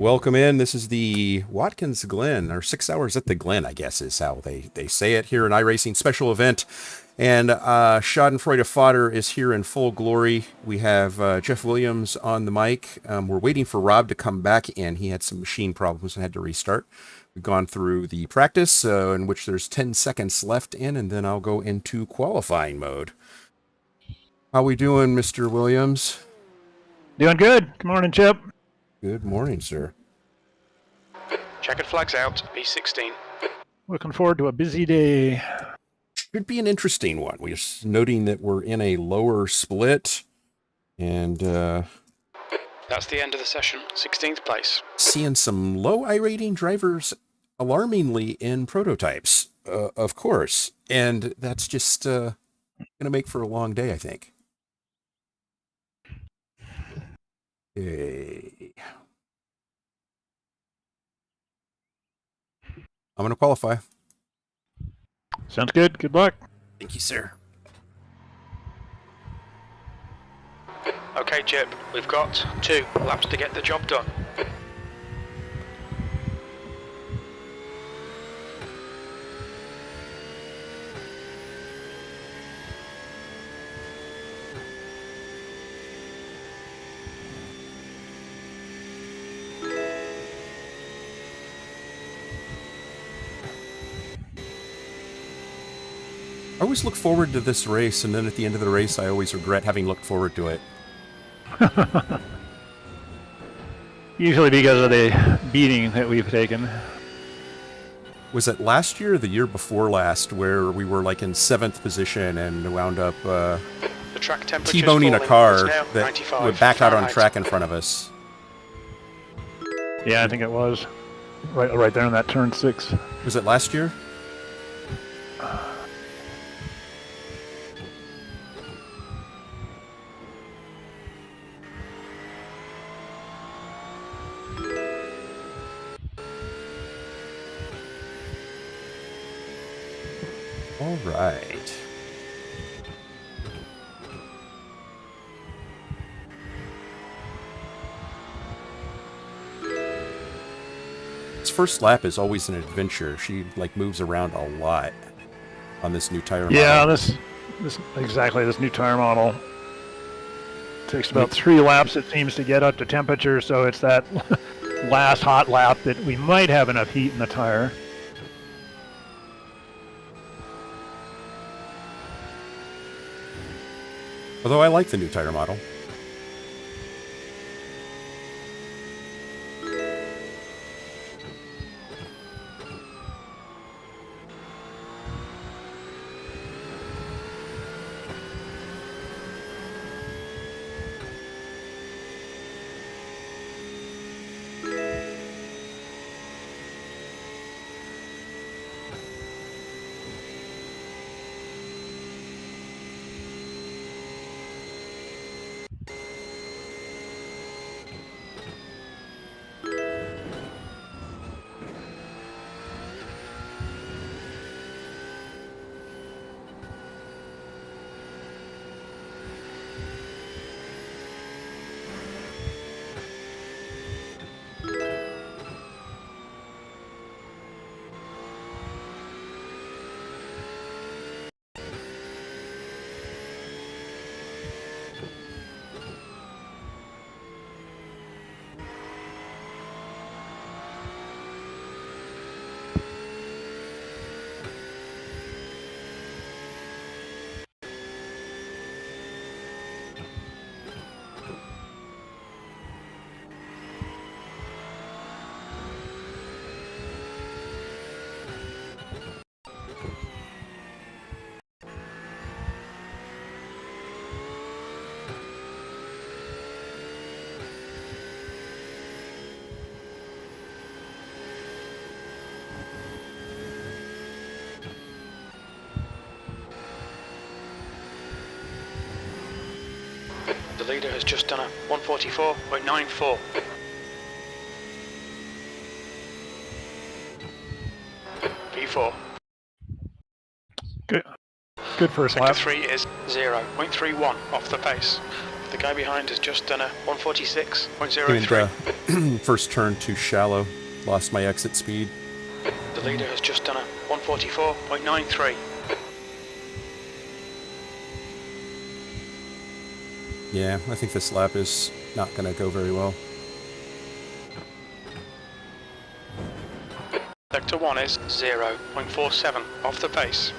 Welcome in. This is the Watkins Glen, or 6 hours at the Glen, I guess is how they say it here in iRacing special event. And Schadenfreude Fodder is here in full glory. We have Jeff Williams on the mic. We're waiting for Rob to come back in. He had some machine problems and had to restart. We've gone through the practice in which there's 10 seconds left in, and then I'll go into qualifying mode. How we doing, Mr. Williams? Doing good. Good morning, Chip. Good morning, sir. Checkered flags out, B16. Looking forward to a busy day. Should be an interesting one. We're just noting that we're in a lower split, and that's the end of the session. 16th place. Seeing some low I-rating drivers alarmingly in prototypes, of course. And that's just going to make for a long day, I think. Okay. I'm going to qualify. Sounds good. Good luck. Thank you, sir. Okay, Chip, we've got 2 laps to get the job done. I always look forward to this race, and then at the end of the race, I always regret having looked forward to it. Usually because of the beating that we've taken. Was it last year or the year before last where we were like in 7th position and wound up the track T-boning a car that would back out on Fahrenheit. track in front of us? Yeah, I think it was. Right there in that turn 6. Was it last year? All right. This first lap is always an adventure. She like moves around a lot on this new tire model. Yeah, this new tire model takes about 3 laps, it seems, to get up to temperature, so it's that last hot lap that we might have enough heat in the tire. Although I like the new tire model. The leader has just done a 144.94. P4. Good first Sector lap. 3 is 0.31 off the pace. The guy behind has just done a 146.03. First turn too shallow. Lost my exit speed. The leader has just done a 144.93. Yeah, I think this lap is not going to go very well. Sector 1 is 0.47 off the pace.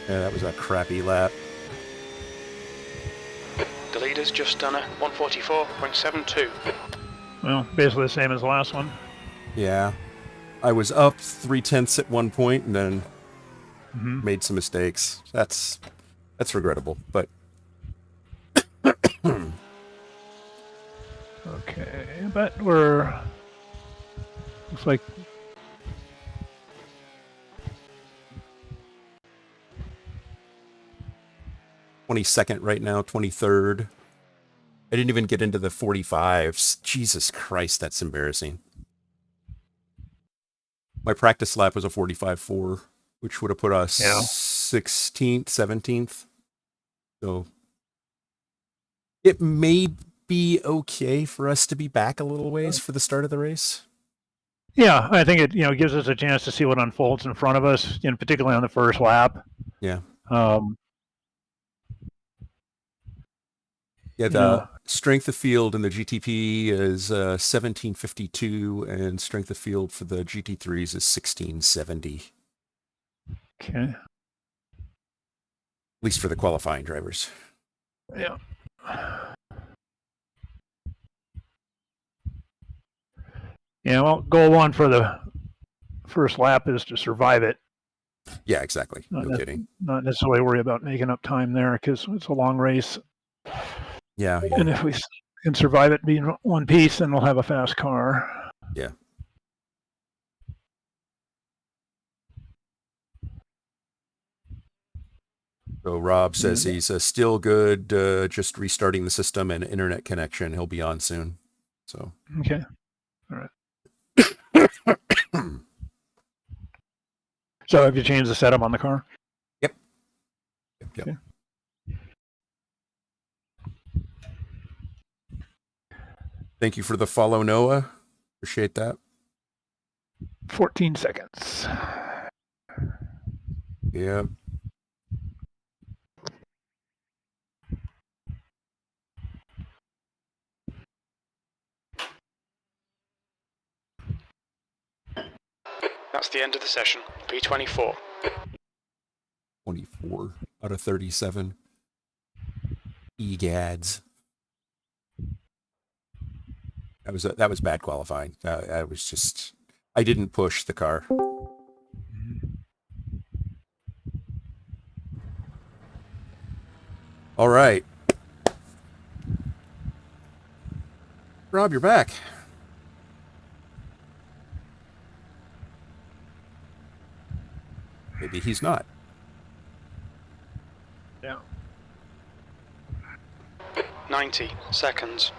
Yeah, that was a crappy lap. The leader's just done a 144.72. Well, basically the same as the last one. Yeah. I was up 0.3 at one point and then made some mistakes. That's regrettable, but Okay, but we're... Looks like... 22nd right now, 23rd. I didn't even get into the 45s. Jesus Christ, that's embarrassing. My practice lap was a 45.4, which would have put us 16th, 17th. So it may be okay for us to be back a little ways for the start of the race. Yeah, I think it gives us a chance to see what unfolds in front of us, particularly on the first lap. Yeah. Yeah, the strength of field in the GTP is 1752, and strength of field for the GT3s is 1670. Okay. At least for the qualifying drivers. Yeah. Yeah, well, goal one for the first lap is to survive it. Yeah, exactly. No kidding. Not necessarily worry about making up time there because it's a long race. Yeah. And if we can survive it being one piece, then we'll have a fast car. Yeah. So Rob says he's still good, just restarting the system and internet connection. He'll be on soon. So. Okay. All right. So have you changed the setup on the car? Yep. Okay. Thank you for the follow, Noah. Appreciate that. 14 seconds. Yeah. That's the end of the session. P24. 24 out of 37. Egads. That was bad qualifying. I didn't push the car. All right. Rob, you're back. Maybe he's not. Yeah. 90 seconds.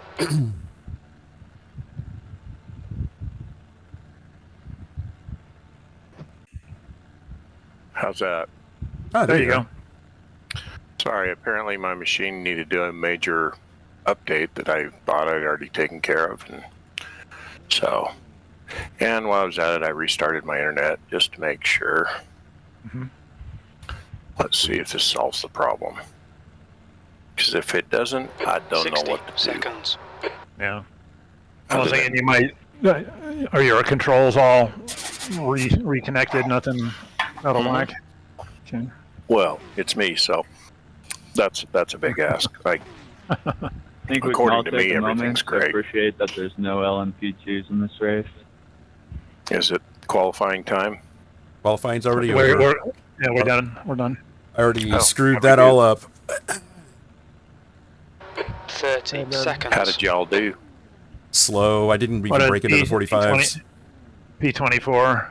How's that? Oh, there you go. Sorry, apparently my machine needed to do a major update that I thought I'd already taken care of. And while I was at it, I restarted my internet just to make sure. Let's see if this solves the problem. Because if it doesn't, I don't know 60 what to do. seconds. Yeah. I was Other thinking you might. Are your controls all reconnected? Nothing out of whack. Okay. Well, it's me, so that's a big ask. Like, I think we can according all to take me, a everything's moment to great. appreciate that there's no LMP2s in this race. Is it qualifying time? Qualifying's already We're over. we're done. We're done. I already Oh, screwed how that we do? all up. 30 And then- seconds. How did y'all do? Slow. I didn't even break into the 45s. P24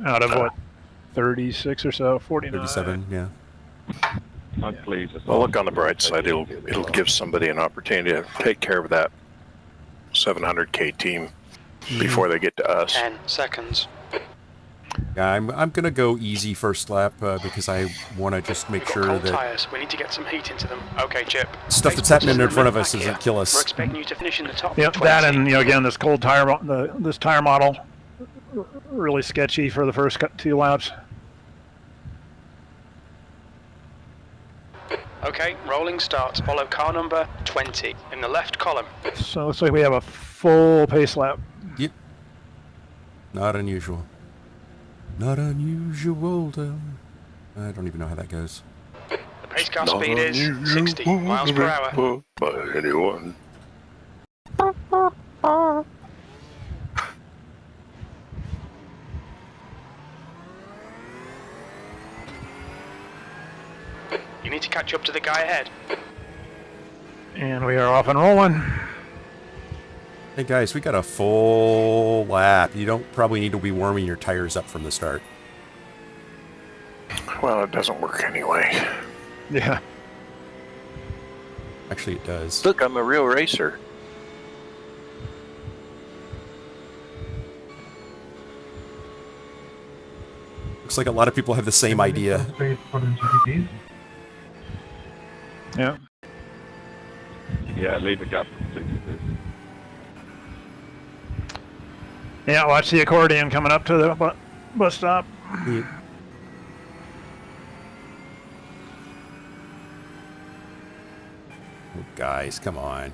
out of what? 36 or so, 49. 37, yeah. Please. Well, look on the bright side. It'll give somebody an opportunity to take care of that 700K team before they get to us. 10 seconds. Yeah, I'm gonna go easy first lap because I want to just make We've got sure cold that tyres. We need to get some heat into them. Okay, Chip. stuff Pace that's happening puts in front of the us back doesn't here. kill We're us. expecting you to finish in the top. Yep, 20. that and again this cold tire, this tire model, really sketchy for the first 2 laps. Okay, rolling starts. Follow car number 20 in the left column. So it looks like we have a full pace lap. Yep. Not unusual. Not unusual. I don't even know how that goes. The pace car speed is 60 miles per hour. By anyone. You need to catch up to the guy ahead. And we are off and rolling. Hey guys, we got a full lap. You don't probably need to be warming your tires up from the start. Well, it doesn't work anyway. Yeah. Actually, it does. Look, I'm a real racer. Looks like a lot of people have the same idea. For the GTPs. Yeah. Yeah, leave a gap for 60. Yeah, watch the accordion coming up to the bus stop. Yeah. Oh, guys, come on.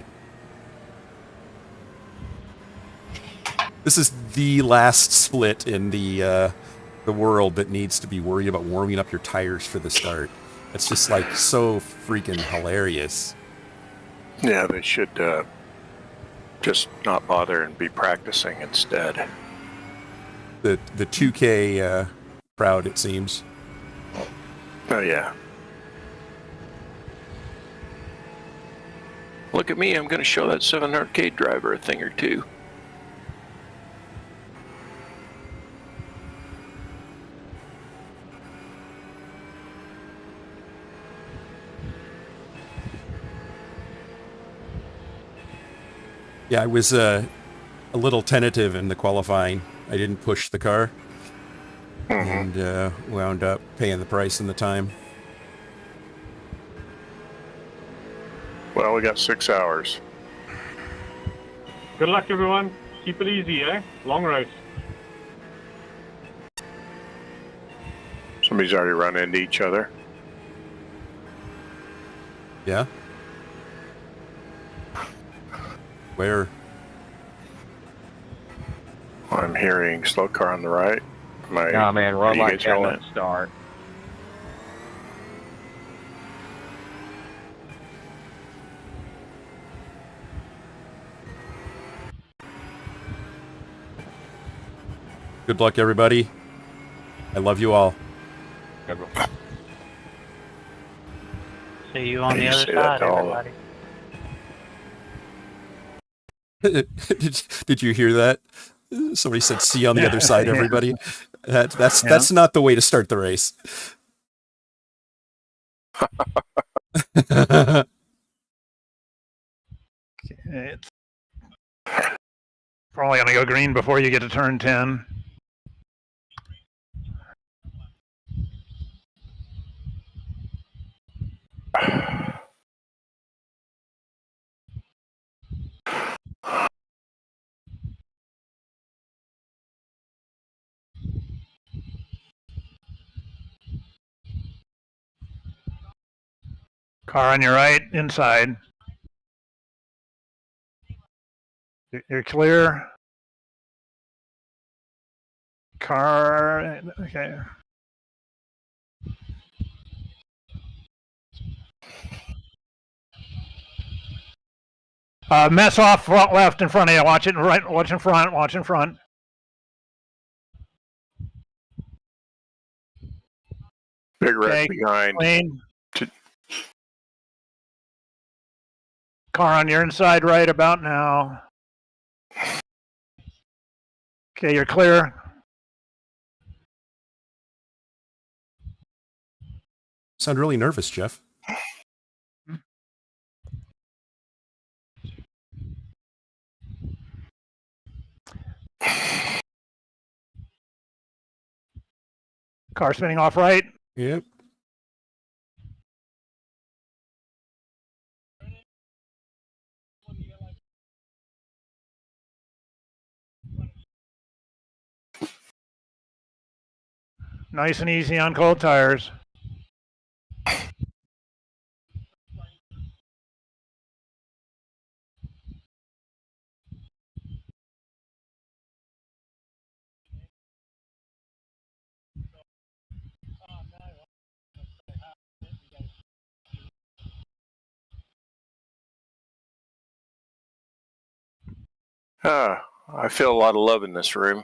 This is the last split in the world that needs to be worried about warming up your tires for the start. It's just like so freaking hilarious. Yeah, they should just not bother and be practicing instead. The 2K crowd, it seems. Oh, yeah. Look at me, I'm going to show that 700K driver a thing or two. Yeah, I was a little tentative in the qualifying. I didn't push the car and wound up paying the price in the time. Well, we got 6 hours. Good luck, everyone. Keep it easy, eh? Long race. Somebody's already run into each other. Yeah? Where? I'm hearing slow car on the right. Nah, man, are run you like guys hell hearing at the start. Good luck, everybody. I love you all. See you on Hey, the you other say that side, to all everybody. Did you hear that? Somebody said, "See you on the other side, everybody." That's not the way to start the race. It's probably going to go green before you get to turn 10. Car on your right, inside. You're clear. Car, okay. Mess off front left in front of you. Watch it right. Watch in front. Watch in front. Big wreck behind. Clean. Car on your inside right about now. Okay, you're clear. Sound really nervous, Jeff. Car spinning off right. Yep. Nice and easy on cold tires. I feel a lot of love in this room.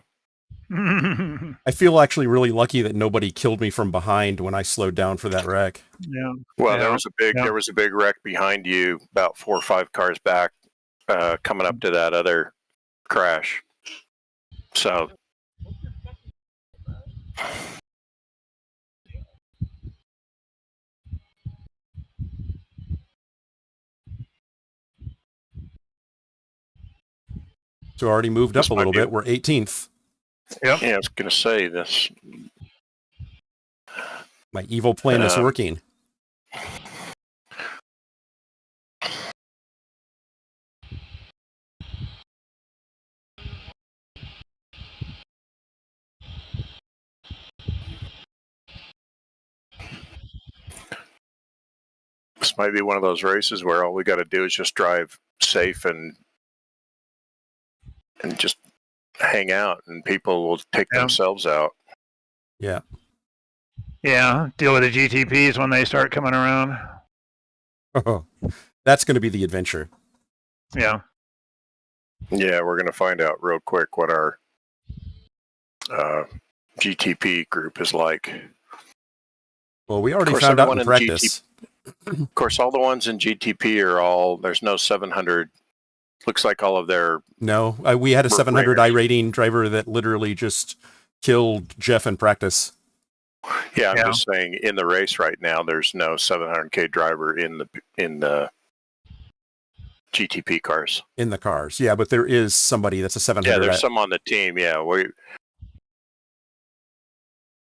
I feel actually really lucky that nobody killed me from behind when I slowed down for that wreck. Yeah. Well, Yeah. there was a big wreck behind you, about 4 or 5 cars back, coming up to that other crash. So. So already moved up a little bit. We're 18th. Yep. Yeah, I was going to say this. My evil plan is working. This might be one of those races where all we got to do is just drive safe and just hang out, and people will take themselves out. Yeah. Yeah. Deal with the GTPs when they start coming around. Oh, that's going to be the adventure. Yeah. Yeah, we're going to find out real quick what our GTP group is like. Well, we already found out in practice. Of course, all the ones in GTP are all, there's no 700. Looks like all of their... No, we had a 700 iRating driver that literally just killed Jeff in practice. Yeah, I'm just saying, in the race right now, there's no 700K driver in the GTP cars. In the cars, yeah, but there is somebody that's a 700. Yeah, there's some on the team, yeah.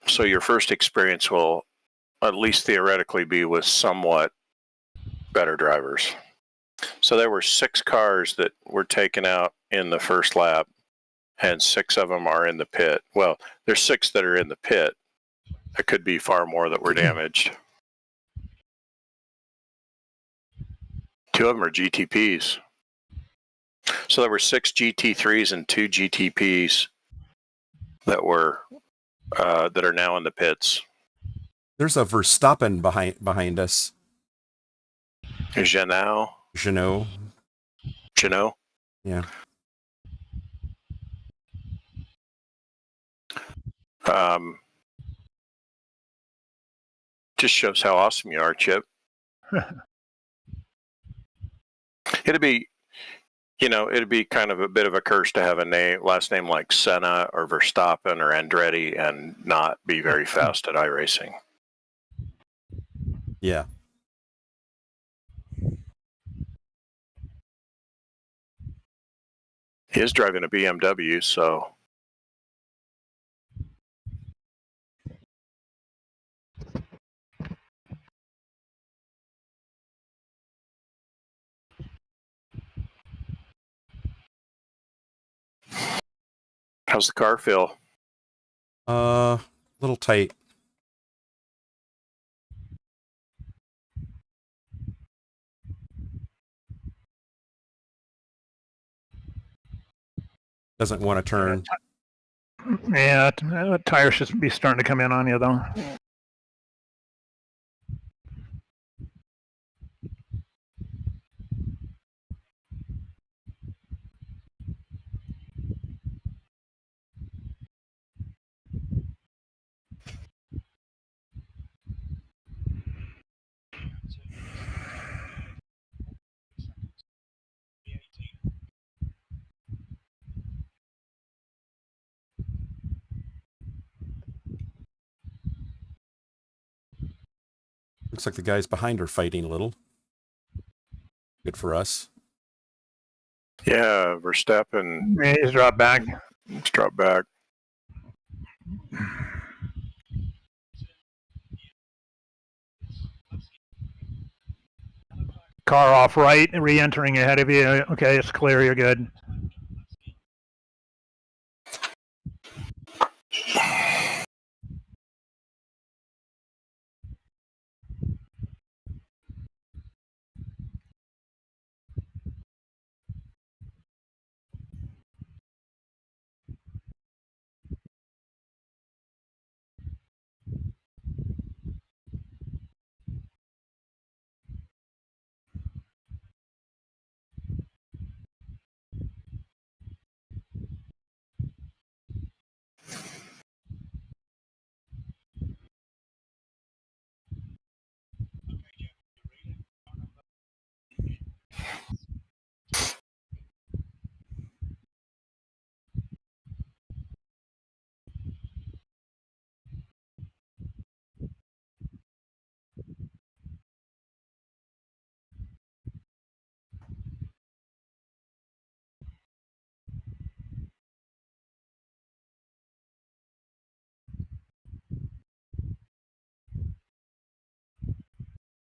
So your first experience will at least theoretically be with somewhat better drivers. So there were 6 cars that were taken out in the first lap, and 6 of them are in the pit. Well, there's 6 that are in the pit. There could be far more that were damaged. 2 of them are GTPs. So there were 6 GT3s and 2 GTPs that were that are now in the pits. There's a Verstappen behind us. Janot. Yeah. Just shows how awesome you are, Chip. It'd be kind of a bit of a curse to have a last name like Senna or Verstappen or Andretti and not be very fast at iRacing. Yeah. He is driving a BMW, so. How's the car feel? A little tight. Doesn't want to turn. Yeah, tires should be starting to come in on you, though. Looks like the guys behind are fighting a little. Good for us. Yeah, Verstappen. Yeah, he's dropped back. Let's drop back. Car off right, re-entering ahead of you. Okay, it's clear. You're good.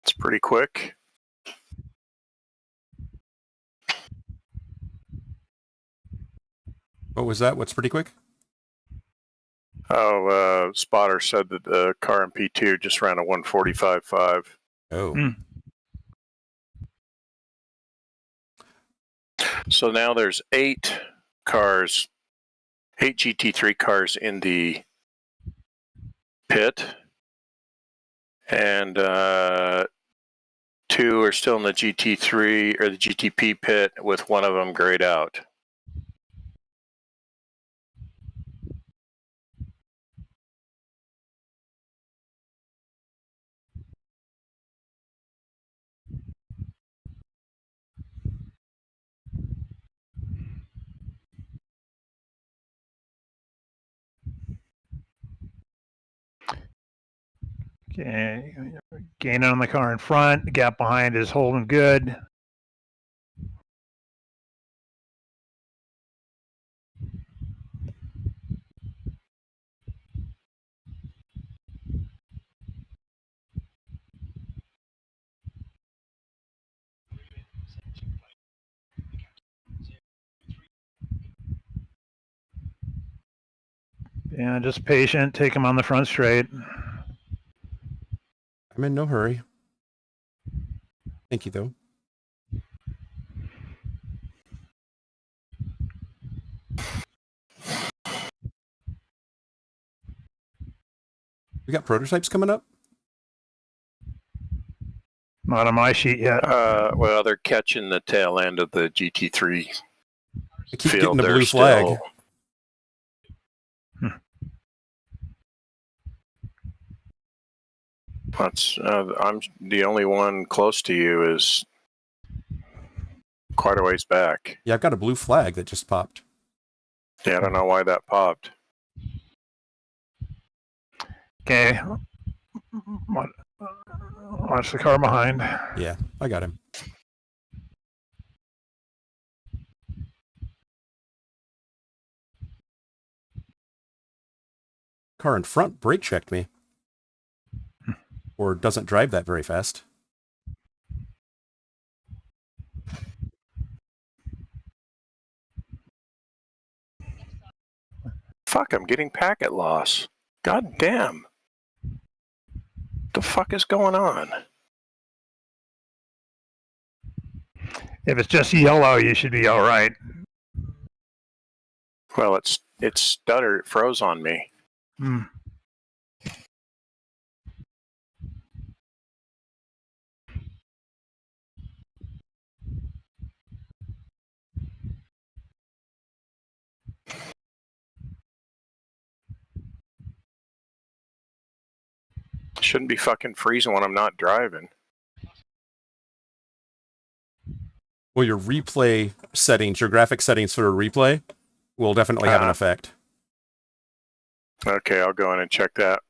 It's pretty quick. What was that? What's pretty quick? Oh, Spotter said that the car in P2 just ran a 145.5. Oh. So now there's 8 GT3 cars in the pit, and 2 are still in the GT3 or the GTP pit, with one of them grayed out. Okay, gaining on the car in front. The gap behind is holding good. Yeah, just patient. Take him on the front straight. I'm in no hurry. Thank you, though. We got prototypes coming up? Not on my sheet yet. Well, they're catching the tail end of the GT3 I keep field. getting the They're blue flag. still- That's, I'm the only one close to you is quite a ways back. Yeah, I've got a blue flag that just popped. Yeah, I don't know why that popped. Okay. Watch the car behind. Yeah, I got him. Car in front brake checked me. Or doesn't drive that very fast. Fuck, I'm getting packet loss. God damn. The fuck is going on? If it's just yellow, you should be all right. Well, it stuttered. It froze on me. Hmm. Shouldn't be fucking freezing when I'm not driving. Well, your replay settings, your graphic settings for a replay will definitely have an effect. Okay, I'll go in and check that.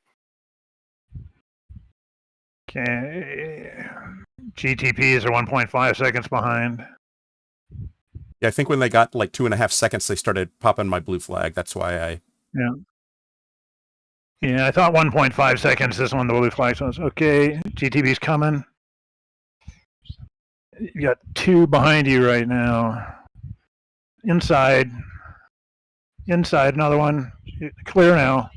Okay. GTPs are 1.5 seconds behind. Yeah, I think when they got like 2.5 seconds, they started popping my blue flag. That's why I... Yeah. Yeah, I thought 1.5 seconds is when the blue flag was. Okay, GTP's coming. You got 2 behind you right now. Inside. Inside, another one. Clear now.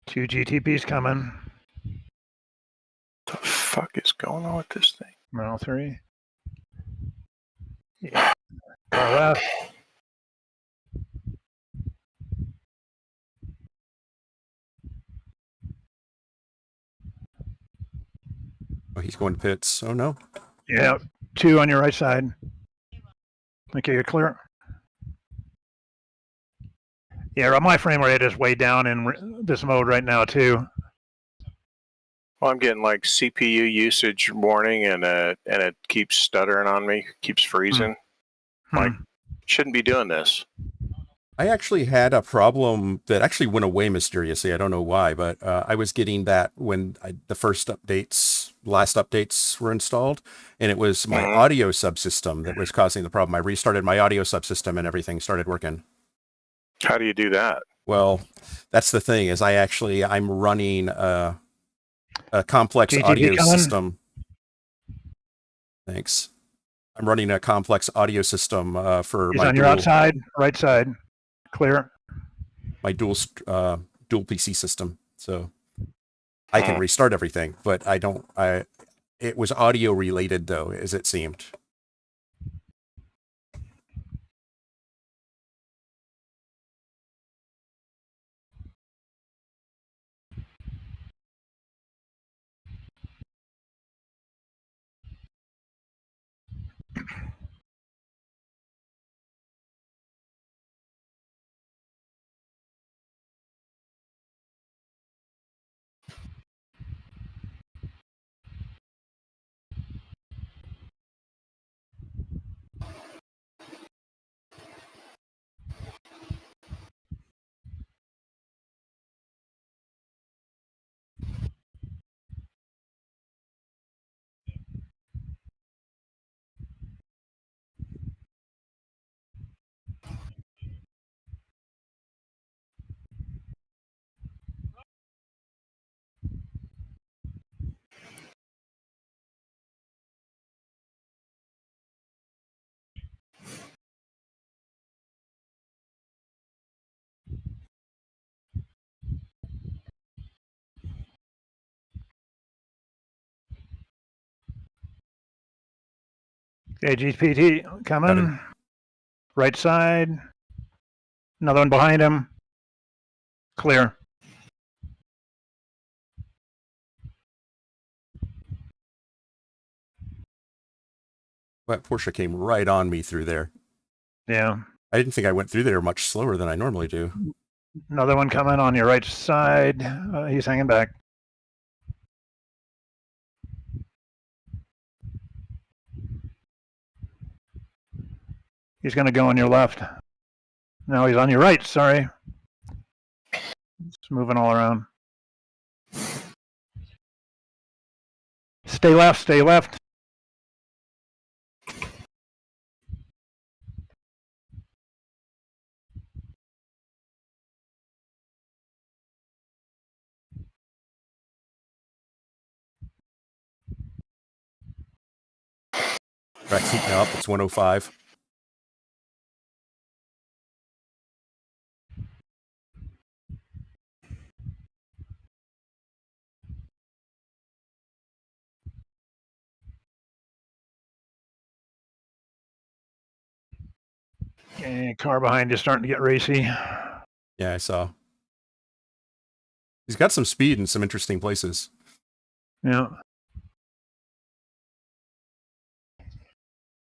Two GTPs coming. The fuck is going on with this thing? Mile 3. Yeah. Far left. Oh, he's going to pits. Oh, no. Yeah, 2 on your right side. Okay, you're clear. Yeah, my frame rate is way down in this mode right now, too. Well, I'm getting like CPU usage warning, and it keeps stuttering on me, keeps freezing. Like, shouldn't be doing this. I actually had a problem that actually went away mysteriously. I don't know why, but I was getting that when the last updates were installed, and it was my audio subsystem that was causing the problem. I restarted my audio subsystem and everything started working. How do you do that? Well, that's the thing is I'm running a complex GTP audio coming? system. Thanks. I'm running a complex audio system for He's my on your outside, right side. Clear. My dual PC system. So I can restart everything, but it was audio related though, as it seemed. Okay, GPT coming. Right side. Another one behind him. Clear. That Porsche came right on me through there. Yeah. I didn't think I went through there much slower than I normally do. Another one coming on your right side. He's hanging back. He's going to go on your left. No, he's on your right. Sorry. Just moving all around. Stay left. Stay left. Track's heating up. It's 105. Okay, car behind you starting to get racy. Yeah, I saw. He's got some speed in some interesting places. Yeah.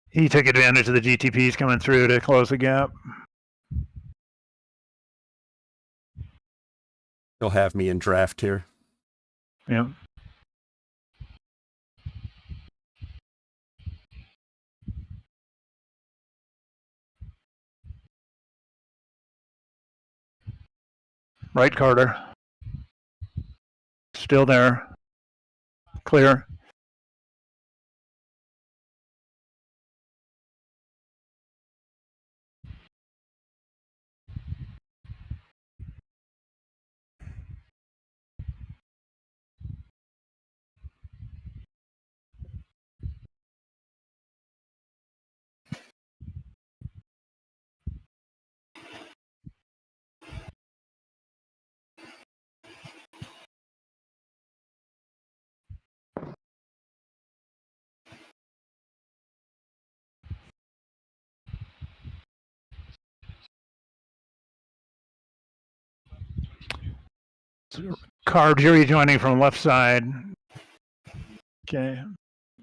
He took advantage of the GTPs coming through to close the gap. He'll have me in draft here. Yeah. Right, Carter. Still there. Clear. Carbs, you're rejoining from left side. Okay.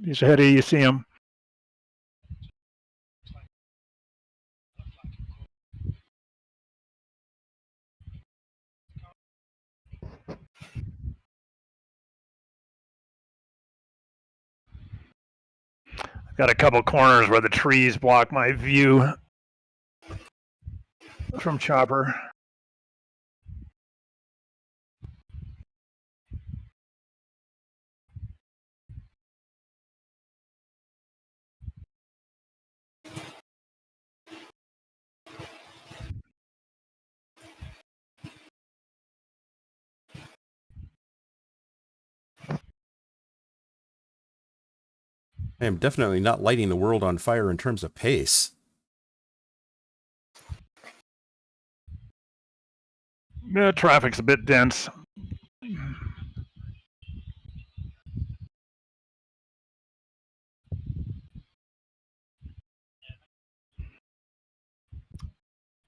He's ahead of you. You see him. Got a couple corners where the trees block my view from Chopper. I am definitely not lighting the world on fire in terms of pace. Yeah, traffic's a bit dense.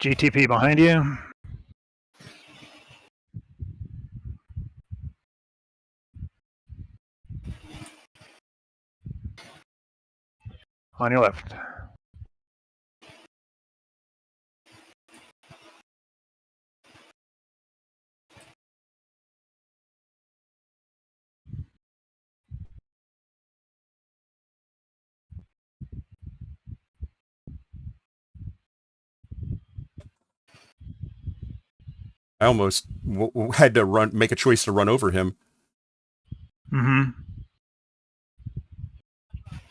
GTP behind you. On your left. I almost had to make a choice to run over him. Mm-hmm.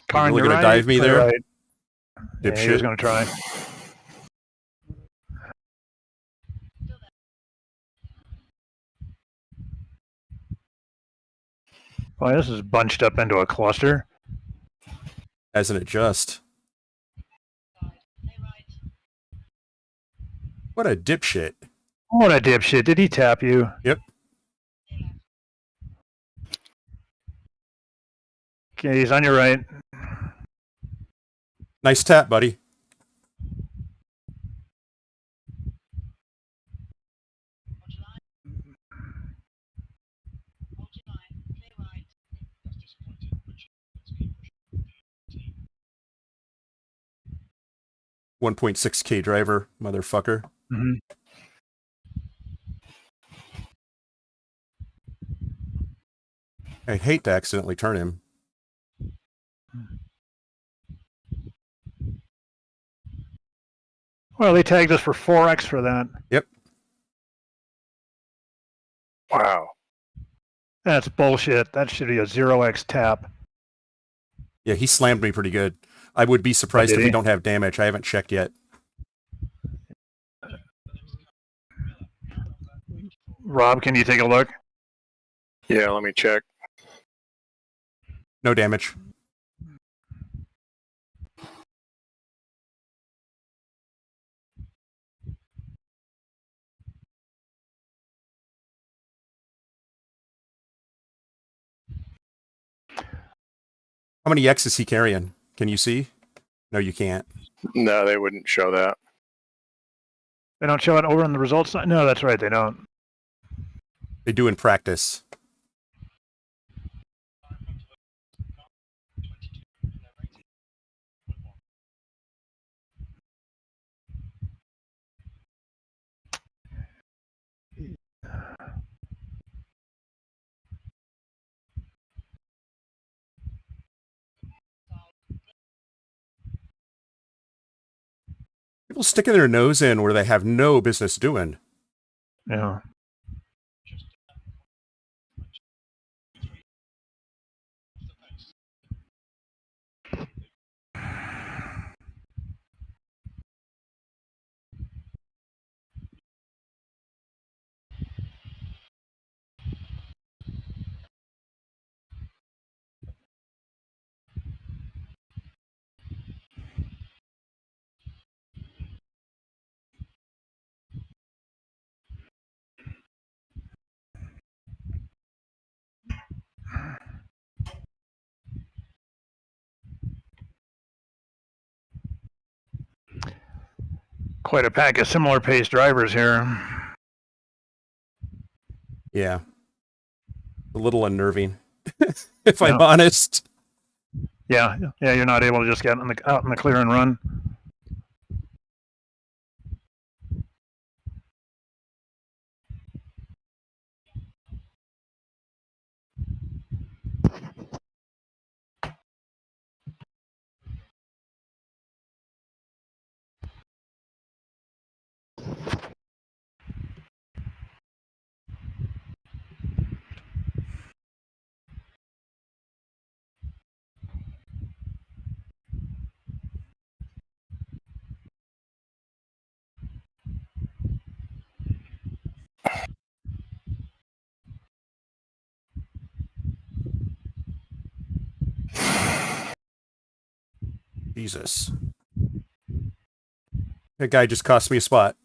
Car really going to dive me there? Right. Yeah, he was going to try. Boy, this is bunched up into a cluster. Hasn't it just? What a dipshit. What a dipshit. Did he tap you? Yep. Okay, he's on your right. Nice tap, buddy. 1.6K driver, motherfucker. Mm-hmm. I'd hate to accidentally turn him. Well, they tagged us for 4x for that. Yep. Wow. That's bullshit. That should be a 0x tap. Yeah, he slammed me pretty good. I would be surprised did if we he? don't have damage. I haven't checked yet. Rob, can you take a look? Yeah, let me check. No damage. How many X is he carrying? Can you see? No, you can't. No, they wouldn't show that. They don't show it over on the results side? No, that's right, they don't. They do in practice. People sticking their nose in where they have no business doing. Yeah. Quite a pack of similar pace drivers here. Yeah. A little unnerving, if I'm honest. Yeah, you're not able to just get out in the clear and run. Jesus. That guy just cost me a spot.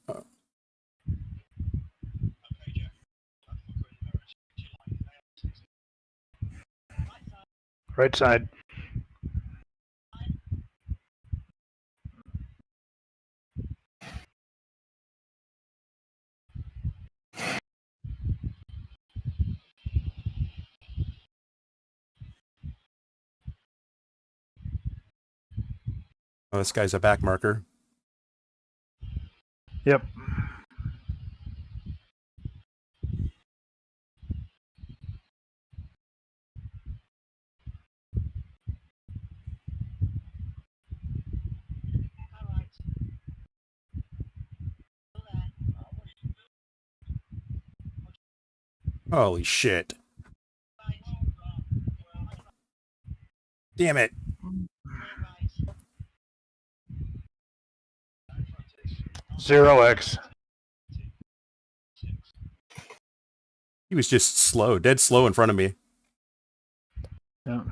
Right side. Oh, this guy's a back marker. Yep. Holy shit. Damn it. 0x. He was just slow, dead slow in front of me. Yeah.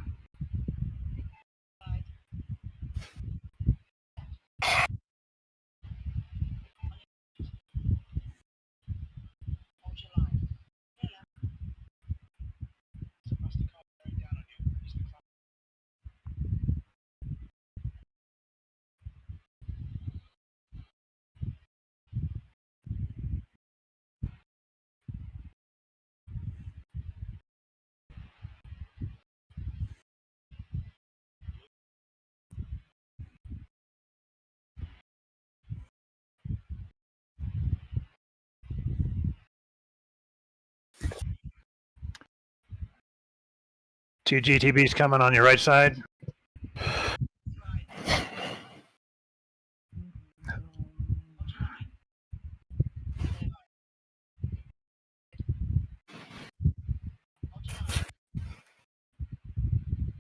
Two GTBs coming on your right side.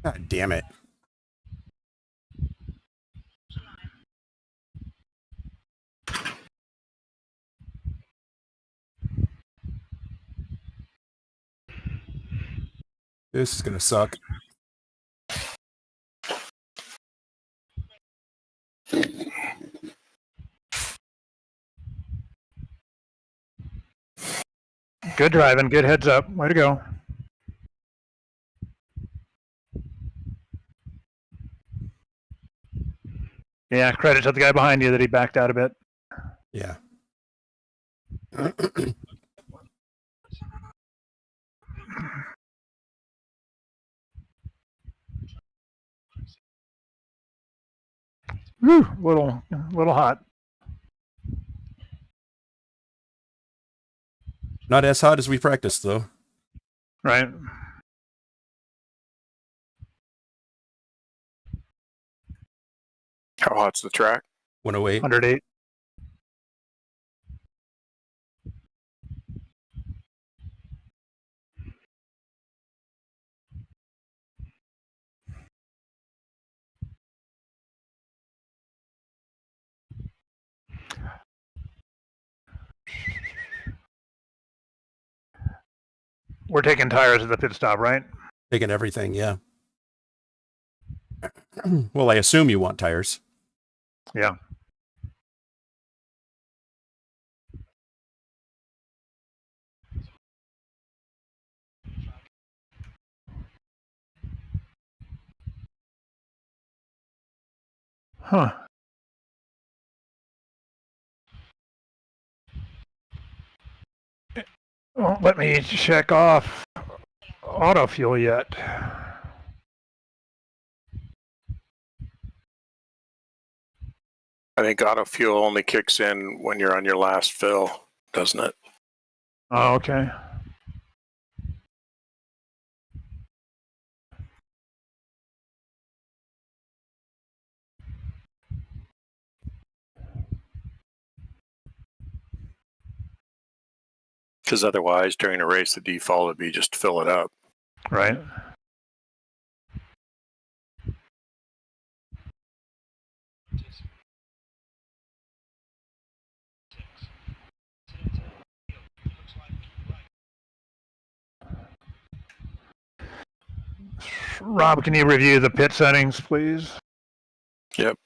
God damn it. This is gonna suck. Good driving. Good heads up. Way to go. Yeah, credit to the guy behind you that he backed out a bit. Yeah. Woo, little hot. Not as hot as we practiced, though. Right. How hot's the track? 108. 108. We're taking tires at the pit stop, right? Taking everything, yeah. Well, I assume you want tires. Yeah. Huh. Won't let me check off auto fuel yet. I think auto fuel only kicks in when you're on your last fill, doesn't it? Oh, okay. Because otherwise, during a race, the default would be just to fill it up. Right. Rob, can you review the pit settings, please? Yep.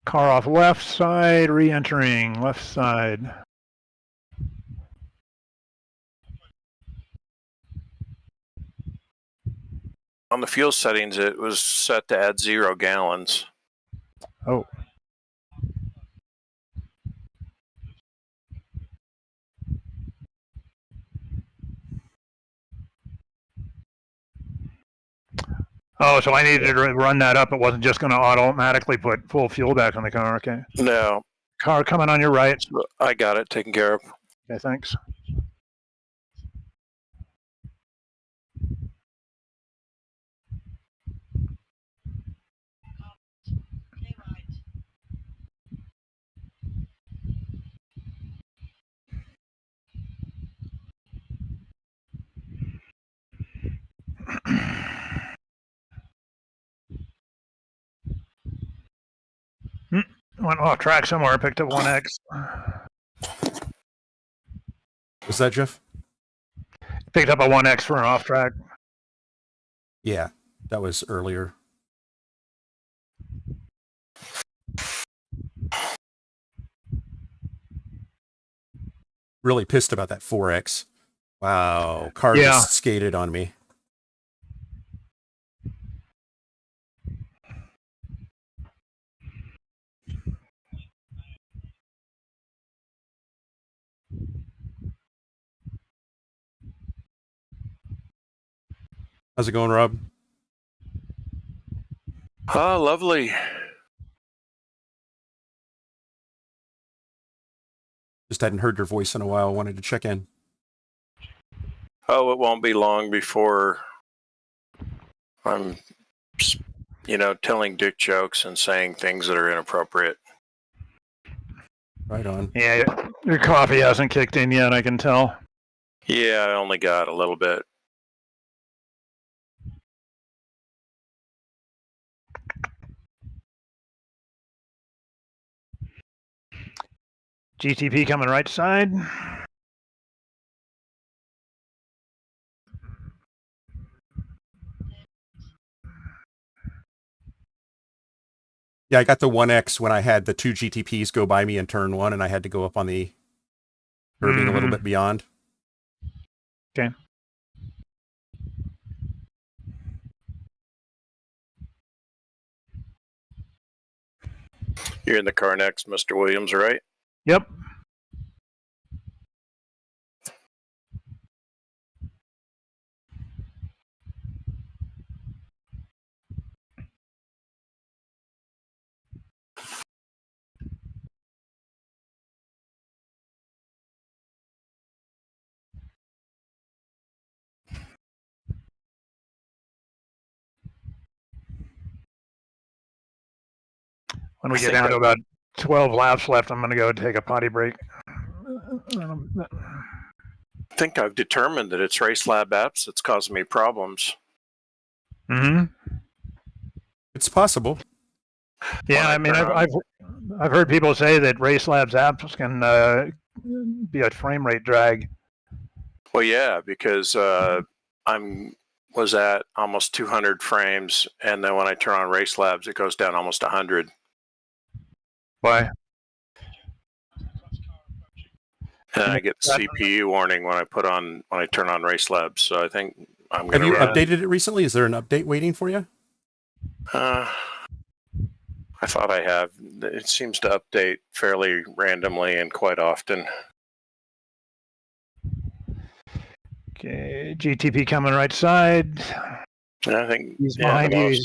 Car off left side, re-entering left side. On the fuel settings, it was set to add 0 gallons. Oh. Oh, so I needed to run that up. It wasn't just going to automatically put full fuel back on the car. Okay. No, Car coming on your right. I got it taken care of. Okay, thanks. Went off track somewhere, picked up 1X. Was that Jeff? Picked up a 1X for an off track. Yeah, that was earlier. Really pissed about that 4X. Wow, car just skated on me. How's it going, Rob? Oh, lovely. Just hadn't heard your voice in a while. Wanted to check in. Oh, it won't be long before I'm, telling dick jokes and saying things that are inappropriate. Right on. Yeah, your coffee hasn't kicked in yet, I can tell. Yeah, I only got a little bit. GTP coming right side. Yeah, I got the 1X when I had the 2 GTPs go by me in turn 1, and I had to go up on the curving a little bit beyond. Okay. You're in the car next, Mr. Williams, right? Yep. When we get down to about 12 laps left, I'm going to go take a potty break. I think I've determined that it's Race Lab apps that's causing me problems. It's possible. Yeah, I mean, I've heard people say that Race Labs apps can be a frame rate drag. Well, yeah, because was at almost 200 frames, and then when I turn on Race Labs, it goes down almost 100. Why? And I get the CPU warning when I turn on Race Labs. So I think I'm going to. Have you updated it recently? Is there an update waiting for you? I thought I have. It seems to update fairly randomly and quite often. Okay, GTP coming right side. And I think he's behind you.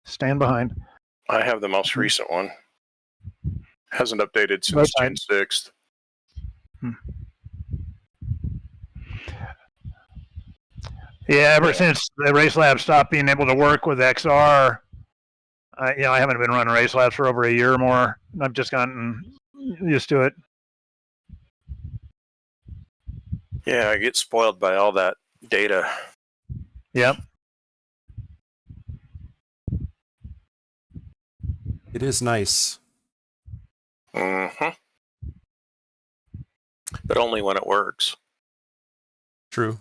Stand behind. I have the most recent one. Hasn't updated since June 6th. Yeah, ever since the Race Lab stopped being able to work with XR, I haven't been running Race Labs for over a year or more. I've just gotten used to it. Yeah, I get spoiled by all that data. Yep. It is nice. Mm-hmm. But only when it works. True.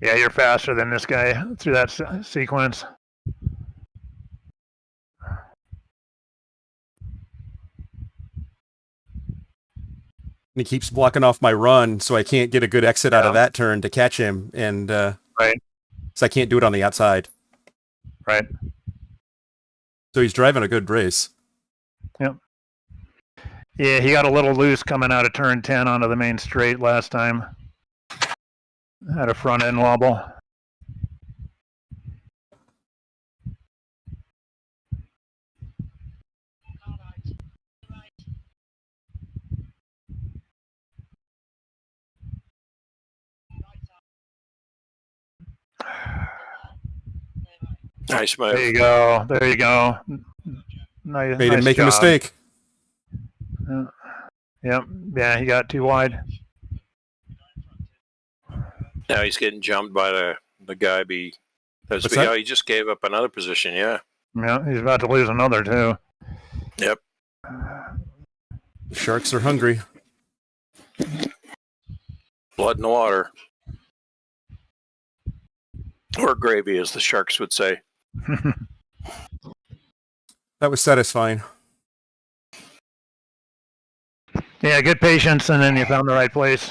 Yeah, you're faster than this guy through that sequence. he keeps blocking off my run, so I can't get a good exit out of that turn to catch him, and Right. so I can't do it on the outside. Right. So he's driving a good race. Yep. Yeah, he got a little loose coming out of turn 10 onto the main straight last time. Had a front end wobble. Nice move. There you go. There you go. Nice, Made him nice make a job. mistake. Yep. Yeah, he got too wide. Now he's getting jumped by the guy. What's that? Oh, he just gave up another position. Yeah. Yeah, he's about to lose another too. Yep. The Sharks are hungry. Blood in the water. Or gravy, as the Sharks would say. That was satisfying. Yeah, good patience, and then you found the right place.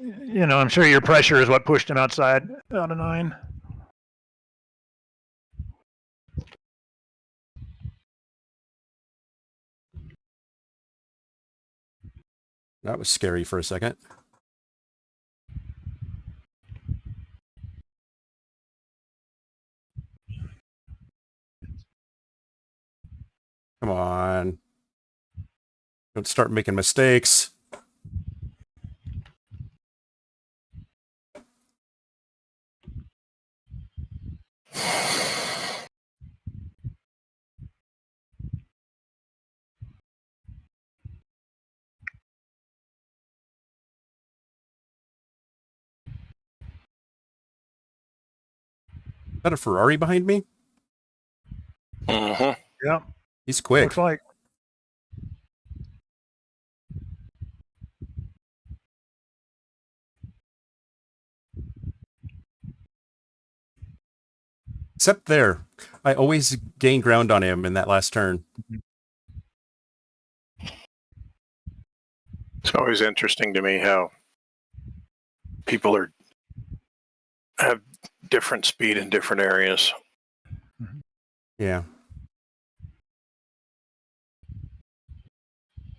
You know, I'm sure your pressure is what pushed him outside out of 9. That was scary for a second. Come on. Don't start making mistakes. Is that a Ferrari behind me? Mm-hmm. Yep. He's quick. Looks like. Except there. I always gain ground on him in that last turn. It's always interesting to me how people have different speed in different areas. Yeah.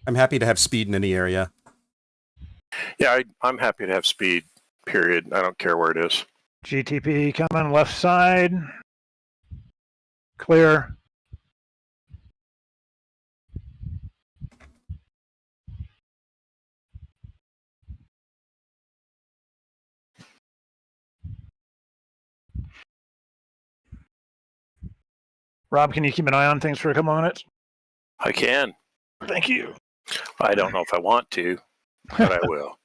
I'm happy to have speed in any area. Yeah, I'm happy to have speed, period. I don't care where it is. GTP coming left side. Clear. Rob, can you keep an eye on things for a couple minutes? I can. Thank you. I don't know if I want to, but I will.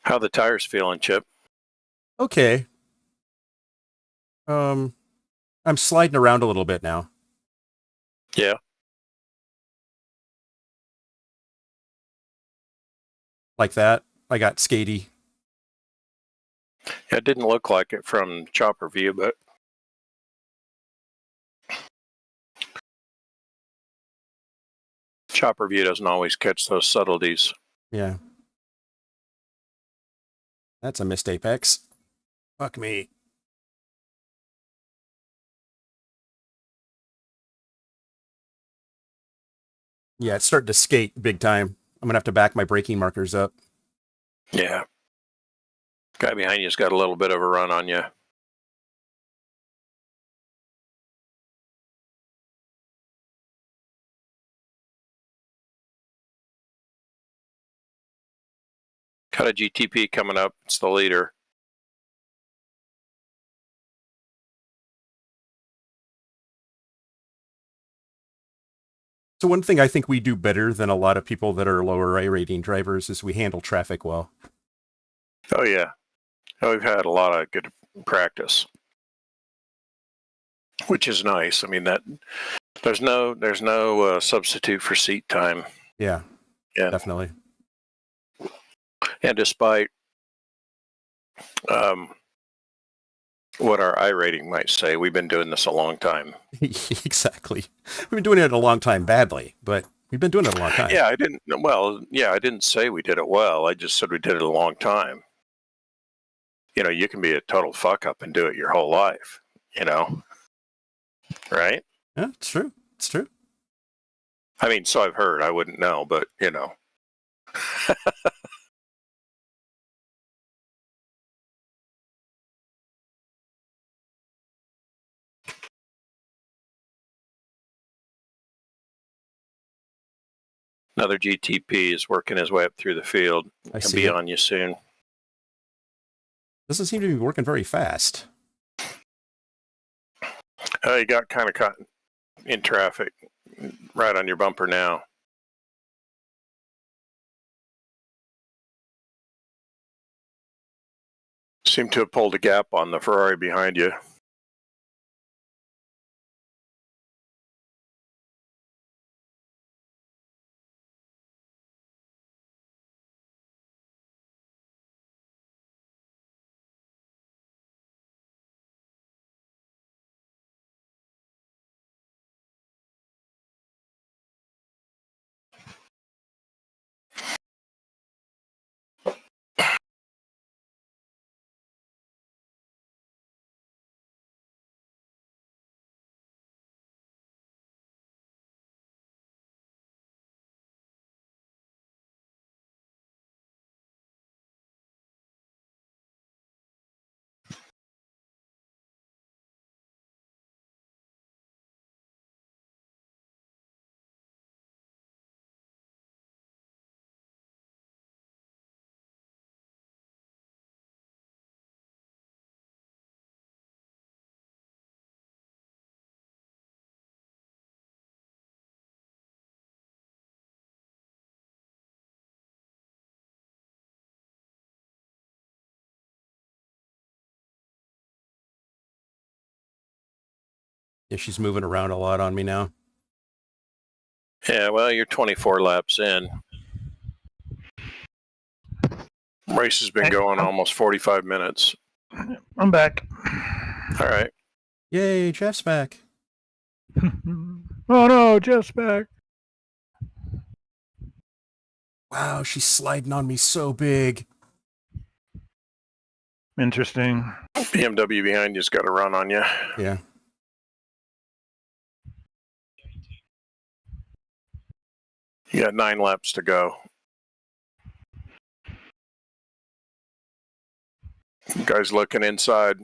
How the tires feeling, Chip? Okay. I'm sliding around a little bit now. Yeah. Like that. I got skatey. It didn't look like it from chopper view, but chopper view doesn't always catch those subtleties. Yeah. That's a missed apex. Fuck me. Yeah, it's starting to skate big time. I'm going to have to back my braking markers up. Yeah. Guy behind you's got a little bit of a run on you. Got a GTP coming up. It's the leader. So one thing I think we do better than a lot of people that are lower iRating drivers is we handle traffic well. Oh, yeah. We've had a lot of good practice, which is nice. I mean, that there's no substitute for seat time. Yeah. Yeah. Definitely. And despite what our iRating might say, we've been doing this a long time. Exactly. We've been doing it a long time badly, but we've been doing it a long time. Yeah, I didn't say we did it well. I just said we did it a long time. You know, you can be a total fuck up and do it your whole life, you know? Right? Yeah, it's true. It's true. I mean, so I've heard. I wouldn't know, but, you know. Another GTP is working his way up through the field. I He'll see be it. on you soon. Doesn't seem to be working very fast. You got kind of caught in traffic right on your bumper now. Seem to have pulled a gap on the Ferrari behind you. Yeah, she's moving around a lot on me now. Yeah, well, you're 24 laps in. Race has been going almost 45 minutes. I'm back. All right. Yay, Jeff's back. Oh no, Jeff's back. Wow, she's sliding on me so big. Interesting. BMW behind you's got to run on you. Yeah. You got 9 laps to go. Guys looking inside.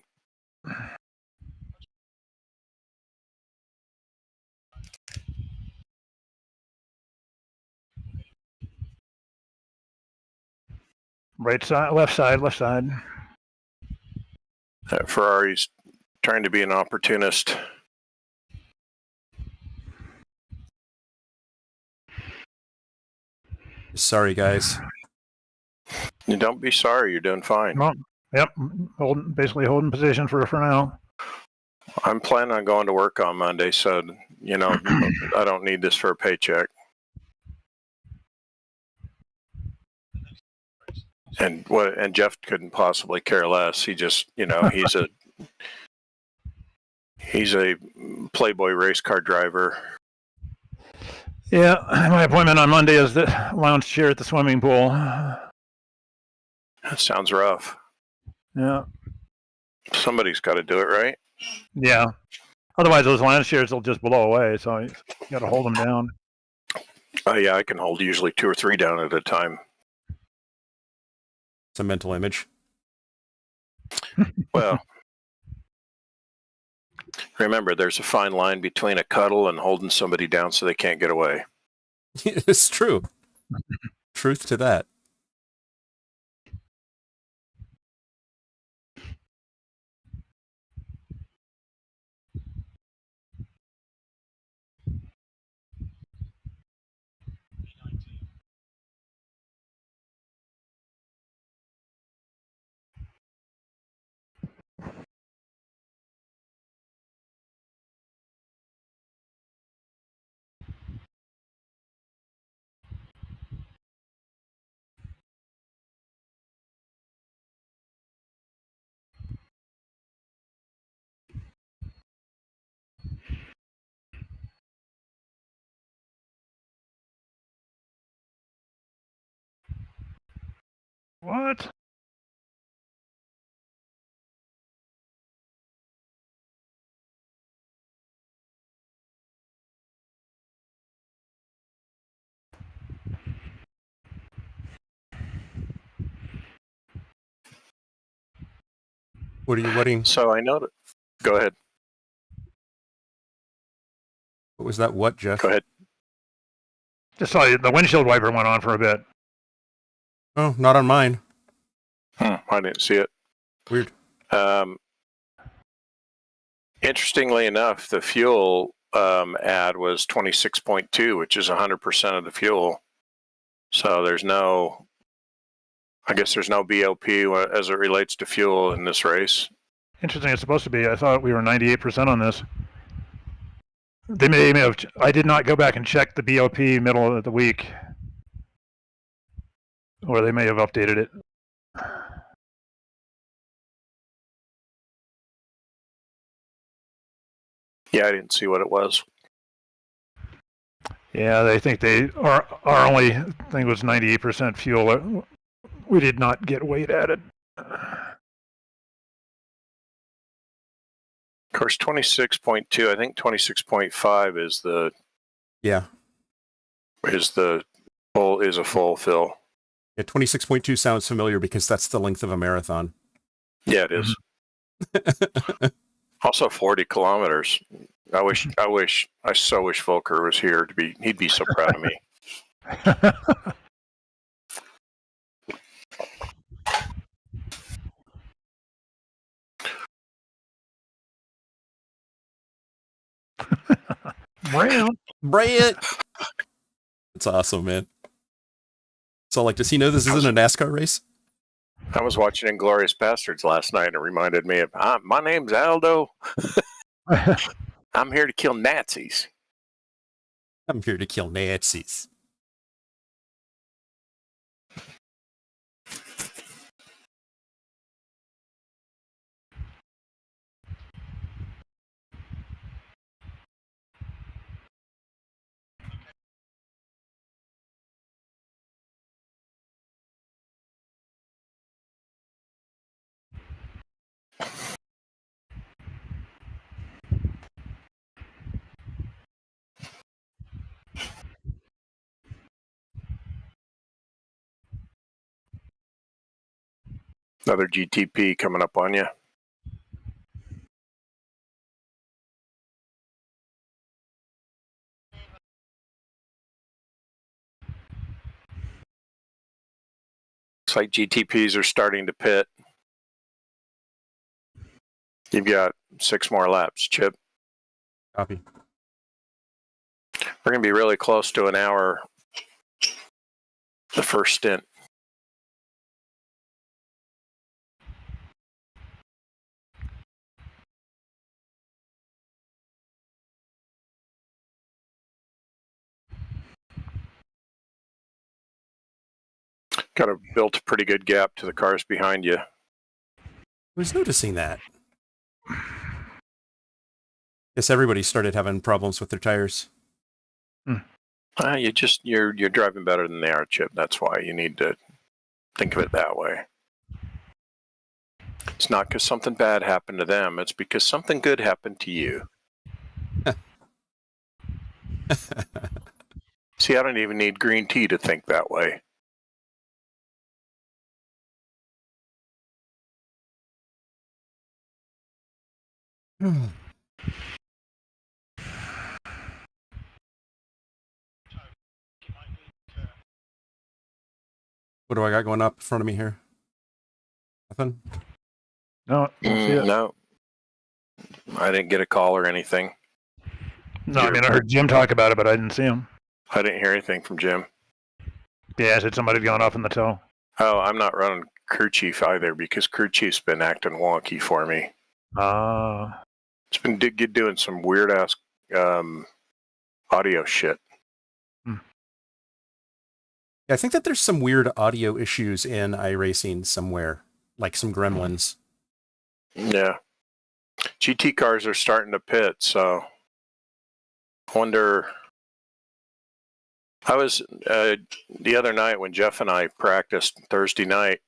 Right side, left side, left side. That Ferrari's trying to be an opportunist. Sorry, guys. You don't be sorry. You're doing fine. Well, yep, basically holding position for now. I'm planning on going to work on Monday, so, you know, I don't need this for a paycheck. And Jeff couldn't possibly care less. He just, you know, he's a Playboy race car driver. Yeah, my appointment on Monday is the lounge chair at the swimming pool. That sounds rough. Yeah. Somebody's got to do it, right? Yeah. Otherwise, those lounge chairs will just blow away, so you got to hold them down. Yeah, I can hold usually 2 or 3 down at a time. It's a mental image. Well, remember, there's a fine line between a cuddle and holding somebody down so they can't get away. It's true. Truth to that. What? What are you wetting? So I know that. Go ahead. What was that? What, Jeff? Go ahead. Just saw the windshield wiper went on for a bit. Oh, not on mine. I didn't see it. Weird. Interestingly enough, the fuel ad was 26.2, which is 100% of the fuel. So there's no, I guess there's no BOP as it relates to fuel in this race. Interesting. It's supposed to be. I thought we were 98% on this. They may have. I did not go back and check the BOP middle of the week, or they may have updated it. Yeah, I didn't see what it was. Yeah, they think our only thing was 98% fuel. We did not get weight added. Of course, 26.2. I think 26.5 is the a full fill. Yeah, 26.2 sounds familiar because that's the length of a marathon. Yeah, it is. Also 40 kilometers. I so wish Volker was here he'd be so proud of me. Brant! It's awesome, man. So, like, does he know this isn't a NASCAR race? I was watching Inglourious Bastards last night and it reminded me of, my name's Aldo. I'm here to kill Nazis. I'm here to kill Nazis. Another GTP coming up on you. Looks like GTPs are starting to pit. You've got 6 more laps, Chip. Copy. We're going to be really close to an hour the first stint. Got built a pretty good gap to the cars behind you. I was noticing that. Guess everybody started having problems with their tires. You're driving better than they are, Chip. That's why you need to think of it that way. It's not because something bad happened to them. It's because something good happened to you. See, I don't even need green tea to think that way. What do I got going up in front of me here? Nothing? No, No. I didn't get a call or anything. No, I mean, I heard Jim talk about it, but I didn't see him. I didn't hear anything from Jim. Yeah, I said somebody had gone off in the tow. Oh, I'm not running crew chief either because crew chief's been acting wonky for me. It's been doing some weird ass audio shit. Yeah, I think that there's some weird audio issues in iRacing somewhere, like some gremlins. Yeah. GT cars are starting to pit, so I wonder. I was the other night when Jeff and I practiced Thursday night,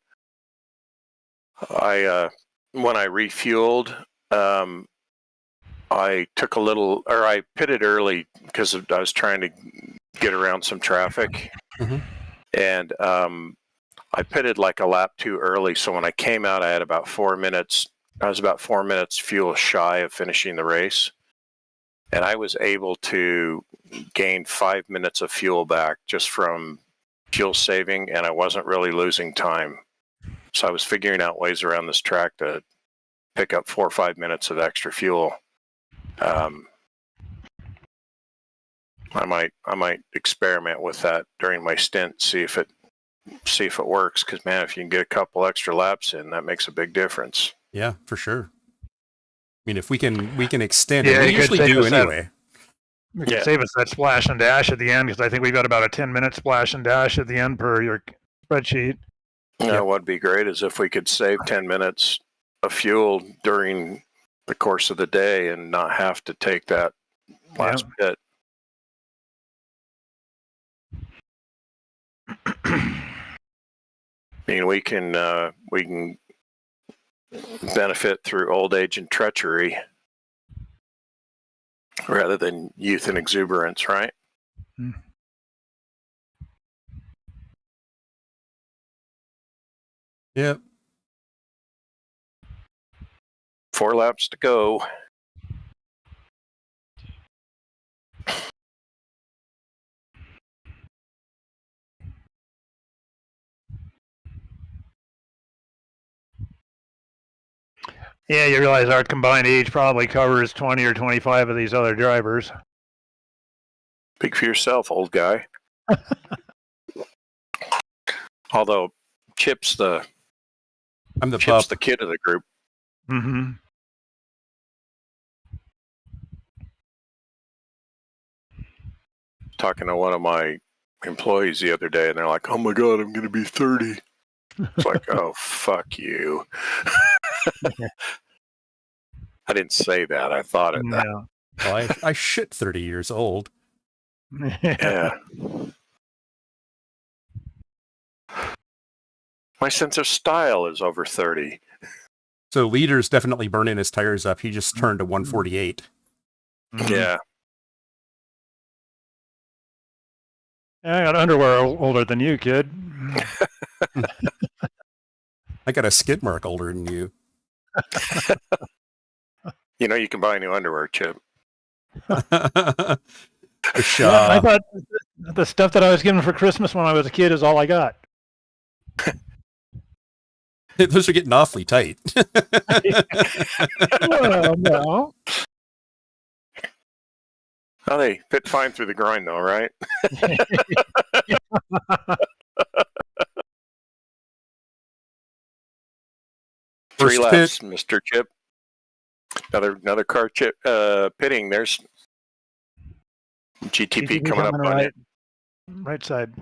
When I refueled, I took I pitted early because I was trying to get around some traffic. Mm-hmm. And I pitted like a lap too early. So when I came out, I had about 4 minutes. I was about 4 minutes fuel shy of finishing the race. And I was able to gain 5 minutes of fuel back just from fuel saving, and I wasn't really losing time. So I was figuring out ways around this track to pick up 4 or 5 minutes of extra fuel. I might experiment with that during my stint, see if it works. Because man, if you can get a couple extra laps in, that makes a big difference. Yeah, for sure. I mean, if we can extend Yeah, it, we you could usually save do us anyway. We can save us that splash and dash at the end, because I think we've got about a 10-minute splash and dash at the end per your spreadsheet. What would be great is if we could save 10 minutes of fuel during the course of the day and not have to take that last pit. I mean, we can benefit through old age and treachery rather than youth and exuberance, right? Yep. 4 laps to go. Yeah, you realize our combined age probably covers 20 or 25 of these other drivers. Speak for yourself, old guy. Although Chip's the kid of the group. Mm-hmm. Talking to one of my employees the other day, and they're like, "Oh my god, I'm going to be 30." It's like, oh, fuck you. I didn't say that. I thought it. No. Well, I shit 30 years old. Yeah. My sense of style is over 30. So Leader's definitely burning his tires up. He just turned to 148. Mm-hmm. Yeah. I got underwear older than you, kid. I got a skid mark older than you. You know, you can buy new underwear, Chip. I thought the stuff that I was given for Christmas when I was a kid is all I got. Those are getting awfully tight. Well, no. Oh, they fit fine through the groin, though, right? 3 laps, Mr. Chip. Another car chip pitting. There's GTP coming up on it. Right side.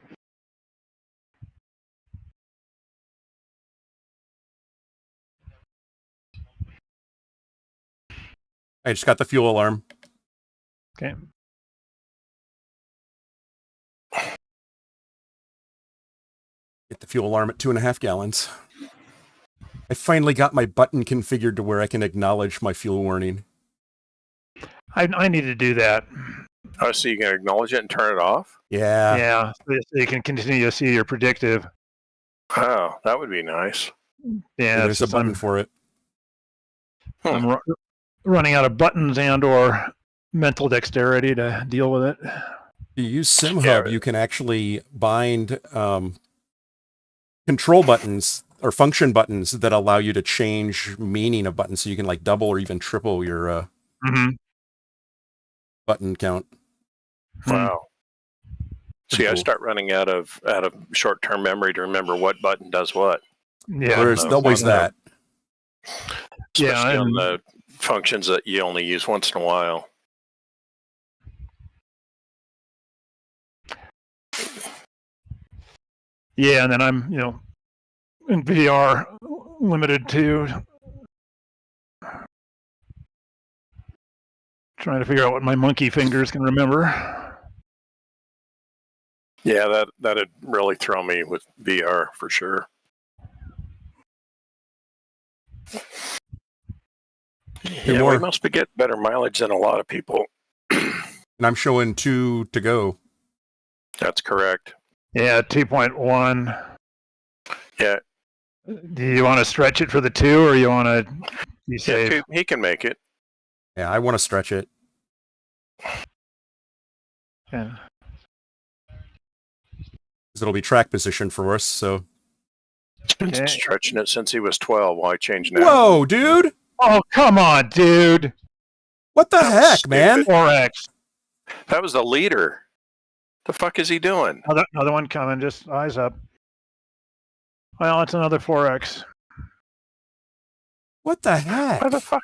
I just got the fuel alarm. Okay. Get the fuel alarm at 2.5 gallons. I finally got my button configured to where I can acknowledge my fuel warning. I need to do that. Oh, so you can acknowledge it and turn it off? Yeah. Yeah, so you can continue to see your predictive. Oh, that would be nice. Yeah, There's a button for it. I'm running out of buttons and or mental dexterity to deal with it. If you use SimHub, you can actually bind control buttons or function buttons that allow you to change meaning of buttons, so you can like double or even triple your button count. Wow. See, I start running out of short-term memory to remember what button does what. Yeah, there's always that. Especially on the functions that you only use once in a while. Yeah, and then I'm, in VR limited to trying to figure out what my monkey fingers can remember. Yeah, that'd really throw me with VR for sure. Yeah, more. we must be getting better mileage than a lot of people. And I'm showing 2 to go. That's correct. Yeah, 2.1. Yeah, Do you want to stretch it for the 2, or you want to be yeah, safe? he can make it. Yeah, I want to stretch it. Yeah. Because it'll be track position for us, so. Been Okay. stretching it since he was 12. Why change now? Whoa, dude! Oh, come on, dude. What the That was heck, man? 4X. That was the leader. The fuck is he doing? Another one coming. Just eyes up. Well, it's another 4X. What the heck? Why the fuck?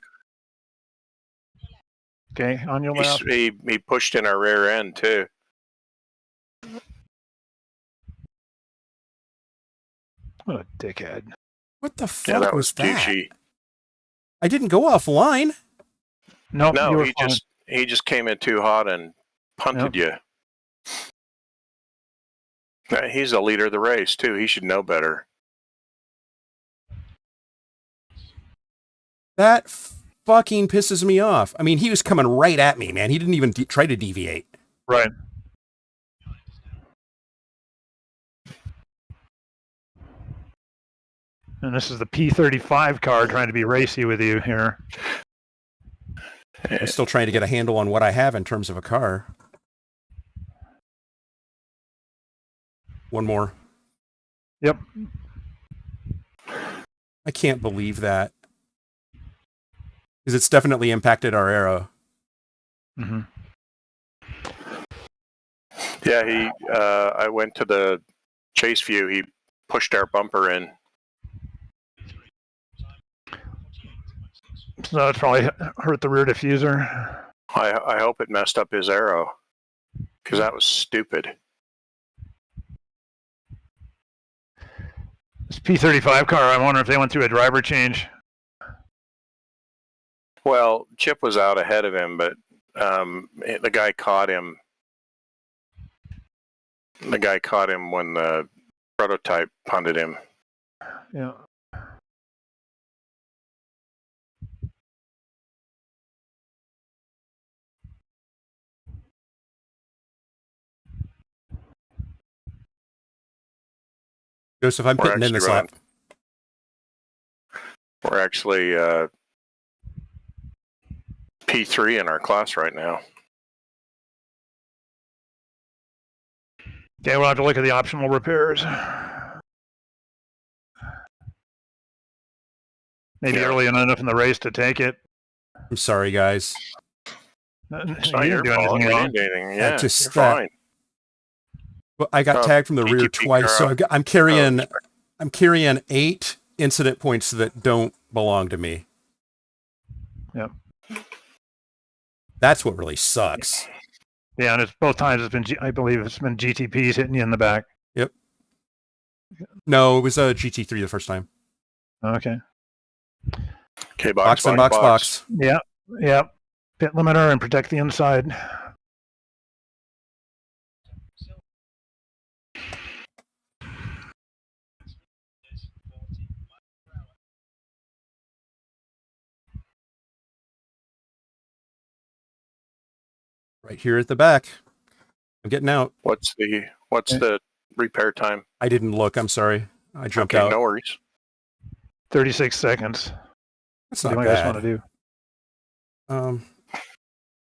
Okay, on your left. He pushed in our rear end too. What a dickhead. What the Yeah, fuck that was was that? douchey. I didn't go offline. Nope, you No, were he fine. just came in too hot and punted you. He's the leader of the race too. He should know better. That fucking pisses me off. I mean, he was coming right at me, man. He didn't even try to deviate. Right. And this is the P35 car trying to be racy with you here. I'm still trying to get a handle on what I have in terms of a car. One more. Yep. I can't believe that. Because it's definitely impacted our aero. Mm-hmm. Yeah, I went to the chase view. He pushed our bumper in. So it's probably hurt the rear diffuser. I hope it messed up his aero. Because that was stupid. This P35 car, I wonder if they went through a driver change. Well, Chip was out ahead of him, but the guy caught him. The guy caught him when the prototype punted him. Yeah. Joseph, I'm pitting in this lap. We're actually P3 in our class right now. Okay, we'll have to look at the optional repairs. Maybe early enough in the race to take it. I'm sorry, guys. It's You not your didn't do fault. anything You wrong. didn't do anything. Yeah, just you're that- fine. But I got tagged from the rear GTP twice, so car. I'm carrying 8 incident points that don't belong to me. Yep. That's what really sucks. Yeah, and it's both times it's been, I believe it's been GTPs hitting you in the back. Yep. No, it was a GT3 the first time. Okay. Okay, box. Yeah. Yep. Pit limiter and protect the inside. Right here at the back. I'm getting out. What's the repair time? I didn't look. I'm sorry. I jumped Okay, out. no worries. 36 seconds. That's What not do you guys bad. want to do?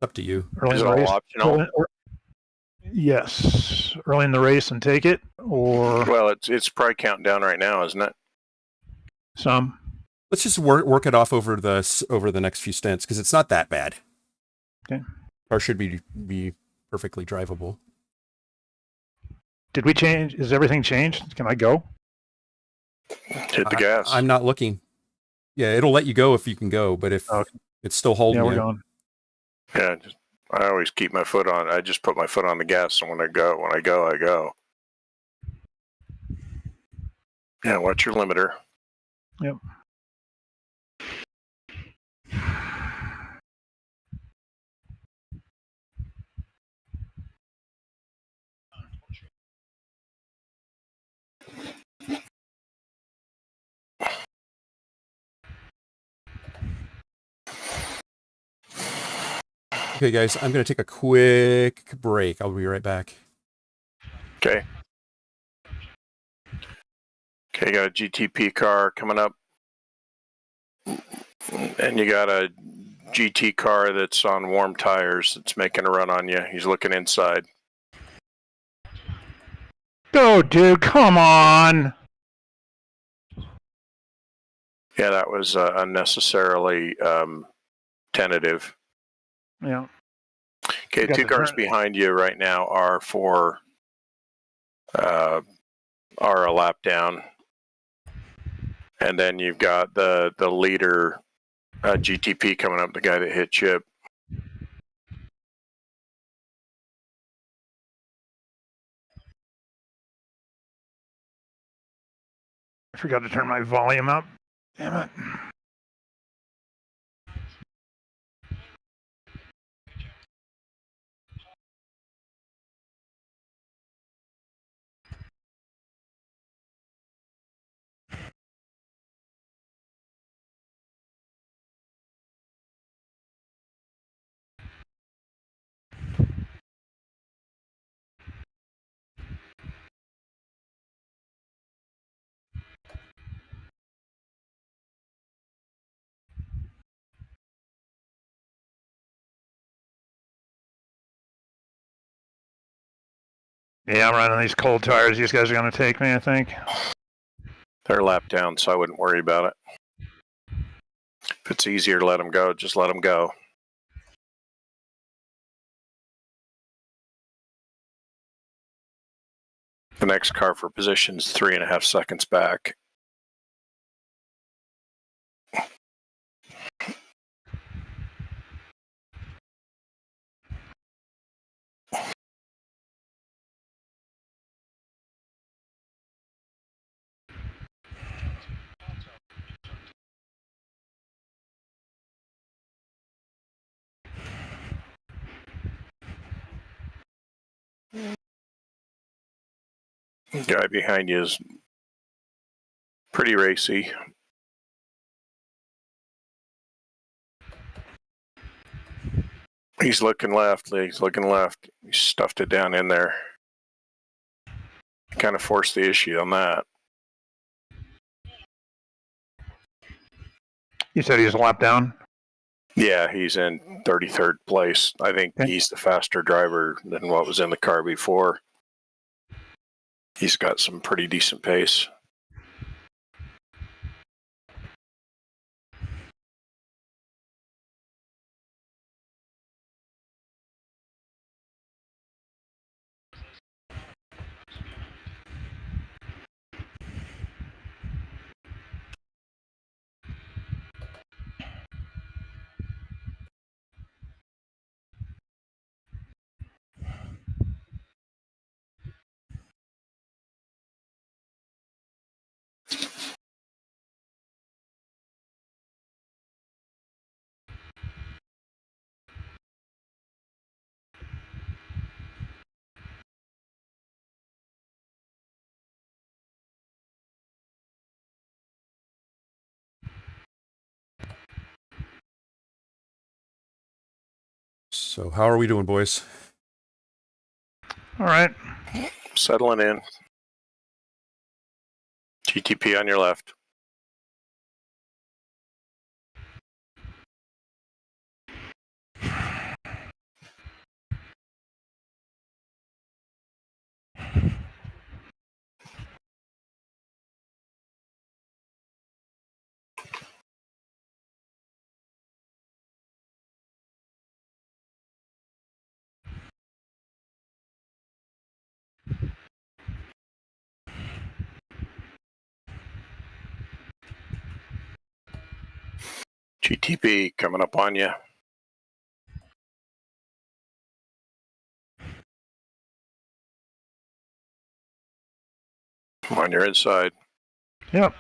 Up to you. Early Is in it the all race? optional? Yes. Early in the race and take it, or Well, it's probably counting down right now, isn't it? some. Let's just work it off over the next few stints because it's not that bad. Okay. Car should be perfectly drivable. Did we change? Is everything changed? Can I go? Hit the gas. I'm not looking. Yeah, it'll let you go if you can go, but if it's still holding Yeah, we're you. going. Yeah, I always keep my foot on. I just put my foot on the gas, and when I go, I go. Yeah, what's your limiter? Yep. Okay, guys, I'm going to take a quick break. I'll be right back. Okay. Okay, got a GTP car coming up. And you got a GT car that's on warm tires that's making a run on you. He's looking inside. Go, dude, come on! Yeah, that was unnecessarily tentative. Yeah. Okay, two cars behind you right now are a lap down. And then you've got the leader GTP coming up, the guy that hit Chip. I forgot to turn my volume up. Damn it. Yeah, I'm running these cold tires. These guys are going to take me, I think. They're lap down, so I wouldn't worry about it. If it's easier to let them go, just let them go. The next car for position is 3.5 seconds back. The guy behind you is pretty racy. He's looking left, he's looking left. He stuffed it down in there. Kind of forced the issue on that. You said he's a lap down? Yeah, he's in 33rd place. I think he's the faster driver than what was in the car before. He's got some pretty decent pace. So how are we doing, boys? All right. Settling in. GTP on your left. GTP coming up on you. On your inside. Yep.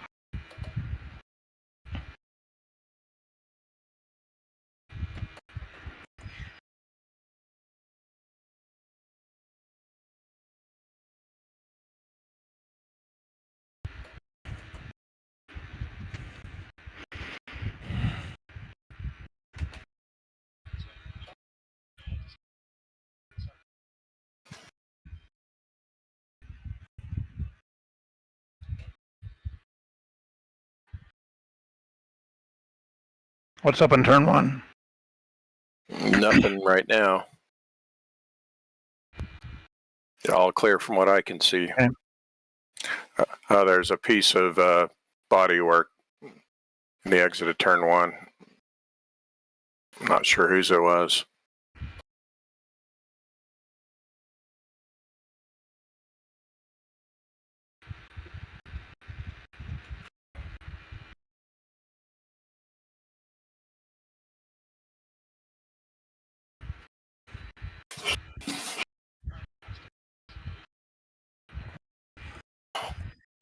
What's up in turn 1? Nothing right now. All clear from what I can see. Okay. There's a piece of body work in the exit of turn 1. I'm not sure whose it was.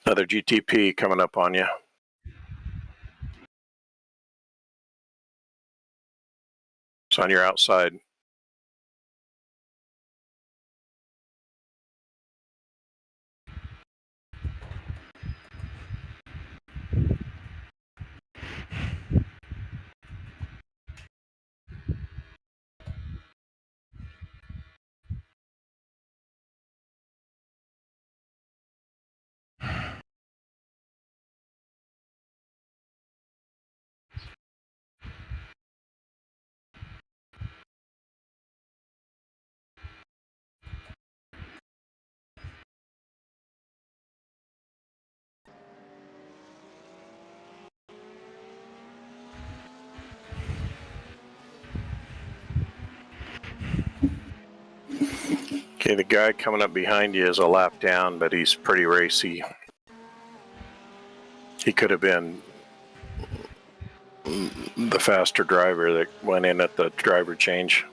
Another GTP coming up on you. It's on your outside. Okay, the guy coming up behind you is a lap down, but he's pretty racy. He could have been the faster driver that went in at the driver change,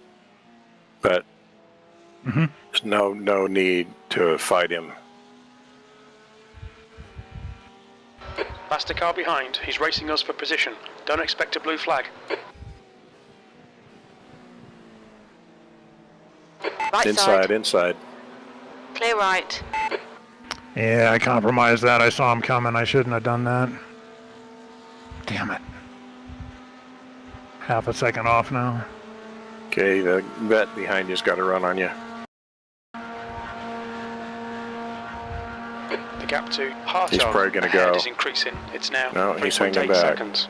but there's no need to fight him. Faster car behind. He's racing us for position. Don't expect a blue flag. Right Inside, side. inside. Clear right. Yeah, I compromised that. I saw him coming. I shouldn't have done that. Damn it. Half a second off now. Okay, the vet behind you's got to run on you. The gap to Hartog He's probably gonna ahead go. is increasing. It's now No, he's 3.8 hanging back. seconds.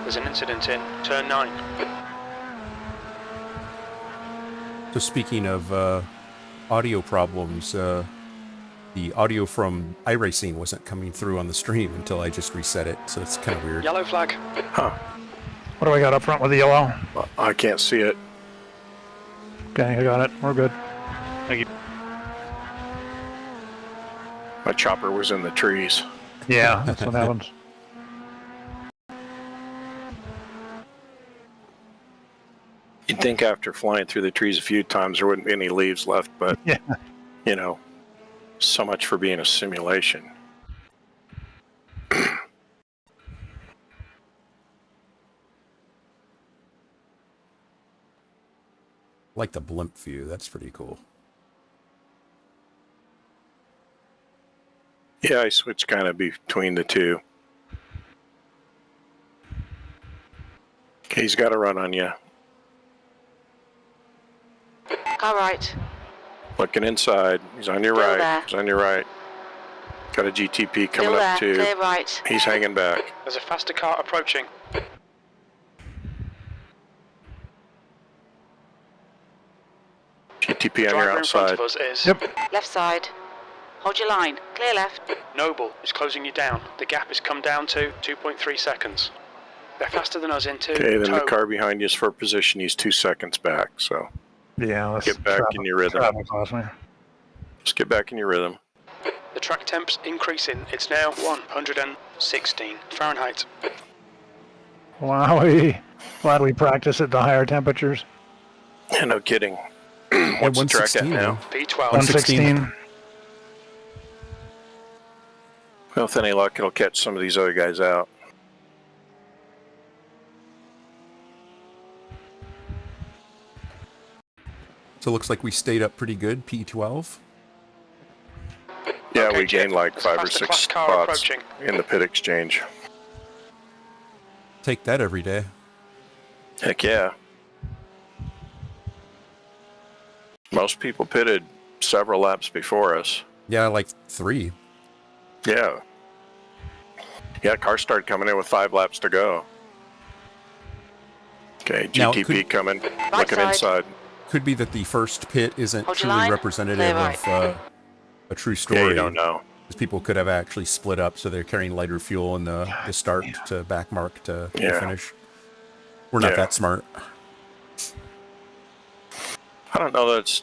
There's an incident in turn 9. So speaking of audio problems, the audio from iRacing wasn't coming through on the stream until I just reset it, so it's kind of weird. Yellow flag. Huh. What do I got up front with the yellow? I can't see it. Okay, I got it. We're good. My chopper was in the trees. Yeah, that's what happens. You'd think after flying through the trees a few times there wouldn't be any leaves left, but Yeah. you know, so much for being a simulation. Like the blimp view, that's pretty cool. Yeah, I switched kind of between the two. Okay, he's got to run on you. Car right. Looking inside. He's on your Still right. there. He's on your right. Got a GTP coming Still there. up too. Clear right. He's hanging back. There's a faster car approaching. GTP on your Driver in front outside. of us is Left side. Hold your line. Clear left. Noble is closing you down. The gap has come down to 2.3 seconds. They're faster than us into Okay, then the tow. car behind you is for position. He's 2 seconds back, so Yeah, let's get back in your rhythm. Cost me. Just get back in your rhythm. The track temp's increasing. It's now 116 Fahrenheit. Wowie. Glad we practice at the higher temperatures. Yeah, no kidding. What's the track at 116 now? V12. 116. Well, with any luck, it'll catch some of these other guys out. So it looks like we stayed up pretty good, P12. Yeah, Okay, we Chip, gained like there's a 5 or faster 6 class car spots approaching. in the pit exchange. Take that every day. Heck yeah. Most people pitted several laps before us. Yeah, like 3. Yeah. Yeah, cars started coming in with 5 laps to go. Okay, Now, GTP coming, looking side. inside. Could be that the first pit isn't Hold your truly line. representative Clear of a true story. Yeah, you don't know. Because people could have actually split up, so they're carrying lighter fuel in the start to back mark to Yeah. finish. We're not Yeah. that smart. I don't know that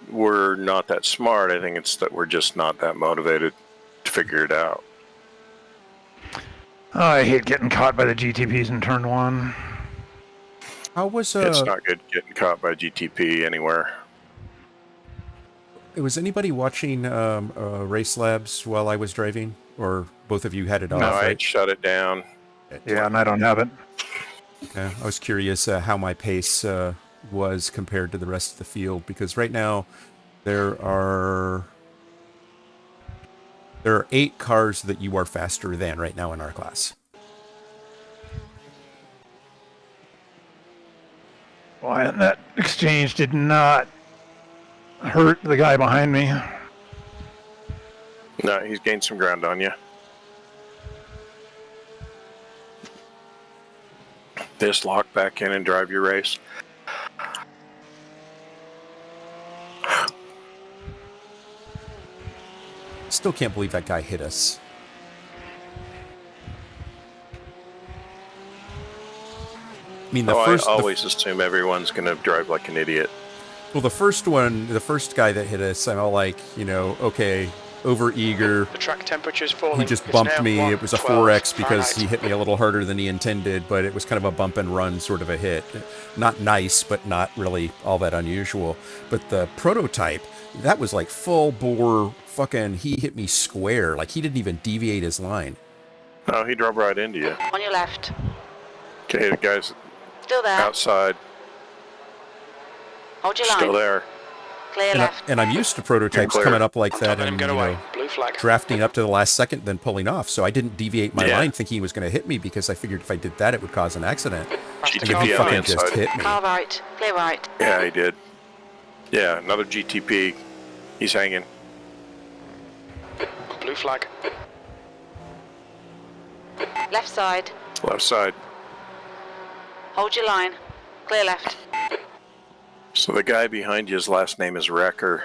we're not that smart. I think it's that we're just not that motivated to figure it out. Oh, I hate getting caught by the GTPs in turn 1. How was It's not good getting caught by GTP anywhere. was anybody watching Race Labs while I was driving, or both of you had it off? No, I right? shut it down. Yeah, and I don't have it. Okay. I was curious how my pace was compared to the rest of the field, because right now there are 8 cars that you are faster than right now in our class. Why, and that exchange did not hurt the guy behind me. No, he's gained some ground on you. Just lock back in and drive your race. Still can't believe that guy hit us. I mean, I always assume everyone's going to drive like an idiot. the first guy that hit us, I'm all like, okay, over eager. The track temperature's falling. He just It's bumped now me. It was a 112 4X because he Fahrenheit. hit me a little harder than he intended, but it was kind of a bump and run sort of a hit. Not nice, but not really all that unusual. But the prototype, that was like full bore fucking, he hit me square. Like he didn't even deviate his line. No, he drove right into you. On your left. Okay, the guy's Still there. outside, Hold your line. still there. Clear left. And I'm used to prototypes Clear. coming up like On that top, let him and, get away. Blue flag. drafting up to the last second, then pulling off. So I didn't deviate my Yeah. line thinking he was going to hit me because I figured if I did that, it would cause an accident. Faster And then car he GTP on the fucking approaching. just inside. hit me. Car right. Clear right. Yeah, he did. Yeah, another GTP. He's hanging. Blue flag. Left side. Left side. Hold your line. Clear left. So the guy behind you, his last name is Wrecker.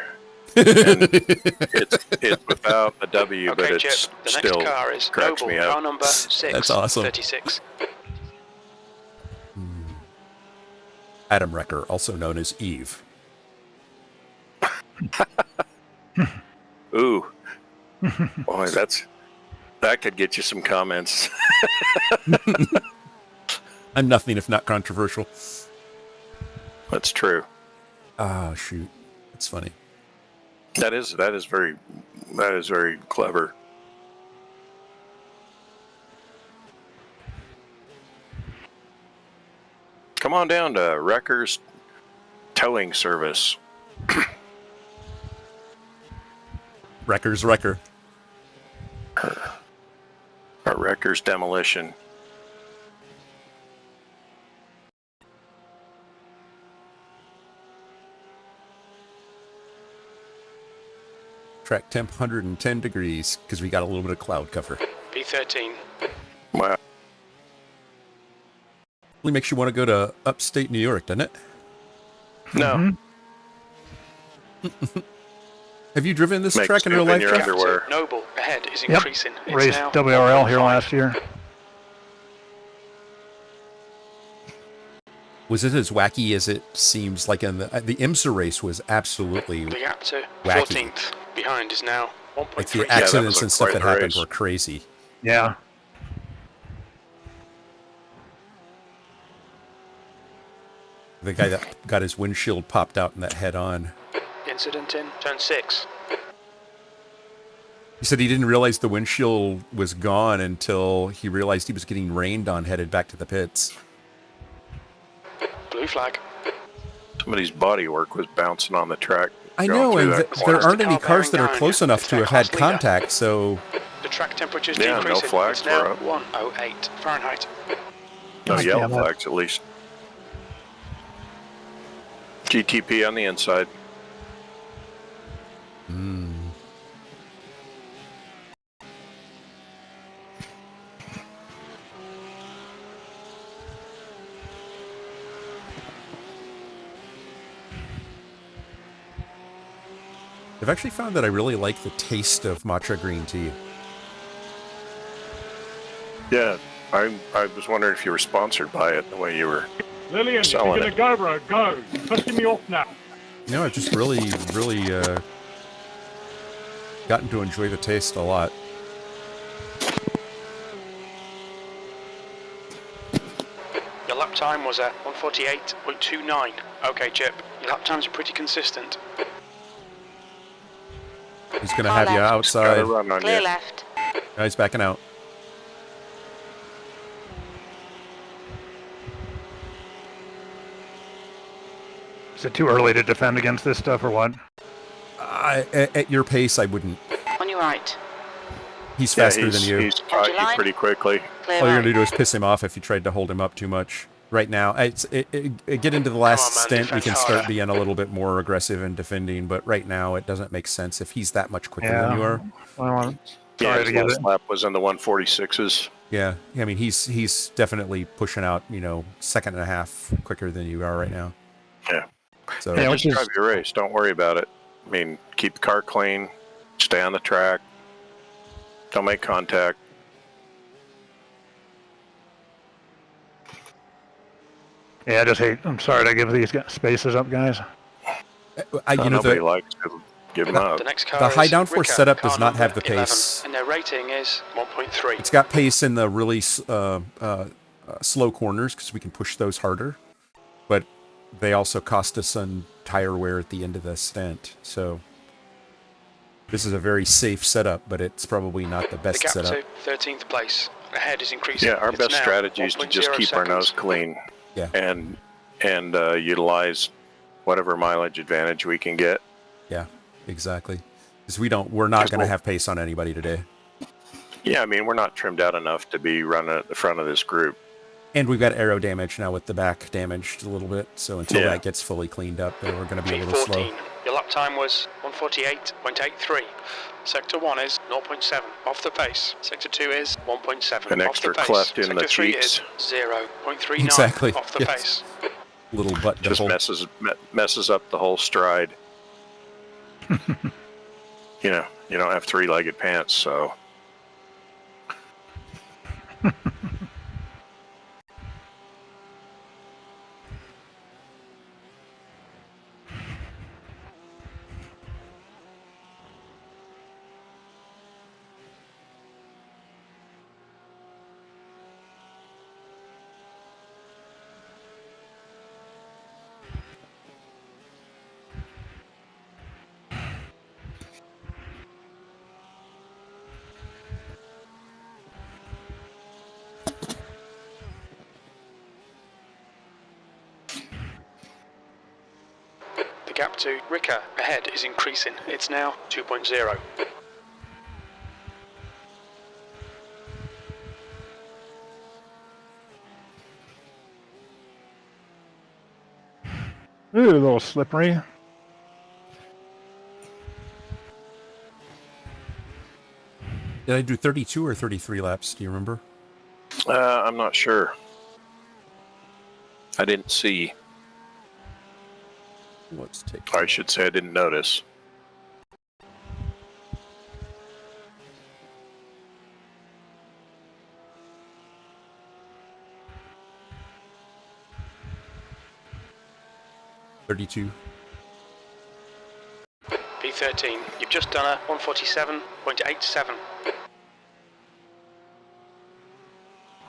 And it's without a W, but Okay, it's Chip. The still next car is cracks Noble. me up. Car number 6. That's awesome. 36. Adam Wrecker, also known as Eve. Ooh. Boy, that could get you some comments. I'm nothing if not controversial. That's true. Oh, shoot. That's funny. That is very clever. Come on down to Wrecker's towing service. Wrecker's Wrecker. Or Wrecker's demolition. Track temp 110 degrees because we got a little bit of cloud cover. B13. Wow. Really makes you want to go to upstate New York, doesn't it? No. Have you driven this Makes track in real life, your Jeff? underwear. Noble ahead is Yep. increasing. It's Raced now WRL here 1.5. last year. Was it as wacky as it seems? Like in the IMSA race was absolutely The gap to Wacky. 14th behind is now 1.3. like the that accidents was and stuff quite that the happened race. were crazy. Yeah. The guy that got his windshield popped out in that head on. Incident in turn 6. He said he didn't realize the windshield was gone until he realized he was getting rained on headed back to the pits. Blue flag. Somebody's body work was bouncing on the track. I going know, through and that there corner. aren't any cars that are close enough to have had contact, so... The track temperature's Yeah, no decreasing. flags It's now were up. 108 Fahrenheit. No God yellow damn it. flags, at least. GTP on the inside. I've actually found that I really like the taste of matcha green tea. Yeah, I was wondering if you were sponsored by it the way you were Lillian, if you're selling gonna it. go, bro, go. Pissing me off now. You know, I've just really gotten to enjoy the taste a lot. Your lap time was at 148.29. Okay, Chip, your lap times are pretty consistent. He's going to Car have you left. Got outside. a run on Clear you. left. He's backing out. Is it too early to defend against this stuff or what? At your pace, I wouldn't. On your right. He's Yeah, faster than you. He's caught you line. pretty quickly. Clear All you're right. going to do is piss him off if you tried to hold him up too much. Right now, get into the last on, man, stint, we defend can start harder. being a little bit more aggressive in defending, but right now it doesn't make sense if he's that much quicker than you are. Well, I'm Yeah, sorry his to give last it. lap was in the 146s. Yeah, I mean, he's definitely pushing out, second and a half quicker than you are right now. Yeah. So Yeah, Just drive your race. Don't worry about it. I mean, keep the car clean. Stay on the track. Don't make contact. Yeah, I just hate. I'm sorry to give these spaces up, guys. Nobody likes to give them up. The next car The high is downforce Ricker, setup car does not have number the 11, pace. and their rating is 1.3. It's got pace in the really slow corners because we can push those harder, but they also cost us some tire wear at the end of the stint. So this is a very safe setup, but it's probably not the The best gap setup. to 13th place. Ahead is increasing. Yeah, our It's best now strategy is to just 1.0 keep our nose seconds. clean. Yeah. And utilize whatever mileage advantage we can get. Yeah, exactly. Because we're not going to have pace on anybody today. Yeah, I mean, we're not trimmed out enough to be running at the front of this group. And we've got aero damage now with the back damaged a little bit. So until Yeah. that gets fully cleaned up, then we're going to be a little slow. P14. Your lap time was 148.83. Sector 1 is 0.7 off the pace. Sector 2 is 1.7 An off extra the pace. cleft in Sector the 3 cheeks. is 0.39 Exactly, off the yes. pace. Little butt Just dimple. messes up the whole stride. You don't have three-legged pants, so. The gap to Ricker ahead is increasing. It's now 2.0. Ooh, a little slippery. Did I do 32 or 33 laps? Do you remember? I'm not sure. I didn't see. Let's take. Or I should say I didn't notice. $32. P13. You've just done a 147.87.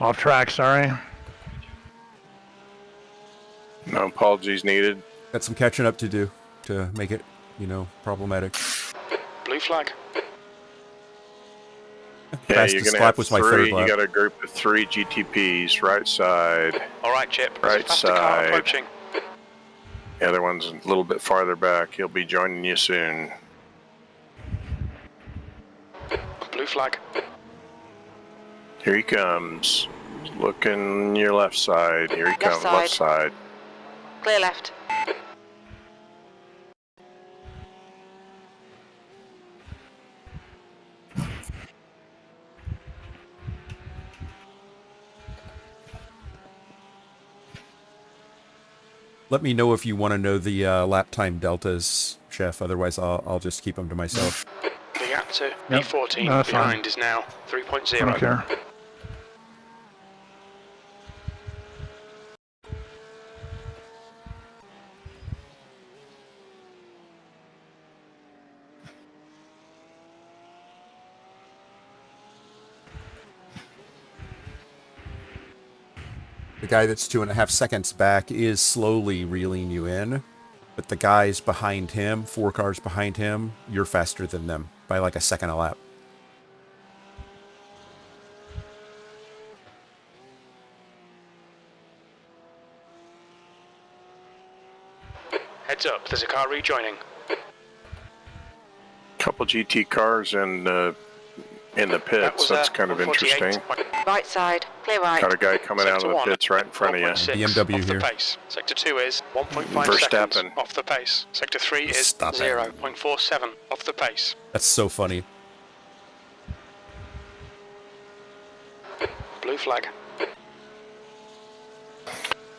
Off track, sorry. No apologies needed. Got some catching up to do to make it, problematic. Blue flag. Yeah, Fastest you're going to lap have was my three. third You lap. got a group of 3 GTPs, right side. All right, Chip. There's a Right faster car side. approaching. The other one's a little bit farther back. He'll be joining you soon. Blue flag. Here he comes. Looking your left side. Here he comes, left side. Clear left. Let me know if you want to know the lap time deltas, Chef. Otherwise, I'll just keep them to myself. The gap to Yep. P14 No, that's behind fine. is now I 3.0. don't care. The guy that's 2.5 seconds back is slowly reeling you in, but the guys behind him, 4 cars behind him, you're faster than them by like a second a lap. Heads up, there's a car rejoining. Couple GT cars in the pits. That's kind of 148. interesting. Right side. Clear right. Got a guy coming out of the pits right in front of you. 1.6 BMW off here. the pace. Sector 2 is 1.5 Verstappen. seconds off the pace. Sector 3 is Stop it. 0.47 off the pace. That's so funny. Blue flag.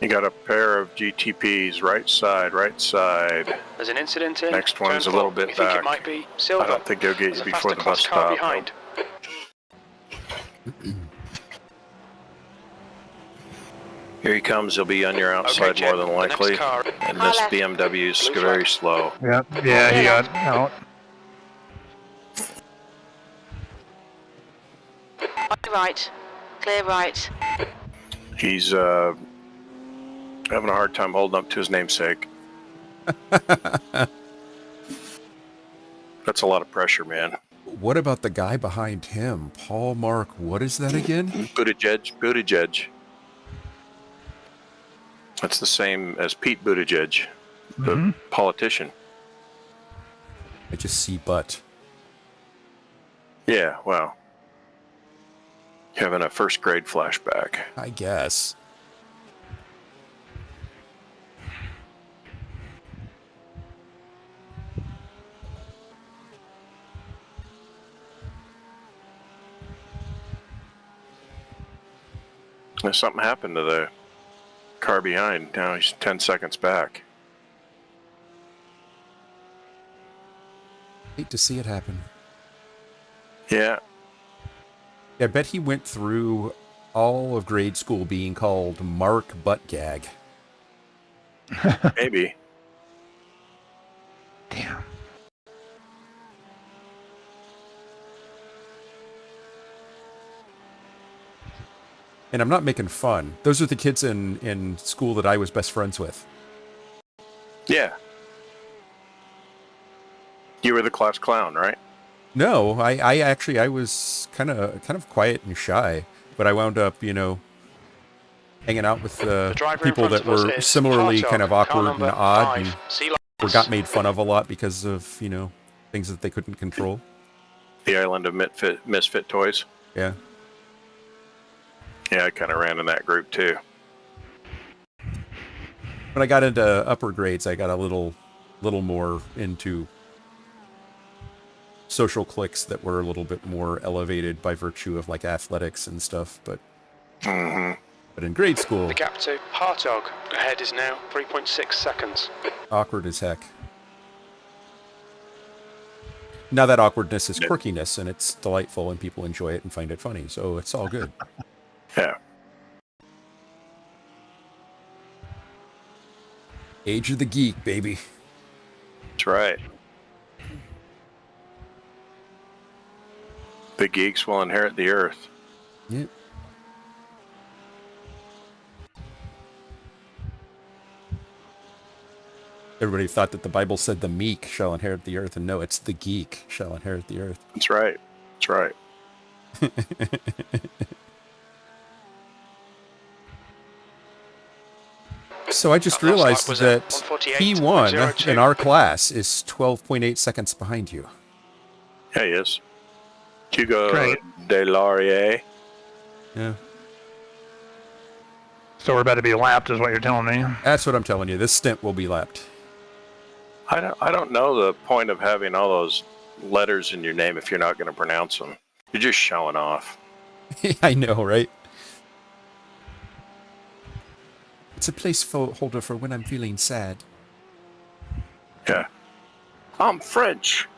You got a pair of GTPs, right side, right side. There's an incident in. Next one's turn a little 4. bit We think back. it might be silver. I don't think they'll get There's you a before faster the bus class car stop. behind. Here he comes. He'll be on your Okay, outside Chip, more than the next likely. car. And High this left. BMW's Blue very flag. slow. Yeah, he got out. Right. Clear right. He's having a hard time holding up to his namesake. That's a lot of pressure, man. What about the guy behind him? Paul Mark, what is that again? Buttigieg. That's the same as Pete Buttigieg, the politician. I just see butt. Yeah, well, having a first grade flashback. I guess. Something happened to the car behind. Now he's 10 seconds back. Hate to see it happen. Yeah, I bet he went through all of grade school being called Mark Buttgag. maybe. Damn. And I'm not making fun. Those are the kids in school that I was best friends with. Yeah. You were the class clown, right? No, I actually was kind of quiet and shy, but I wound up, hanging out with driver in people front that of us were is similarly Hartog, kind of car awkward and number odd, 5. Sea lions. or got made fun of a lot because of things that they couldn't control. The island of misfit toys. Yeah. Yeah, I kind of ran in that group too. When I got into upper grades, I got a little more into social cliques that were a little bit more elevated by virtue of like athletics and stuff. But but in grade school, The gap to Hartog ahead is now 3.6 seconds. awkward as heck. Now that awkwardness is quirkiness, and it's delightful, and people enjoy it and find it funny, so it's all good. Yeah. Age of the geek, baby. That's right. The geeks will inherit the earth. Yep. Everybody thought that the Bible said the meek shall inherit the earth, and no, it's the geek shall inherit the earth. That's right. That's right. So I just That last lap realized was that 148.02. P1 in our class is 12.8 seconds behind you. Yeah, he is. Hugo Great. de Laurier. Yeah. So we're about to be lapped, is what you're telling me. That's what I'm telling you. This stint will be lapped. I don't know the point of having all those letters in your name if you're not going to pronounce them. You're just showing off. I know, right? It's a placeholder for when I'm feeling sad. Yeah. I'm French.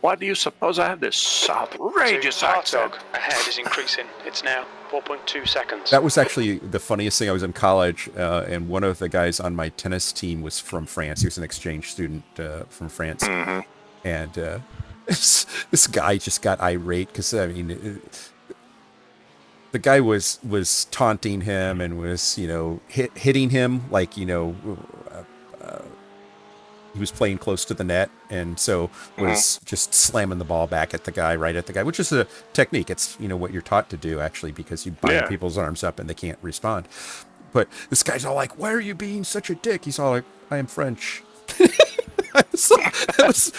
Why do you suppose I have this outrageous accent? Ahead is increasing. It's now 4.2 seconds. That was actually the funniest thing. I was in college, and one of the guys on my tennis team was from France. He was an exchange student from France. Mm-hmm. And this guy just got irate because, I mean, the guy was taunting him and was, hitting him like, he was playing close to the net, and so was just slamming the ball back at the guy, right at the guy, which is a technique. It's, what you're taught to do, actually, because you bind people's arms up and they can't respond. But this guy's all like, why are you being such a dick? He's all like, I am French. That was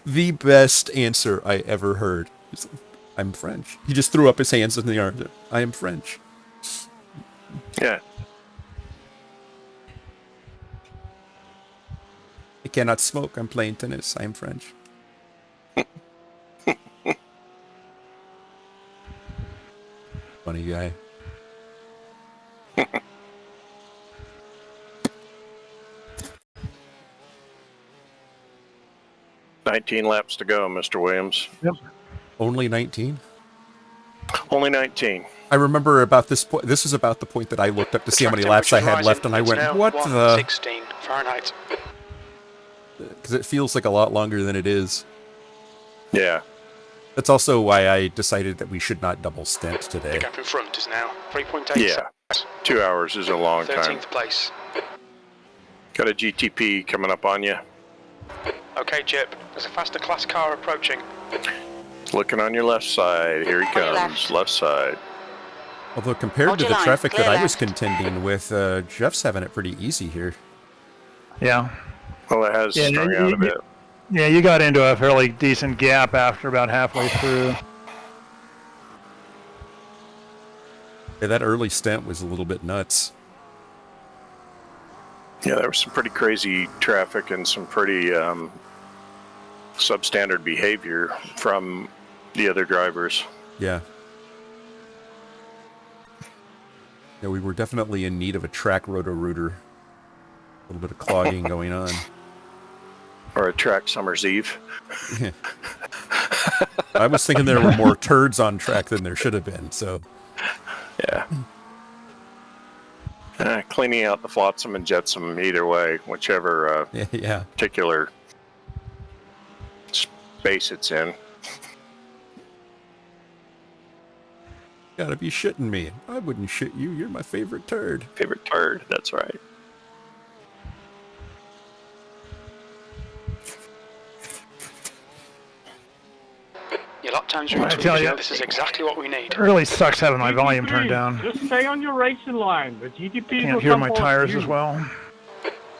the best answer I ever heard. I'm French. He just threw up his hands in the air. I am French. Yeah. I cannot smoke. I'm playing tennis. I am French. Funny guy. 19 laps to go, Mr. Williams. Yep. Only 19? Only 19. I remember about this point. This is about the point that I looked up to see how many laps I had left, and I went, what the? 16 Fahrenheit. Because it feels like a lot longer than it is. Yeah. That's also why I decided that we should not double stint today. The gap in front is now 3.8 Yeah. seconds. 2 hours is a long 13th time. place. Got a GTP coming up on you. Okay, Chip. There's a faster class car approaching. Looking on your left side. Here he comes. Left side. Although compared Hold to your the line. traffic Clear that I was left. contending with, Jeff's having it pretty easy here. Yeah. Well, it has Yeah, strung out a bit. Yeah, you got into a fairly decent gap after about halfway through. Yeah, that early stint was a little bit nuts. Yeah, there was some pretty crazy traffic and some pretty substandard behavior from the other drivers. Yeah. Yeah, we were definitely in need of a track roto-rooter. A little bit of clogging going on. Or a track summer's eve. I was thinking there were more turds on track than there should have been, so... Yeah. Cleaning out the flotsam and jetsam either way, whichever yeah. particular space it's in. Gotta be shitting me. I wouldn't shit you. You're my favorite turd. Favorite turd, that's right. Your lap times are I tell you, this is exactly what we need. It really sucks having my volume turned down. Just stay on your racing line. The GTP Can't will hear my support tires you. as well.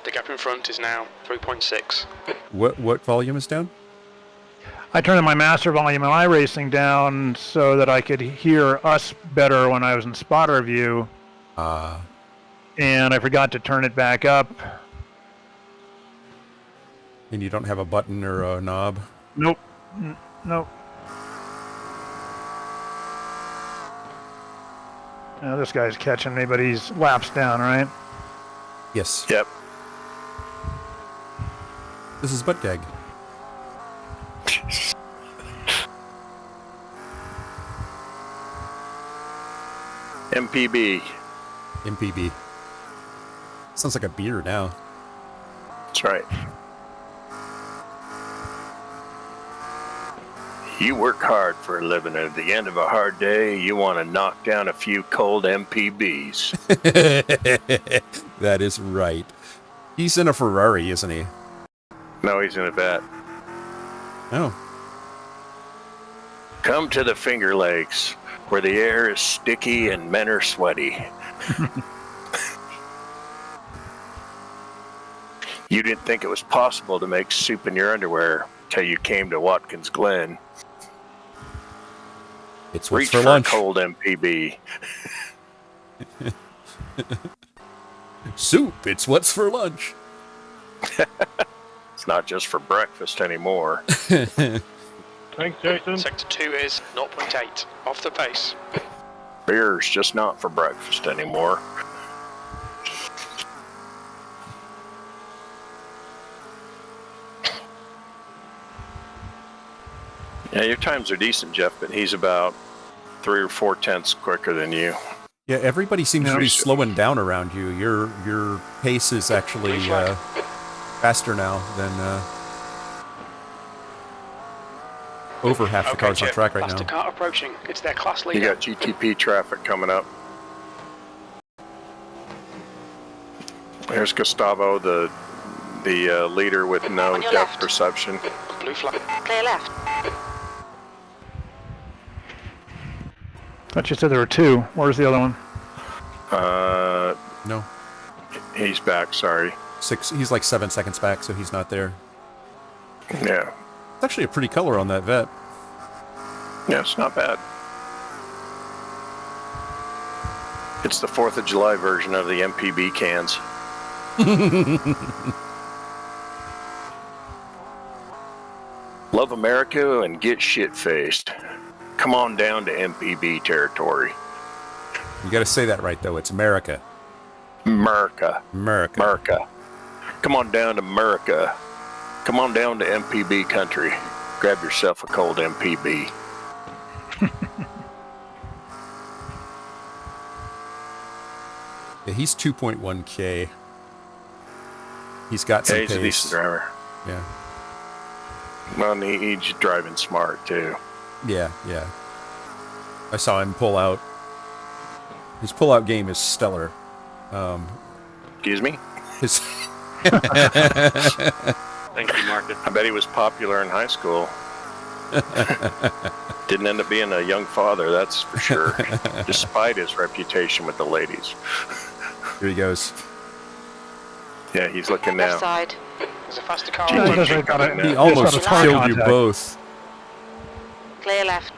The gap in front is now 3.6. What volume is down? I turned my master volume and iRacing down so that I could hear us better when I was in spotter view. And I forgot to turn it back up. And you don't have a button or a knob? Nope. Nope. Now this guy's catching me, but he's laps down, right? Yes. Yep. This is butt gag. MPB. MPB. Sounds like a beer now. That's right. You work hard for a living, and at the end of a hard day, you want to knock down a few cold MPBs. That is right. He's in a Ferrari, isn't he? No, he's in a vet. Oh. Come to the Finger Lakes, where the air is sticky and men are sweaty. You didn't think it was possible to make soup in your underwear till you came to Watkins Glen. It's what's Reach for for lunch. a cold MPB. Soup, it's what's for lunch. It's not just for breakfast anymore. Thanks, Jason. Sector 2 is 0.8 off the pace. Beer's just not for breakfast anymore. Yeah, your times are decent, Jeff, but he's about 3 or 4 tenths quicker than you. Yeah, everybody seems to be Yeah. slowing down around you. Your pace is actually faster now than over half the cars on Chip, track right faster now. car approaching. It's their class You leader. got GTP traffic coming up. There's Gustavo, the leader with no On your depth left. perception. Blue flag. Clear left. Thought you said there were 2. Where's the other one? No, He's back, sorry. 6. He's like 7 seconds back, so he's not there. Yeah. It's actually a pretty color on that vet. Yeah, it's not bad. It's the 4th of July version of the MPB cans. Love America and get shit-faced. Come on down to MPB territory. You got to say that right, though. It's America. America. America. America. Come on down to America. Come on down to MPB country. Grab yourself a cold MPB. Yeah, he's 2.1K. He's got some Yeah, he's a pace. decent driver. Yeah. Well, and he's driving smart, too. Yeah, yeah. I saw him pull out. His pull-out game is stellar. Excuse me? His Thank you, Marcus. I bet he was popular in high school. Didn't end up being a young father, that's for sure, despite his reputation with the ladies. Here he goes. Yeah, he's looking Left now. side. There's a faster car. Gee, No, he approaching. doesn't got He a, He almost just got a car killed you contact. both. Clear left.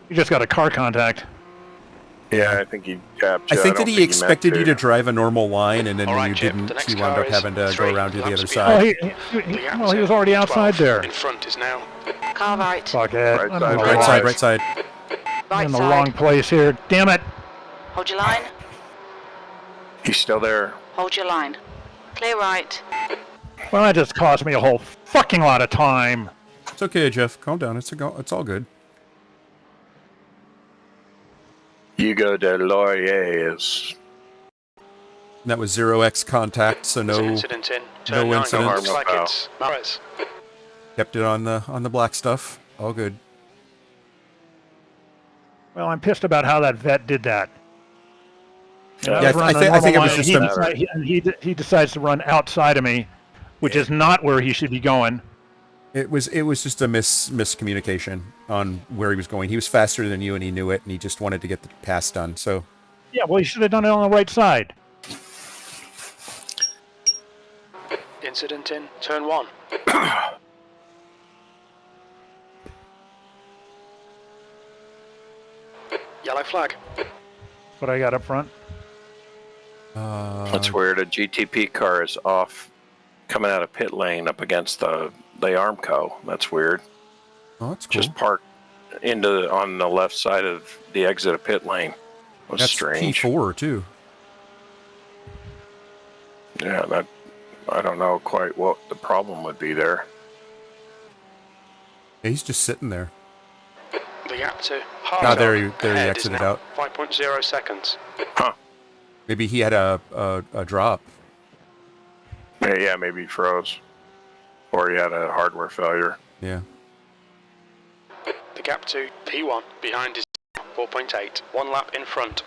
You just got a car contact. Yeah, I think he tapped I you. think don't that he meant expected you to drive a normal line, and then All when right, you Chip, the didn't, next you wound car up is having to 3 go around to the laps other behind. Oh, side. well, he was already outside 12 there. In front is now. Car right. Fuck it. Right I'm side, in the Right wrong- side, right side. Right in the side. wrong place here. Damn it. Hold your line. He's still there. Hold your line. Clear right. Well, that just cost me a whole fucking lot of time. It's okay, Jeff. Calm down. It's all good. Hugo de Laurier's. And that was 0x contact, so There's an no, incident in. no Turn 9. incidents. Looks like No it's Mares. kept it on the black stuff. All good. Well, I'm pissed about how that vet did that. Yeah, Yeah, I think it was just he decides to run outside of me, which is not where he should be going. It was just a miscommunication on where he was going. He was faster than you, and he knew it, and he just wanted to get the pass done. So Yeah, well, he should have done it on the right side. Incident in. Turn 1. Yellow flag. What I got up front. That's weird. A GTP car is off, coming out of pit lane up against the Armco. That's weird. Oh, that's cool. Just parked on the left side of the exit of pit lane. Was That's strange. P4 too. Yeah, I don't know quite what the problem would be there. Yeah, he's just sitting there. The gap to Ah, Hartog there he ahead is exited now out. 5.0 seconds. Huh. Maybe he had a drop. Yeah, maybe he froze. Or he had a hardware failure. Yeah. The gap to P1 behind is 4.8. 1 lap in front.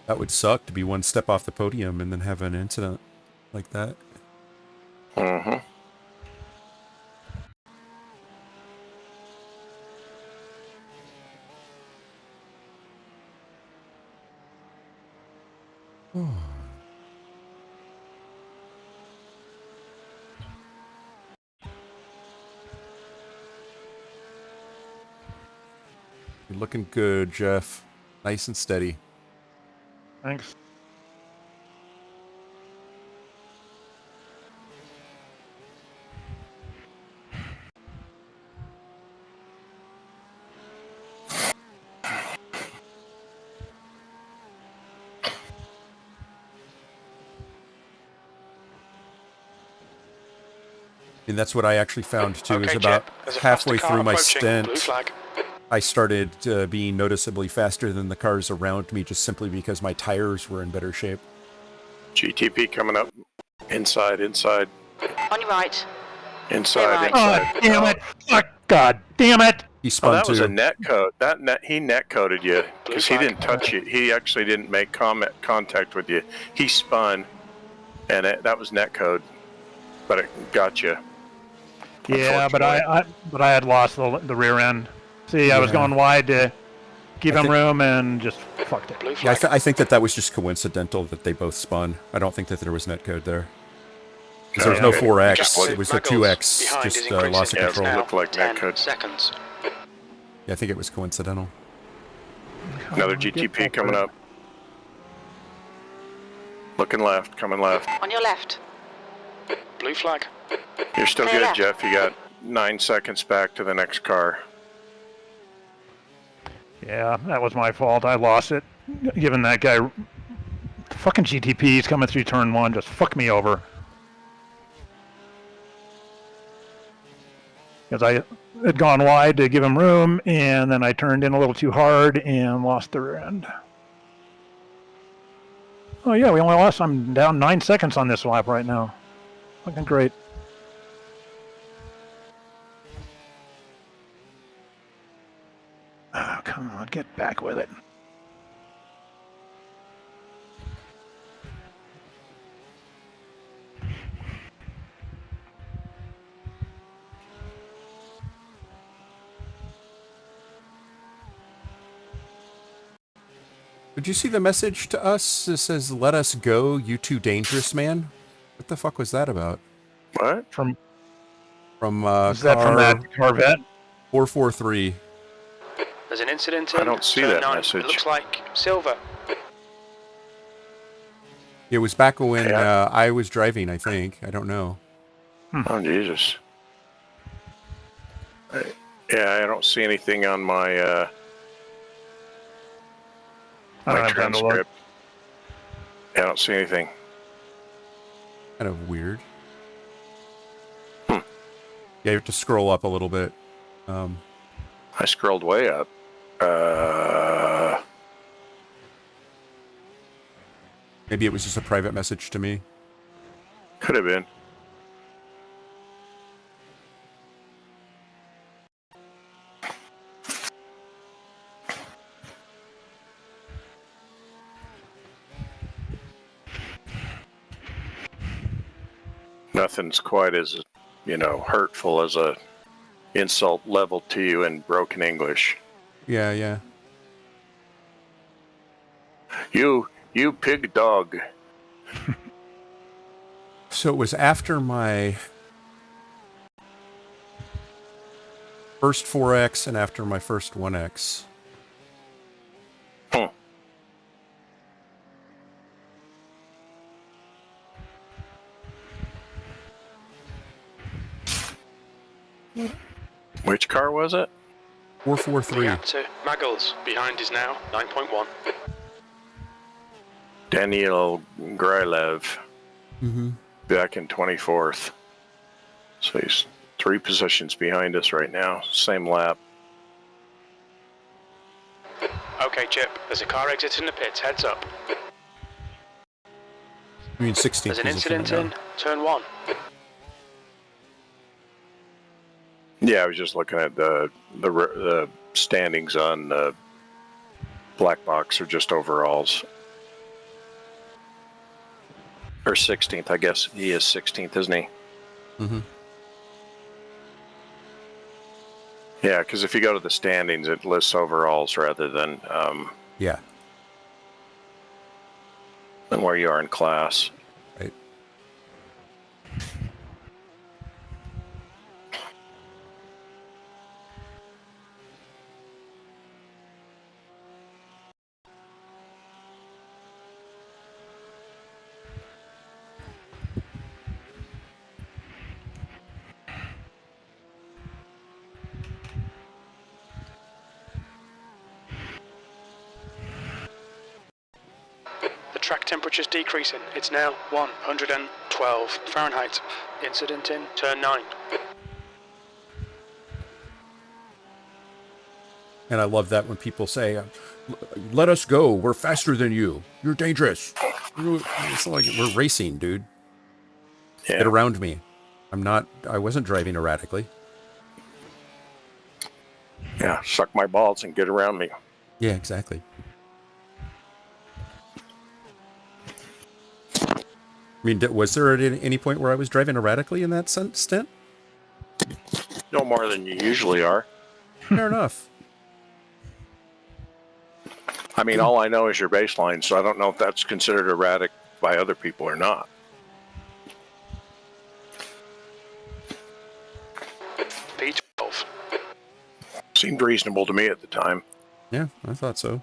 That would suck to be one step off the podium and then have an incident like that. Mm-hmm. You're looking good, Jeff. Nice and steady. Thanks. And that's what I actually found too. Okay, Is about Chip, there's a halfway faster car through my approaching. stint, Blue flag. I started being noticeably faster than the cars around me, just simply because my tires were in better shape. GTP coming up. Inside. On your right. Inside. Oh, damn it! Fuck, God damn it! He Oh, spun that was too. a net code. He net coded you because he didn't touch you. He actually didn't make contact with you. He spun, and that was net code, but it got you. Yeah, but I had lost the rear end. See, I was going wide to give him room and just fucked it. Blue Yeah, flag. I think that was just coincidental that they both spun. I don't think that there was netcode there. 'Cause there was no Okay. 4X. It was the 2X. Behind is Just increasing. loss of Yeah, control. it Now, looked like 10 netcode. seconds. Yeah, I think it was coincidental. Another GTP coming up. Looking left, coming left. On your left. Blue flag. You're still Clear good, left. Jeff. You got 9 seconds back to the next car. Yeah, that was my fault. I lost it. Given that guy, fucking GTP's coming through turn 1, just fucked me over. Because I had gone wide to give him room, and then I turned in a little too hard and lost the rear end. Oh yeah, we only lost. I'm down 9 seconds on this lap right now. Fucking great. Oh, come on, get back with it. Did you see the message to us? It says, "Let us go, you too dangerous man." What the fuck was that about? What? From From is that from that Corvette? 443. There's an incident in. I don't see turn that 9. message. It looks like silver. It was back when Yeah. I was driving, I think. I don't know. Oh, Jesus. Yeah, I don't see anything on my I don't my have time to look. transcript. Yeah, I don't see anything. Kind of weird. Hmm. Yeah, you have to scroll up a little bit. I scrolled way up. Maybe it was just a private message to me. Could have been. Nothing's quite as, hurtful as a insult leveled to you in broken English. Yeah, yeah. You pig dog. So it was after my first 4X and after my first 1X. Hmm. Which car was it? 443. Gap to Maggles. Behind is now 9.1. Daniel Grylev. Mm-hmm. Back in 24th. So he's 3 positions behind us right now. Same lap. Okay, Chip. There's a car exiting the pits. Heads up. I mean, 16th There's an position incident right in. now. Turn 1. Yeah, I was just looking at the standings on the black box, or just overalls. Or 16th, I guess. He is 16th, isn't he? Mm-hmm. Yeah, because if you go to the standings, it lists overalls rather than Yeah. than where you are in class. Right. The track temperature's decreasing. It's now 112 Fahrenheit. Incident in turn 9. And I love that when people say, let us go. We're faster than you. You're dangerous. It's like we're racing, dude. Yeah. Get around me. I wasn't driving erratically. Yeah, suck my balls and get around me. Yeah, exactly. I mean, was there at any point where I was driving erratically in that stint? No more than you usually are. Fair enough. I mean, all I know is your baseline, so I don't know if that's considered erratic by other people or not. P12. Seemed reasonable to me at the time. Yeah, I thought so.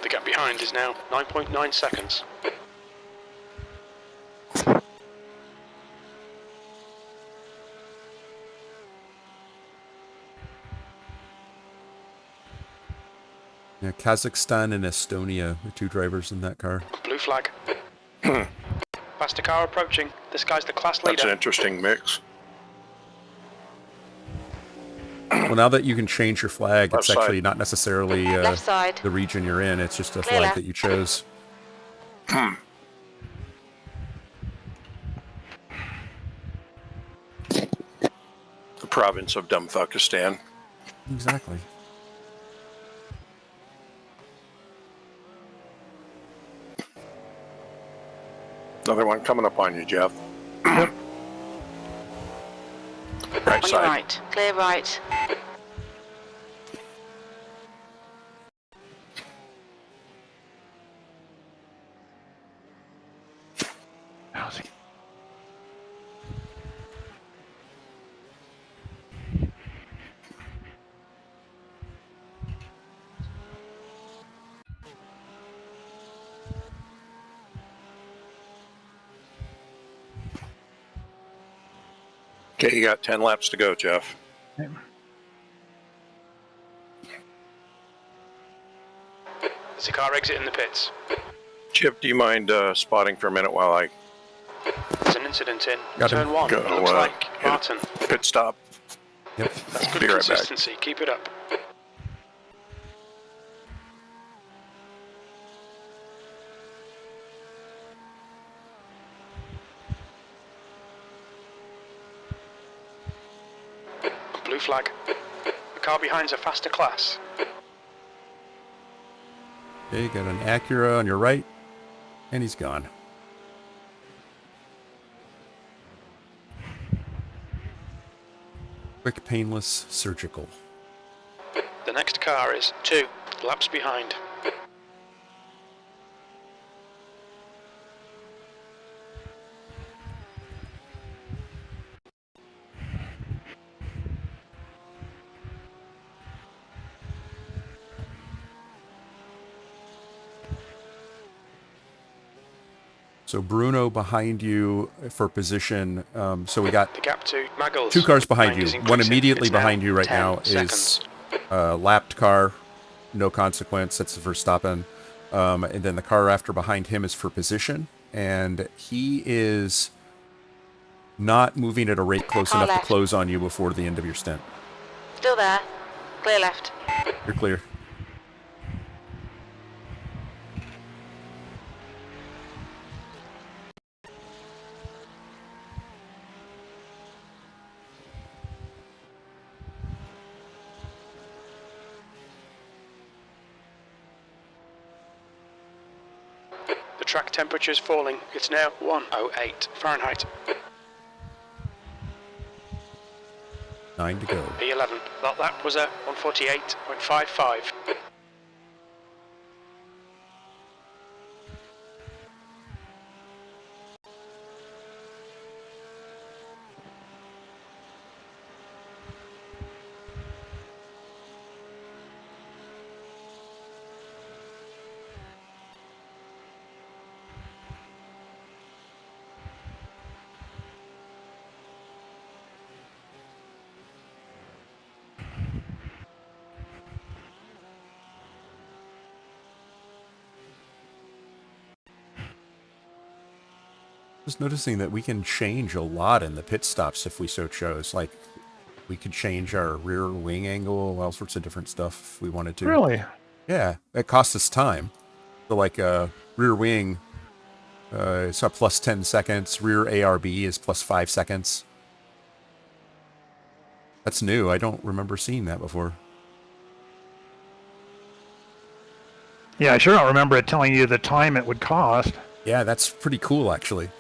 The gap behind is now 9.9 seconds. Yeah, Kazakhstan and Estonia, the two drivers in that car. Blue flag. Faster car approaching. This guy's the class leader. That's an interesting mix. Well, now that you can change your flag, Left it's actually side. not necessarily Left side. the region you're in. It's just a Clear flag left. that you chose. The province of Dumfuckistan. Exactly. Another one coming up on you, Jeff. On Right your side. right. Clear right. How's he? Okay, you got 10 laps to go, Jeff. There's a car exiting the pits. Chip, do you mind spotting for a minute while I There's an incident in Got turn him. 1. Go, Looks uh, like hit it. Martin. pit stop? Yep. That's good Be right back. consistency. Keep it up. Blue flag. The car behind's a faster class. Okay, you got an Acura on your right, and he's gone. Quick, painless, surgical. The next car is 2 laps behind. So Bruno behind you for position. So we got The gap to Maggles. two cars behind you. Is One increasing. immediately It's now behind you right 10 now seconds. is a lapped car, no consequence. That's for stopping. And then the car after behind him is for position, and he is not moving at a rate close Car enough left. to close on you before the end of your stint. Still there. Clear left. You're clear. The track temperature is falling. It's now 108 Fahrenheit. 9 to go. P11. That lap was a 148.55. Just noticing that we can change a lot in the pit stops if we so chose. Like, we could change our rear wing angle, all sorts of different stuff if we wanted to. Really? Yeah, it costs us time. So, like, rear wing, it's a plus 10 seconds. Rear ARB is plus 5 seconds. That's new. I don't remember seeing that before. Yeah, I sure don't remember it telling you the time it would cost. Yeah, that's pretty cool, actually.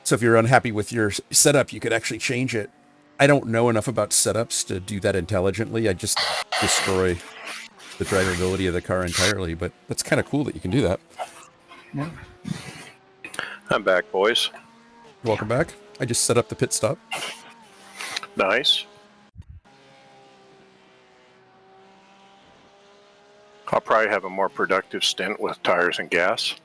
So if you're unhappy with your setup, you could actually change it. I don't know enough about setups to do that intelligently. I just destroy the drivability of the car entirely, but that's kind of cool that you can do that. Yeah. I'm back, boys. Welcome back. I just set up the pit stop. Nice. I'll probably have a more productive stint with tires and gas.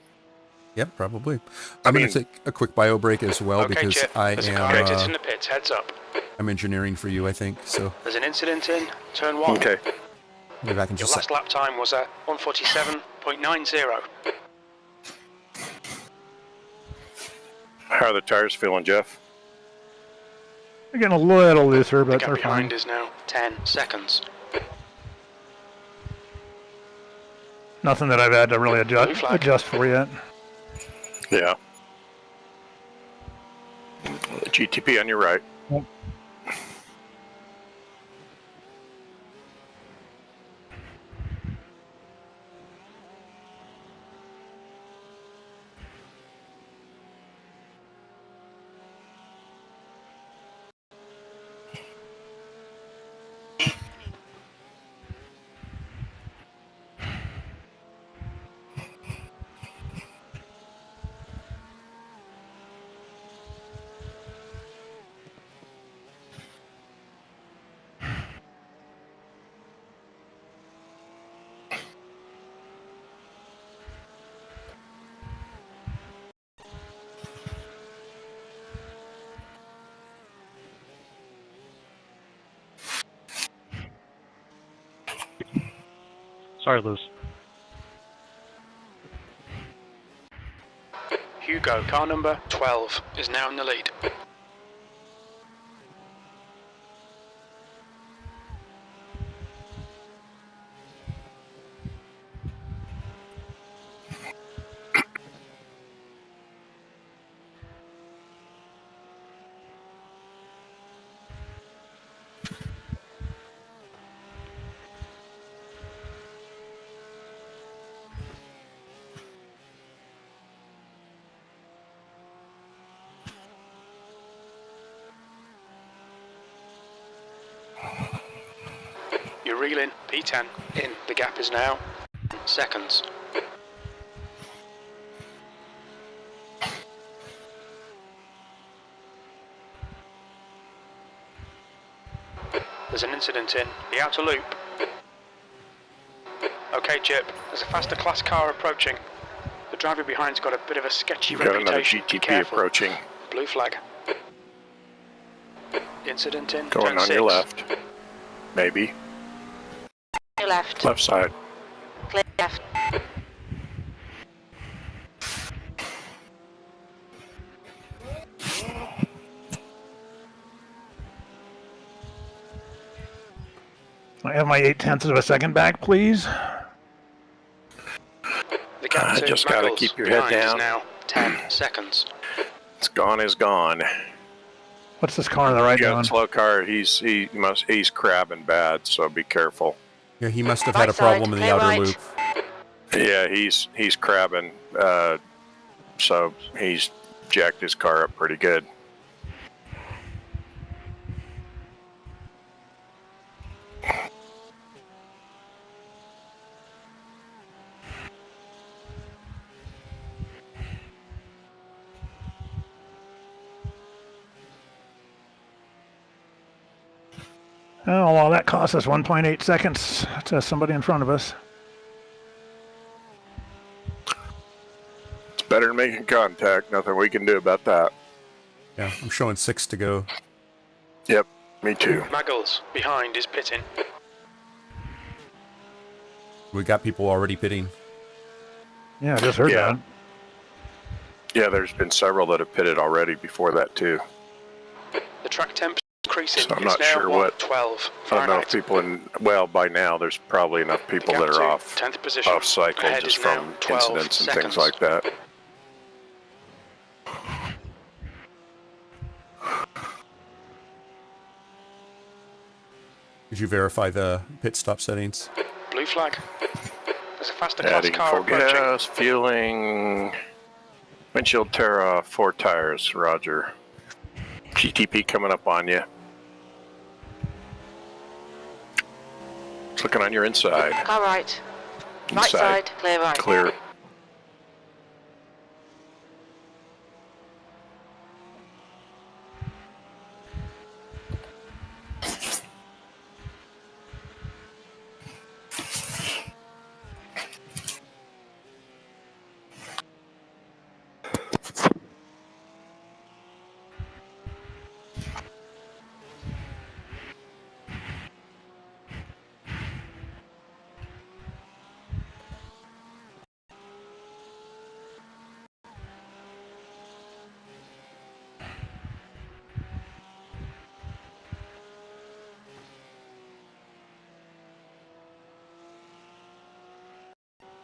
Yep, probably. I'm going to take a quick bio break as well Okay, because Chip. I There's a car exit in am the pits. Heads up. I'm engineering for you, I think. So There's an incident in turn 1. Okay. I'll be back in Your just a last lap time was a 147.90. How are the tires feeling, Jeff? They're getting a little looser, The but gap they're behind fine. is now 10 seconds. Nothing that I've had to really Blue flag. adjust for yet. Yeah. GTP on your right. Yep. Sorry, Luz. Hugo, car number 12, is now in the lead. You're reeling, P10, in. The gap is now seconds. There's an incident in the outer loop. Okay, Chip, there's a faster class car approaching. The driver behind's got a bit of a sketchy Got another reputation. Be GTP careful. approaching. Blue flag. Incident in Going turn on 6. your left. Maybe. Your left. Left side. Clear left. I have my 0.8 of a second back, please. The gap to Just gotta Muggles keep your head behind is down. now 10 seconds. It's gone is gone. What's this car on the right You got doing? a slow car. He's crabbing bad, so be careful. Yeah, he must have Right had a problem side, in the clear outer right. loop. Yeah, he's crabbing. So he's jacked his car up pretty good. Oh, well, that cost us 1.8 seconds to somebody in front of us. It's better than making contact. Nothing we can do about that. Yeah, I'm showing 6 to go. Yep, me too. Maggles, behind, is pitting. We got people already pitting. Yeah, I just heard that. Yeah, there's been several that have pitted already before that too. The track temp is increasing. So I'm It's not now sure what. 12 I don't know if Fahrenheit. people well, by now there's probably enough people Gap that to are off 10th position. cycle Ahead just is now from 12 incidents and seconds. things like that. Did you verify the pit stop settings? Blue flag. There's a faster class Adding car full approaching. gas, fueling, windshield tear off, 4 tires, roger. GTP coming up on you. It's looking on your inside. Car right. Right Inside. side, clear right. Clear.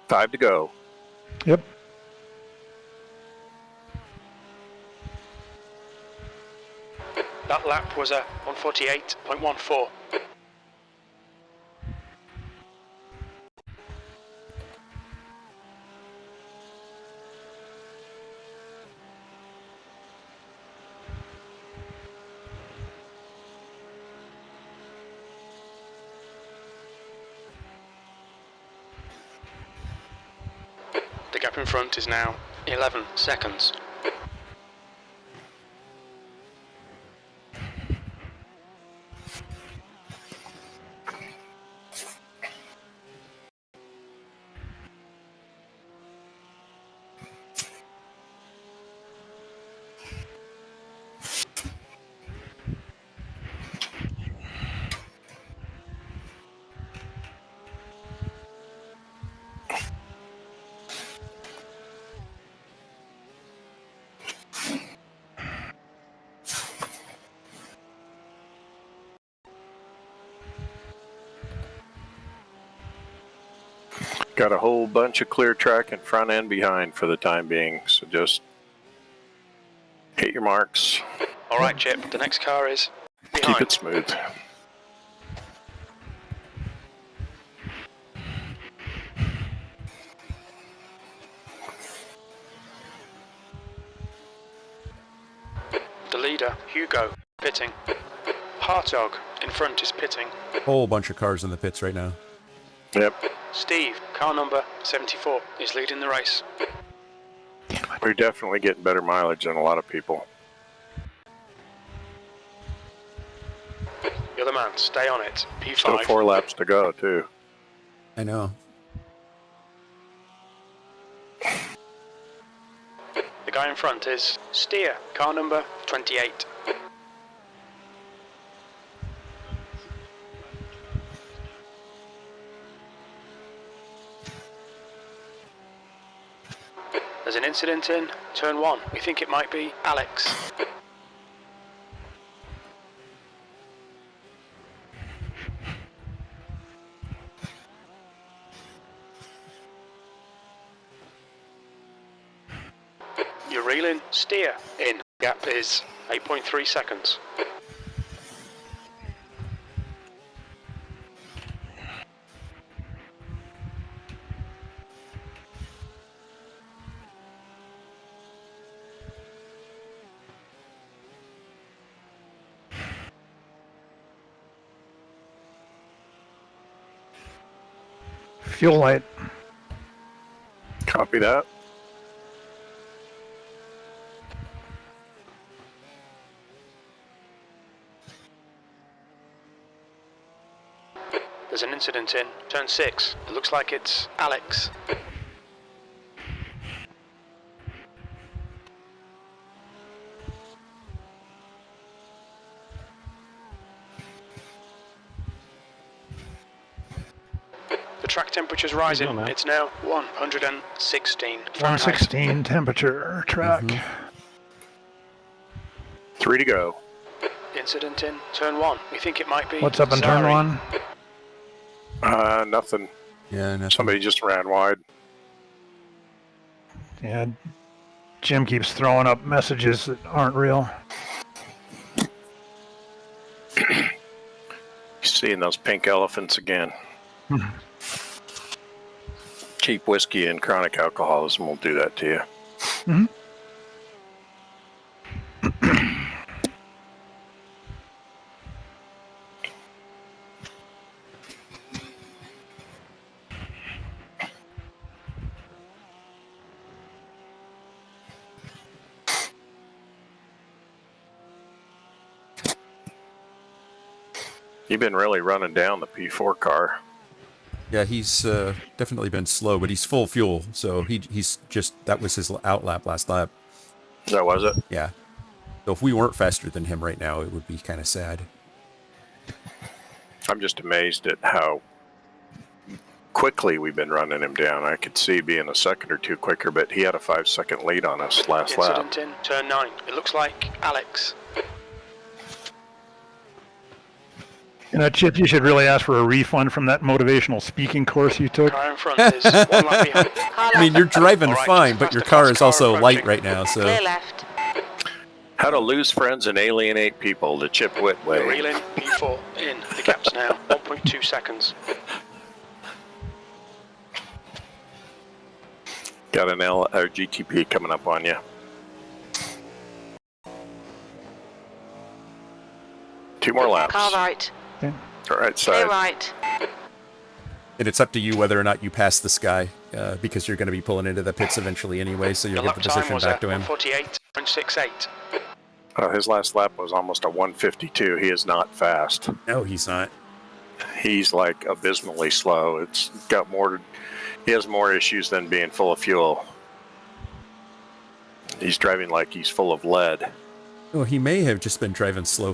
Five to go. Yep. That lap was a 148.14. The gap in front is now 11 seconds. Got a whole bunch of clear track in front and behind for the time being, so just hit your marks. All right, Chip, the next car is behind. Keep it smooth. The leader, Hugo, pitting. Hartog in front is pitting. Whole bunch of cars in the pits right now. Yep. Steve, car number 74, is leading the race. We're definitely getting better mileage than a lot of people. You're the man, stay on it. P5. Still 4 laps to go, too. I know. The guy in front is Steer, car number 28. There's an incident in turn 1. We think it might be Alex. You're reeling, steer in. Gap is 8.3 seconds. Fuel light. Copy that. There's an incident in turn 6. It looks like it's Alex. The track temperature's rising. doing, man? It's now 116 Fahrenheit. 116 temperature track. 3 to go. Incident in turn 1. We think it might be. What's up in turn Sari. 1? Nothing. Yeah, no. Somebody just ran wide. Yeah, Jim keeps throwing up messages that aren't real. Seeing those pink elephants again. Cheap whiskey and chronic alcoholism will do that to you. Mhm. You've been really running down the P4 car. Yeah, he's definitely been slow, but he's full fuel, so he's just, that was his out lap last lap. That was it? Yeah. So if we weren't faster than him right now, it would be kind of sad. I'm just amazed at how quickly we've been running him down. I could see being a second or two quicker, but he had a 5-second lead on us last lap. Incident in turn 9. It looks like Alex. You know, Chip, you should really ask for a refund from that motivational speaking course you took. Car in front is 1 lap behind. I mean, you're driving All right, fine, but faster your car class is also car light approaching. right now, so... Clear left. How to lose friends and alienate people, the Chip Witt way. Reel in P4 in. The gap's now 1.2 seconds. Got an L or GTP coming up on you. Two more laps. Car right. All right Clear side. right. And it's up to you whether or not you pass this guy, because you're going to be pulling into the pits eventually anyway, so The you'll get lap the time position was back at to him. 148.68. His last lap was almost a 152. He is not fast. No, he's not. He's like abysmally slow. It's got more. He has more issues than being full of fuel. He's driving like he's full of lead. Well, he may have just been driving slow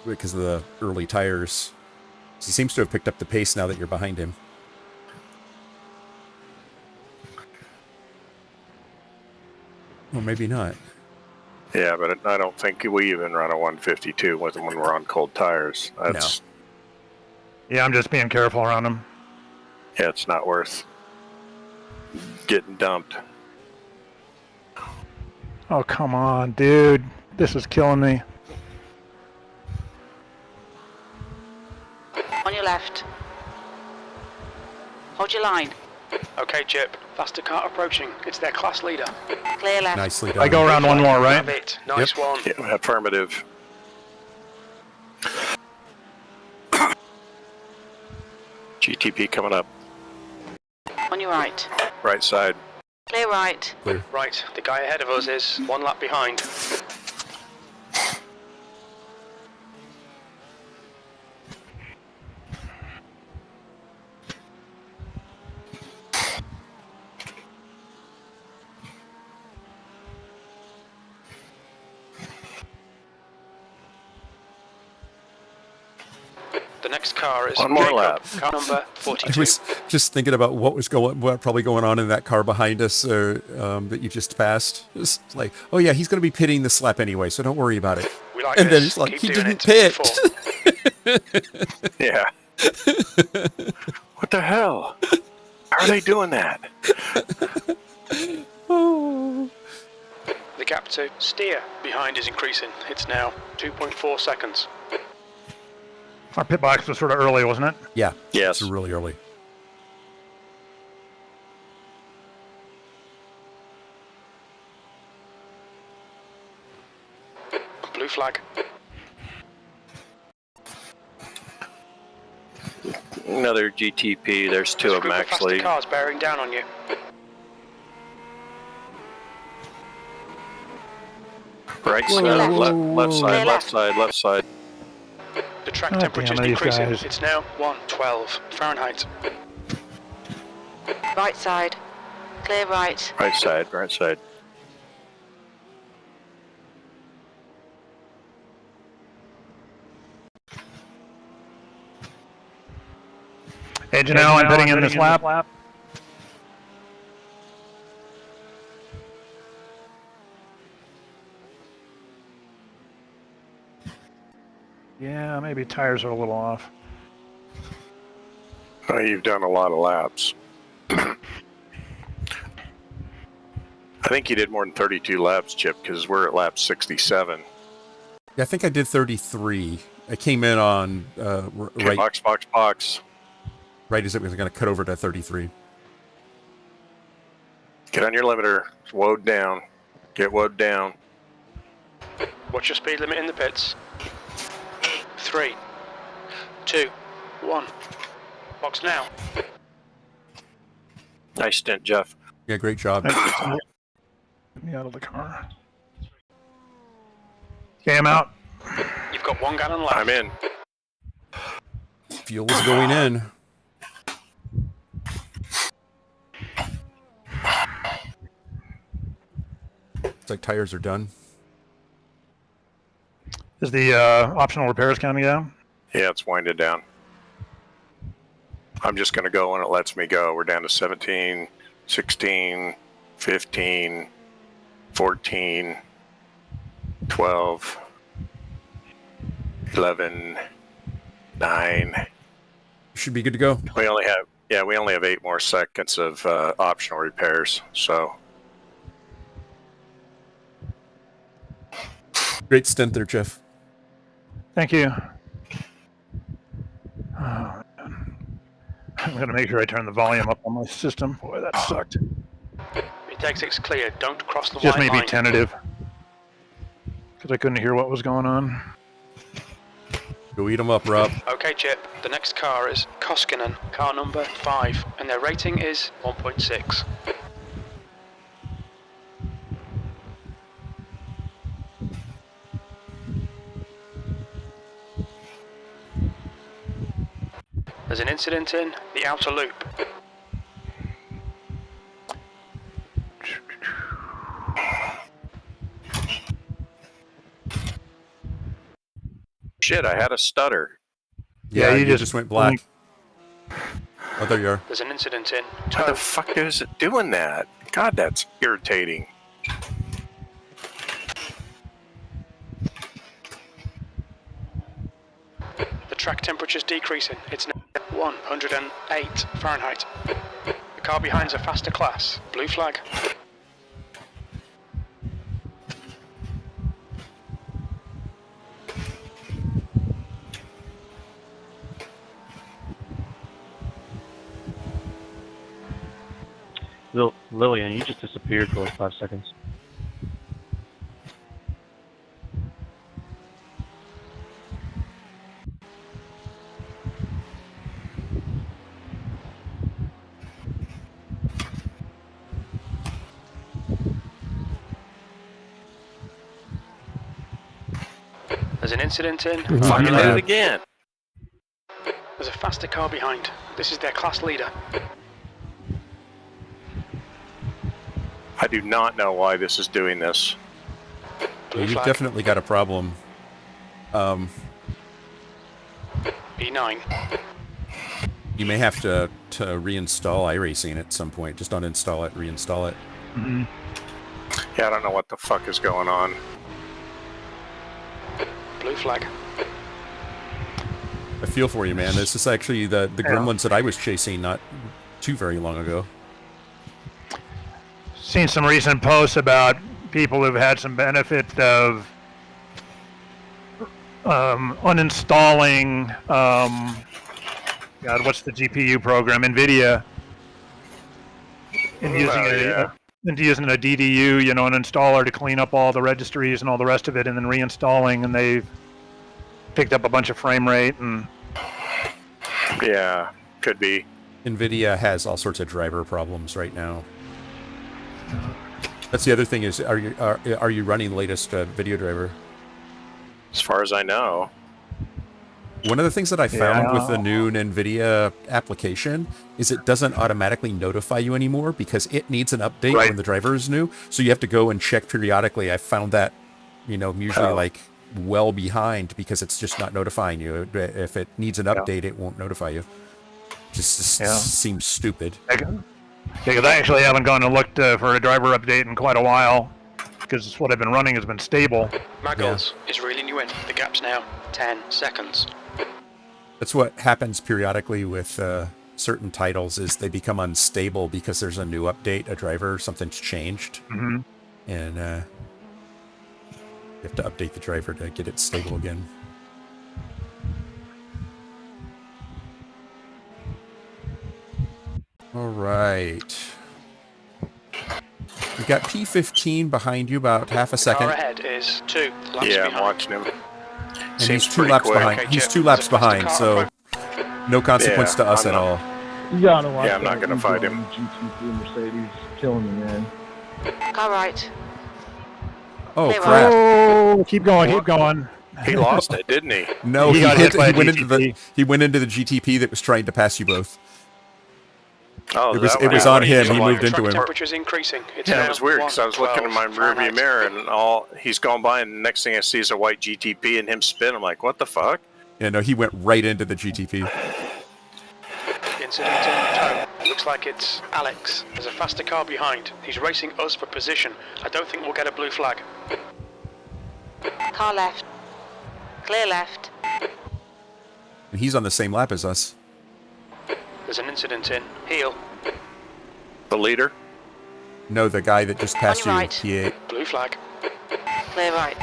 because of the early tires. He seems to have picked up the pace now that you're behind him. Or maybe not. Yeah, but I don't think we even run a 152 with him when we're on cold tires. That's Yeah, I'm just being careful around him. Yeah, it's not worth getting dumped. Oh, come on, dude. This is killing me. On your left. Hold your line. Okay, Chip. Faster car approaching. It's their class leader. Clear left. Nicely done. I go around one more, right? Have it. Nice one. Yeah, affirmative. GTP coming up. On your right. Right side. Clear right. Right, the guy ahead of us is 1 lap behind. The next car is One more Jacob, lap. car number I 42. was just thinking about what probably going on in that car behind us that you just passed. It's like, oh yeah, he's going to be pitting this lap anyway, so don't worry about it. We like And then this. it's like, Keep he doing didn't it. pit. P4. Yeah. What the hell? How are they doing that? Oh. The gap to steer behind is increasing. It's now 2.4 seconds. Our pit box was sort of early, wasn't it? Yeah, Yes. it's really early. Blue flag. Another GTP. There's two There's a of them group of faster actually. cars bearing down on you. Right Whoa, side, whoa, left side, Clear left left. side, left side. The track Oh, temperature is damn these decreasing. guys. It's now 112 Fahrenheit. Right side. Clear right. Right side, right side. Edge now, I'm heading in this lap. Yeah, maybe tires are a little off. Oh, you've done a lot of laps. I think you did more than 32 laps, Chip, because we're at lap 67. Yeah, I think I did 33. I came in on Okay, box. right as it was going to cut over to 33. Get on your limiter. Woed down. Get woed down. What's your speed limit in the pits? 3, 2, 1. Box now. Nice stint, Jeff. Yeah, great job. Get me out of the car. Okay, I'm out. You've got 1 gallon left. I'm in. Fuel is going in. Looks like tires are done. Is the optional repairs counting down? Yeah, it's winded down. I'm just going to go when it lets me go. We're down to 17, 16, 15, 14, 12, 11, 9. Should be good to go. We only have 8 more seconds of optional repairs. So Great stint there, Jeff. Thank you. Oh, man. I'm going to make sure I turn the volume up on my system. Boy, that sucked. It exit's clear. Don't cross the Just white maybe line. tentative. Because I couldn't hear what was going on. Go eat them up, Rob. Okay, Chip. The next car is Koskinen, car number 5, and their rating is 1.6. There's an incident in the outer loop. shit, I had a stutter. Yeah, you you just just went black. Oh, there you are. There's an incident in Why the fuck is it doing that? God, that's irritating. The track temperature's decreasing. It's now 108 Fahrenheit. The car behind's a faster class. Blue flag. Lillian, you just disappeared for like 5 seconds. There's an incident in. Fucking did it again. There's a faster car behind. This is their class leader. I do not know why this is doing this. Blue Yeah, you've flag. definitely got a problem. E9. You may have to reinstall iRacing at some point. Just uninstall it, reinstall it. Mm-hmm. Yeah, I don't know what the fuck is going on. Blue flag. I feel for you, man. This is actually the gremlins that I was chasing not too very long ago. Seen some recent posts about people who've had some benefit of uninstalling, God, what's the GPU program? NVIDIA. And using a DDU, you know, an installer to clean up all the registries and all the rest of it, and then reinstalling, and they've picked up a bunch of frame rate and. Yeah, could be. NVIDIA has all sorts of driver problems right now. That's the other thing is, are you running the latest video driver? As far as I know. One of the things that I found with the new NVIDIA application is it doesn't automatically notify you anymore because it needs an update when the driver is new. So you have to go and check periodically. I found that, usually like well behind because it's just not notifying you. If it needs an update, it won't notify you. Just seems stupid. Because I actually haven't gone and looked for a driver update in quite a while because what I've been running has been stable. Muggles is reeling you in. The gap's now 10 seconds. That's what happens periodically with certain titles is they become unstable because there's a new update, a driver, something's changed. Mm-hmm. And you have to update the driver to get it stable again. All right. We've got P15 behind you, about half a second. Car ahead is 2 laps Yeah, behind. I'm watching him. And Seems he's 2 pretty laps quick. behind. Okay, He's Chip, 2 laps is it fast behind, car so no consequence to us I'm at not- all. You gotta watch Yeah, I'm not that gonna fight him. GTP Mercedes killing me, man. Car right. Oh, Clear crap. Oh, keep going, keep going. He lost it, didn't he? No, He got hit by a went into GTP. he went into the GTP that was trying to pass you both. Oh, It was- that it was one. on him. So He while moved your into track him. temperature's increasing. It's Yeah, now it was weird because I was looking in my 112 rearview mirror and he's gone by, and the next thing I see is a white GTP and him spin. I'm like, what the fuck? Yeah, no, he went right into the GTP. Incident in tow. It looks like it's Alex. There's a faster car behind. He's racing us for position. I don't think we'll get a blue flag. Car left. Clear left. And he's on the same lap as us. There's an incident in heel. The leader? No, the guy that just passed you, your right. P8. Blue flag. Clear right.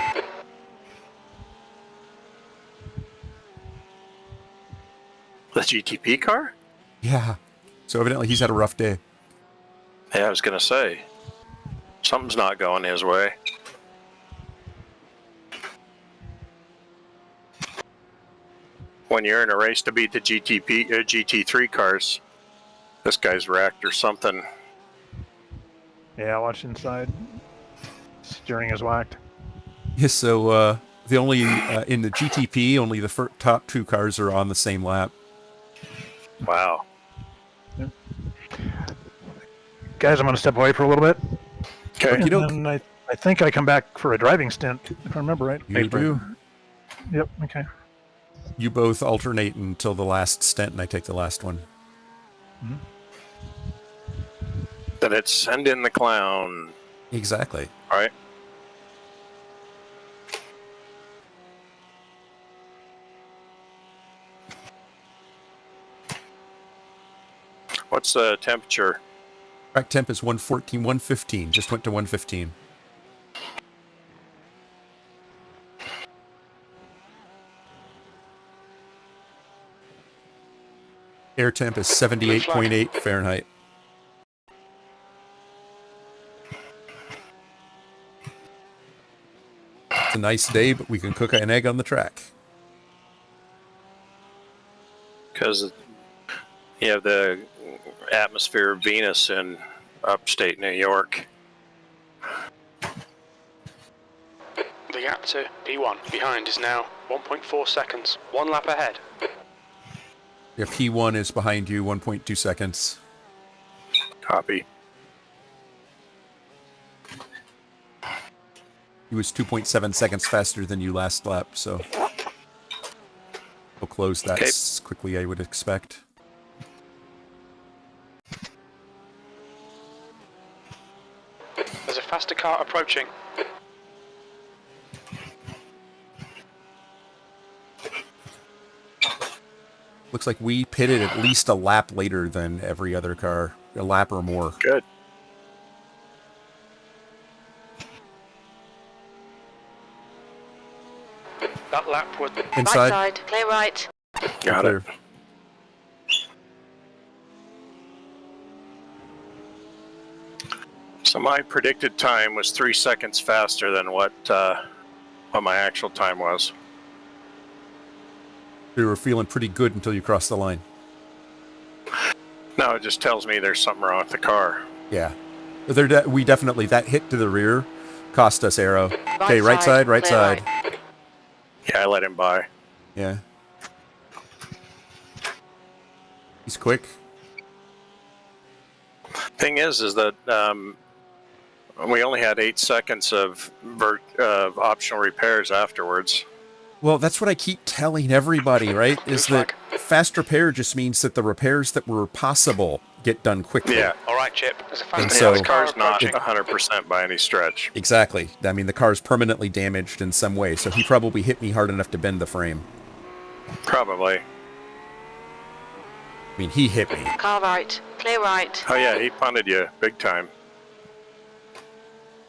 The GTP car? Yeah. So evidently he's had a rough day. Yeah, I was going to say. Something's not going his way. When you're in a race to beat the GT3 cars, this guy's wrecked or something. Yeah, watch inside. Steering is whacked. Yeah, so the only in the GTP, only the top 2 cars are on the same lap. Wow. Guys, I'm going to step away for a little bit. Okay. Okey doke. And then I think I come back for a driving stint, if I remember right. You do. Yep, okay. You both alternate until the last stint, and I take the last one. Then it's send in the clown. Exactly. All right. What's the temperature? Track temp is 114, 115. Just went to 115. Air temp is 78.8 Fahrenheit. It's a nice day, but we can cook an egg on the track. Because you have the atmosphere of Venus in upstate New York. The gap to P1 behind is now 1.4 seconds. 1 lap ahead. Yeah, P1 is behind you, 1.2 seconds. Copy. He was 2.7 seconds faster than you last lap, so we'll close that as quickly I would expect. There's a faster car approaching. Looks like we pitted at least a lap later than every other car, a lap or more. Good. That lap was Inside. Right side. Clear right. Got it. So my predicted time was 3 seconds faster than what my actual time was. You were feeling pretty good until you crossed the line. No, it just tells me there's something wrong with the car. Yeah. We definitely, that hit to the rear cost us aero. Okay, right side, right clear side. right. Yeah, I let him by. Yeah. He's quick. Thing is that we only had 8 seconds of optional repairs afterwards. Well, that's what I keep telling everybody, right? Is that fast repair just means that the repairs that were possible get done quickly. Yeah. All right, Chip. There's a And fast so- The car's not approaching. 100% by any stretch. Exactly. I mean, the car's permanently damaged in some way, so he probably hit me hard enough to bend the frame. Probably. I mean, he hit me. Car right. Clear right. Oh yeah, he punted you big time.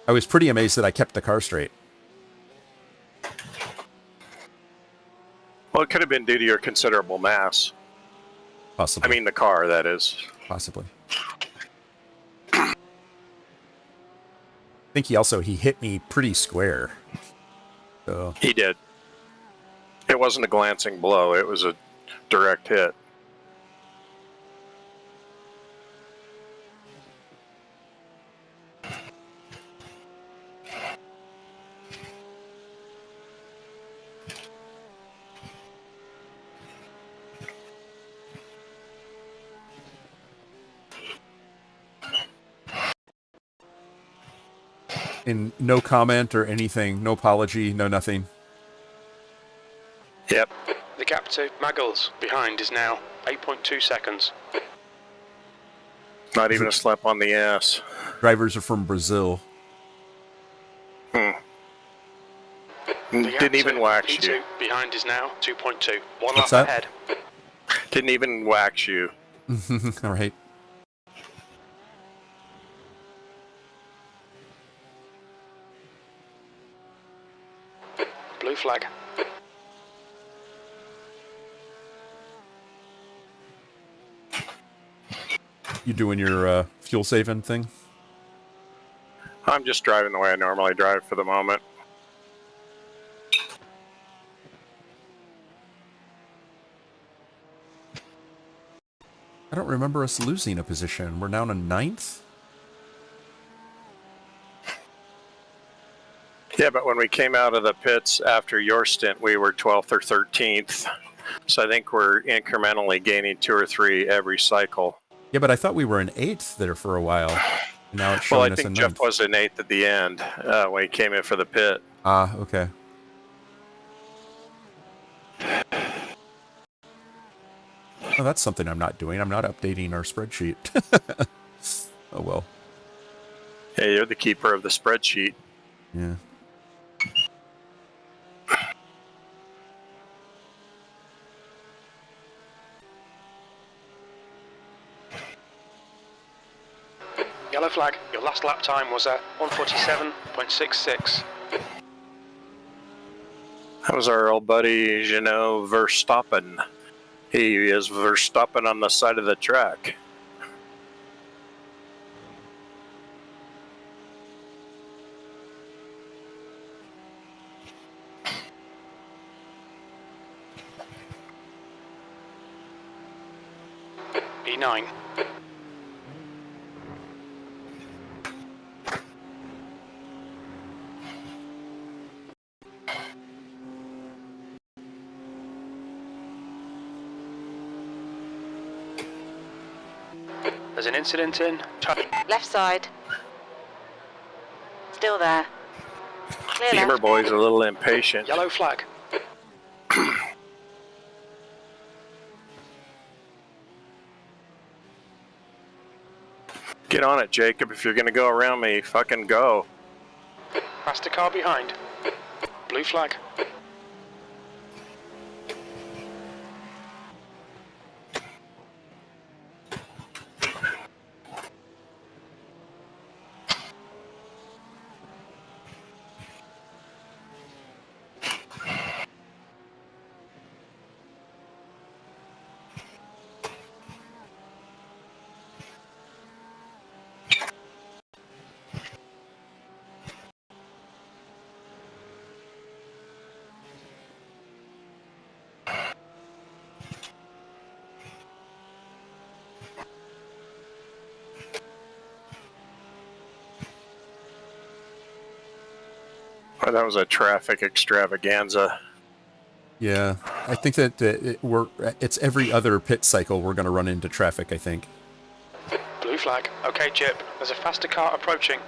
I was pretty amazed that I kept the car straight. Well, it could have been due to your considerable mass. Possibly. I mean, the car, that is. Possibly. I think he hit me pretty square. So, He did. It wasn't a glancing blow. It was a direct hit. and no comment or anything, no apology, no nothing. Yep. The gap to Maggles behind is now 8.2 seconds. Not even a slap on the ass. Drivers are from Brazil. The gap Didn't even to wax P2 you. behind is now 2.2. One What's lap that? ahead. Didn't even wax you. All right. Blue flag. You doing your fuel saving thing? I'm just driving the way I normally drive for the moment. I don't remember us losing a position. We're down to 9th? Yeah, but when we came out of the pits after your stint, we were 12th or 13th. So I think we're incrementally gaining 2 or 3 every cycle. Yeah, but I thought we were in 8th there for a while. Now it's Well, showing I us in think 9th. Jeff was in 8th at the end when he came in for the pit. Ah, okay. Oh, that's something I'm not doing. I'm not updating our spreadsheet. Oh, well. Hey, you're the keeper of the spreadsheet. Yeah. Yellow flag. Your last lap time was at 147.66. That was our old buddy, Verstappen. He is Verstappen on the side of the track. E9. There's an incident in. Left side. Still there. Clear Beamer left. boy's a little impatient. Yellow flag. Get on it, Jacob. If you're going to go around me, fucking go. Past a car behind. Blue flag. Well, that was a traffic extravaganza. Yeah, I think that it's every other pit cycle we're going to run into traffic, I think. Blue flag. Okay, Chip. There's a faster car approaching.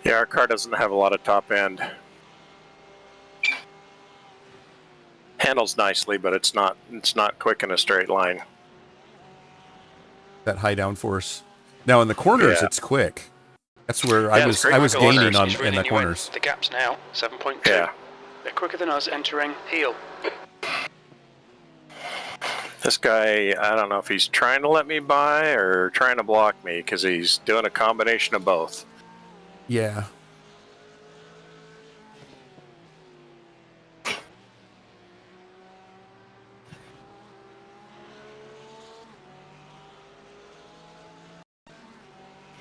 Yeah, our car doesn't have a lot of top end. Handles nicely, but it's not quick in a straight line. That high downforce. Now in the corners, Yeah. it's quick. That's where Yeah, I it's was great. gaining on He's in reeling the you corners. The gap's now 7.2. Yeah. They're quicker than us entering heel. This guy, I don't know if he's trying to let me by or trying to block me, because he's doing a combination of both. Yeah.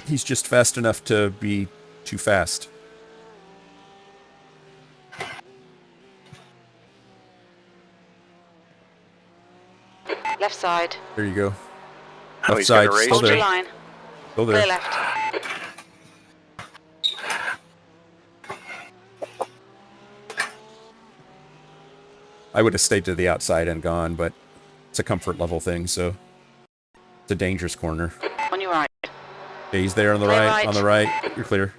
He's just fast enough to be too fast. Left side. There you go. Oh, Left he's gonna side, race still Hold your there. line. Still Clear there. left. I would have stayed to the outside and gone, but it's a comfort level thing, so it's a dangerous corner. On your right. Okay, he's there on the Clear right, right. on the right. You're clear.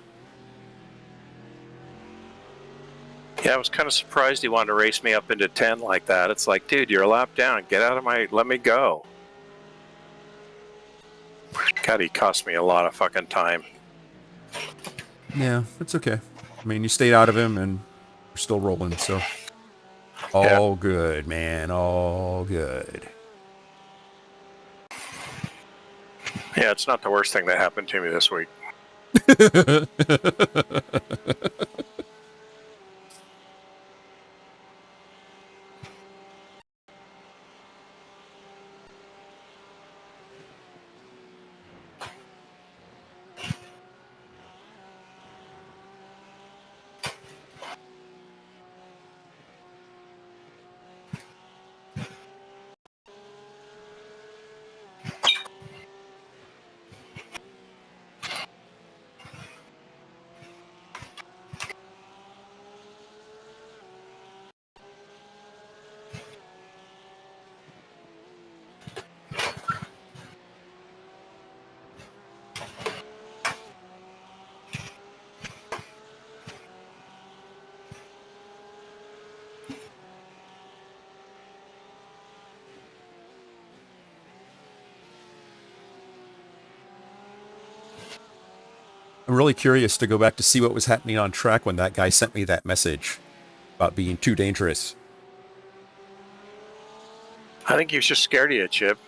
Yeah, I was kind of surprised he wanted to race me up into 10 like that. It's like, dude, you're a lap down. Get out of let me go. God, he cost me a lot of fucking time. Yeah, it's okay. I mean, you stayed out of him, and we're still rolling, so all good, man. All good. Yeah, it's not the worst thing that happened to me this week. I'm really curious to go back to see what was happening on track when that guy sent me that message about being too dangerous. I think he was just scared of you, Chip.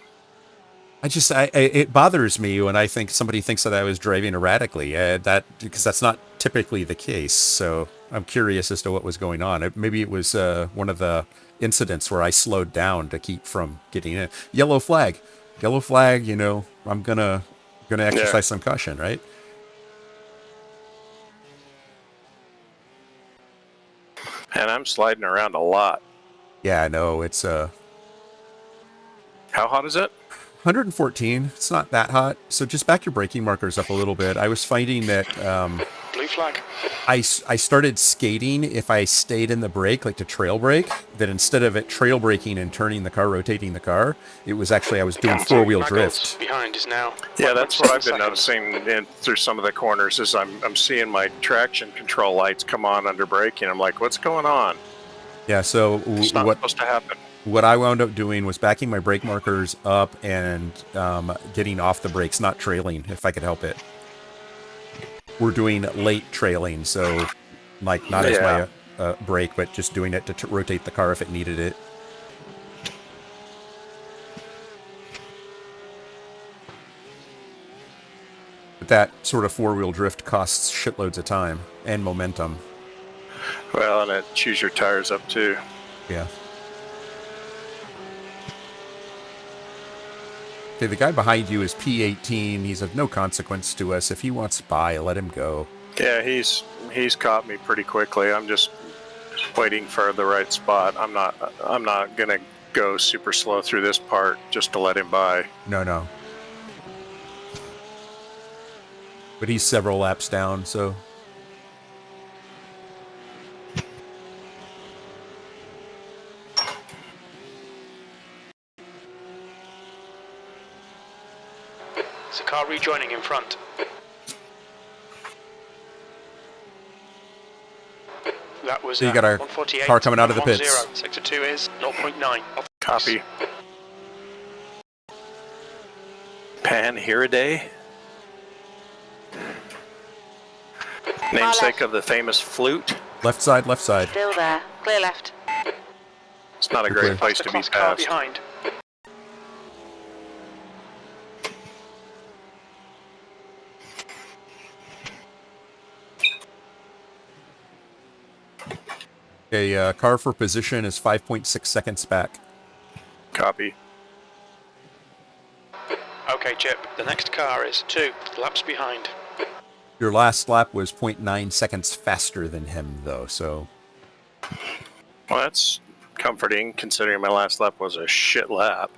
It bothers me when I think somebody thinks that I was driving erratically. Because that's not typically the case. So I'm curious as to what was going on. Maybe it was one of the incidents where I slowed down to keep from getting in. Yellow flag. You know, I'm gonna exercise some caution, right? And I'm sliding around a lot. Yeah, I know. It's How hot is it? 114. It's not that hot. So just back your braking markers up a little bit. I was finding that Blue flag. I started skating if I stayed in the brake, like to trail brake, that instead of it trail braking and turning the car, rotating the car, it was actually I was doing four-wheel drift. Behind is now. Yeah, that's what I've 1.7 been noticing through some of the corners is I'm seeing my traction control lights come on under braking. I'm like, what's going on? Yeah, so It's not supposed to happen. what I wound up doing was backing my brake markers up and getting off the brakes, not trailing, if I could help it. We're doing late trailing, so like not as my brake, but just doing it to rotate the car if it needed it. But that sort of four-wheel drift costs shitloads of time and momentum. Well, and it chews your tires up too. Yeah. Okay, the guy behind you is P18. He's of no consequence to us. If he wants by, let him go. Yeah, he's caught me pretty quickly. I'm just waiting for the right spot. I'm not gonna go super slow through this part just to let him by. No. But he's several laps down, so... There's a car rejoining in front. That was So you got a 148, car coming out of the 10. pits. Sector 2 is 0.9. Copy. Pan here a day. Namesake of the famous flute. Left side, left side. Still there. Clear left. It's not a You're great clear. place The to be class car passed. behind. Okay, car for position is 5.6 seconds back. Copy. Okay, Chip. The next car is 2 laps behind. Your last lap was 0.9 seconds faster than him, though, so... Well, that's comforting considering my last lap was a shit lap.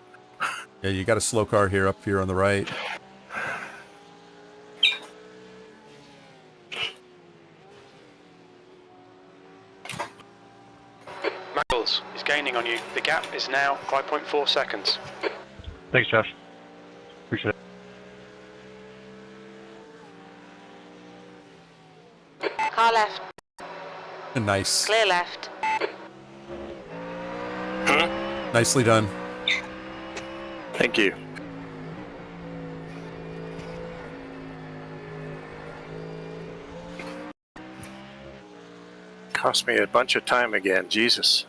Yeah, you got a slow car here, up here on the right. Mackles is gaining on you. The gap is now 5.4 seconds. Thanks, Josh. Appreciate it. Car left. Nice. Clear left. Nicely done. Thank you. Cost me a bunch of time again, Jesus.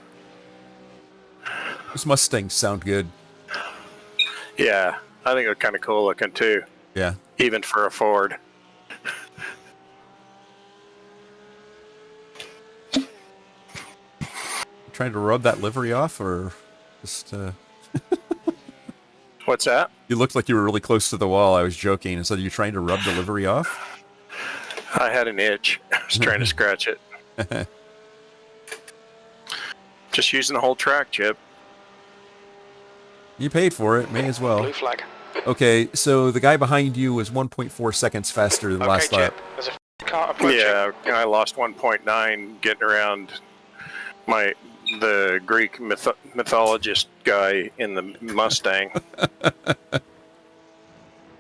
Those Mustangs sound good. Yeah, I think they're kind of cool looking too, Yeah. even for a Ford. Trying to rub that livery off, or just... What's that? You looked like you were really close to the wall. I was joking. And so you're trying to rub the livery off? I had an itch. I was trying to scratch it. Just using the whole track, Chip. You paid for it. May as well. Blue flag. Okay, so the guy behind you was 1.4 seconds faster than the Okay, last lap. Chip. There's a car approaching. Yeah, I lost 1.9 getting around the Greek mythologist guy in the Mustang.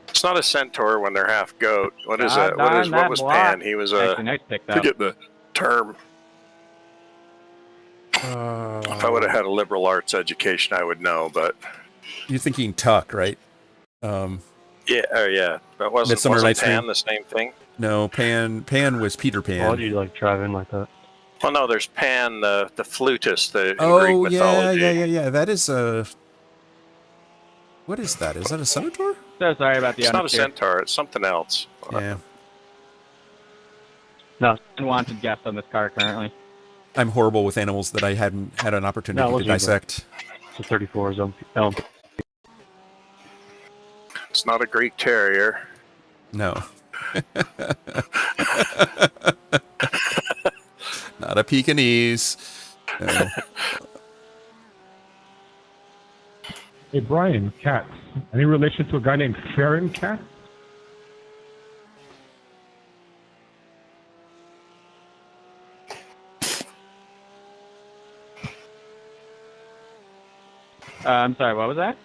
It's not a centaur when they're half goat. What is that? What was Pan? He was a... Nice pick I forget the term. If I would have had a liberal arts education, I would know, but... You're thinking Tuck, right? Yeah, yeah. But wasn't Midsummer Night's Pan Dream? the same thing? No, Pan was Peter Pan. Why do you like drive in like that? Well, no, there's Pan, the flutist, in Oh, Greek mythology. yeah. That is a... What is that? Is that a centaur? So sorry about the It's not a understeer. centaur, it's something else. Yeah. No, unwanted guest on this car currently. I'm horrible with animals that I hadn't had an opportunity No, to it wasn't either. dissect. It's a 34 zone LMP. It's not a Greek terrier. No. Not a Pekingese. No. Hey, Brian, Cat. Any relation to a guy named Farron Cat? I'm sorry, what was that?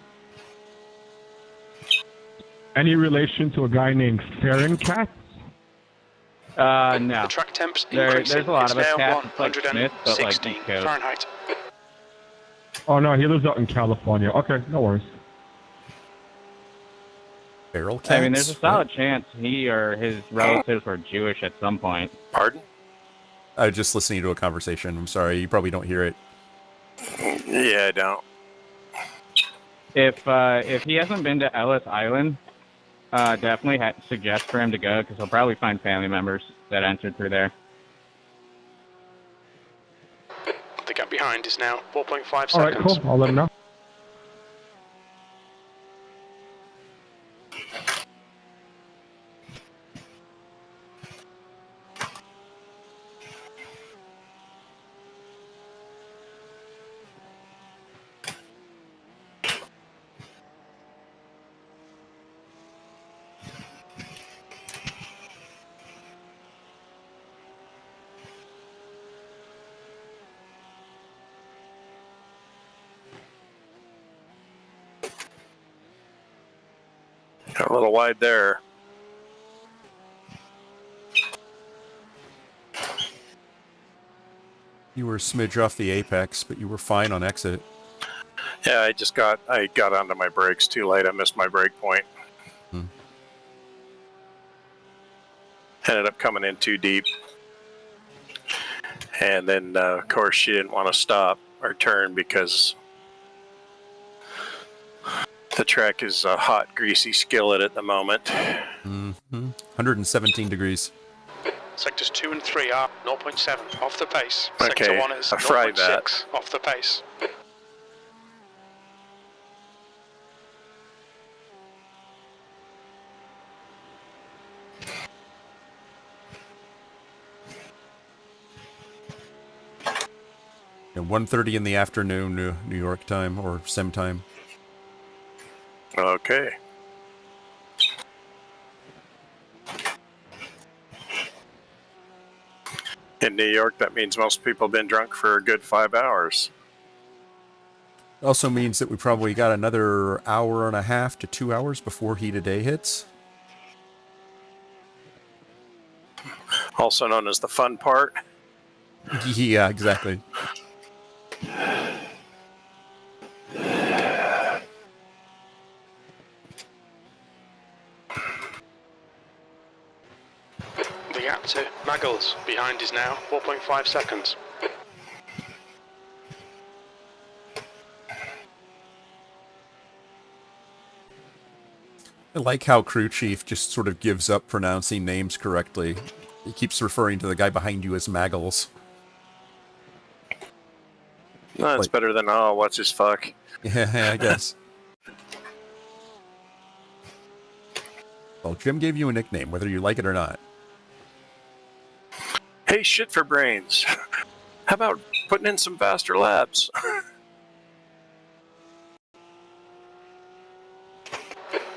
Any relation to a guy named Farron Cat? No. The track temps There's increasing. a lot It's of us now cats. It's like Smith, but like 116 East Coast. Fahrenheit. Oh, no, he lives out in California. Okay, no worries. Feral cats? I mean, there's a solid chance he or his relatives were Jewish at some point. Pardon? I was just listening to a conversation. I'm sorry. You probably don't hear it. Yeah, I don't. If he hasn't been to Ellis Island, definitely suggest for him to go because he'll probably find family members that entered through there. The gap behind is now 4.5 seconds. All right, cool. I'll let him know. A little wide there. You were a smidge off the apex, but you were fine on exit. Yeah, I got onto my brakes too late. I missed my brake point. Ended up coming in too deep. And then, of course, she didn't want to stop or turn because the track is a hot, greasy skillet at the moment. 117 degrees. Sectors 2 and 3 are 0.7 off the pace. Okay, Sector 1 is I fried 0.6 off the pace. And 1:30 in the afternoon, New York time or Sim time. Okay. In New York, that means most people have been drunk for a good 5 hours. Also means that we probably got another hour and a half to 2 hours before heat of day hits. Also known as the fun part. Yeah, exactly. The gap to Maggles behind is now 4.5 seconds. I like how crew chief just sort of gives up pronouncing names correctly. He keeps referring to the guy behind you as Maggles. No, it's Like- better than, oh, what's his fuck? Yeah, I guess. Well, Jim gave you a nickname, whether you like it or not. Hey, shit for brains. How about putting in some faster laps?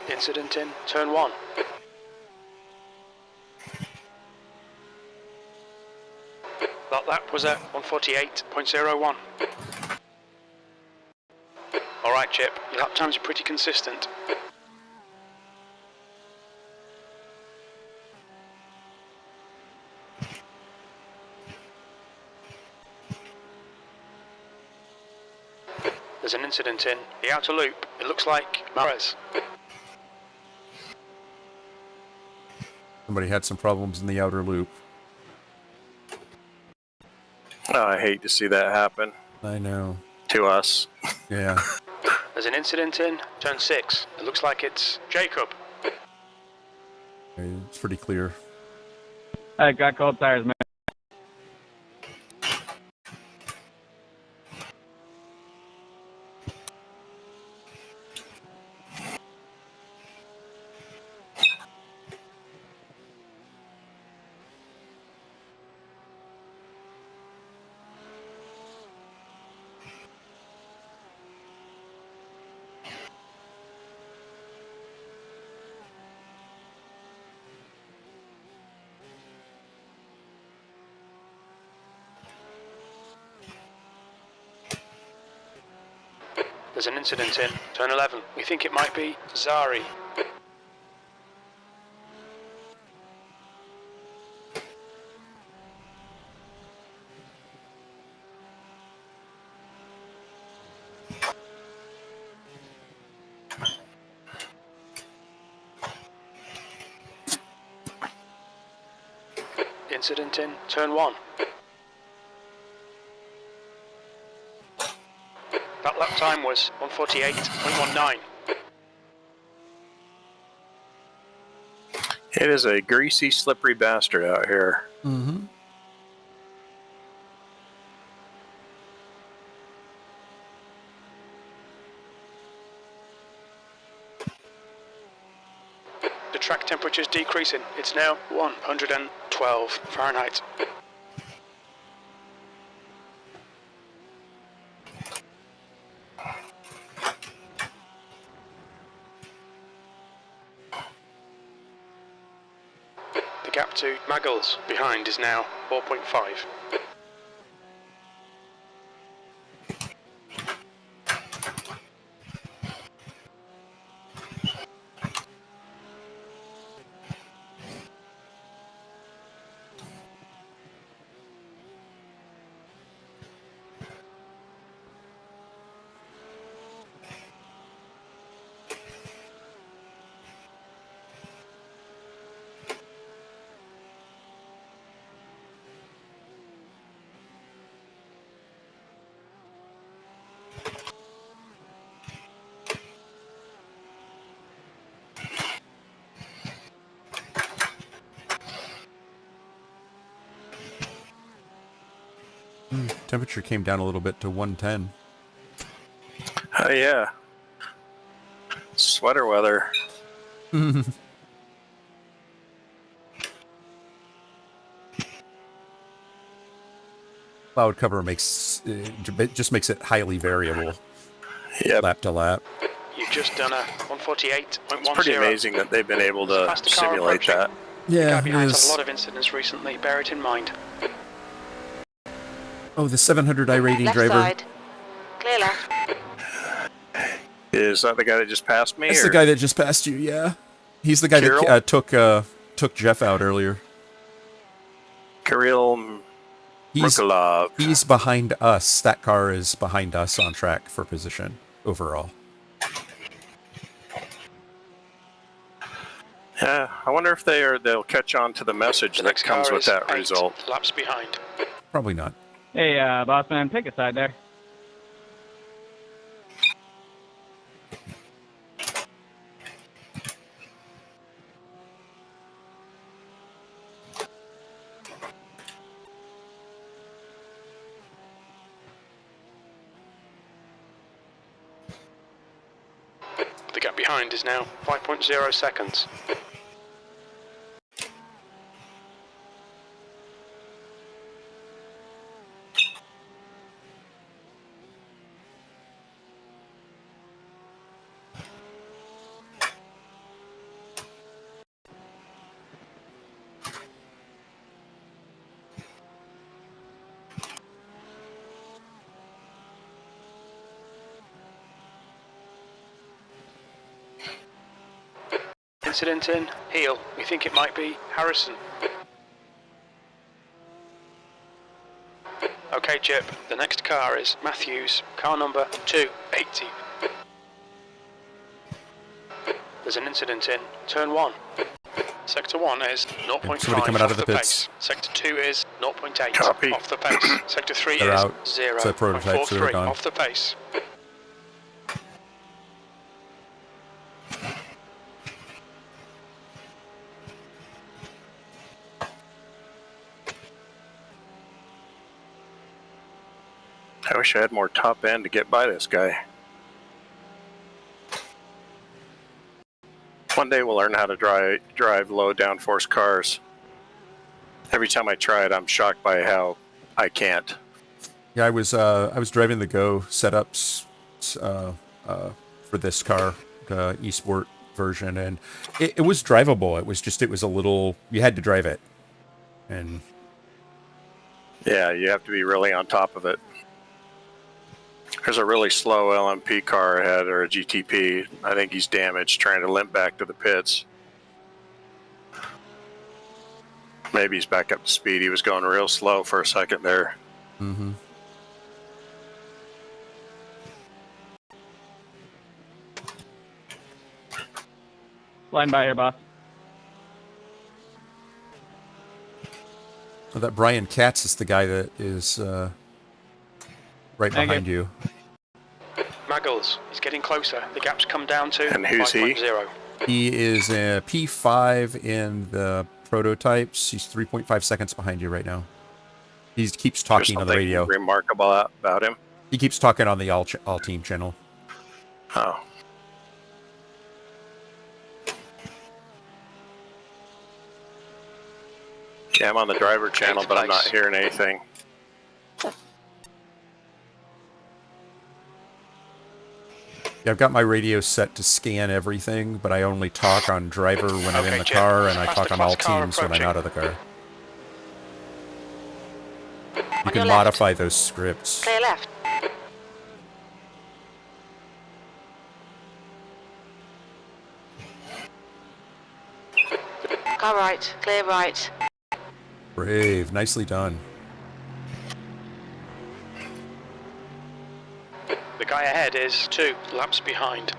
Incident in turn 1. That lap was at 1:48.01. Alright, Chip, your lap times are pretty consistent. There's an incident in the outer loop. It looks like Mares. Somebody had some problems in the outer loop. Oh, I hate to see that happen I know. to us. Yeah. There's an incident in turn 6. It looks like it's Jacob. It's pretty clear. I got cold tires, man. There's an incident in turn 11. We think it might be Zari. Incident in turn 1. That lap time was 1:48.19. It is a greasy, slippery bastard out here. Mm-hmm. The track temperature's decreasing. It's now 112 Fahrenheit. The gap to Maggles behind is now 4.5. Temperature came down a little bit to 110. Oh, yeah. Sweater weather. Cloud cover makes it just makes it highly variable. Yep. Lap to lap. You've just done a 148.10. It's pretty amazing that they've been able to Faster car simulate approaching. that. The Yeah, guy it behind's had is. a lot of incidents recently. Bear it in mind. Oh, the 700 iRating Left driver. side. Clear left. Is that the guy that just passed me? That's or? the guy that just passed you. Yeah, he's the guy Kirill? that took Jeff out earlier. Kirill He's Merkulov. he's behind us. That car is behind us on track for position overall. Yeah, I wonder if they'll catch on to the message The that next comes car with is that 8 result. laps behind. Probably not. Hey, boss man, pick a side there. The gap behind is now 5.0 seconds. Incident in heel. We think it might be Harrison. Okay, Chip. The next car is Matthews. Car number 280. There's an incident in turn 1. Sector 1 is 0.5 somebody coming out off of the pits. pace. Sector 2 is 0.8 Copy. off the pace. Sector 3 They're is out. It's a prototype, so they're 0.43 gone. off the pace. I wish I had more top end to get by this guy. One day we'll learn how to drive low downforce cars. Every time I try it, I'm shocked by how I can't. Yeah, I was driving the Go setups for this car, the eSport version, and it was drivable. It was a little. You had to drive it, and Yeah, you have to be really on top of it. There's a really slow LMP car ahead, or a GTP. I think he's damaged, trying to limp back to the pits. Maybe he's back up to speed. He was going real slow for a second there. mm-hmm. Flying by here, boss. Well, that Brian Katz is the guy that is right Thank behind you. Maggles, he's getting closer. The gap's come down to And who's he? 5.0. He is a P5 in the prototypes. He's 3.5 seconds behind you right now. He keeps There's talking on the something radio. remarkable about him. He keeps talking on the all team channel. Oh. Yeah, I'm on the driver channel, but I'm not hearing anything. Yeah, I've got my radio set to scan everything, but I only talk on driver when I'm in Okay, the Jim. car, and I Faster talk on all class car teams when I'm approaching. out of the car. You On your can left. modify those scripts. Clear left. Car right. Clear right. Brave, nicely done. The guy ahead is 2 laps behind.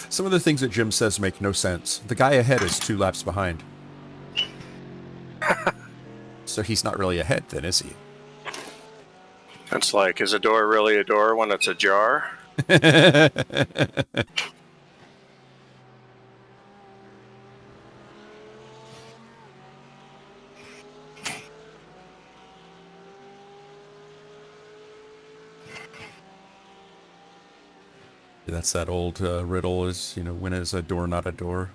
Some of the things that Jim says make no sense. The guy ahead is 2 laps behind. So he's not really ahead then, is he? It's like, is a door really a door when it's ajar? That's that old riddle is, when is a door not a door?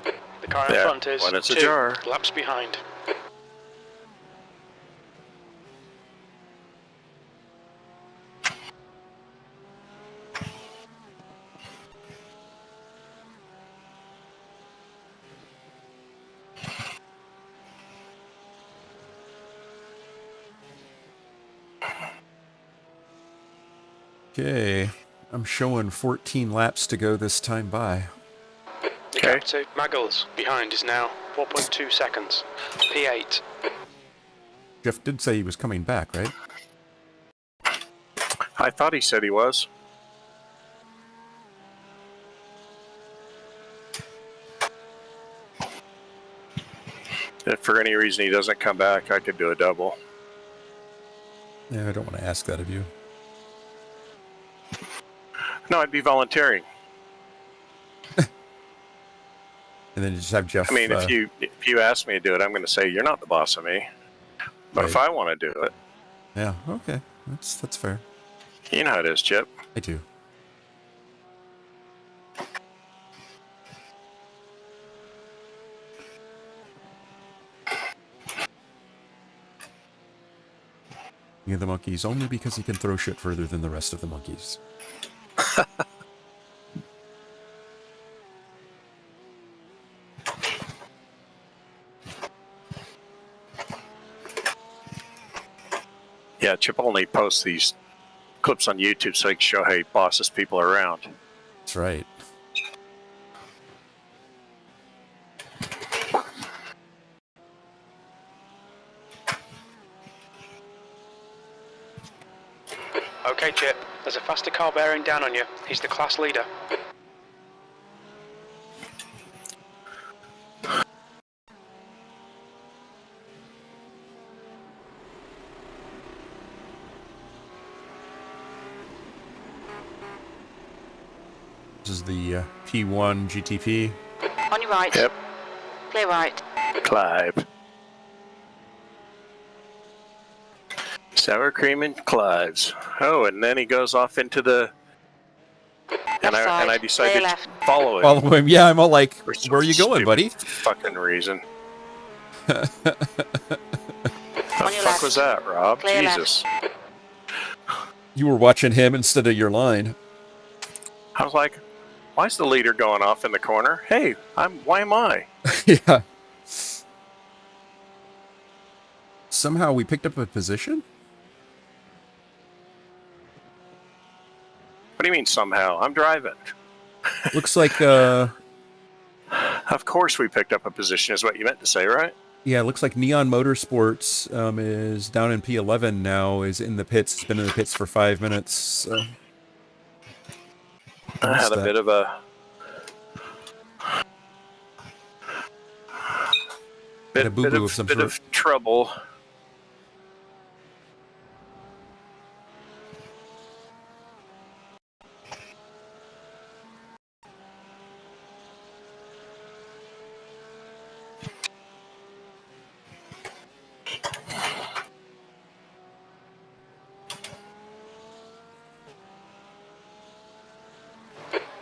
The car in Yeah, front is when it's 2 ajar. laps behind. Okay, I'm showing 14 laps to go this time by. The gap to Maggles behind is now 4.2 seconds. P8. Jeff did say he was coming back, right? I thought he said he was. If for any reason he doesn't come back, I could do a double. Yeah, I don't want to ask that of you. No, I'd be volunteering. And then you just have Jeff... I mean, if you ask me to do it, I'm going to say you're not the boss of me. But if I want to do it... Yeah, okay. That's fair. You know how it is, Chip. I do. King of the monkeys only because he can throw shit further than the rest of the monkeys. Yeah, Chip only posts these clips on YouTube so he can show how he bosses people around. That's right. Okay, Chip. There's a faster car bearing down on you. He's the class leader. This is the P1 GTP. On your right. Yep. Clear right. Clive. Sour cream and Clives. Oh, and then he goes off into the... And I decided to follow him. Follow him. Yeah, I'm all like, For some where are you going, buddy? fucking reason. On The your fuck left. was that, Rob? Clear Jesus. You were watching him instead of your line. I was like, why is the leader going off in the corner? Hey, why am I? Yeah. Somehow we picked up a position? What do you mean somehow? I'm driving. Looks like, Of course we picked up a position is what you meant to say, right? yeah, it looks like Neon Motorsports is down in P11 now, is in the pits. It's been in the pits for 5 minutes. So. I had a bit of a... Bit of trouble.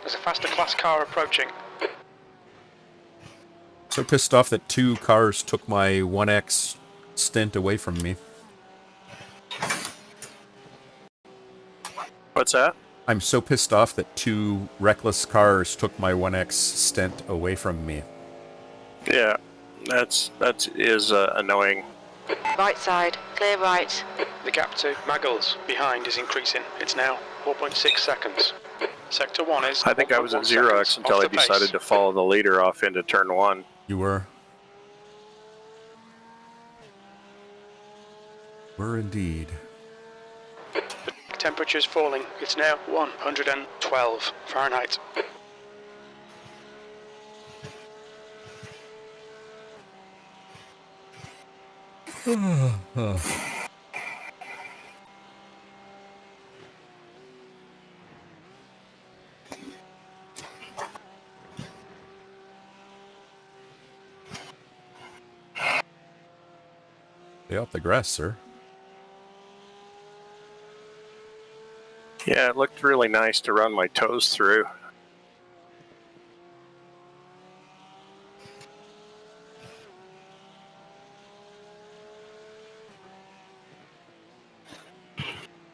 There's a faster class car approaching. So pissed off that 2 cars took my 1X stint away from me. What's that? I'm so pissed off that 2 reckless cars took my 1X stint away from me. Yeah, that is annoying. Right side. Clear right. The gap to Maggles behind is increasing. It's now 4.6 seconds. Sector 1 is... I think I was at 1.1 0x seconds until off I the pace. decided to follow the leader off into turn 1. You were? Were indeed. The temperature's falling. It's now 112 Fahrenheit. Stay off the grass, sir. Yeah, it looked really nice to run my toes through.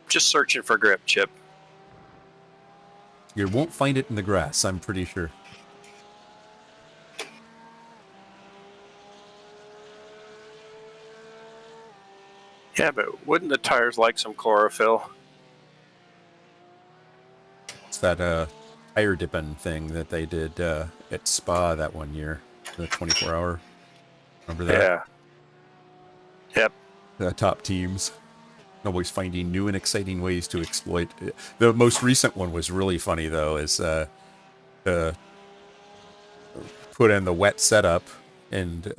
Just searching for grip, Chip. You won't find it in the grass, I'm pretty sure. Yeah, but wouldn't the tires like some chlorophyll? It's that tire dipping thing that they did at Spa that one year, the 24-hour. Remember that? Yeah. Yep. The top teams. Always finding new and exciting ways to exploit. The most recent one was really funny, though, is put in the wet setup and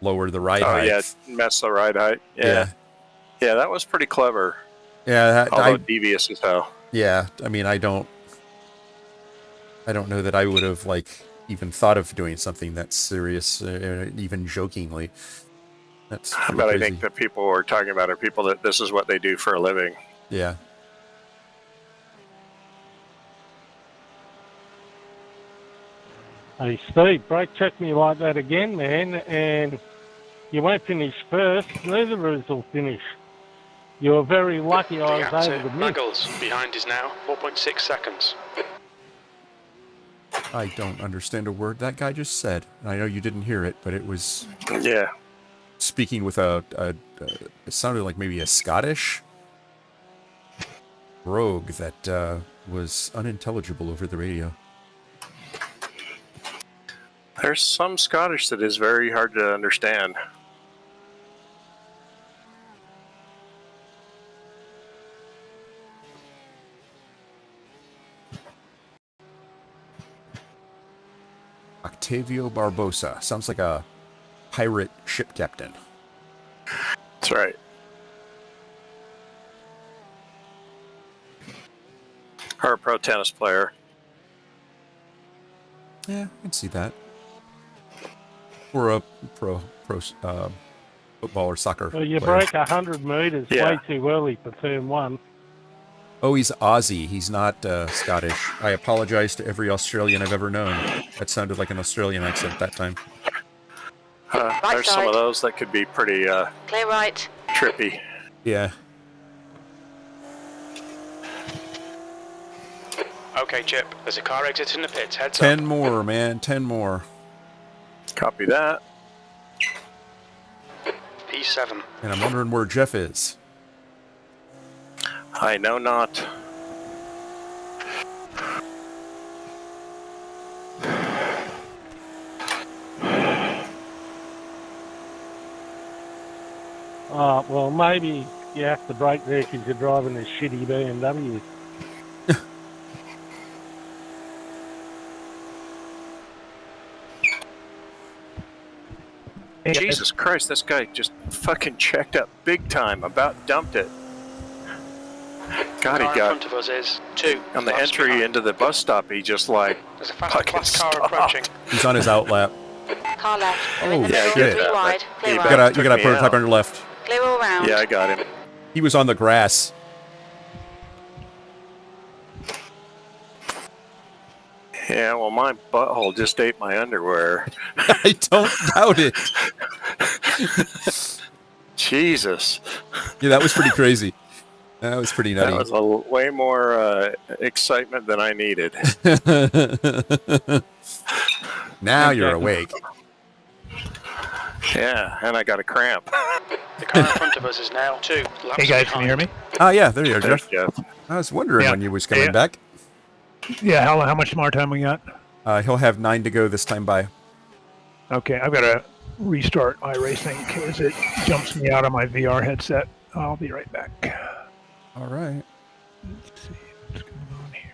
lower the ride height. Oh, yeah, mess the ride height. Yeah. Yeah, that was pretty clever. Yeah, although devious as hell. Yeah, I mean, I don't know that I would have even thought of doing something that serious, even jokingly. That's but crazy. I think that people were talking about are people that this is what they do for a living. Yeah. Hey, Steve, brake check me like that again, man, and you won't finish first. Neither of us will finish. You were very lucky I was able to miss. Muggles behind is now 4.6 seconds. I don't understand a word that guy just said. I know you didn't hear it, but it was... Yeah. Speaking with it sounded like maybe a Scottish rogue that was unintelligible over the radio. There's some Scottish that is very hard to understand. Octavio Barbosa. Sounds like a pirate ship captain. That's right. Or a pro tennis player. Yeah, I can see that. Or a pro football or soccer Well, you player. break 100 metres way too early for turn one. Oh, he's Aussie. He's not Scottish. I apologize to every Australian I've ever known. That sounded like an Australian accent that time. There's some of those that could be pretty Clear right. trippy. Yeah. Okay, Chip, there's a car exiting the pits. Heads 10 up. more, man. 10 more. Copy that. P7. And I'm wondering where Jeff is. I know not. Well, maybe you have to brake there because you're driving a shitty BMW. Jesus Christ, this guy just fucking checked up big time. About dumped it. God, he car in got front of us is 2. on the laps entry behind. into the bus stop. He just like There's a fast fucking class car stopped. approaching. He's on his outlap. Car left. Oh, In the middle, shit. 3 wide. Clear You right. got You got a me prototype out. on your left. Clear all round. Yeah, I got him. He was on the grass. Yeah, well, my butthole just ate my underwear. I don't doubt it. Jesus. Yeah, that was pretty crazy. That was pretty nutty. That was way more excitement than I needed. Now you're awake. Yeah, and I got a cramp. The car in front of us is now 2 laps Hey guys, behind. can you hear me? Oh, yeah, there you are, There's Jeff. Jeff. I was wondering Yeah. when you was coming Yeah. back. Yeah, how much more time we got? He'll have 9 to go this time by. Okay, I've got to restart iRacing because it jumps me out of my VR headset. I'll be right back. All right. Let's see what's going on here.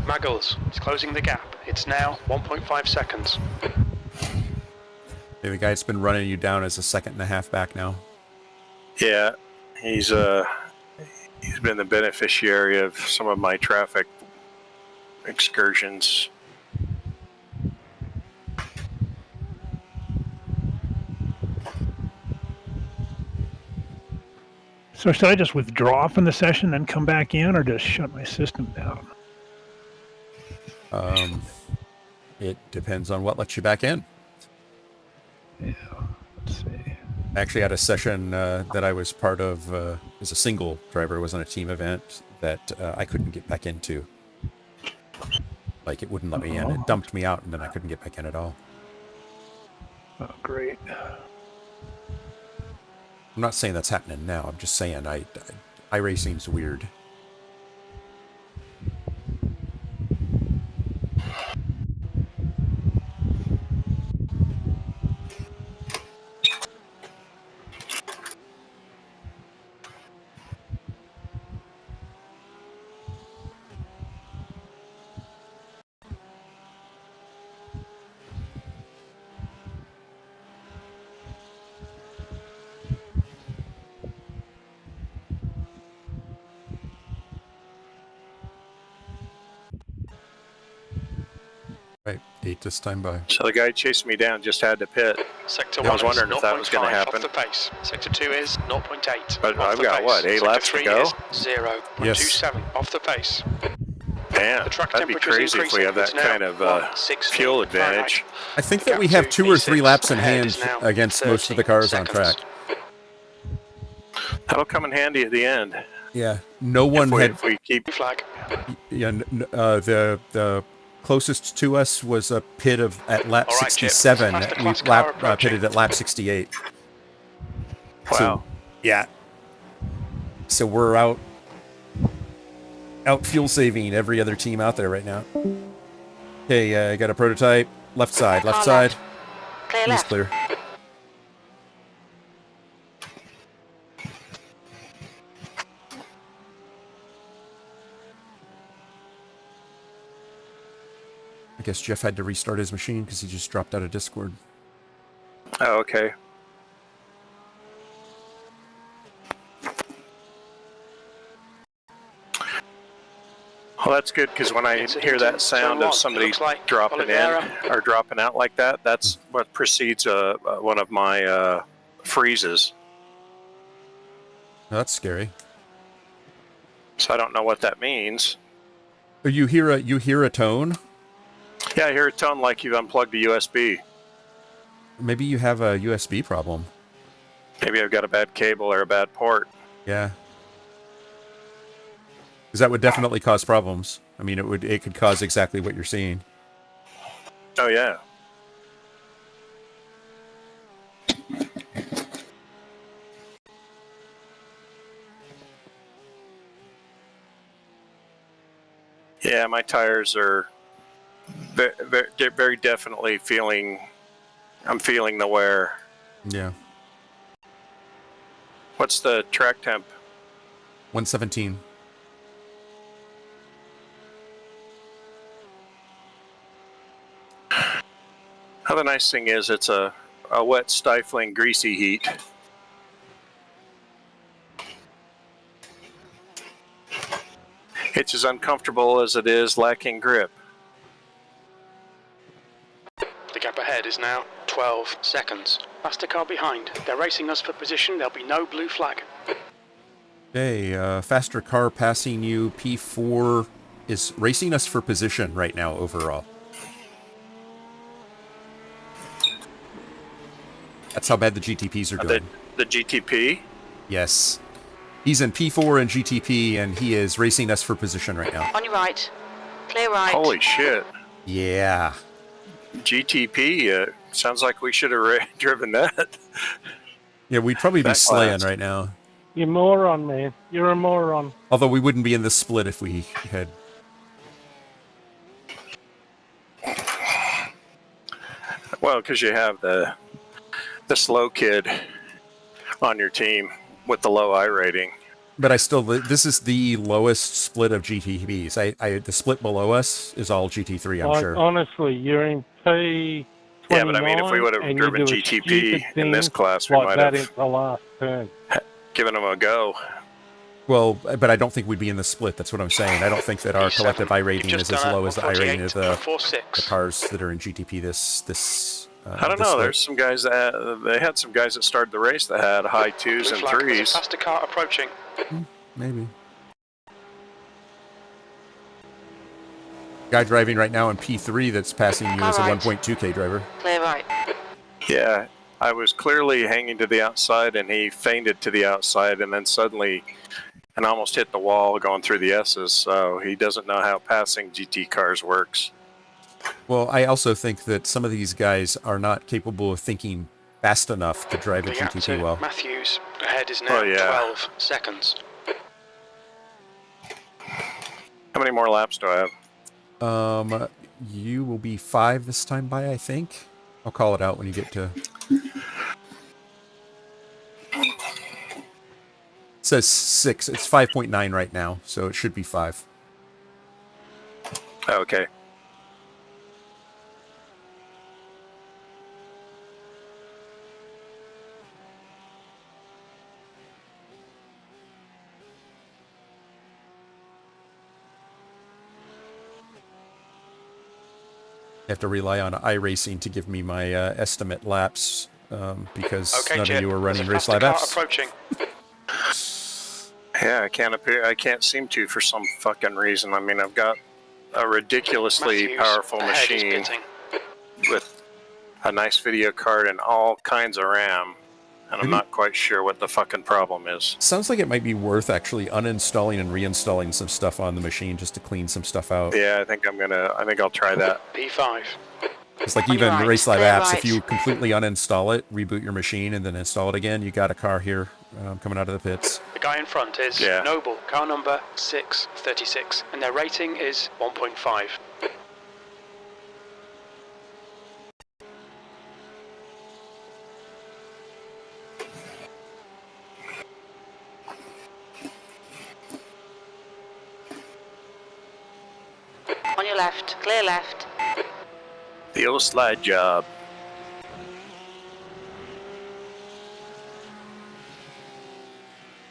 Muggles is closing the gap. It's now 1.5 seconds. Yeah, the guy that's been running you down is a second and a half back now. Yeah, he's been the beneficiary of some of my traffic excursions. So should I just withdraw from the session and come back in, or just shut my system down? It depends on what lets you back in. Yeah, let's see. I actually had a session that I was part of as a single driver. It wasn't a team event that I couldn't get back into. Like, it wouldn't let me in. It dumped me out, and then I couldn't get back in at all. Oh, great. I'm not saying that's happening now. I'm just saying iRacing's weird. Right, 8 this time by. So the guy chasing me down just had to pit. Sector I 1 was wondering is if that was going to 0.5 happen. off the pace. Sector 2 is 0.8. But off I've the got pace. what, 8 Sector laps to 3 go? is 0.27 off the pace. Man, The track that'd be temperature's crazy if we have that increasing. kind It's of now 160 fuel advantage. I think The that we gap have to 2 or 3 P6 laps in ahead hand is now against most of the 30 cars on track. seconds. That'll come in handy at the end. Yeah, no one had. If we keep Flag. Yeah, the closest to us was a pit of at lap All right, Chip. 67. Faster We class car approaching. pitted at lap 68. Wow. So, yeah. So we're out fuel saving every other team out there right now. Okay, I got a prototype. Left side, left Car side. left. Clear He's left. clear. I guess Jeff had to restart his machine because he just dropped out of Discord. Oh, okay. Well, that's good because when I hear that sound of somebody dropping in or dropping out like that, that's what precedes one of my freezes. Oh, that's scary. So I don't know what that means. Oh, you hear a tone? Yeah, I hear a tone like you've unplugged a USB. Maybe you have a USB problem. Maybe I've got a bad cable or a bad port. Yeah. Because that would definitely cause problems. I mean, it could cause exactly what you're seeing. Oh, yeah. Yeah, my tires are very definitely I'm feeling the wear. Yeah. What's the track temp? 117. Well, the nice thing is it's a wet, stifling, greasy heat. It's as uncomfortable as it is lacking grip. The gap ahead is now 12 seconds. Faster car behind. They're racing us for position. There'll be no blue flag. Okay, faster car passing you. P4 is racing us for position right now overall. That's how bad the GTPs are doing. The GTP? Yes. He's in P4 and GTP, and he is racing us for position right now. On your right. Clear right. Holy shit. Yeah. GTP, sounds like we should have driven that. Yeah, we'd probably be That slaying class. right now. You moron, man. You're a moron. Although we wouldn't be in this split if we had... Well, because you have the slow kid on your team with the low I rating. But I still... This is the lowest split of GTPs. The split below us is all GT3, I'm Like, sure. honestly, you're in P2 29, Yeah, but I mean, if we would have and driven you do a GTP stupid in thing this class, we like might that have in the last turn. given them a go. Well, but I don't think we'd be in the split. That's what I'm saying. I don't think that our collective I rating is as low as the I rating of the cars that are in GTP this I don't know. There's some guys that they had some guys that started the race that had high 2s and 3s. Faster car approaching. Maybe. Guy driving right now in P3 that's passing you is a 1.2K driver. Clear right. Yeah, I was clearly hanging to the outside, and he feinted to the outside, and then suddenly, and almost hit the wall going through the S's. So he doesn't know how passing GT cars works. Well, I also think that some of these guys are not capable of thinking fast enough to drive a GTP well. Matthews ahead is now 12 seconds. How many more laps do I have? You will be 5 this time by, I think. I'll call it out when you get to... It says 6. It's 5.9 right now, so it should be 5. Okay. I have to rely on iRacing to give me my estimate laps because none of you are running race live apps. Approaching. Yeah, I can't seem to for some fucking reason. I mean, I've got a ridiculously powerful machine with a nice video card and all kinds of RAM, and I'm not quite sure what the fucking problem is. Sounds like it might be worth actually uninstalling and reinstalling some stuff on the machine just to clean some stuff out. Yeah, I think I'll try that. P5. It's like even Race Live apps, if you completely uninstall it, reboot your machine, and then install it again, you got a car here coming out of the pits. The guy in front is Noble, car number 636, and their rating is 1.5. On your left, clear left. The old slide job.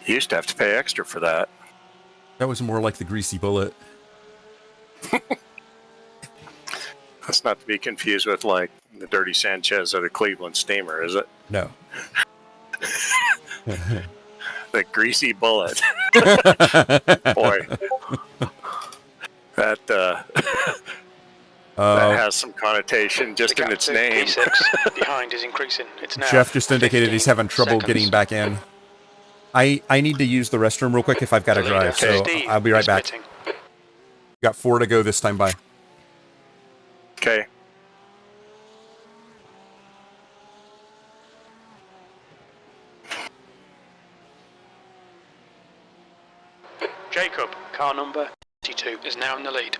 You used to have to pay extra for that. That was more like the greasy bullet. That's not to be confused with like the Dirty Sanchez of the Cleveland Steamer, is it? No. The greasy bullet. Boy. That that has some connotation just in its name. P6 behind is increasing. It's now Jeff just indicated he's having trouble getting back in. I need to use the restroom real quick if I've got to drive, so I'll be right back. Got 4 to go this time by. Okay. Jacob, car number 22, is now in the lead.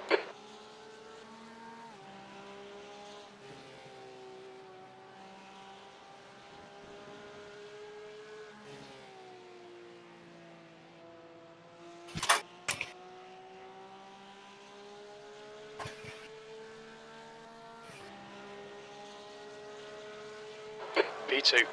P2.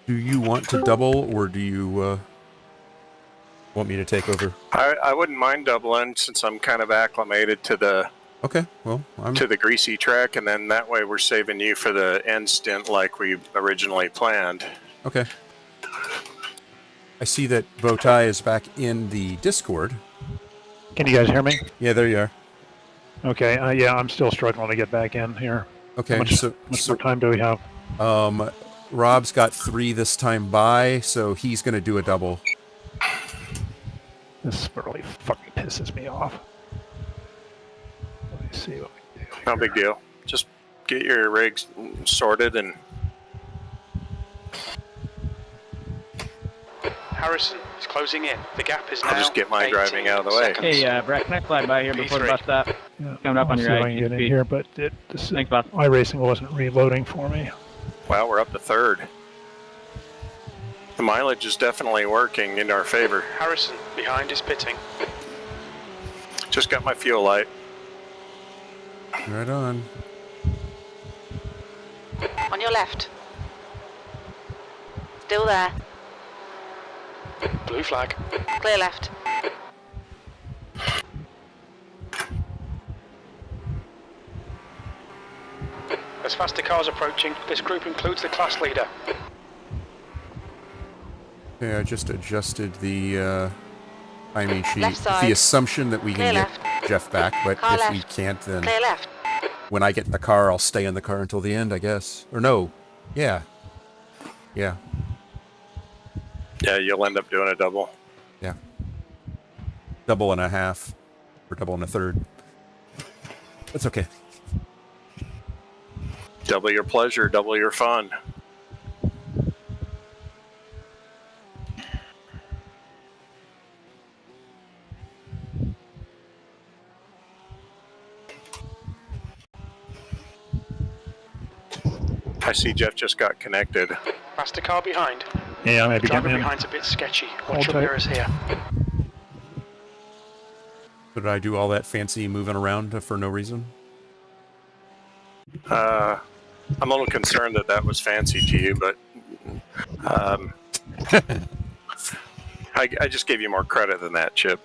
Do you want to double, or do you want me to take over? I wouldn't mind doubling since I'm kind of acclimated to the to the greasy track, and then that way we're saving you for the end stint like we originally planned. Okay. I see that Bowtie is back in the Discord. Can you guys hear me? Yeah, there you are. Okay. Yeah, I'm still struggling to get back in here. Okay, How much more time do we have? Rob's got 3 this time by, so he's going to do a double. This really fucking pisses me off. Let me see what we do here. No big deal. Just get your rigs sorted and... Harrison is closing in. The gap is now I'll just get my 18 driving out of the way. seconds. Hey, Brett, can I slide by here before the bus stop? Yeah, Coming up on I'll your see if right. I can get in here, but Thanks, boss. iRacing wasn't reloading for me. Wow, we're up to 3rd. The mileage is definitely working in our favor. Harrison behind is pitting. Just got my fuel light. Right on. On your left. Still there. Blue flag. Clear left. As faster cars approaching, this group includes the class leader. Okay, I just adjusted the timing sheet Left with side. the assumption that we can Clear get left. Jeff back, but Car if we left. can't, then Clear left. when I get in the car, I'll stay in the car until the end, I guess. Or no. Yeah. Yeah. Yeah, you'll end up doing a double. Yeah. Double and a half. Or double and a third. That's okay. Double your pleasure, double your fun. I see Jeff just got connected. Faster car behind. Yeah, maybe Driver getting in. behind's a bit sketchy. Hold Watch your tight. mirrors here. So did I do all that fancy moving around for no reason? I'm a little concerned that that was fancy to you, but I just gave you more credit than that, Chip.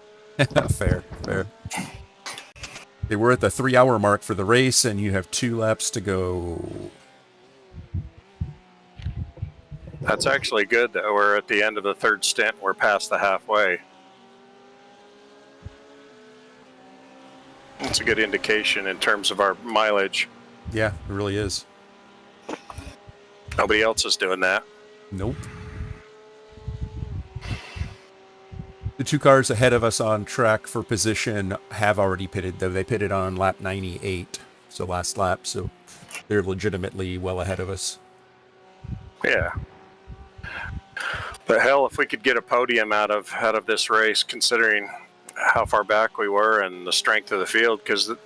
Fair, fair. Okay, we're at the 3-hour mark for the race, and you have 2 laps to go. That's actually good that we're at the end of the 3rd stint. We're past the halfway. That's a good indication in terms of our mileage. Yeah, it really is. Nobody else is doing that. Nope. The 2 cars ahead of us on track for position have already pitted, though. They pitted on lap 98, so last lap, so they're legitimately well ahead of us. Yeah. But hell, if we could get a podium out of this race, considering how far back we were and the strength of the field, because the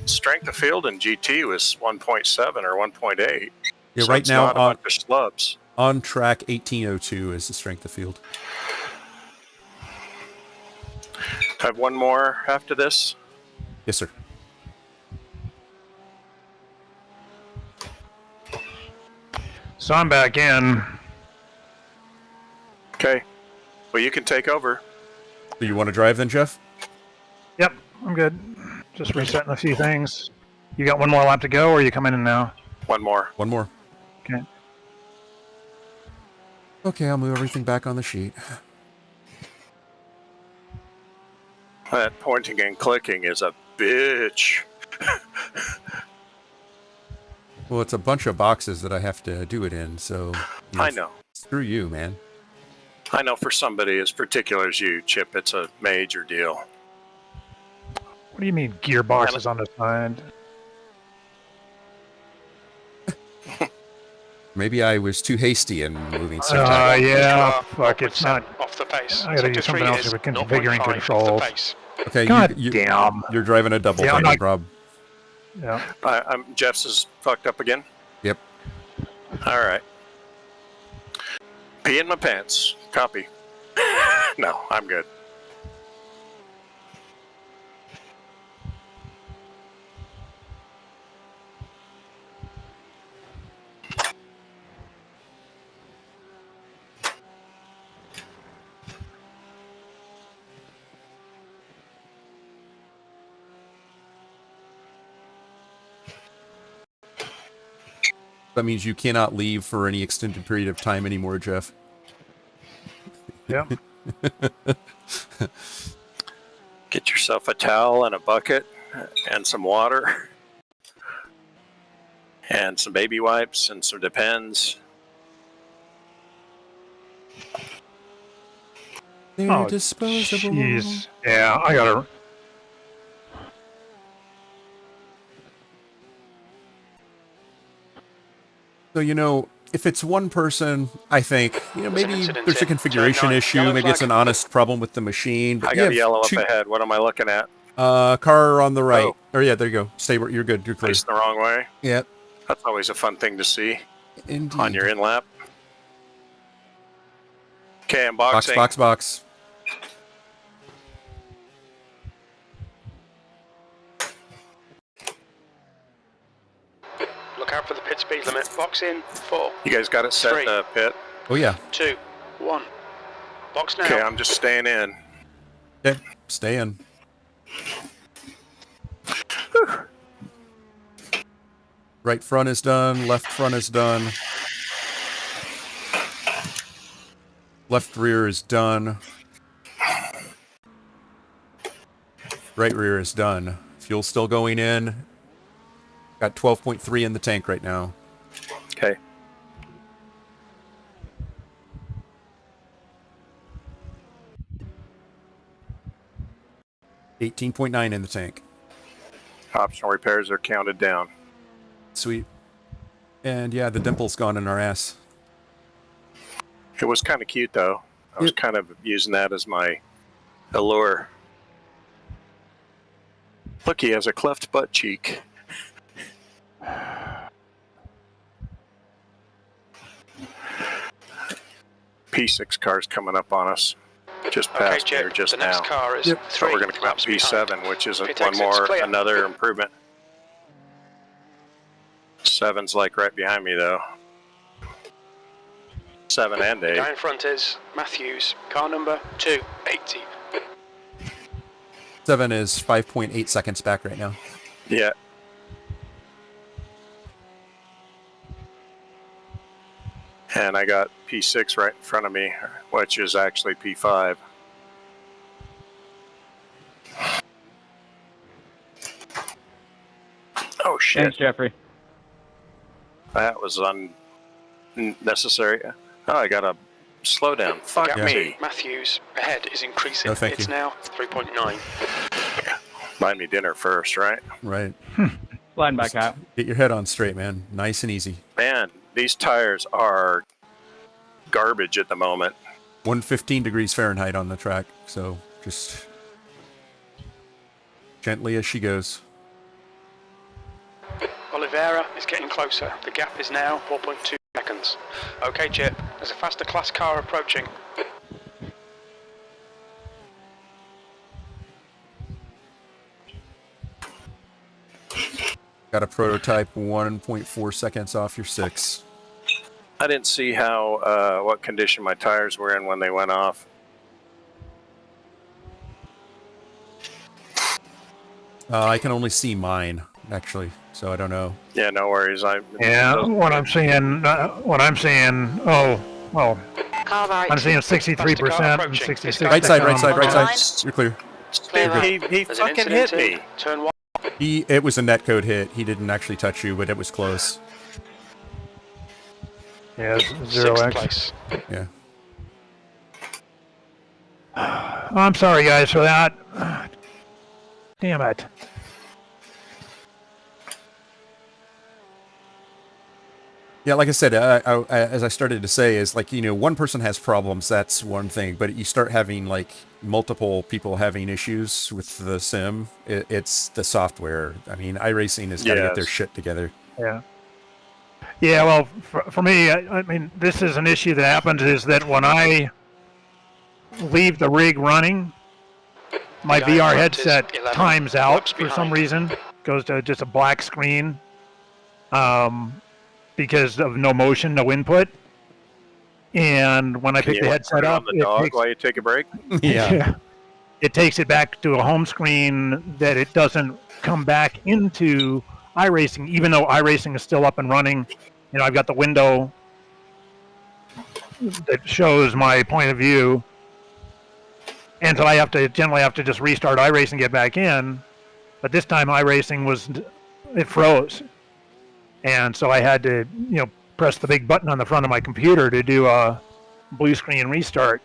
strength of field in GT was 1.7 or 1.8. Yeah, so right it's now not a bunch of slubs. on track 1802 is the strength of field. I have one more after this. Yes, sir. So I'm back in. Okay. Well, you can take over. Do you want to drive then, Jeff? Yep, I'm good. Just resetting a few things. You got one more lap to go, or are you coming in now? One more. One more. Okay. Okay, I'll move everything back on the sheet. That pointing and clicking is a bitch. Well, it's a bunch of boxes that I have to do it in, so... I know. Screw you, man. I know for somebody as particular as you, Chip, it's a major deal. What do you mean gearboxes on the side? Maybe I was too hasty in moving something. Yeah, fuck, it's not... Off the pace. I gotta do Sector something 3 else is with configuring 0.5 off the controls. pace. Okay, God damn. You're driving a double, Yeah, I'm thank you, not- Rob. Yeah. Jeff's is fucked up again? Yep. All right. Pee in my pants. Copy. No, I'm good. That means you cannot leave for any extended period of time anymore, Jeff. Yep. Get yourself a towel and a bucket and some water and some baby wipes and some Depends. They're disposable. Jeez. Yeah, I gotta. So, if it's one person, I think, maybe incident there's a here. configuration Turn 9, issue. yellow Maybe it's flag. an honest problem with the machine. But I you got have yellow up two- ahead. What am I looking at? car on the right. Oh. Oh, yeah, there you go. Stay where you're good. You're clear. Facing the wrong way. Yep. That's always a fun thing to see Indeed. on your in-lap. Okay, I'm box, boxing. box. Look out for the pit speed limit. Box in. 4, You guys got it set, 3. Pit? Oh, yeah. 2, 1. Box now. Okay, I'm just staying in. Okay, stay in. Right front is done. Left front is done. Left rear is done. Right rear is done. Fuel still going in. Got 12.3 in the tank right now. Okay. $18.9 in the tank. Optional repairs are counted down. Sweet. And yeah, the dimple's gone in our ass. It was kind of cute, though. I was kind of using that as my allure. Look, he has a cleft butt cheek. P6 car's coming up on us. Just Okay, past me Chip, or just the now. next car is Yep. 3 We're going to come out laps P7, behind. which is Pit one exit's more, clear. another improvement. 7's like right behind me, though. 7 and 8. Guy in front is Matthews, car number 280. 7 is 5.8 seconds back right now. Yeah. And I got P6 right in front of me, which is actually P5. Oh, shit. Thanks, Jeffrey. That was unnecessary. Oh, I got a slowdown. Fuck Gap me. to Matthews ahead is increasing. No, thank it's you. now 3.9. Buy me dinner first, right? Right. Sliding back out. Get your head on straight, man. Nice and easy. Man, these tires are garbage at the moment. 115 degrees Fahrenheit on the track, so just gently as she goes. Oliveira is getting closer. The gap is now 4.2 seconds. Okay, Chip, there's a faster class car approaching. Got a prototype 1.4 seconds off your 6. I didn't see how what condition my tires were in when they went off. I can only see mine, actually, so I don't know. Yeah, no worries. Yeah, what I'm seeing, oh, well, Car right. I'm seeing 63% and 66%. Right side, right side, right Line. side. You're clear. Clear right. He There's an fucking incident hit in me. Turn 1. It was a netcode hit. He didn't actually touch you, but it was close. Yeah, Sixth 0x. place. Yeah. I'm sorry, guys, for that. Damn it. Yeah, like I said, as I started to say, is like, one person has problems, that's one thing, but you start having like multiple people having issues with the sim, it's the software. I mean, iRacing has got to get their Yes. shit together. Yeah. Yeah, well, for me, I mean, this is an issue that happens is that when I leave the rig running, my The guy in VR front is headset 11 times out laps for some behind. reason, goes to just a black screen, because of no motion, no input. And when I Can pick you the like headset put it up, on the dog takes, while you take a break? Yeah. it takes it back to a home screen that it doesn't come back into iRacing, even though iRacing is still up and running. I've got the window that shows my point of view, And so I generally have to just restart iRacing and get back in. But this time iRacing it froze. And so I had to, press the big button on the front of my computer to do a blue screen restart.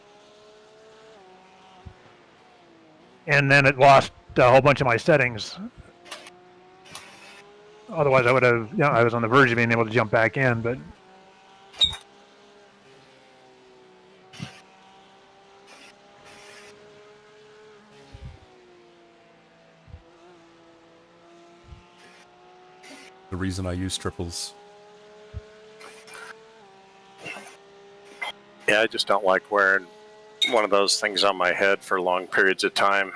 And then it lost a whole bunch of my settings. Otherwise I would have, I was on the verge of being able to jump back in, but The reason I use triples. Yeah, I just don't like wearing one of those things on my head for long periods of time.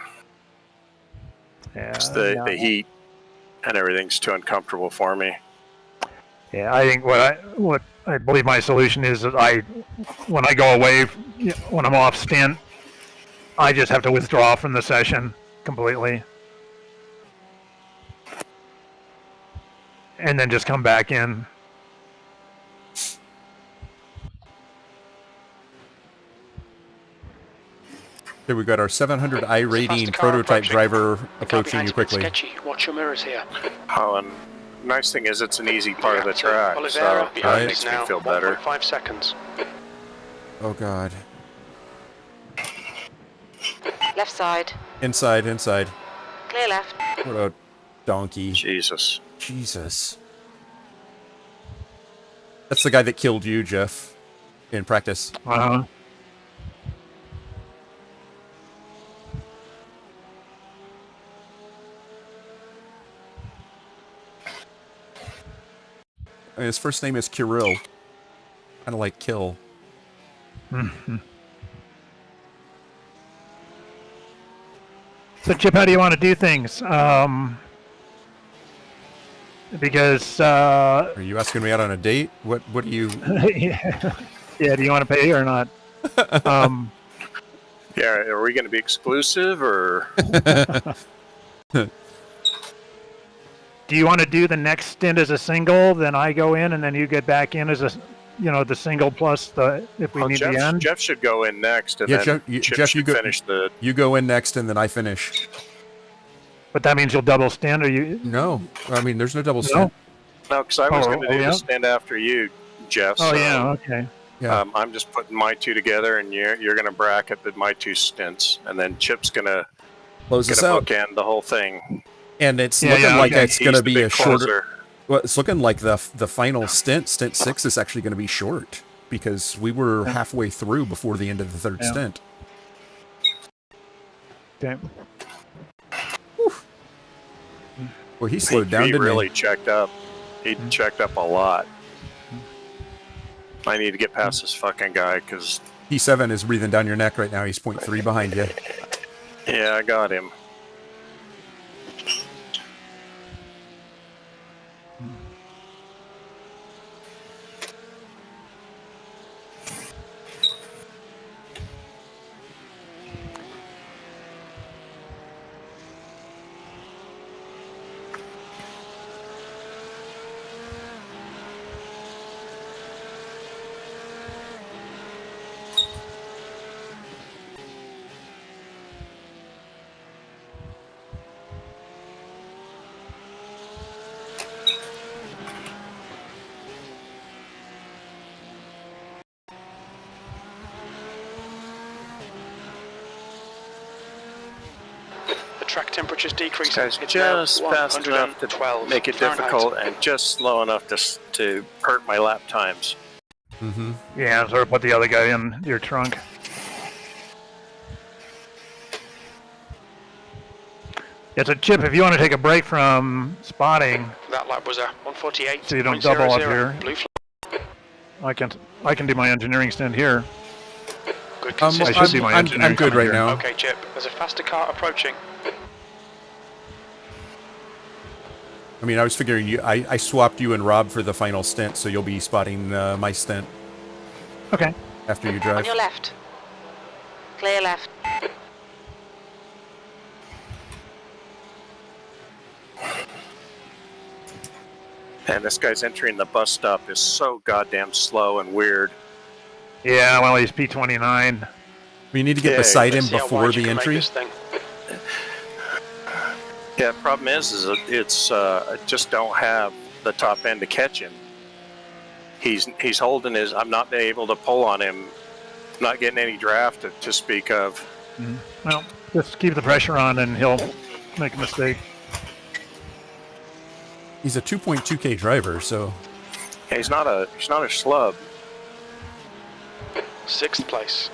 yeah, The heat and everything's too uncomfortable for me. Yeah, I think what I believe my solution is that when I go away, when I'm off stint, I just have to withdraw from the session completely. And then just come back in. Here we got our 700 I rating prototype driver approaching you quickly. Sketchy. Watch your mirrors here. Oh, and nice thing is it's an easy part of the track, so Oliveira, it makes me feel better. 5 seconds. Oh God. Left side. Inside. Clear left. What a donkey. Jesus. That's the guy that killed you, Jeff, in practice. Uh-huh. His first name is Kirill. Kind of like kill. So, Chip, how do you want to do things? Because Are you asking me out on a date? What do you... yeah, do you want to pay or not? Yeah, are we going to be exclusive or? Do you want to do the next stint as a single? Then I go in, and then you get back in as a, the single plus the if we need the end. Jeff should go in next, and Yeah, then Jeff, should finish the. You go in next, and then I finish. But that means you'll double stint, or you? No, I mean there's no double stint. No, because I was going to do the stint after you, Jeff. Oh so, yeah, okay. Yeah. I'm just putting my two together, and you're going to bracket my two stints, and then Chip's going to Close this out. bookend the whole thing. And it's looking like it's going to be a shorter. Closer. Well, it's looking like the final stint 6, is actually going to be short because we were halfway through before the end of the third stint. Okay. Well, he slowed down, didn't really checked up. He checked up a lot. I need to get past this fucking guy because P7 is breathing down your neck right now. He's 0.3 behind you. Yeah, I got him. Track temperature's decreasing. Guys, just fast enough to make it difficult and just slow enough to hurt my lap times. Mm-hmm. Yeah, sort of put the other guy in your trunk. Yeah, so Chip, if you want to take a break from spotting, That lap was a 148. so you don't double up here, I can do my engineering stint here. Good I should do my engineering I'm good stint right here. now. Okay, Chip. There's a faster car approaching. I mean, I was figuring I swapped you and Rob for the final stint, so you'll be spotting my stint. Okay. After you drive. On your left. Clear left. And this guy's entering the bus stop is so goddamn slow and weird. Yeah, well, he's P29. We need to get Yeah, beside him Let's see how before wide you the can make entry. this thing. Yeah, the problem is it's I just don't have the top end to catch him. He's holding his. I'm not able to pull on him. Not getting any draft to speak of. Well, just keep the pressure on, and he'll make a mistake. He's a 2.2K driver, so Yeah, he's not a schlub. 6th place.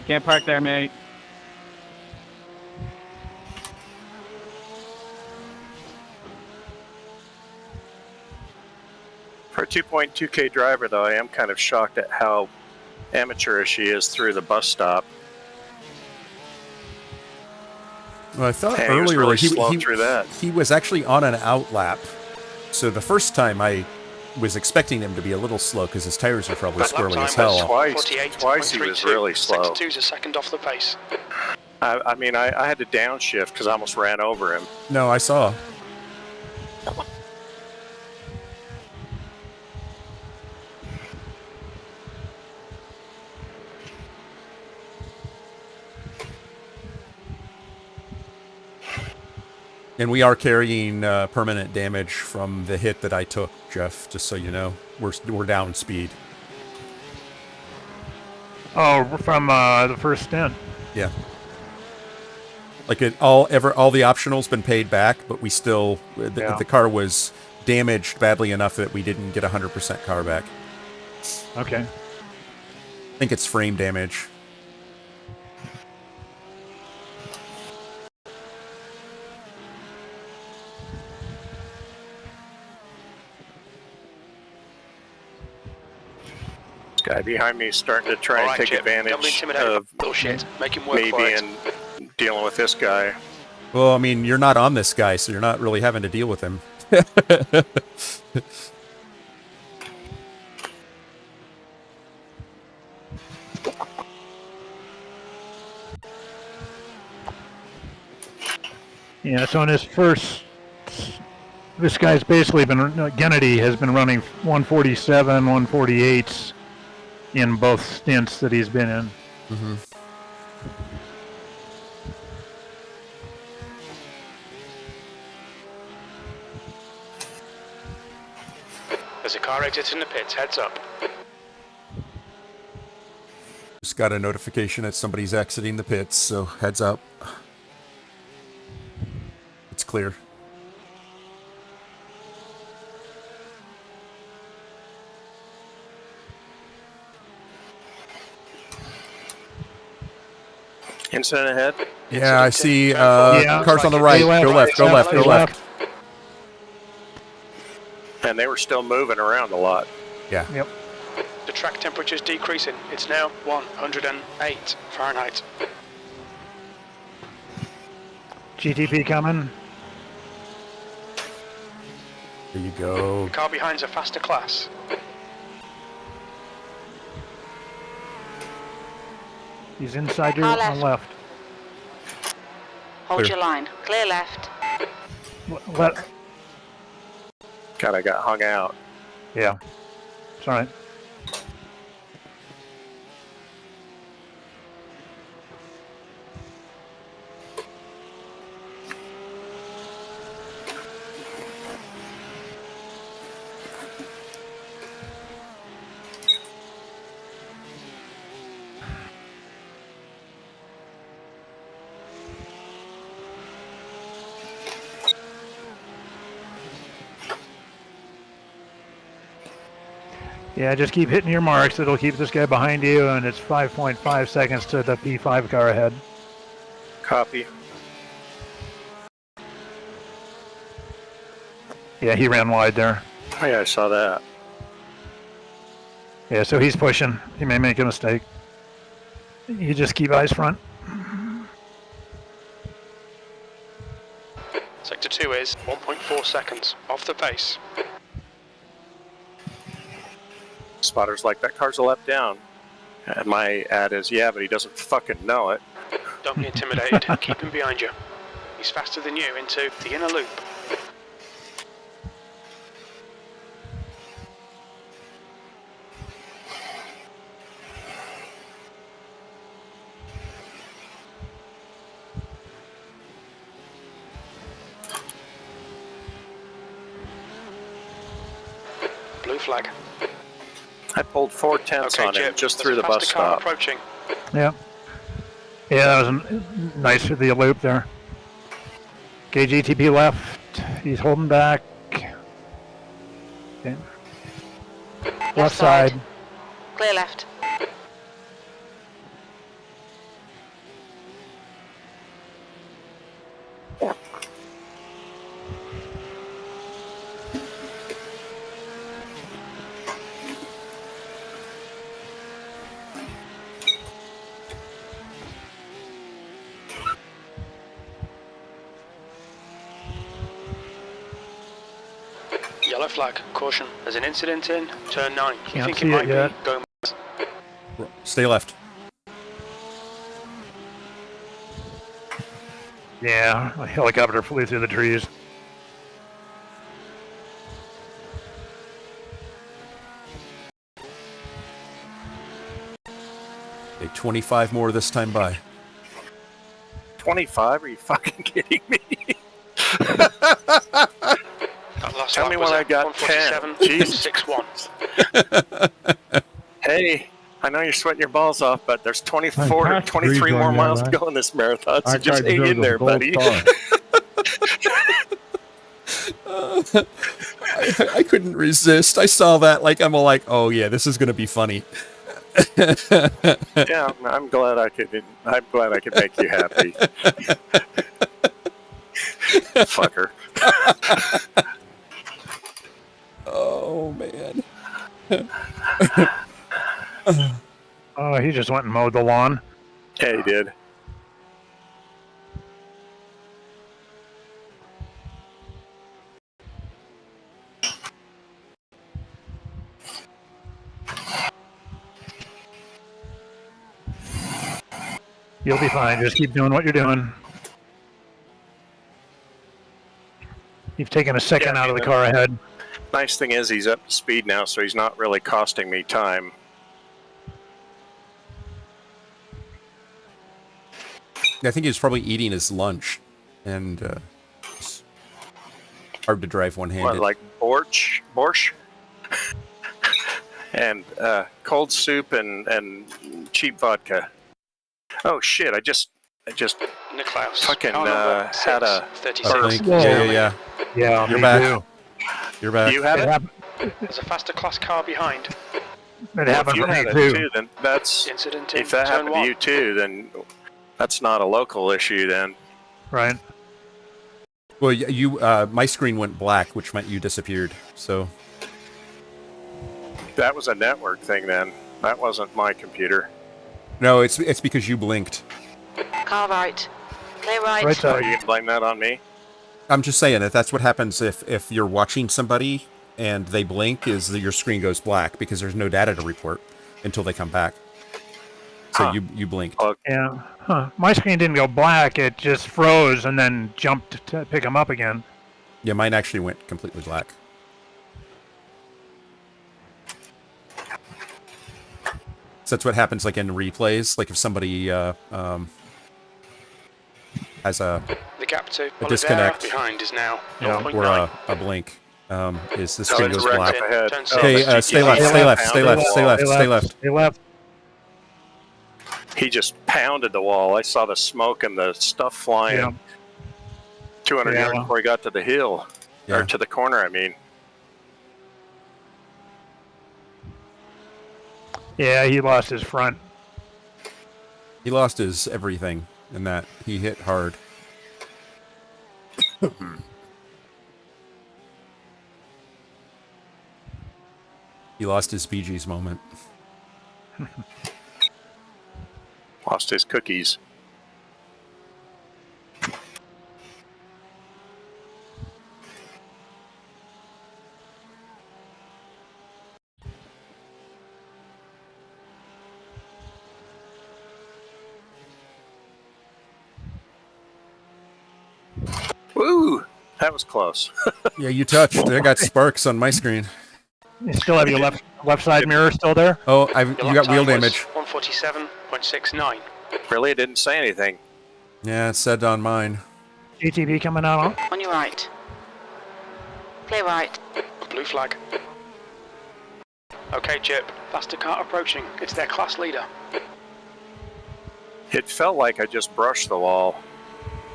Can't park there, mate. For a 2.2K driver, though, I am kind of shocked at how amateurish he is through the bus stop. well, I thought And he was earlier really slow through that. he was actually on an out lap. So the first time I was expecting him to be a little slow because his tires are probably That lap squirrely time as hell. was Twice he was really slow. Sector 2's a second off the pace. I mean, I had to downshift because I almost ran over him. No, I saw. And we are carrying permanent damage from the hit that I took, Jeff, just so you know. We're down speed. Oh, from the first stint. Yeah. Like all the optional's been paid back, but we still the car was damaged badly enough that we didn't get 100% car back. Okay. I think it's frame damage. Guy behind me is starting to try and Alright, take Chip, don't be advantage intimidated. of Little shit. Make him work me for it. being dealing with this guy. Well, I mean, you're not on this guy, so you're not really having to deal with him. Yeah, so in his first, this guy's basically been, Gennady has been running 147, 148s in both stints that he's been in. Mm-hmm. There's a car exiting the pits. Heads up. Just got a notification that somebody's exiting the pits, so heads up. It's clear. Incident ahead. Yeah, I see Yeah. cars on the right. Go left, go left, go left. And they were still moving around a lot. Yeah. Yep. The track temperature's decreasing. It's now 108 Fahrenheit. GTP coming. There you go. The car behind's a faster class. He's inside you Car on left. left. Hold Clear. your line. Clear left. Let, God, I got hung out. yeah. It's all right. Yeah, just keep hitting your marks. It'll keep this guy behind you, and it's 5.5 seconds to the P5 car ahead. Copy. Yeah, he ran wide there. Oh, yeah, I saw that. Yeah, so he's pushing. He may make a mistake. You just keep eyes front. Sector 2 is 1.4 seconds off the pace. Spotter's like, that car's a lap down. And my ad is, yeah, but he doesn't fucking know it. Don't be intimidated. Keep him behind you. He's faster than you into the inner loop. Blue flag. I pulled 4/10 on him Chip, just there's through a the bus faster car stop. approaching. Yeah. Yeah, that was nice for the loop there. Okay, GTP left. He's holding back. Okay. Left side. Clear left. Yellow flag. Caution. There's an incident in turn 9. You Can't think see it might it yet. be going? Stay left. Yeah, a helicopter flew through the trees. Okay, 25 more this time by. 25? Are you fucking kidding me? That last Tell lap me was when I at got 147, 10. Jesus. 6-1. Hey, I know you're sweating your balls off, but there's 24 to Fantastic 23 read more on there, miles to man. go in this marathon, so That just guy hang in deserves a there, gold buddy. star. I couldn't resist. I saw that. I'm all like, oh yeah, this is gonna be funny. Yeah, I'm glad I could make you happy. Fucker. Oh man. Oh, he just went and mowed the lawn. Yeah, he did. You'll be fine. Just keep doing what you're doing. You've taken a second Yeah, out of the car ahead. Nice thing is he's up to speed now, so he's not really costing me time. I think he was probably eating his lunch, and it's hard to drive one-handed. What, like borscht? And cold soup and cheap vodka. Oh shit! I just Niklaus. fucking car number had a 36. Blink. Yeah. Yeah, You're me back. too. You're back. You had it. There's a faster class car behind. It happened If you for had me it too. too, then that's Incident in if that turn happened 1. to you too, then that's not a local issue. Then Right. Well, you my screen went black, which meant you disappeared. So that was a network thing. Then that wasn't my computer. no, it's because you blinked. Car right. Clear right. Right So side. you can blame that on me. I'm just saying that that's what happens if you're watching somebody and they blink, is that your screen goes black because there's no data to report until they come back. So Huh. you blinked. Yeah. Huh. My screen didn't go black. It just froze and then jumped to pick him up again. Yeah, mine actually went completely black. So that's what happens like in replays. Like if somebody has a The gap to Oliveira disconnect. behind is now Yeah. 0.9. or a blink, is the So screen it's goes wrecked black. up ahead. Turn Okay, six. stay left, stay left, stay left, stay left, stay left. He just pounded the wall. I saw the smoke and the stuff flying. Yeah. 200 Yeah. yards before he got to the hill, Yeah. or to the corner. I mean, Yeah, he lost his front. He lost his everything in that. He hit hard. He lost his Bee Gees moment. lost his cookies. That was close. Yeah, you touched. I got sparks on my screen. You still have your left side mirror still there? Oh, Your you lap got wheel time was damage. 147.69. Really, it didn't say anything. Yeah, it said on mine. GTP coming out on. On your right. Clear right. Blue flag. Okay, Chip. Faster car approaching. It's their class leader. It felt like I just brushed the wall.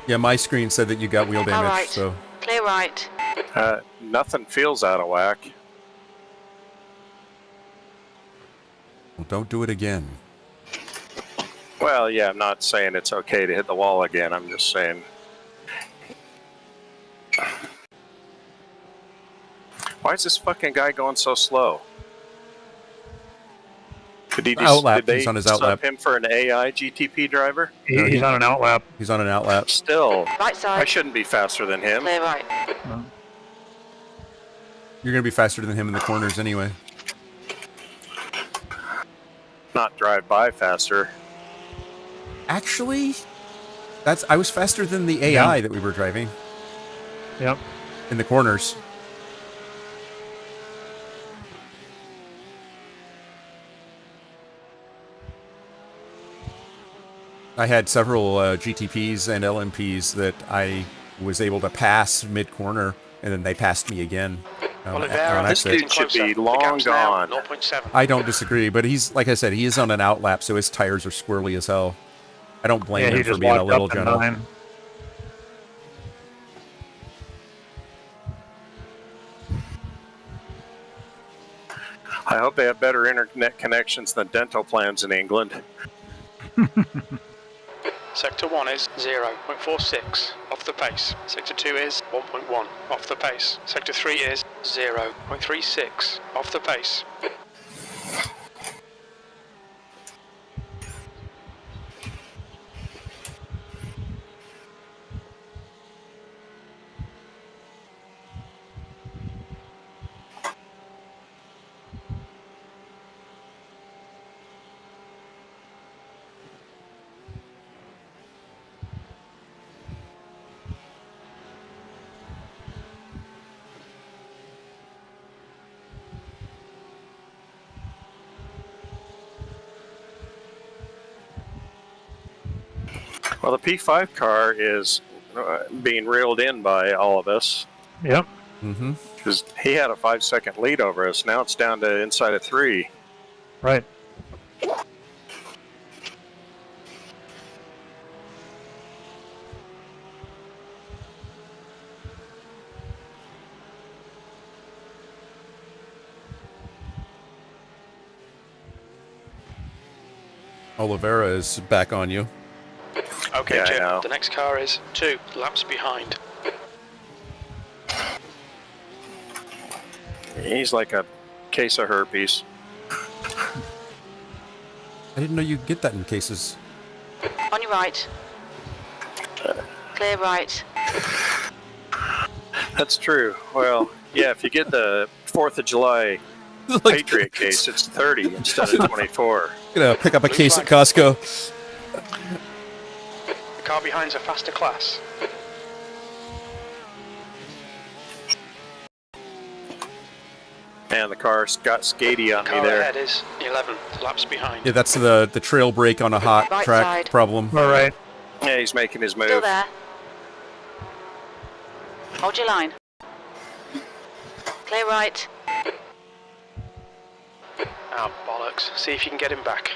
Yeah, my screen said that you got wheel damage. right. So Clear right. Nothing feels out of whack. well, don't do it again. Well, yeah, I'm not saying it's okay to hit the wall again. I'm just saying. Why is this fucking guy going so slow? Did he Outlap. Did they He's on his sub outlap. him for an AI GTP driver? He's on an outlap. He's on an outlap. Still, Right side. I shouldn't be faster than him. Clear right. You're gonna be faster than him in the corners anyway. Not drive by faster. Actually, I was faster than the AI that we were driving Yep. in the corners. I had several GTPs and LMPs that I was able to pass mid-corner, and then they passed me again. Oliveira, on this exit. dude should be The long gap's now gone. 0.7. I don't disagree, but he's, like I said, he is on an outlap, so his tires are squirrely as hell. I don't blame Yeah, he him for just being a walked little up to gentle. 9. I hope they have better internet connections than dental plans in England. Sector 1 is 0.46 off the pace. Sector 2 is 1.1 off the pace. Sector 3 is 0.36 off the pace. Well, the P5 car is being reeled in by all of us. Yep. Mm-hmm. Because he had a 5-second lead over us. Now it's down to inside of 3. Right. Oliveira is back on you. Okay, Yeah, I Chip. know. The next car is 2 laps behind. He's like a case of herpes. I didn't know you could get that in cases. On your right. Clear right. That's true. Well, yeah, if you get the 4th of July Patriot case, it's 30 instead of 24. Gonna pick up a Blue case at flag. Costco. The car behind's a faster class. And the car's got skatey on Car me there. ahead is 11 laps behind. Yeah, that's the trail brake on a hot Right track side. problem. All right. Yeah, he's making his Still move. there. Hold your line. Clear right. Ah, bollocks. See if you can get him back.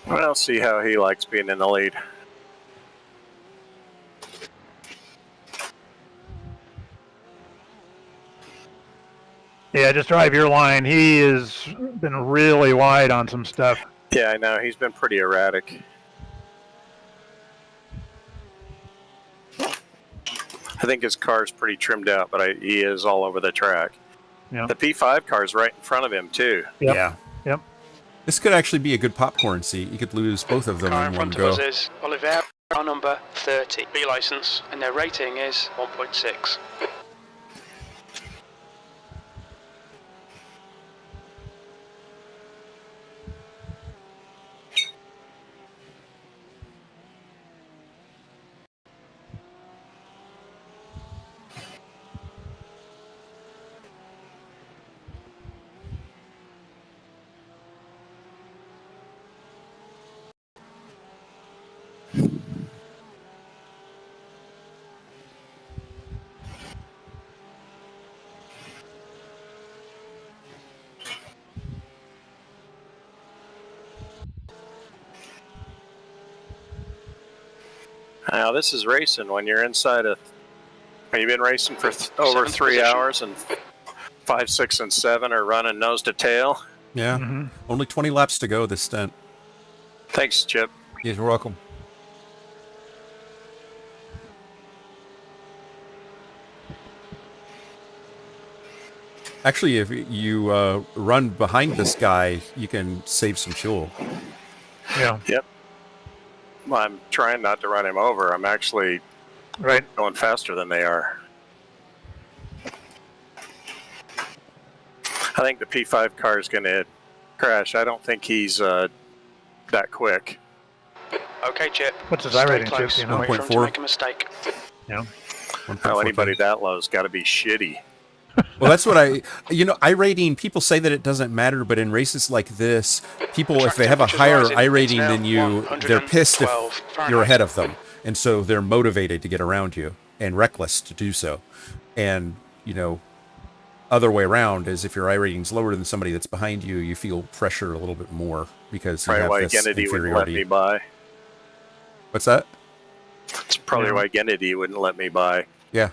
Well, see how he likes being in the lead. Yeah, just drive your line. He has been really wide on some stuff. Yeah, I know. He's been pretty erratic. I think his car's pretty trimmed out, but he is all over the track. Yeah. The P5 car's right in front of him, too. Yep. Yeah. Yep. This could actually be a good popcorn seat. You could lose both of them Car in in one front of go. us is Oliveira, car number 30. B license, and their rating is 1.6. Now this is racing when you're inside a. You've been racing for over 3 hours, and 5, 6, and 7 are running nose to tail. Yeah. Only 20 laps to go this stint. Thanks, Chip. Yes, you're welcome. Actually, if you run behind this guy, you can save some fuel. Yeah. Yep. Well, I'm trying not to run him over. I'm actually going faster than they are. I think the P5 car is going to crash. I don't think he's that quick. Okay, Chip. What's his Stay iRating, close. Chip? You know? Wait for him to 1.4. make a mistake. Yeah. Oh, anybody that low has got to be shitty. Well, that's what iRating, people say that it doesn't matter, but in races like this, people, if they have a higher iRating than you, they're pissed if you're ahead of them. And so they're motivated to get around you and reckless to do so. And, other way around is if your iRating's lower than somebody that's behind you, you feel pressure a little bit more because you have this Kennedy wouldn't let me inferiority. by. What's that? It's probably why Kennedy wouldn't let me by. Yeah.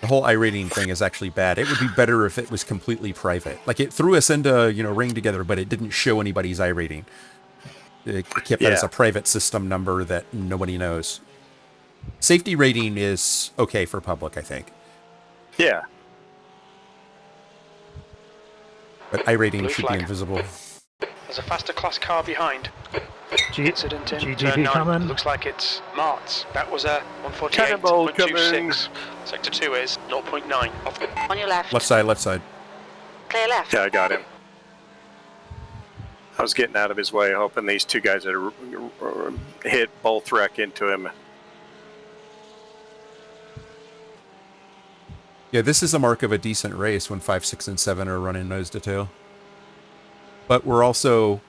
The whole iRating thing is actually bad. It would be better if it was completely private. Like, it threw us into, ring together, but it didn't show anybody's iRating. It kept that as a private system number that nobody knows. Safety rating is okay for public, I think. Yeah. But iRating Blue should flag. be invisible. There's a faster class car behind. Incident in GTP turn 9. coming. Looks like it's Martz. That was a Cannonball 148.26. Sector 2 is 0.9. Off the On your left. Left side. Clear left. Yeah, I got him. I was getting out of his way, hoping these two guys would hit both wreck into him. Yeah, this is a mark of a decent race when 5, 6, and 7 are running nose to tail. But we're also...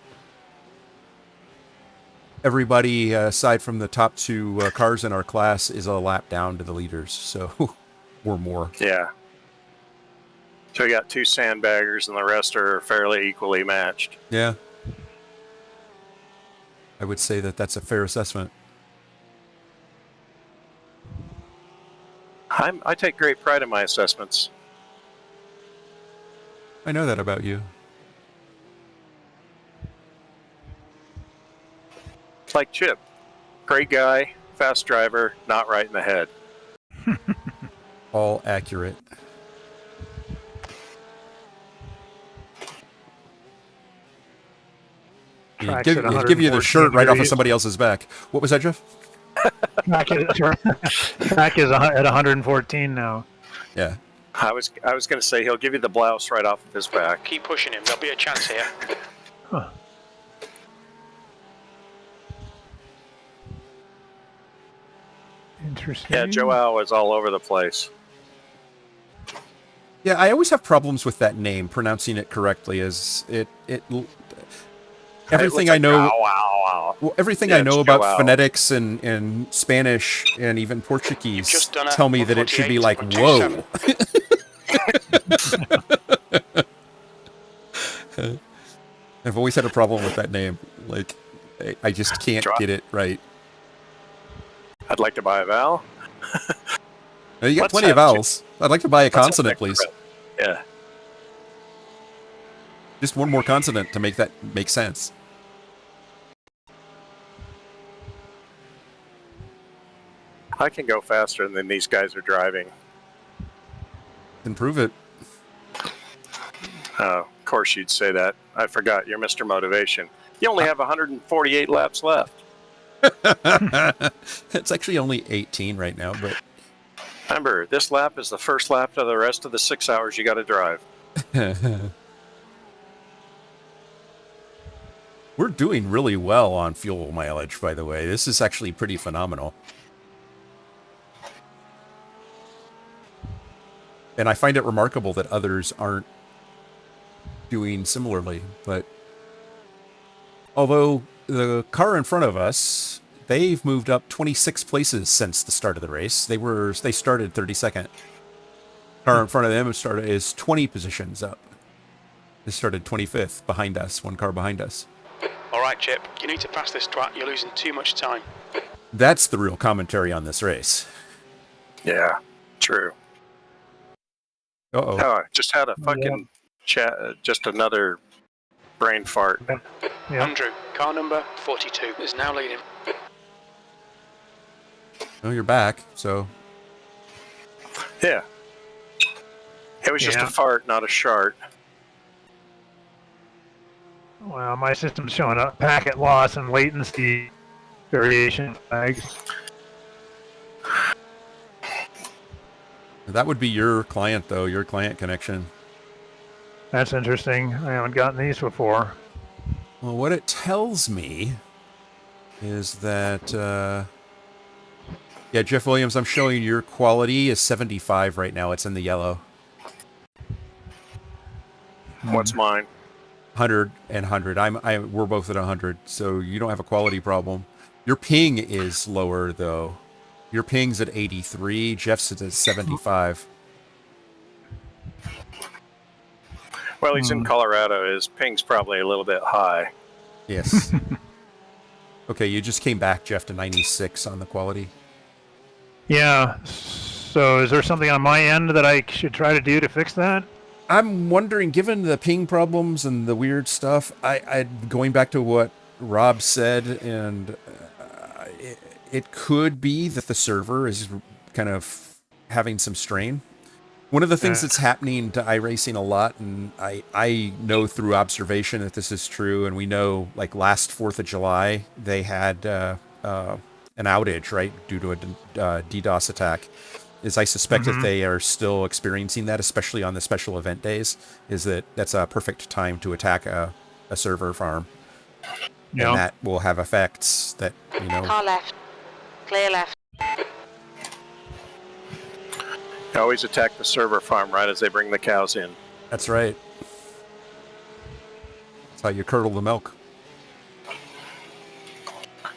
Everybody, aside from the top 2 cars in our class, is a lap down to the leaders, so we're more. Yeah. So we got 2 sandbaggers, and the rest are fairly equally matched. Yeah. I would say that that's a fair assessment. I take great pride in my assessments. I know that about you. Like Chip. Great guy, fast driver, not right in the head. All accurate. He'd give you the shirt right off of somebody else's back. What was that, Jeff? Track is at 114 now. Yeah. I was going to say he'll give you the blouse right off of his back. keep pushing him. There'll be a chance here. Huh. Interesting. Yeah, Joao is all over the place. Yeah, I always have problems with that name, pronouncing it correctly. Everything I know, everything I know about phonetics and Spanish and even Portuguese tell me that it should be like whoa. I've always had a problem with that name. Like, I just can't get it right. I'd like to buy a vowel. Now, you got plenty of vowels. I'd like to buy a consonant, please. Yeah. Just one more consonant to make that make sense. I can go faster than these guys are driving. Then prove it. Of course you'd say that. I forgot. You're Mr. Motivation. You only have 148 laps left. It's actually only 18 right now, but... Remember, this lap is the first lap of the rest of the 6 hours you got to drive. We're doing really well on fuel mileage, by the way. This is actually pretty phenomenal. And I find it remarkable that others aren't doing similarly. But although the car in front of us, they've moved up 26 places since the start of the race. They started 32nd. Car in front of them is 20 positions up. They started 25th behind us, one car behind us. All right, Chip, you need to pass this twat. You're losing too much time. That's the real commentary on this race. Yeah, true. Uh-oh. Oh, I just had a fucking chat, just another brain fart. Yeah. Andrew, car number 42 is now leading. Oh, you're back, so... Yeah. It was just a fart, not a shart. Well, my system's showing up packet loss and latency variation flags. That would be your client, though, your client connection. That's interesting. I haven't gotten these before. Well, what it tells me is that... yeah, Jeff Williams, I'm showing your quality is 75 right now. It's in the yellow. What's mine? 100 and 100. We're both at 100, so you don't have a quality problem. Your ping is lower, though. Your ping's at 83. Jeff's at 75. Well, he's in Colorado. His ping's probably a little bit high. Yes. Okay, you just came back, Jeff, to 96 on the quality. Yeah. So is there something on my end that I should try to do to fix that? I'm wondering, given the ping problems and the weird stuff, I going back to what Rob said, and it could be that the server is kind of having some strain. One of the things that's happening to iRacing a lot, and I know through observation that this is true, and we know, like last 4th of July, they had an outage, right, due to a DDoS attack. Is I suspect that they are still experiencing that, especially on the special event days, is that's a perfect time to attack a server farm. Yeah. And that will have effects that, you know... Car left. Clear left. You always attack the server farm right as they bring the cows in. That's right. That's how you curdle the milk.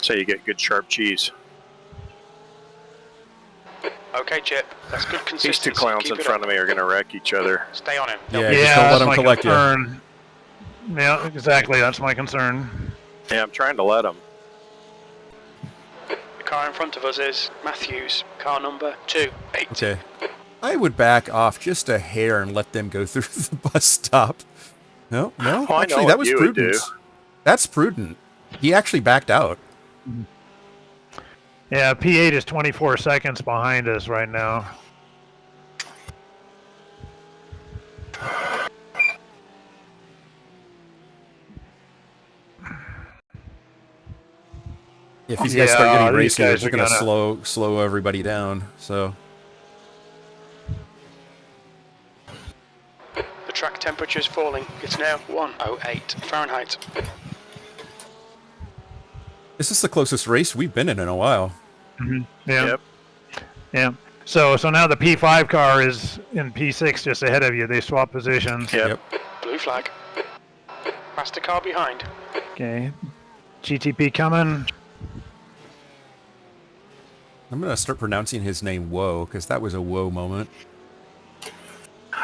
So you get good sharp cheese. Okay, Chip, that's good consistency. These two clowns in front of me are going to wreck each other. Stay on him. Yeah, just don't let them collect you. Yeah, exactly. That's my concern. Yeah, I'm trying to let them. The car in front of us is Matthews, car number 28. Okay. I would back off just a hair and let them go through the bus stop. No? Oh, I Actually, know that what was you would prudent. do. That's prudent. He actually backed out. Yeah, P8 is 24 seconds behind us right now. If these guys start getting these racy, they're guys are going to slow everybody down. So The track temperature is falling. It's now 108 Fahrenheit. this is the closest race we've been in a while. Yeah. Yep. Yeah. So now the P5 car is in P6 just ahead of you. They swap positions. Yep. Blue flag. Past the car behind. Okay. GTP coming. I'm going to start pronouncing his name Whoa, because that was a whoa moment.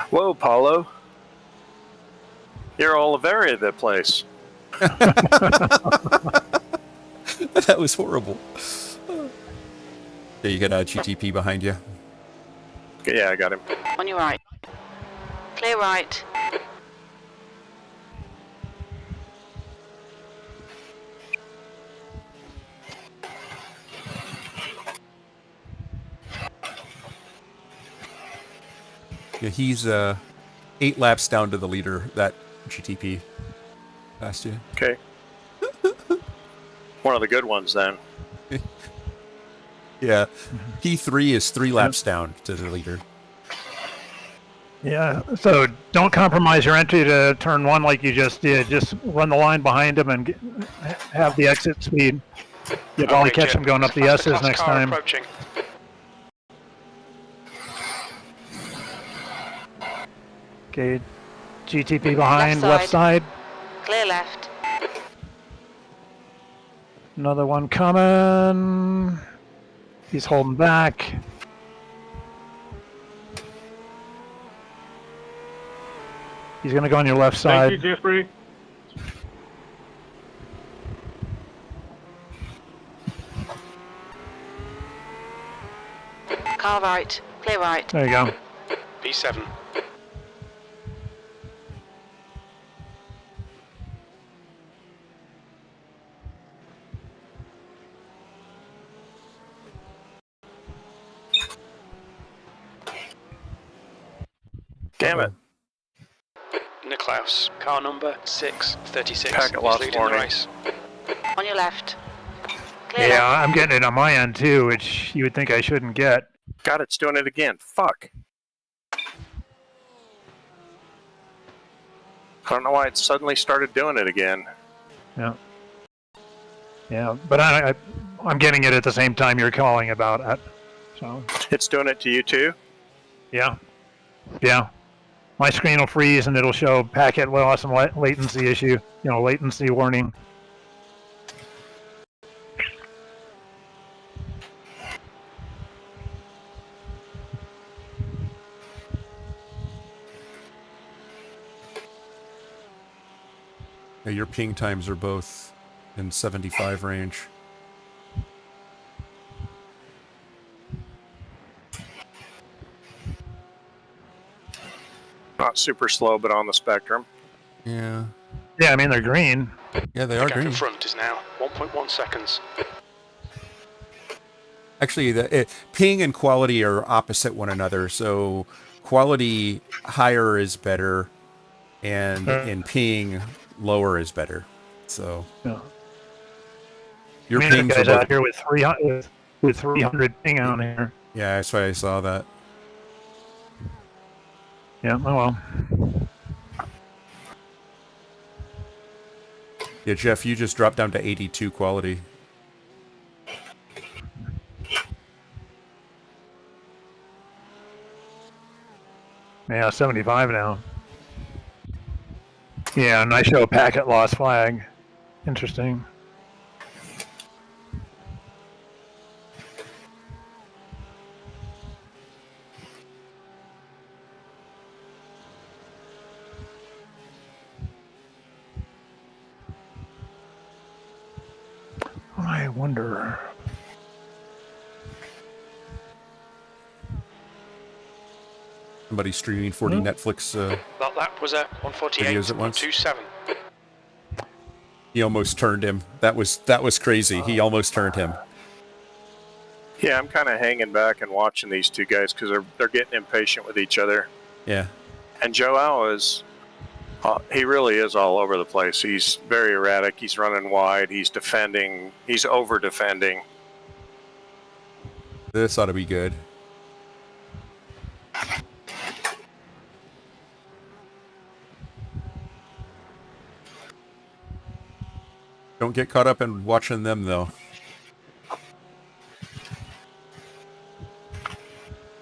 Whoa, Paulo. You're all over the place. That was horrible. There you get a GTP behind you. Okay, yeah, I got him. On your right. Clear right. Yeah, he's 8 laps down to the leader, that GTP. Past you. Okay. One of the good ones, then. Yeah. P3 is 3 laps down to the leader. Yeah. So don't compromise your entry to turn 1 like you just did. Just run the line behind him and have the exit speed. You'll probably catch him going up the S's next time. Approaching. Okay, GTP behind, Left left side. Clear left. Another one coming. He's holding back. He's going to go on your left side. Thank you, Jeffrey. Car right. Clear right. There you go. P7. Damn it. Niklaus, car number 636. Packet is loss leading the warning. race. On your left. Clear Yeah, left. I'm getting it on my end too, which you would think I shouldn't get. God, it's doing it again. Fuck. I don't know why it suddenly started doing it again. Yeah. Yeah, but I'm getting it at the same time you're calling about it. So, It's doing it to you too? yeah. Yeah. My screen will freeze and it'll show packet loss and latency issue, latency warning. Yeah, your ping times are both in 75 range. Not super slow, but on the spectrum. Yeah. Yeah, I mean, they're green. Yeah, they The are gap in green. front is now 1.1 seconds. Actually, ping and quality are opposite one another. So quality higher is better, and in ping lower is better. So Yeah. your I mean, pings are guys both. out here with 300 ping on here. Yeah, that's why I saw that. Yeah, oh well. Yeah, Jeff, you just dropped down to 82 quality. Yeah, 75 now. Yeah, and I show a packet loss flag. Interesting. I wonder. Somebody streaming 40 Netflix. That lap was at Videos at once. 148.27. He almost turned him. That was crazy. He almost turned him. Yeah, I'm kind of hanging back and watching these two guys because they're getting impatient with each other. Yeah. And Joao is, he really is all over the place. He's very erratic. He's running wide. He's defending. He's over defending. This ought to be good. Don't get caught up in watching them, though.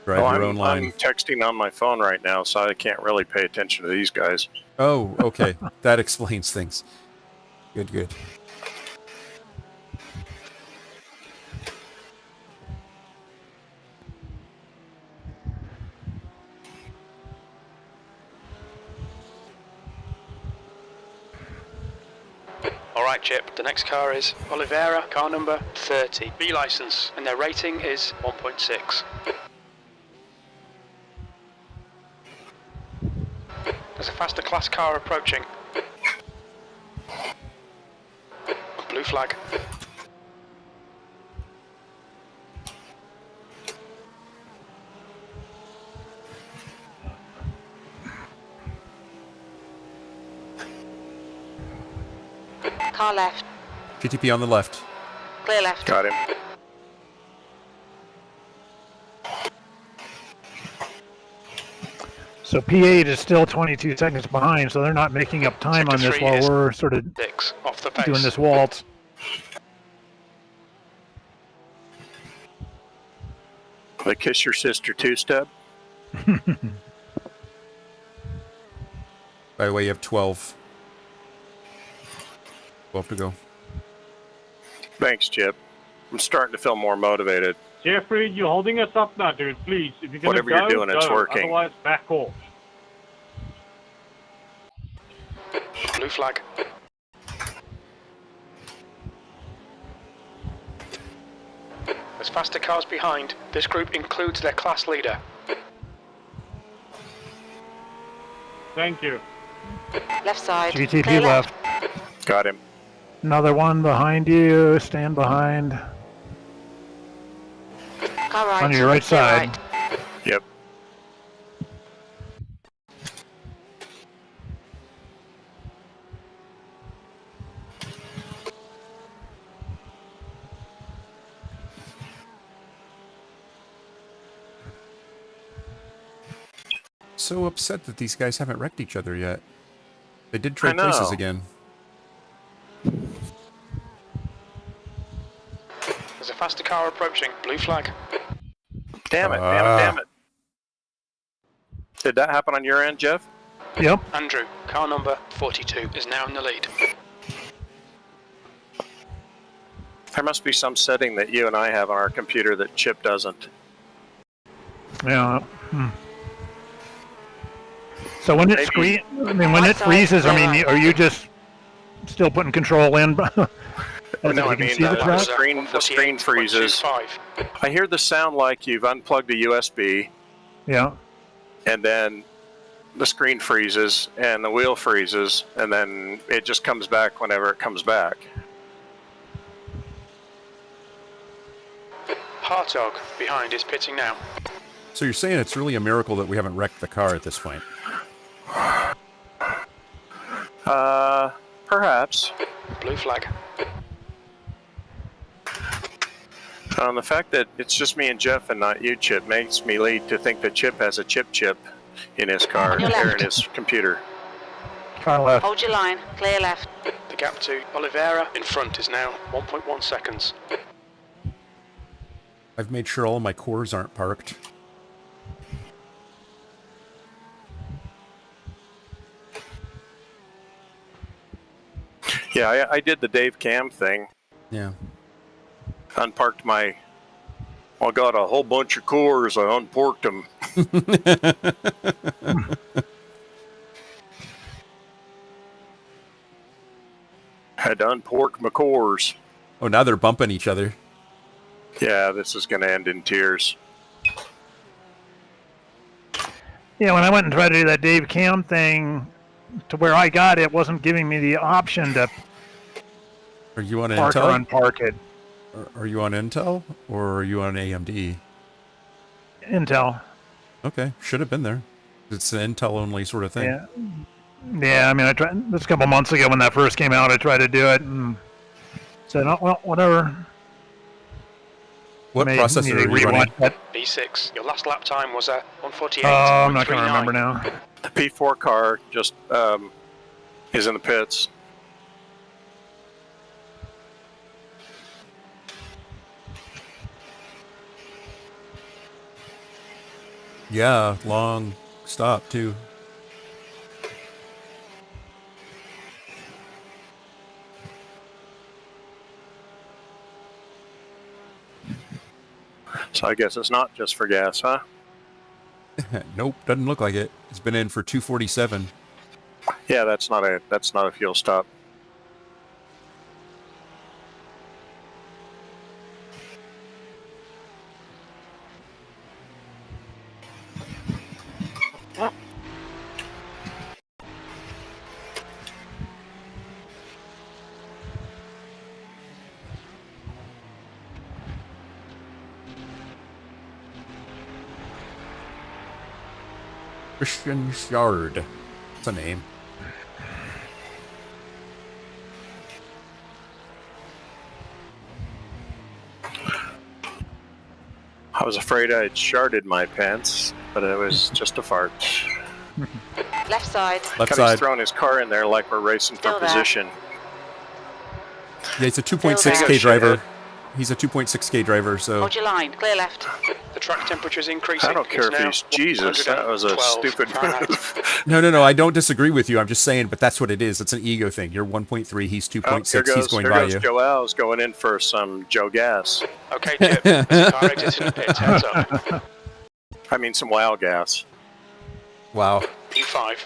Drive your own line. I'm texting on my phone right now, so I can't really pay attention to these guys. Oh, okay. That explains things. Good, good. Alright, Chip, the next car is Oliveira, car number 30. B license, and their rating is 1.6. There's a faster class car approaching. Blue flag. Car left. GTP on the left. Clear left. Got him. So P8 is still 22 seconds behind, so they're not making up time on this while we're sort of 6 off the pace. doing this waltz. The kiss your sister two-step. By the way, you have 12. 12 to go. Thanks, Chip. I'm starting to feel more motivated. Jeffrey, you're holding us up now, dude. Please, if you're going to Whatever go, you're doing, go. it's working. Otherwise, back off. Blue flag. There's faster cars behind. This group includes their class leader. Thank you. Left side. GTP Clear left. Got him. Another one behind you. Stand behind. Car right. On your right Clear side. right. Yep. So upset that these guys haven't wrecked each other yet. They did trade I know. places again. There's a faster car approaching. Blue flag. Damn it, damn it. Did that happen on your end, Jeff? Yep. Andrew, car number 42 is now in the lead. There must be some setting that you and I have on our computer that Chip doesn't. Yeah. So when it when it freezes, I mean, are you just still putting control in? No, I mean, see the track? the screen freezes. I hear the sound like you've unplugged a USB, Yeah. and then the screen freezes, and the wheel freezes, and then it just comes back whenever it comes back. Hartog behind is pitting now. So you're saying it's really a miracle that we haven't wrecked the car at this point? Perhaps. Blue flag. The fact that it's just me and Jeff and not you, Chip, makes me lead to think that Chip has a chip in his car, On your or in left. his computer. Car left. Hold your line. Clear left. The gap to Oliveira in front is now 1.1 seconds. I've made sure all my cores aren't parked. Yeah, I did the Dave Cam thing. Yeah. Unparked my... I got a whole bunch of cores. I unparked them. Had to unpork my cores. Oh, now they're bumping each other. Yeah, this is going to end in tears. Yeah, when I went and tried to do that Dave Cam thing, to where I got it, wasn't giving me the option to Are you on park or Intel? unpark it. Are you on Intel or are you on AMD? Intel. Okay, should have been there. It's an Intel only sort of thing. Yeah. Yeah, I mean, I tried this a couple months ago when that first came out. I tried to do it and said, "Oh well, whatever." What processor are you running? B6. Your last lap time was a 148. Oh, I'm not going to remember now. The P4 car just is in the pits. Yeah, long stop too. So I guess it's not just for gas, huh? Nope, doesn't look like it. It's been in for 247. Yeah, that's not a fuel stop. Christian Shard. That's a name. I was afraid I had sharded my pants, but it was just a fart. Left side. Left He's side. throwing his car in there like we're racing for Still there. position. Yeah, it's a Still 2.6K there. driver. He's a 2.6K driver, so Hold your line. Clear left. The track temperature is increasing. I don't care if he's Jesus. That was a 112 stupid Fahrenheit. move. no. I don't disagree with you. I'm just saying, but that's what it is. It's an ego thing. You're 1.3. He's 2.6. He's going by you. Joel's going in for some Joe Gas. Okay, Chip. There's a car exiting the pits. Heads up. I mean some Wow Gas. Wow. P5.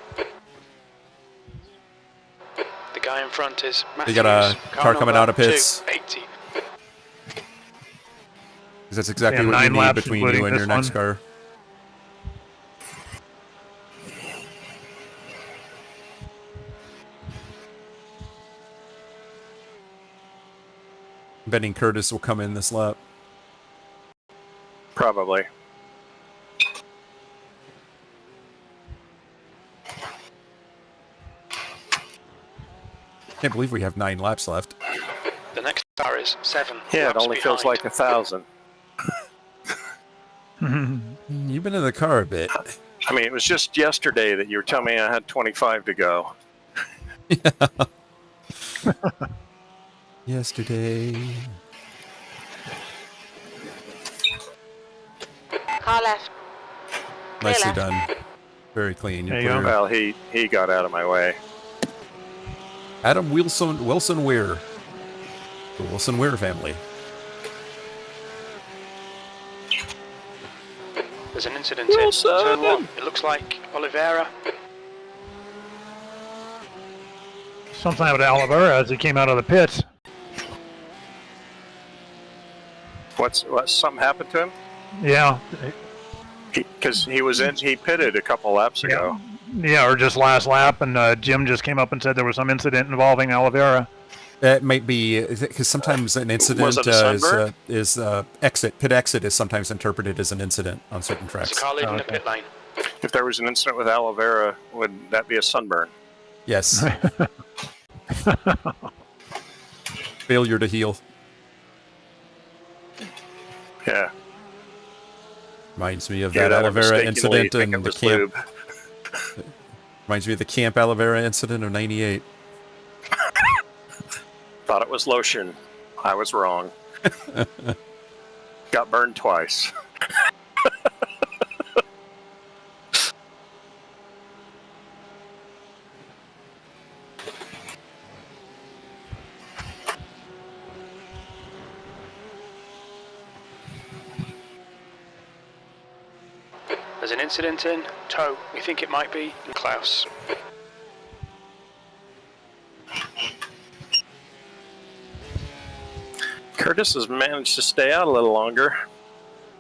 The guy in front is They Matthews. got a car coming out of pits. 280. That's exactly Yeah, what you 9 need laps, between you including and your this next one. car. I'm betting Curtis will come in this lap. Probably. Can't believe we have 9 laps left. The next car is 7. Yeah, it laps only feels behind. like 1,000. You've been in the car a bit. I mean, it was just yesterday that you were telling me I had 25 to go. Yesterday. Car left. Clear Nicely left. done. Very clean. You're There you go. clear. Well, he got out of my way. Adam Wilson Weir. The Wilson Weir family. There's an incident in turn 1. It looks like Oliveira. Something with Oliveira as he came out of the pits. What? Something happened to him? Yeah. Because he pitted a couple laps ago. Yeah, or just last lap, and Jim just came up and said there was some incident involving Oliveira. That might be because sometimes an incident Was it a sunburn? is pit exit is sometimes interpreted as an incident on certain There's tracks. a car leaving the pit lane. If there was an incident with Oliveira, would that be a sunburn? Yes. Failure to heal. Yeah. Reminds me of Yeah, that that Oliveira mistakenly incident think in it the was camp. lube. Reminds me of the Camp Oliveira incident of '98. Thought it was lotion. I was wrong. Got burned twice. There's an incident in tow. We think it might be Klaus. Curtis has managed to stay out a little longer.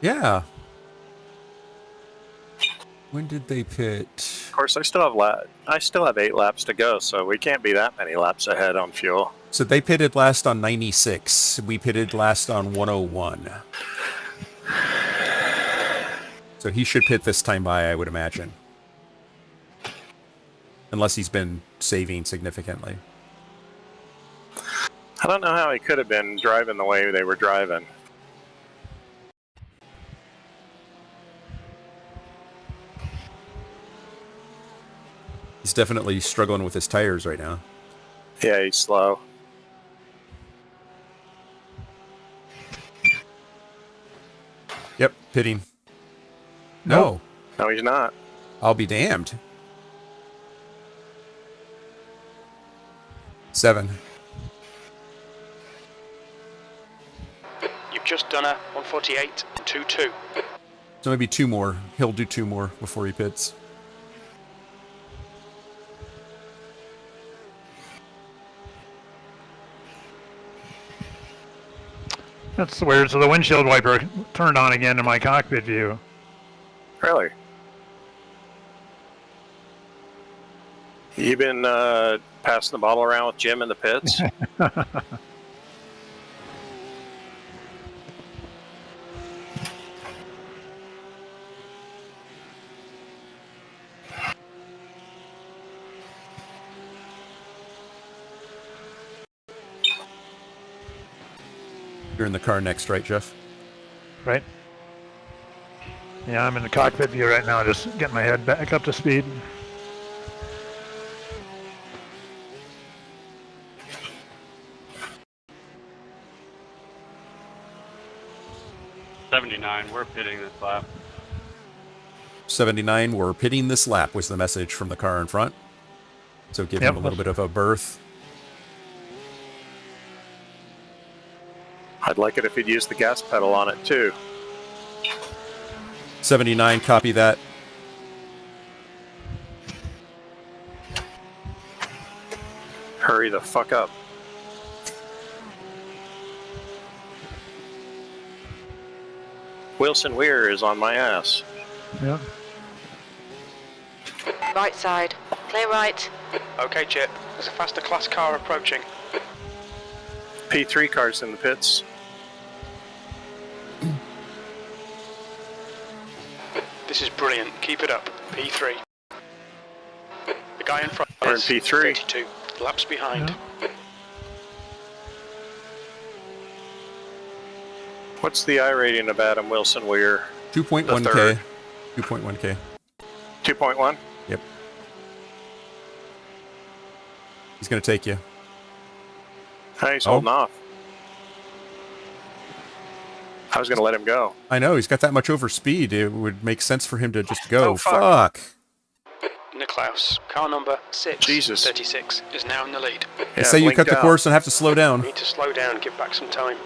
Yeah. When did they pit? Of course, I still have 8 laps to go, so we can't be that many laps ahead on fuel. So they pitted last on 96. We pitted last on 101. So he should pit this time by, I would imagine. Unless he's been saving significantly. I don't know how he could have been driving the way they were driving. He's definitely struggling with his tires right now. Yeah, he's slow. Yep, pitting. No. No, he's not. I'll be damned. 7. You've just done a 148.22. So maybe 2 more. He'll do 2 more before he pits. That's weird. So the windshield wiper turned on again in my cockpit view. Really? You been passing the bottle around with Jim in the pits? You're in the car next, right, Jeff? Right? Yeah, I'm in the cockpit view right now, just getting my head back up to speed. 79, we're pitting this lap. 79, we're pitting this lap was the message from the car in front. So give him a little bit of a berth. I'd like it if he'd use the gas pedal on it too. 79, copy that. Hurry the fuck up. Wilson Weir is on my ass. Yeah. Right side. Clear right. Okay, Chip. There's a faster class car approaching. P3 cars in the pits. This is brilliant. Keep it up. P3. The guy in front We're in is P3. 32 laps behind. Yeah. What's the I rating of Adam Wilson Weir? 2.1K. 2.1K. 2.1? Yep. He's going to take you. Hey, he's holding off. I was going to let him go. I know, he's got that much over speed. It would make sense for him to just go. Oh, fuck. Niklaus, car number 6, Jesus. 36, is now in the lead. They say you cut the course and have to slow down. Need to slow down, give back some time.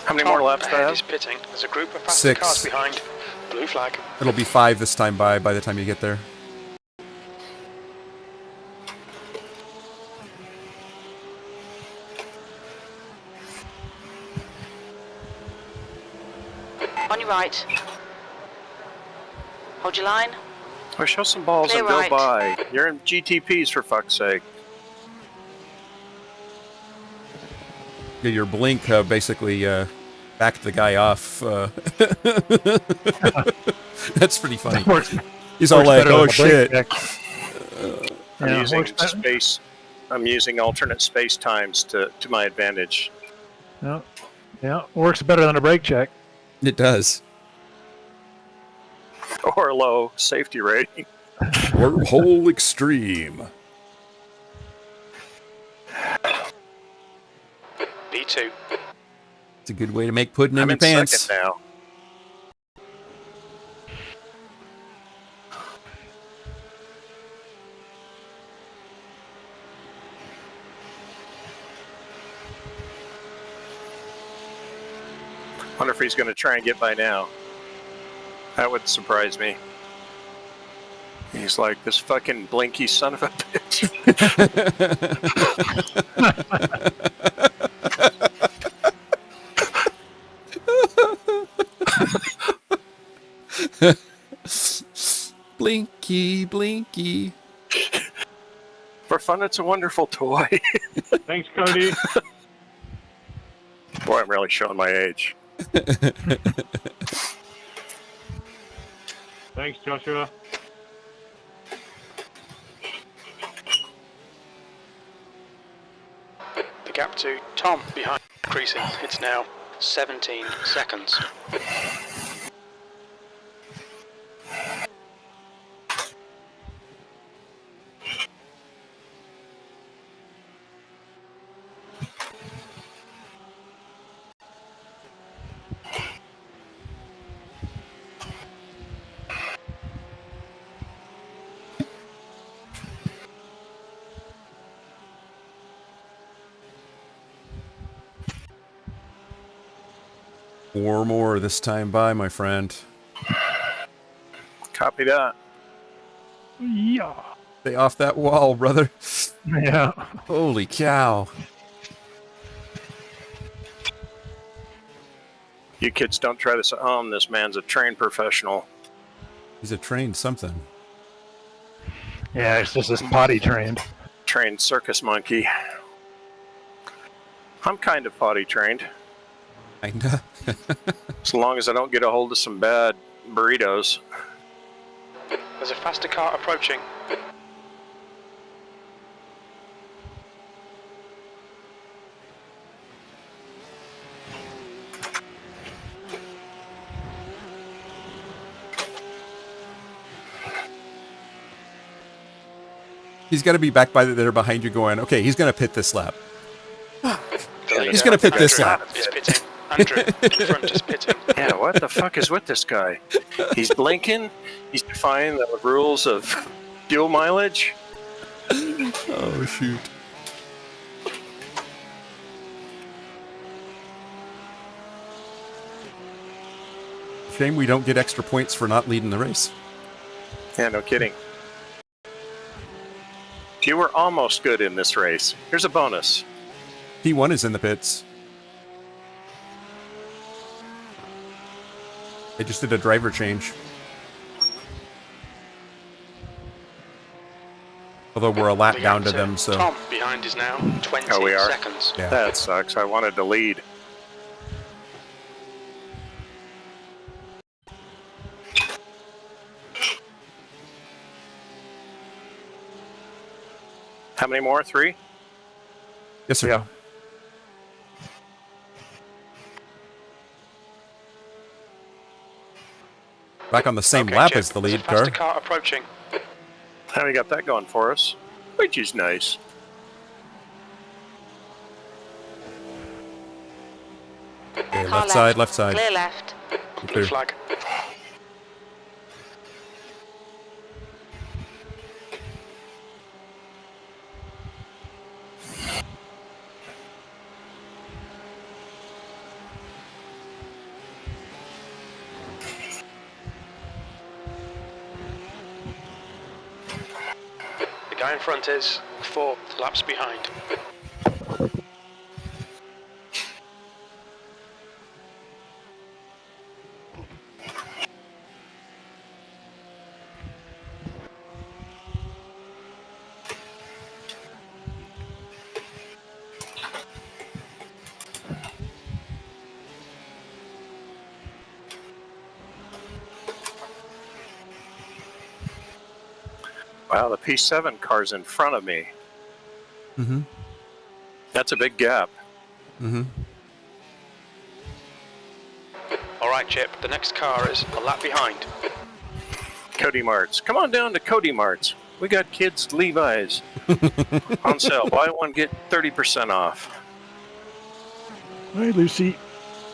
How many more laps do I ahead have? is pitting. There's a group of faster 6. cars behind. Blue flag. It'll be 5 this time by the time you get there. On your right. Hold your line. Or show some balls Clear and go right. by. You're in GTPs for fuck's sake. Yeah, your blink basically backed the guy off. That's pretty funny. He's all like, "Oh shit!" I'm using alternate space times to my advantage. Yeah. Yeah. Works better than a brake check. It does. Or a low safety rating. Wormhole extreme. B2. It's a good way to make pudding in I'm your in pants. second now. Wonder if he's going to try and get by now. That would surprise me. He's like, this fucking blinky son of a bitch. Blinky, blinky. For fun, it's a wonderful toy. Thanks, Cody. Boy, I'm really showing my age. Thanks, Joshua. The gap to Tom behind increasing. It's now 17 seconds. Four more this time by, my friend. Copy that. Yeah. Stay off that wall, brother. Yeah. Holy cow. You kids don't try this at home. This man's a trained professional. He's a trained something. Yeah, it's just this potty trained. Trained circus monkey. I'm kind of potty trained. Kinda. As long as I don't get a hold of some bad burritos. There's a faster car approaching. He's got to be back by there behind you going, okay, he's going to pit this lap. He's going to pit Andrew this lap. is pitting. Andrew in front is pitting. Yeah, what the fuck is with this guy? He's blinking. He's defying the rules of fuel mileage. Oh, shoot. Shame we don't get extra points for not leading the race. Yeah, no kidding. You were almost good in this race. Here's a bonus. P1 is in the pits. They just did a driver change. Although we're a lap down to them, so... Tom behind is now 20 Oh, we are? seconds. Yeah. That sucks. I wanted to lead. How many more? 3? Yes, sir. Yeah. Back on the same Okay, lap Chip, as the there's a lead car. faster car approaching. How we got that going for us? Which is nice. Okay, Car left side. Clear left. Blue Clear. flag. The guy in front is 4 laps behind. Wow, the P7 car's in front of me. Mm-hmm. That's a big gap. Mm-hmm. All right, Chip, the next car is a lap behind. Cody Marts. Come on down to Cody Marts. We got kids' Levi's on sale. Buy one, get 30% off. Hey, Lucy,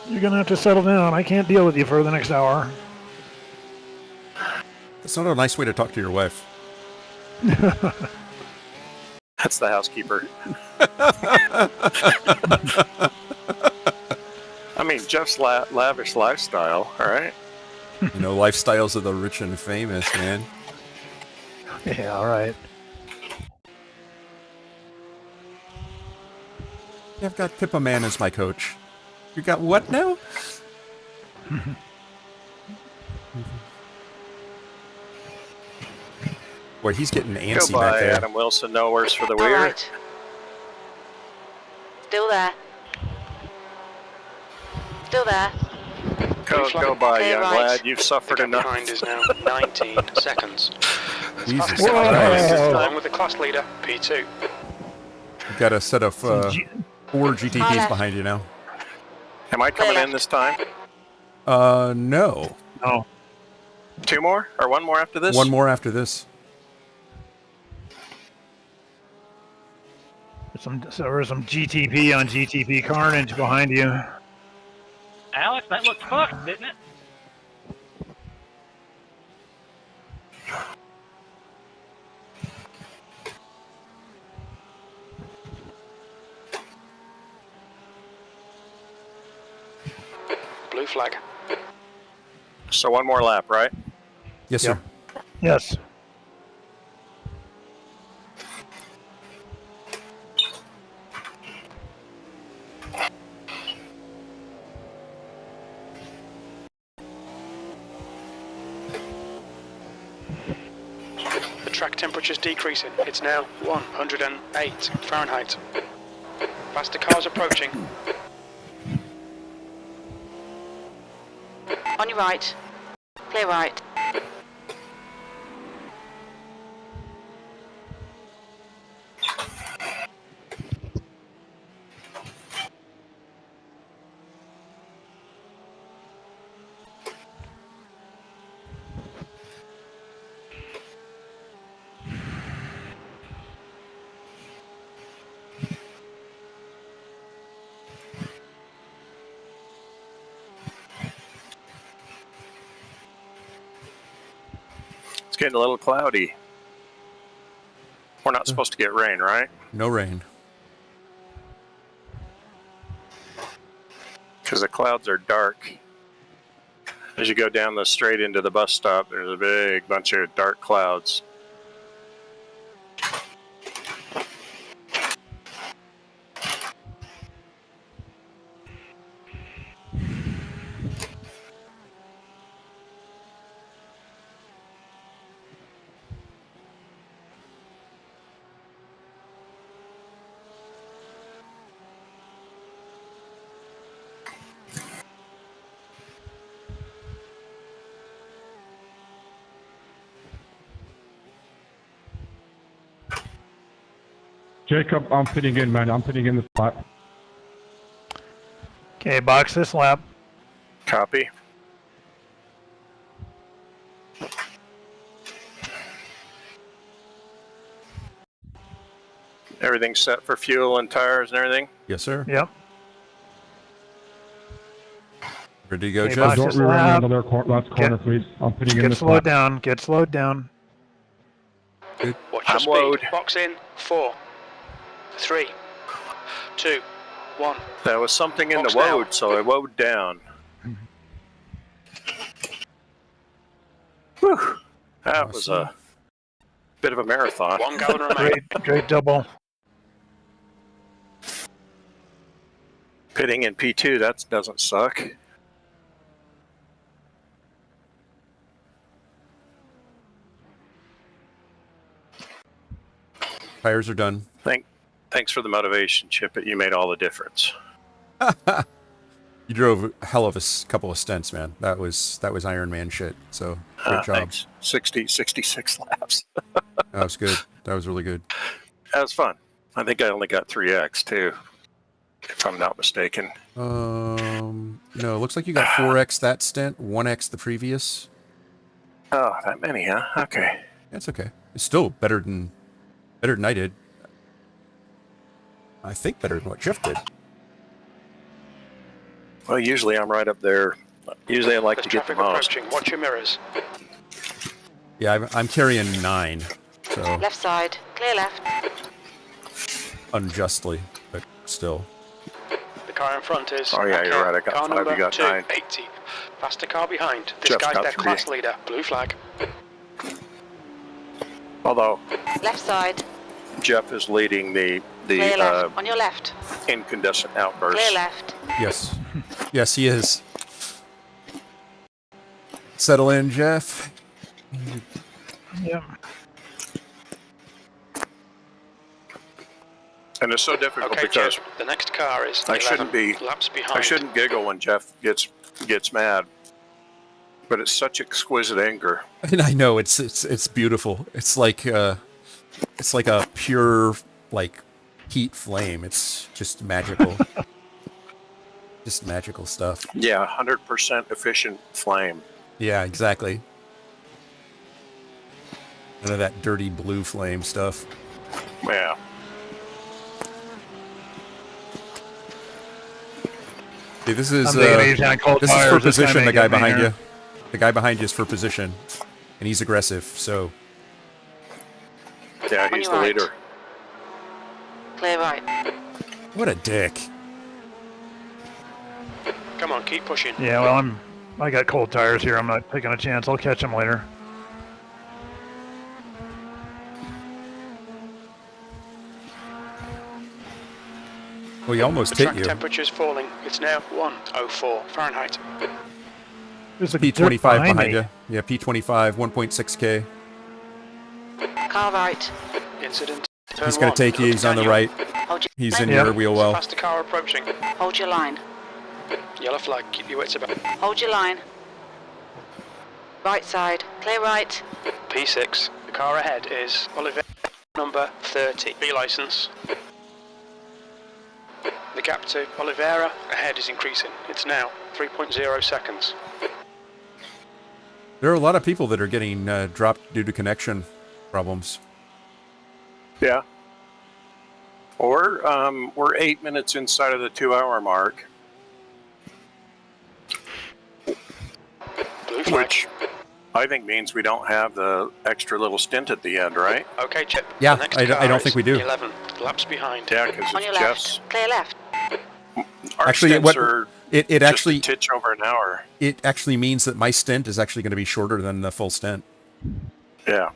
you're going to have to settle down. I can't deal with you for the next hour. That's not a nice way to talk to your wife. That's the housekeeper. I mean, Jeff's lavish lifestyle, all right? You know, lifestyles of the rich and famous, man. Yeah, all right. Yeah, I've got Pippa Man as my coach. You got what now? Boy, he's getting antsy Go back by there. Adam Wilson, no worse for the All weird. right. Still there. Still there. Go by, Clear young right. lad. You've The suffered gap enough. behind is now 19 seconds. Jesus Fastest in the Christ. race, along with the class leader, P2. You've got a set of 4 GTPs left. behind you now. Am I coming Clear in this time? No. No. 2 more? Or 1 more after this? One more after this. There was some GTP on GTP carnage behind you. Alex, that looked fucked, didn't it? Blue flag. So 1 more lap, right? Yes, sir. Yes. The track temperature is decreasing. It's now 108 Fahrenheit. Faster cars approaching. On your right. Clear right. getting a little cloudy. We're not supposed to get rain, right? No rain. Because the clouds are dark. As you go down the straight into the bus stop, there's a big bunch of dark clouds. Jacob, I'm fitting in, man. I'm fitting in the spot. Okay, box this lap. Copy. Everything set for fuel and tires and everything? Yes, sir. Yep. Ready to go, Okay, Jeff? box Don't this rear end lap. on their last corner, please. I'm fitting in Get the slowed spot. down. Get slowed down. Watch I'm your speed. load. Box in. 4, 3, 2, 1. There was something in Box the now. woad, so I woed down. Whew. That was a bit of a marathon. 1 gallon remaining. Great double. Pitting in P2, that doesn't suck. Tires are done. Thanks for the motivation, Chip. You made all the difference. You drove a hell of a couple of stints, man. That was Iron Man shit. So great job. Thanks. 66 laps. That was good. That was really good. That was fun. I think I only got 3x too, if I'm not mistaken. No, it looks like you got 4x that stint, 1x the previous. Oh, that many, huh? Okay. That's okay. It's still better than I did. I think better than what Jeff did. Well, usually I'm right up there. Usually I like There's to get the traffic most. approaching. Watch your mirrors. Yeah, I'm carrying 9, so Left side. Clear left. unjustly, but still. The car in front is. Oh, yeah, you're right. I got car 5, number you got 9. 280. Faster car behind. This Jeff guy's got their 3. class leader. Blue flag. Although Left side. Jeff is leading the Clear left. On your left. incandescent outburst. Clear left. Yes. Yes, he is. Settle in, Jeff. Yep. And it's so difficult Okay, because Jeff. The next car is I 11 shouldn't be. laps behind. I shouldn't giggle when Jeff gets mad, but it's such exquisite anger. And I know it's beautiful. It's like a pure like heat flame. It's just magical. Just magical stuff. Yeah, 100% efficient flame. Yeah, exactly. None of that dirty blue flame stuff. Yeah. See, this is I'm taking it easy on cold this is tires. for This guy position. may The guy get me behind here. you. The guy behind you is for position, and he's aggressive. So Yeah, On he's your the right. leader. Clear right. what a dick. Come on, keep pushing. Yeah, well, I got cold tires here. I'm not taking a chance. I'll catch him later. Well, he almost The hit track you. temperature's falling. It's now 104 Fahrenheit. There's a P25 dirt behind me. you. Yeah, P25, 1.6K. Car right. Incident. He's Turn going one. to take you. Look He's on the down right. Hold your He's in line. Yeah. your wheel well. Faster car approaching. Hold your line. Yellow flag. Keep your wits about. Hold your line. Right side. Clear right. P6. The car ahead is Oliver number 30. B license. The gap to Oliveira ahead is increasing. It's now 3.0 seconds. There are a lot of people that are getting dropped due to connection problems. Yeah. Or we're 8 minutes inside of the 2-hour mark, Blue flag. which I think means we don't have the extra little stint at the end, right? Okay, Chip. Yeah, the next I car don't is think we do. 11 laps behind. Yeah, because On your Jeff's left. Clear left. our Actually, stints are it just actually a titch over an hour. it actually means that my stint is actually going to be shorter than the full stint. Yeah.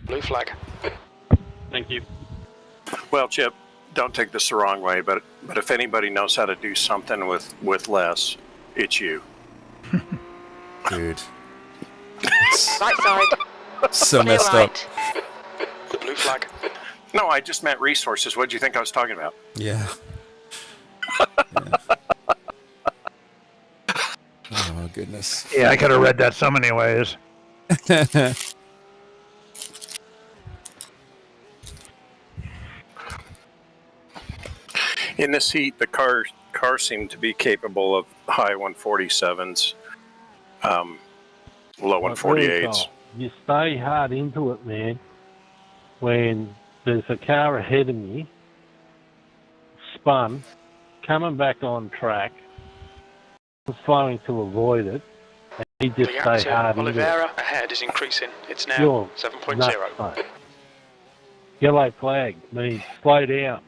Blue flag. Thank you. Well, Chip, don't take this the wrong way, but if anybody knows how to do something with less, it's you. Dude. Right side. So Clear messed right. up. Blue flag. No, I just meant resources. What do you think I was talking about? Yeah. Oh, goodness. Yeah, I could have read that so many ways. In this heat, the car seemed to be capable of high 147s, low 148s. You stay hard into it, man. When there's a car ahead of me, spun, coming back on track, trying to avoid it, and he just The gap stay to hard into it. Oliveira ahead is increasing. It's now You're 7.0. nuts, mate. Yellow flag means slow down.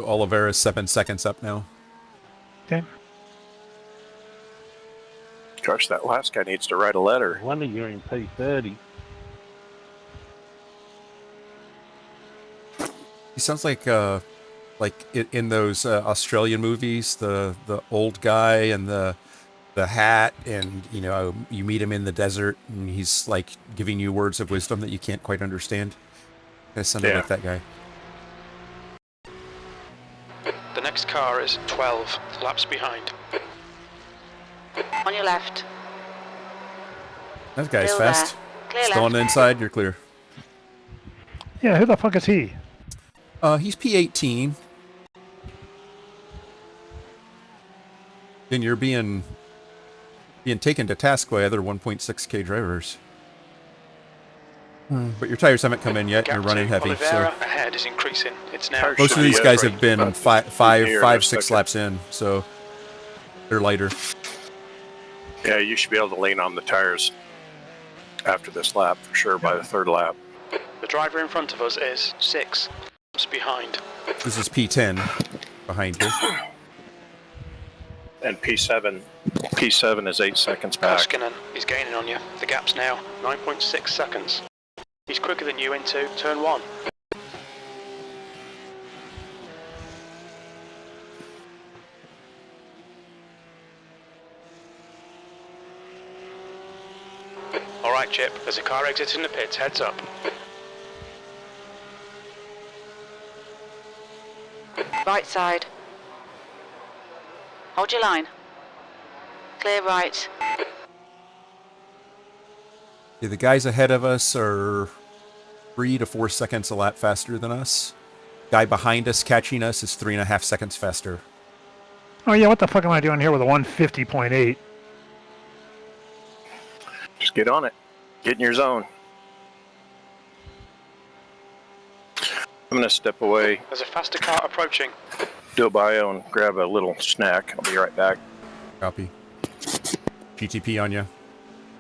Oliveira's 7 seconds up now. Okay. Gosh, that last guy needs to write a letter. No wonder you're in P30. He sounds like in those Australian movies, the old guy and the hat, and you meet him in the desert, and he's like giving you words of wisdom that you can't quite understand. It sounded like that guy. The next car is 12 laps behind. On your left. That guy's Still fast. there. Clear Still on the left. inside. You're clear. Yeah, who the fuck is he? He's P18. And you're being taken to task by other 1.6K drivers. But your tires haven't come in yet, and you're running heavy. Oliveira So ahead is increasing. It's now most of these guys have been Right. five, 6 laps in, so they're lighter. Yeah, you should be able to lean on the tires after this lap for sure by the third lap. the driver in front of us is 6 laps behind. This is P10 behind you. And P7 is 8 seconds back. Koskinen is gaining on you. The gap's now 9.6 seconds. He's quicker than you into turn 1. Alright, Chip, there's a car exiting the pits, heads up. Right side. Hold your line. Clear right. Yeah, the guys ahead of us are 3 to 4 seconds a lap faster than us. Guy behind us catching us is 3.5 seconds faster. Oh yeah, what the fuck am I doing here with a 150.8? Just get on it. Get in your zone. I'm going to step away, There's a faster car approaching. do a bio, and grab a little snack. I'll be right back. Copy. GTP on you.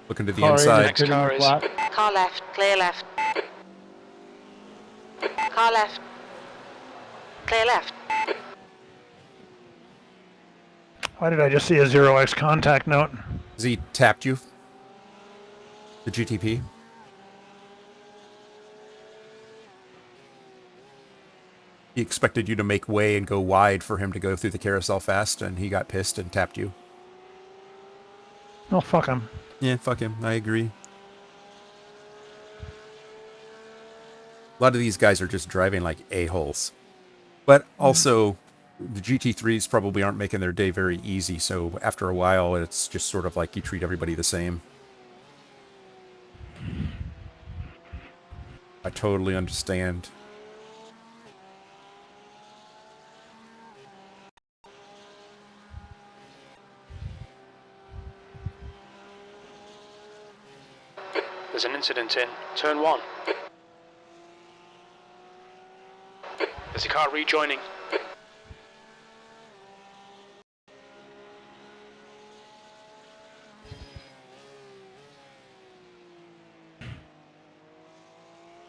Looking to the Car inside. Next car is Car left. Clear left. Car left. Clear left. Why did I just see a 0x contact note? Has he tapped you? The GTP? He expected you to make way and go wide for him to go through the carousel fast, and he got pissed and tapped you. Oh, fuck him. Yeah, fuck him. I agree. A lot of these guys are just driving like a-holes. But also, the GT3s probably aren't making their day very easy, so after a while, it's just sort of like you treat everybody the same. I totally understand. There's an incident in turn 1. There's a car rejoining.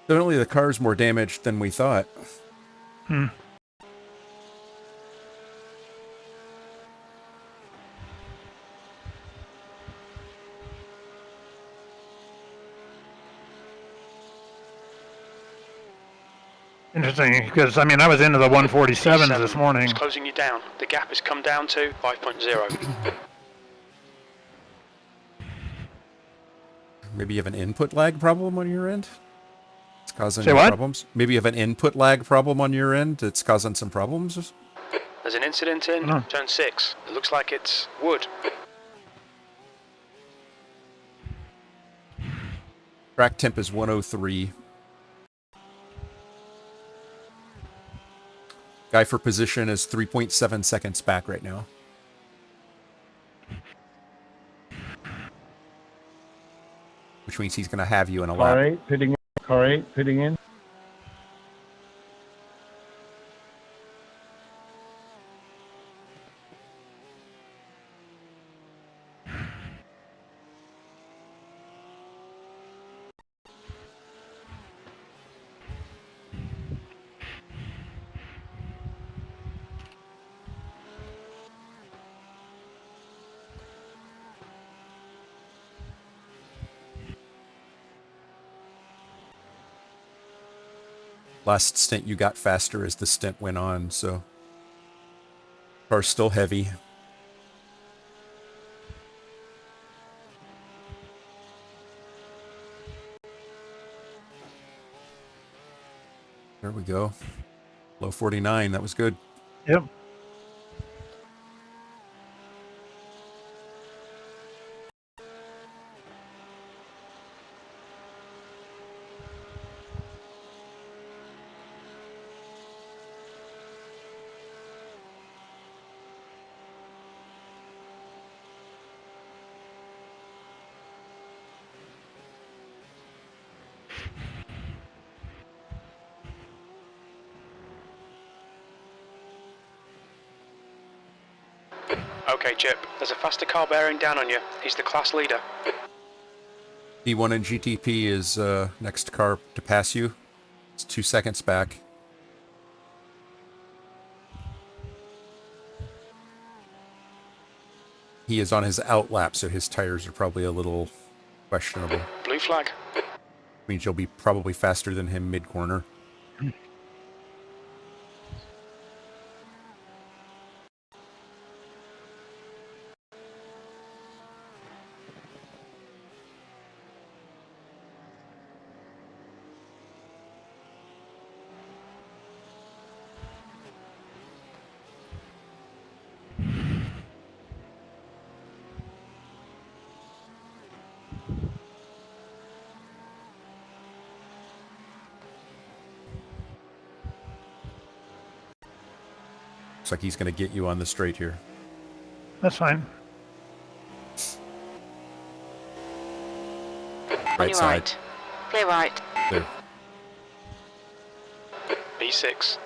Definitely the car's more damaged than we thought. Hmm. Interesting, because I mean I was into the 147s this morning. It's closing you down. The gap has come down to 5.0. Maybe you have an input lag problem on your end? It's causing Say what? problems. Maybe you have an input lag problem on your end. It's causing some problems. There's an incident in turn 6. It looks like it's wood. Track temp is 103. Guy for position is 3.7 seconds back right now. Which means he's going to have you in a lap. Car 8 pitting in. Car 8 pitting in. Last stint you got faster as the stint went on, so car's still heavy. There we go. Low 49, that was good. Yep. Okay, Chip, there's a faster car bearing down on you. He's the class leader. D1 and GTP is next car to pass you. It's 2 seconds back. He is on his out lap, so his tires are probably a little questionable. Blue flag. Means you'll be probably faster than him mid-corner. Looks like he's going to get you on the straight here. That's fine. On your side. right. Clear right. There. B6.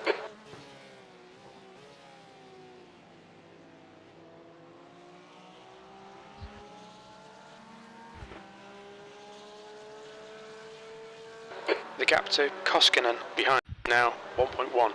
The gap to Koskinen behind now 1.1.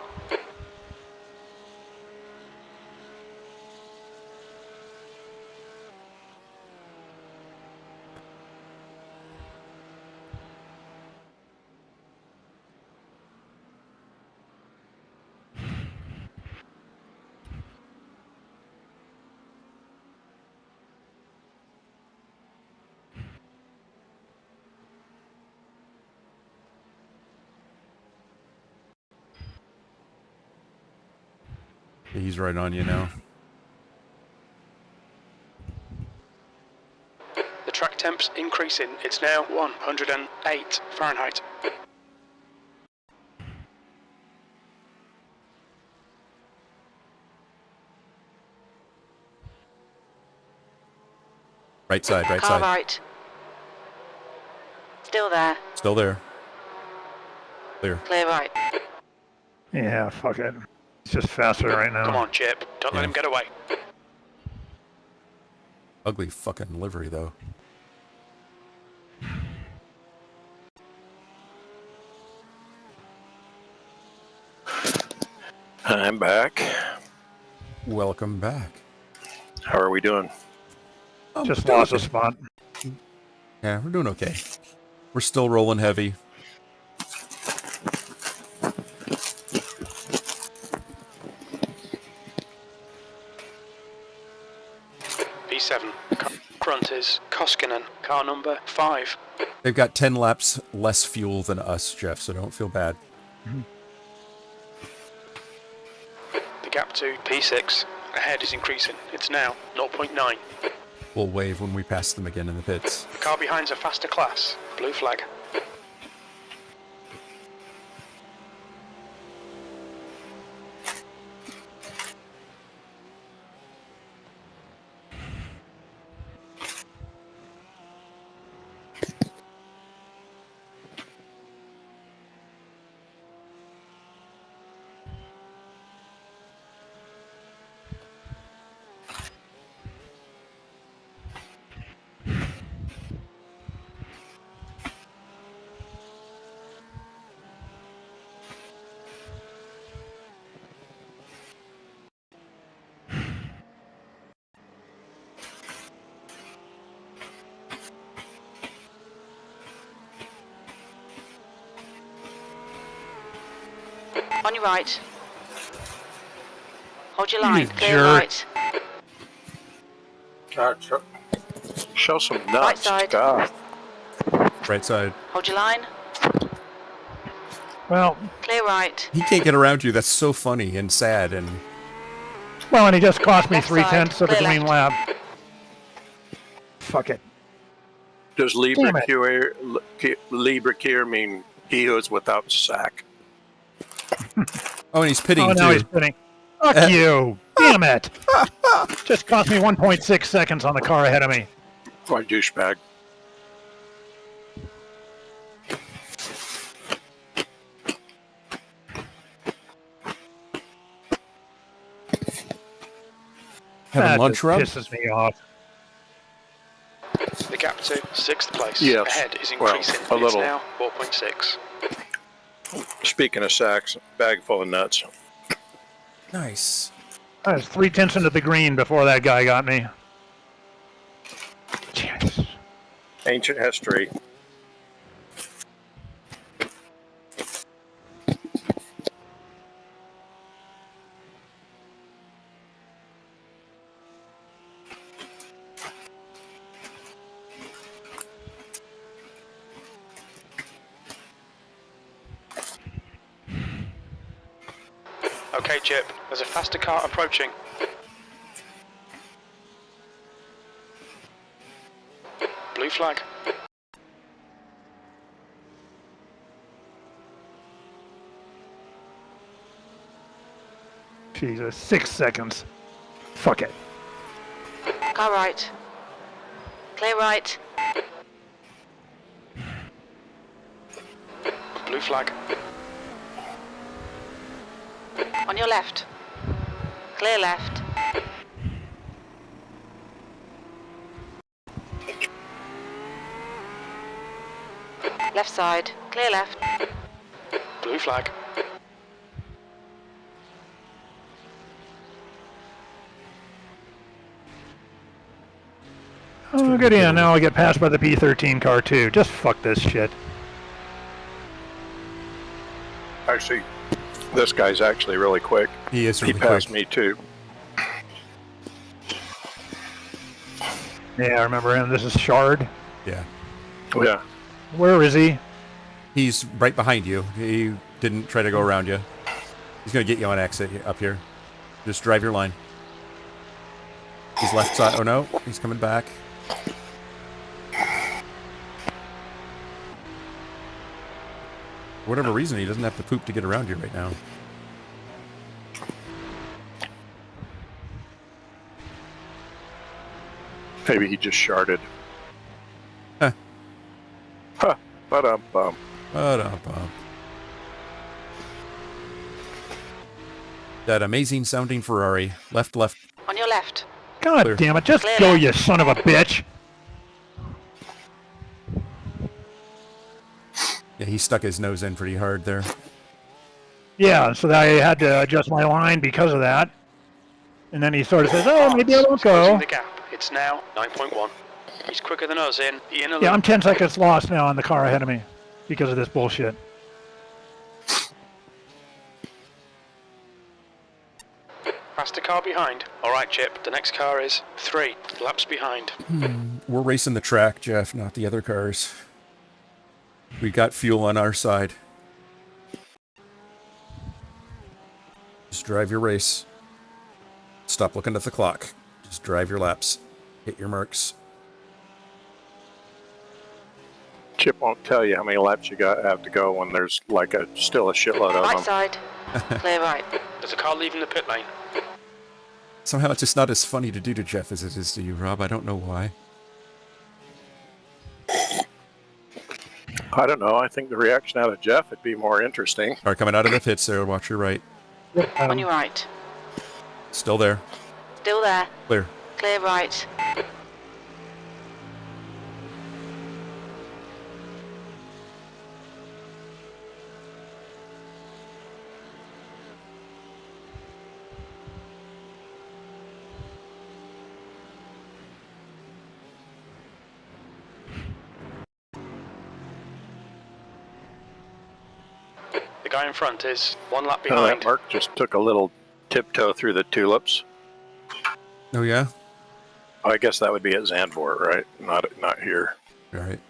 He's right on you now. The track temp's increasing. It's now 108 Fahrenheit. Right side, right Car side. right. Still there. Still there. Clear. Clear right. Yeah, fuck it. It's just faster right now. Come on, Chip. Don't let him get away. Ugly fucking livery, though. I'm back. Welcome back. How are we doing? Just doing lost a okay. spot. Yeah, we're doing okay. We're still rolling heavy. P7. Front is Koskinen, car number 5. They've got 10 laps less fuel than us, Jeff, so don't feel bad. The gap to P6 ahead is increasing. It's now 0.9. We'll wave when we pass them again in the pits. The car behind's a faster class. Blue flag. On your right. Hold your line. Clear jerk. right. God, show some nuts. Right side. God. Right side. Hold your line. Well, Clear right. He can't get around you. That's so funny and sad. And and he just cost me Left 3/10 side, of a clear green left. lap. Fuck it. Does Damn it. Librecure mean he who is without sack? oh, and he's pitting Oh, now too. he's spinning. Fuck you. Damn it. Just cost me 1.6 seconds on the car ahead of me. My douchebag. Having That lunch, just Rob? pisses me off. The gap to 6th place Yes. ahead is Well, increasing. a It's little. now 4.6. Speaking of sacks, bag full of nuts. Nice. I was 3/10 into the green before that guy got me. Jeez. Ancient history. Okay, Chip, there's a faster car approaching. Blue flag. Jesus, 6 seconds. Fuck it. Car right. Clear right. Blue flag. On your left. Clear left. Left side. Clear left. Blue flag. Oh, good. Yeah, now I get passed by the P13 car too. Just fuck this shit. Actually, this guy's actually really quick. He is He really passed quick. me too. Yeah, I remember him. This is Shard. Yeah. Yeah. Where is he? He's right behind you. He didn't try to go around you. He's going to get you on exit up here. Just drive your line. He's left side. Oh, no. He's coming back. For whatever reason, he doesn't have to poop to get around you right now. Maybe he just sharded. Huh. Huh. Ba-dum-bum. Ba-da-bum. That amazing sounding Ferrari. Left, left. On your left. God Clear. damn it. Just Clear go, left. you son of a bitch. Yeah, he stuck his nose in pretty hard there. Yeah, so I had to adjust my line because of that. And then he sort of says, oh, maybe I won't Closing go. the gap. It's now 9.1. He's quicker than us in the inner Yeah, I'm loop. 10 seconds lost now on the car ahead of me because of this bullshit. Faster car behind. All right, Chip. The next car is 3 laps behind. We're racing the track, Jeff, not the other cars. We got fuel on our side. Just drive your race. Stop looking at the clock. Just drive your laps. Hit your marks. Chip won't tell you how many laps you have to go when there's like still a shitload of Right them. side. Clear right. There's a car leaving the pit lane. Somehow it's just not as funny to do to Jeff as it is to you, Rob. I don't know why. I don't know. I think the reaction out of Jeff would be more interesting. All right, coming out of the pits there. Watch your right. On your right. Still there. Still there. Clear. Clear right. The guy in front is 1 lap That behind. Mark just took a little tiptoe through the tulips. Oh, yeah? I guess that would be at Zandvoort, right? Not here. All right.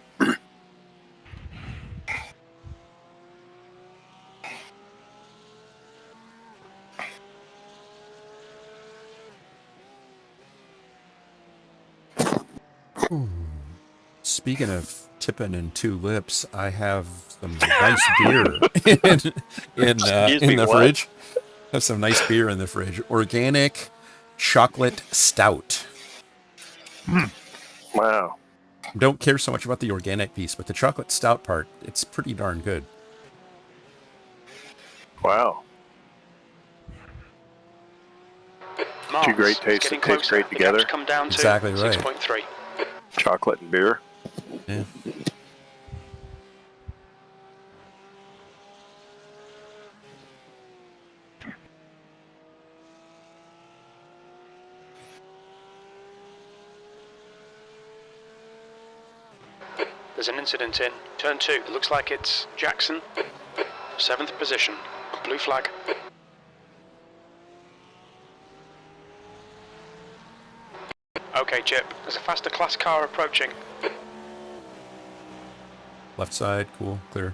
Speaking of tipping in two lips, I have some nice beer in the what? fridge. Have some nice beer in the fridge. Organic chocolate stout. Wow. Don't care so much about the organic piece, but the chocolate stout part, it's pretty darn good. Wow. Mars Two great is tastes getting that taste closer. great The together. gap's come down to Exactly right. 6.3. Chocolate and beer. Yeah. There's an incident in turn 2. It looks like it's Jackson, 7th position. Blue flag. Okay, Chip. There's a faster class car approaching. Left side, cool, clear.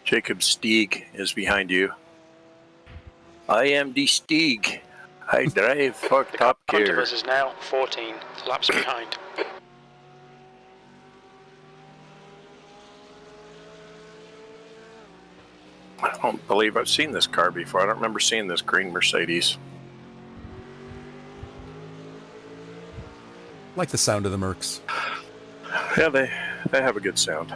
Jacob Steeg is behind you. I am the Steeg. I drive for The car Top in front of Gear. us is now 14 laps behind. I don't believe I've seen this car before. I don't remember seeing this green Mercedes. Like the sound of the Mercs. Yeah, they have a good sound.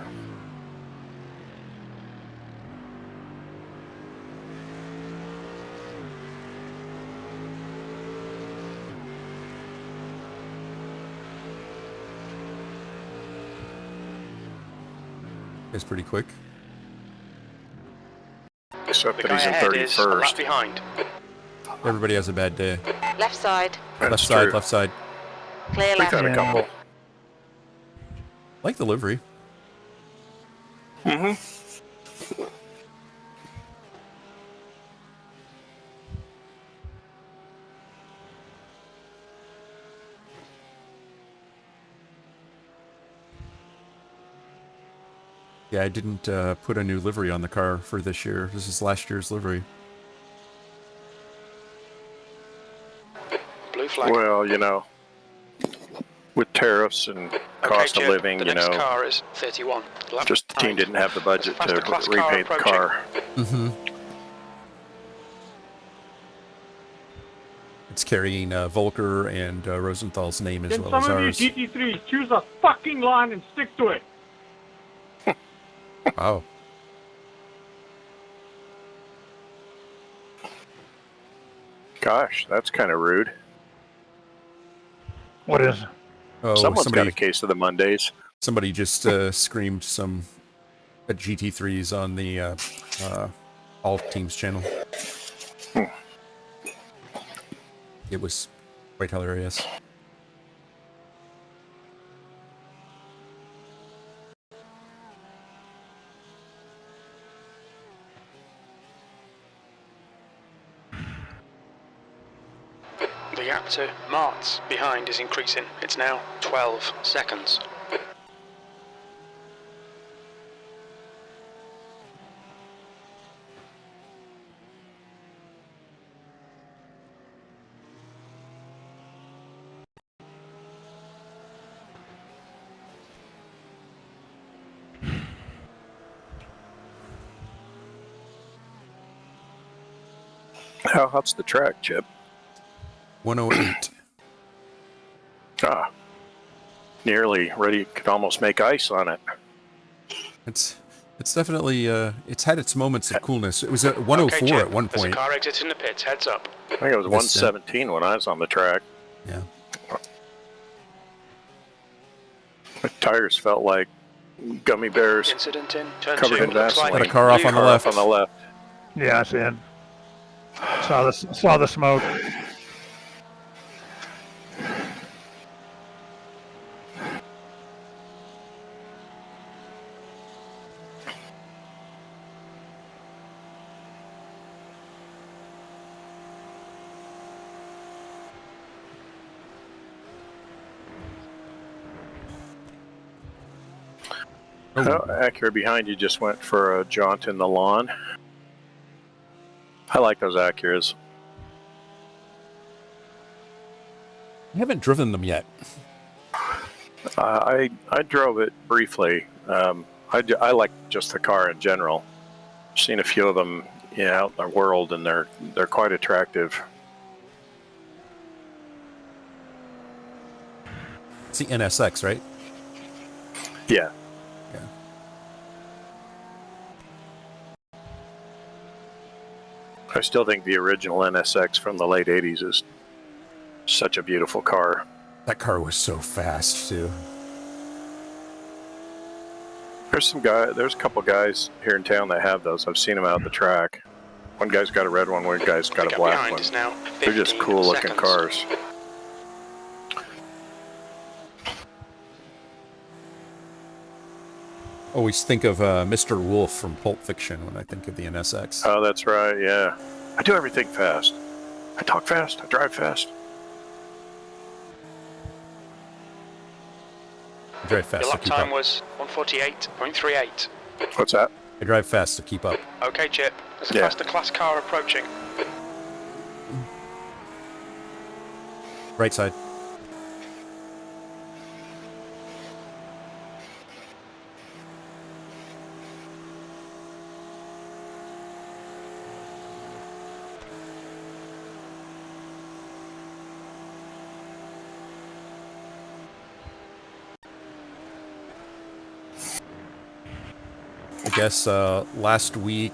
It's pretty quick. Except The that guy he's in ahead is a lap 31st. behind. Everybody has a bad day. Left side. That's Left side, true. left side. Clear We've left. had a Yeah. couple. Like the livery. Mm-hmm. Yeah, I didn't put a new livery on the car for this year. This is last year's livery. Blue flag. Well, you know, with tariffs and cost Chip, of living, the you next know, car is 31. Lap just the team behind. didn't have the budget Faster to class car repaint the approaching. car. Mm-hmm. It's carrying Volker and Rosenthal's name as Can well as some of you ours. GT3s choose a fucking line and stick to it? Wow. Gosh, that's kind of rude. What is? Oh, Someone's got a case of the Mondays. Somebody just screamed some at GT3s on the All Teams channel. It was quite hilarious. The gap to Mart's behind is increasing. It's now 12 seconds. How hot's the track, Chip? 108. Ah, nearly ready. Could almost make ice on it. It's definitely it's had its moments of coolness. It was at 104 okay, Chip, at one there's point. a car exiting the pits. Heads up. I think it was 117 when I was on the track. Yeah. My tires felt like gummy bears Incident in turn covered 2. in Vaseline. Got a car off on the left. On the left. Yeah, I see it. Saw the smoke. Acura behind you just went for a jaunt in the lawn. I like those Acuras. I haven't driven them yet. I drove it briefly. I like just the car in general. I've seen a few of them out in the world, and they're quite attractive. It's the NSX, right? Yeah. I still think the original NSX from the late 80s is such a beautiful car. That car was so fast, too. There's a couple guys here in town that have those. I've seen them out at the track. One guy's got a red one guy's got a black one. They're just cool looking cars. Always think of Mr. Wolf from Pulp Fiction when I think of the NSX. Oh, that's right, yeah. I do everything fast. I talk fast, I drive fast. I drive fast Your to lap keep time up. was 148.38. What's that? I drive fast to keep up. Okay, Chip. There's a Yeah. faster class car approaching. Right side. I guess last week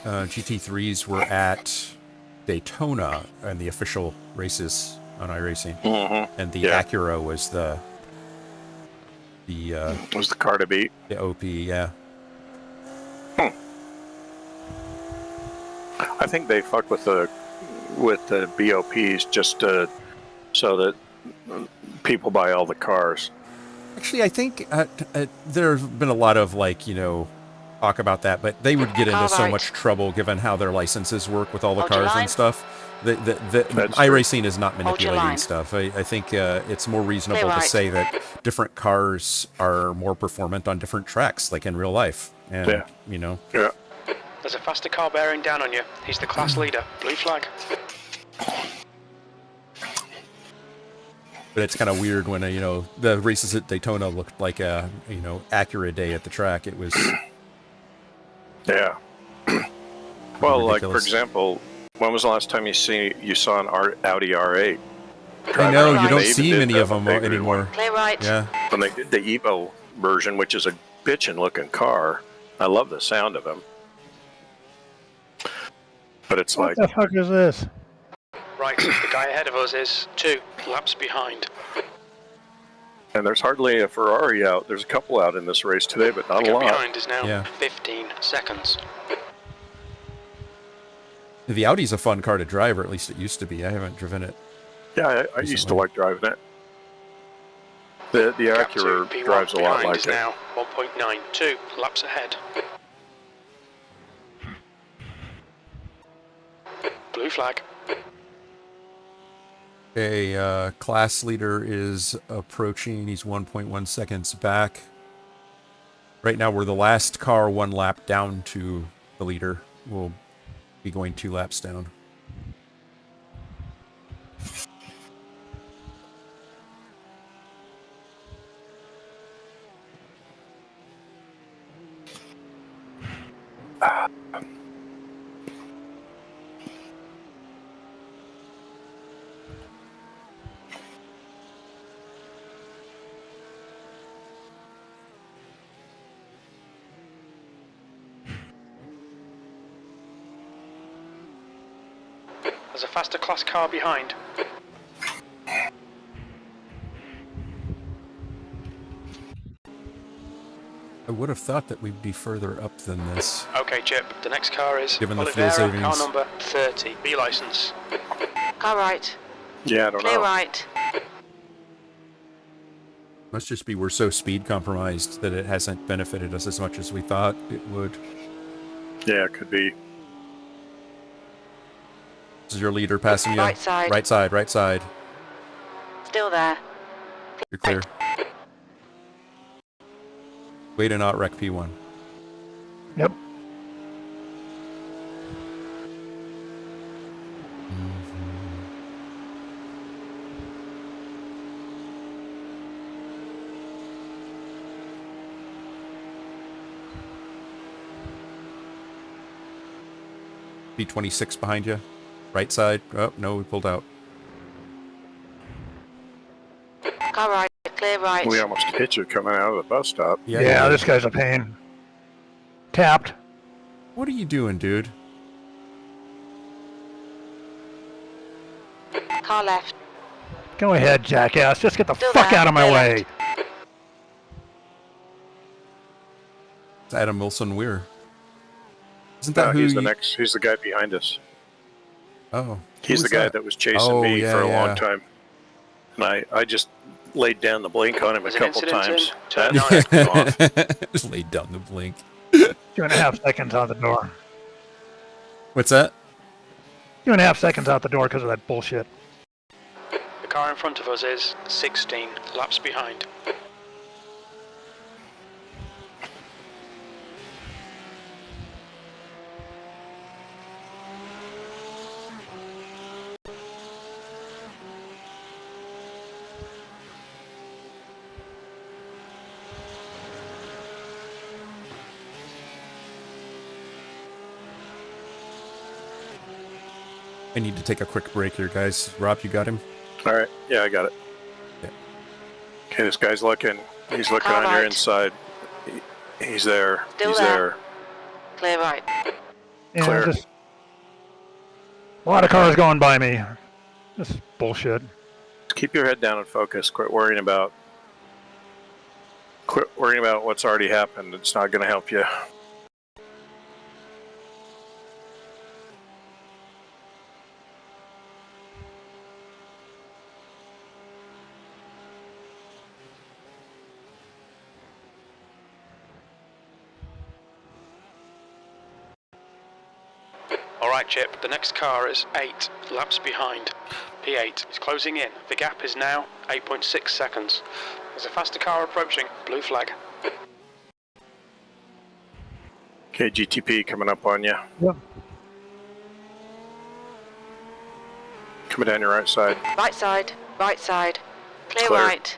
GT3s were at Daytona and the official races on iRacing, and the Acura was the was the car to beat. The OP, yeah. I think they fuck with the BOPs just so that people buy all the cars. Actually, I think there's been a lot of talk about that, but they would get into so much trouble given how their licenses work with all the cars and stuff. The iRacing is not manipulating stuff. I think it's more reasonable to say that different cars are more performant on different tracks, like in real life. And, Yeah. There's a faster car bearing down on you. He's the class leader. Blue flag. But it's kind of weird when, the races at Daytona looked like a, Acura day at the track. It was... Yeah. Well, ridiculous. like, for example, when was the last time you saw an Audi R8? I know, you don't see many of them anymore. Clear right. Yeah. When they did the Evo version, which is a bitchin' looking car, I love the sound of them. But it's What like, the fuck is this? Right, the guy ahead of us is 2 laps behind. and there's hardly a Ferrari out. There's a couple out in this race today, but not The a gap lot. behind is now Yeah. 15 seconds. The Audi's a fun car to drive, or at least it used to be. I haven't driven it. Yeah, I used to Recently. like driving it. The Gap to Acura P1 drives a lot behind like is it. now 1.92 laps ahead. Blue flag. A class leader is approaching. He's 1.1 seconds back. Right now, we're the last car 1 lap down to the leader. We'll be going 2 laps down. There's a faster class car behind. I would have thought that we'd be further up than this. Okay, Chip, the next car is Given the fuel Oliveira, savings. car number 30, B license. Car right. Yeah, I don't Clear know. right. Must just be we're so speed compromised that it hasn't benefited us as much as we thought it would. Yeah, it could be. This is your leader passing you. Right side. Right side, right side. Still there. You're clear. Way to not wreck P1. Yep. B26 behind you. Right side. Oh, no, we pulled out. Car right. Clear right. We almost hit you coming out of the bus stop. Yeah, Yeah, you this did. guy's a pain. Tapped. What are you doing, dude? Car left. Go ahead, jackass. Just get the Still fuck there. out of my Clear way. left. It's Adam Wilson Weir. Isn't that who He's the you- next. He's the guy behind us. Oh. He's who the was guy that was chasing Oh, me yeah, for a yeah. long time. And I just laid down the blink on him a There's an couple incident times. in turn That 9. ticked him off. Just laid down the blink. 2.5 seconds out the door. What's that? 2.5 seconds out the door because of that bullshit. The car in front of us is 16 laps behind. I need to take a quick break here, guys. Rob, you got him? All right. Yeah, I got it. Yeah. Okay, this guy's looking. He's looking Car on your right. inside. He's there. Still He's there. there. Clear right. Yeah, Clear. just a lot of cars going by me. This is bullshit. Just keep your head down and focus. Quit worrying about what's already happened. It's not going to help you. Alright, Chip, the next car is 8 laps behind. P8 is closing in. The gap is now 8.6 seconds. There's a faster car approaching. Blue flag. Okay, GTP coming up on you. Yep. Coming down your right side. Right side. Right side. Clear Clear. right.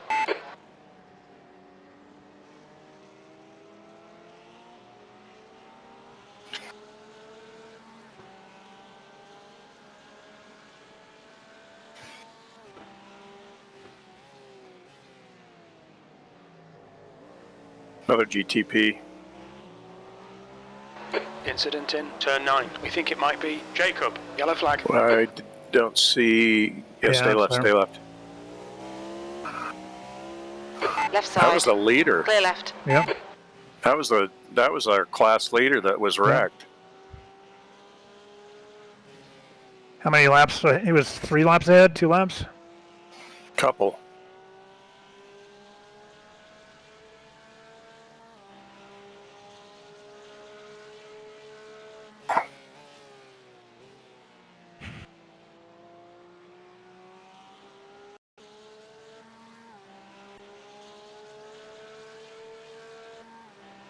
Another GTP. Incident in turn 9. We think it might be Jacob. Yellow flag. I don't see. Yeah, stay left, stay left. Left side. That was the leader. Clear left. Yep. That was our class leader that was wrecked. How many laps? He was 3 laps ahead, 2 laps? Couple.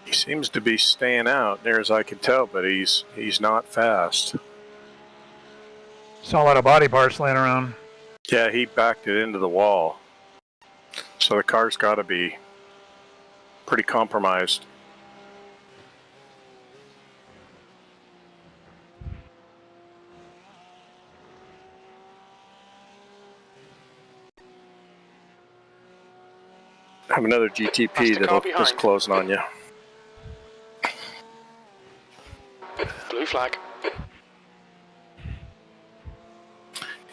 He seems to be staying out, near as I can tell, but he's not fast. Saw a lot of body parts laying around. Yeah, he backed it into the wall. So the car's got to be pretty compromised. Have another GTP that's closing on you. Blue flag.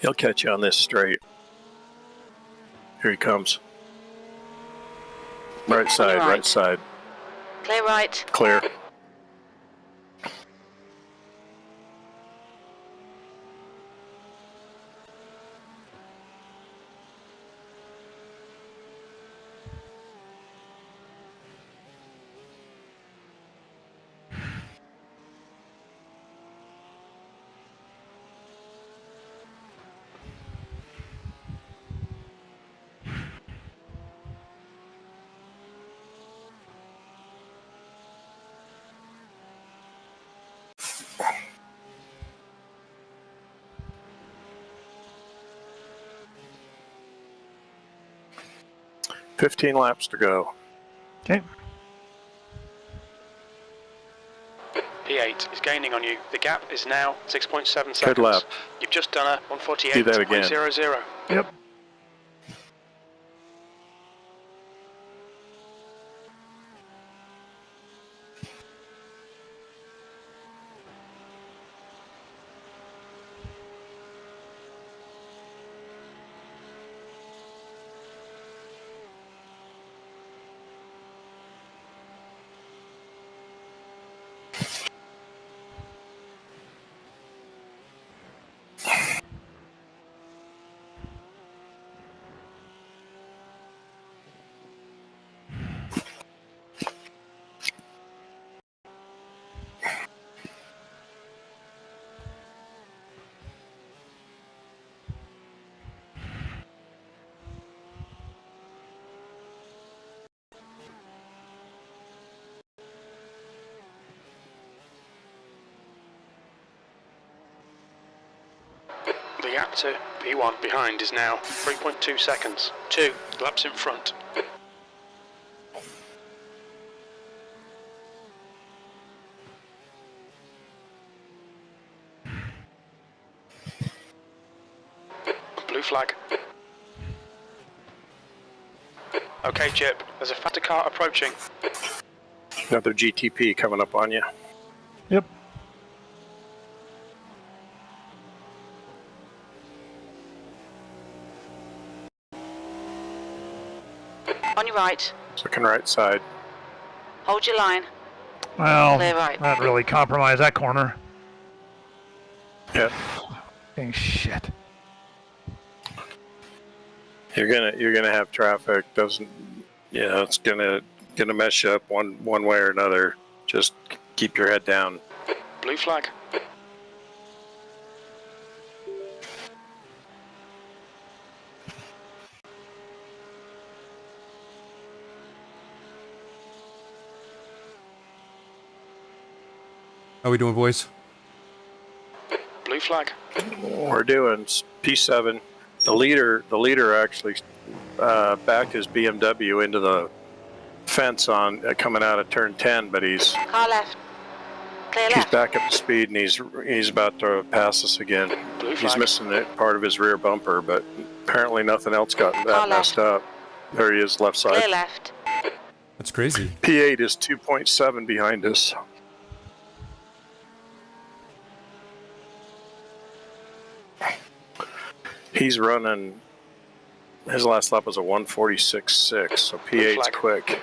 He'll catch you on this straight. Here he comes. Right side, right side. Clear right. Clear. $15 laps to go. Okay. P8 is gaining on you. The gap is now 6.7 seconds. Good lap. You've just done a 148.00. Do that again. Yep. The gap to P1 behind is now 3.2 seconds. 2 laps in front. Blue flag. Okay, Chip, there's a faster car approaching. Another GTP coming up on you. Yep. On your right. Looking right side. Hold your line. Well, Clear right. that really compromised that corner. Yeah. Dang shit. You're gonna have traffic. It's gonna mess you up one way or another. Just keep your head down. Blue flag. How we doing, boys? Blue flag. We're doing P7. The leader actually backed his BMW into the fence on coming out of turn 10, but he's Car left. Clear he's left. back up to speed and he's about to pass us again. Blue He's flag. missing part of his rear bumper, but apparently nothing else got Car that messed up. There he is, left side. Clear left. That's crazy. P8 is 2.7 behind us. He's running, his last lap was a 146.6, so P8's Flag. quick.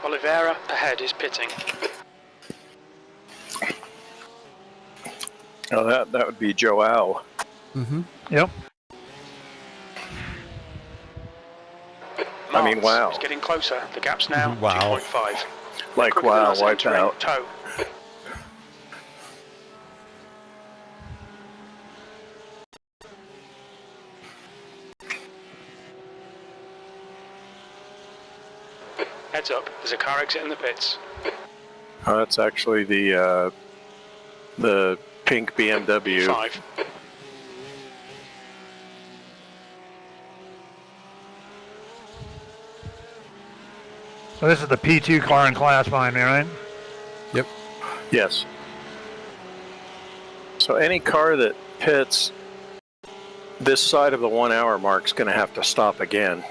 Oliveira ahead is pitting. Oh, that would be Joao. Mm-hmm. Yep. I mean, wow. It's getting closer. The gap's now Wow. 2.5. Like, Quicker wow, than us wiped entering out. Toe. Heads up, there's a car exit in the pits. Oh, that's actually the pink BMW. 5. So this is the P2 car in class behind me, right? Yep. Yes. So any car that pits this side of the 1 hour mark is going to have to stop again.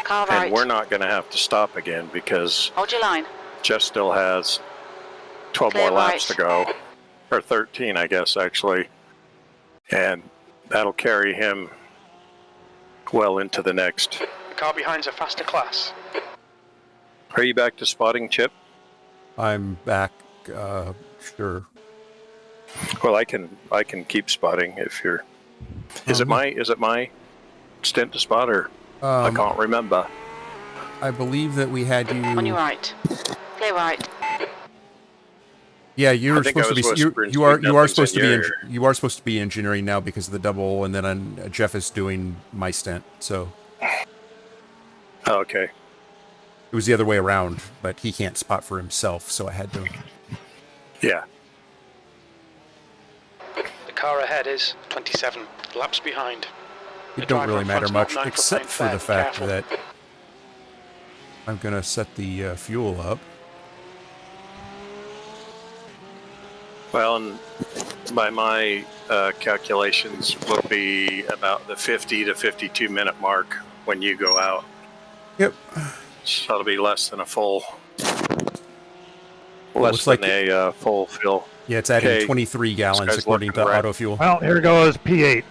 Car right. And we're not going to have to stop again because Hold your line. Jeff still has 12 Clear more laps right. to go. Or 13, I guess, actually. And that'll carry him well into the next. The car behind's a faster class. Are you back to spotting, Chip? I'm back. Sure. Well, I can keep spotting if you're. Is it my stint to spot, or I can't remember. I believe that we had you. On your right. Clear right. Yeah, you I were think I supposed to was be. whispering You are nothing's supposed to in be. your ear. You are supposed to be engineering now because of the double, and then Jeff is doing my stint. So Oh, okay. it was the other way around, but he can't spot for himself, so I had to. Yeah. The car ahead is 27 laps behind. It The don't driver really in matter front's not much, known except for playing the fair. fact Careful. that I'm gonna set the fuel up. Well, and by my calculations, will be about the 50 to 52 minute mark when you go out. Yep. So it'll be less than a full. Well, Less looks than like a full fill. Yeah, it's adding Okay. 23 gallons guy's according to looking right. AutoFuel. Well, here goes P8.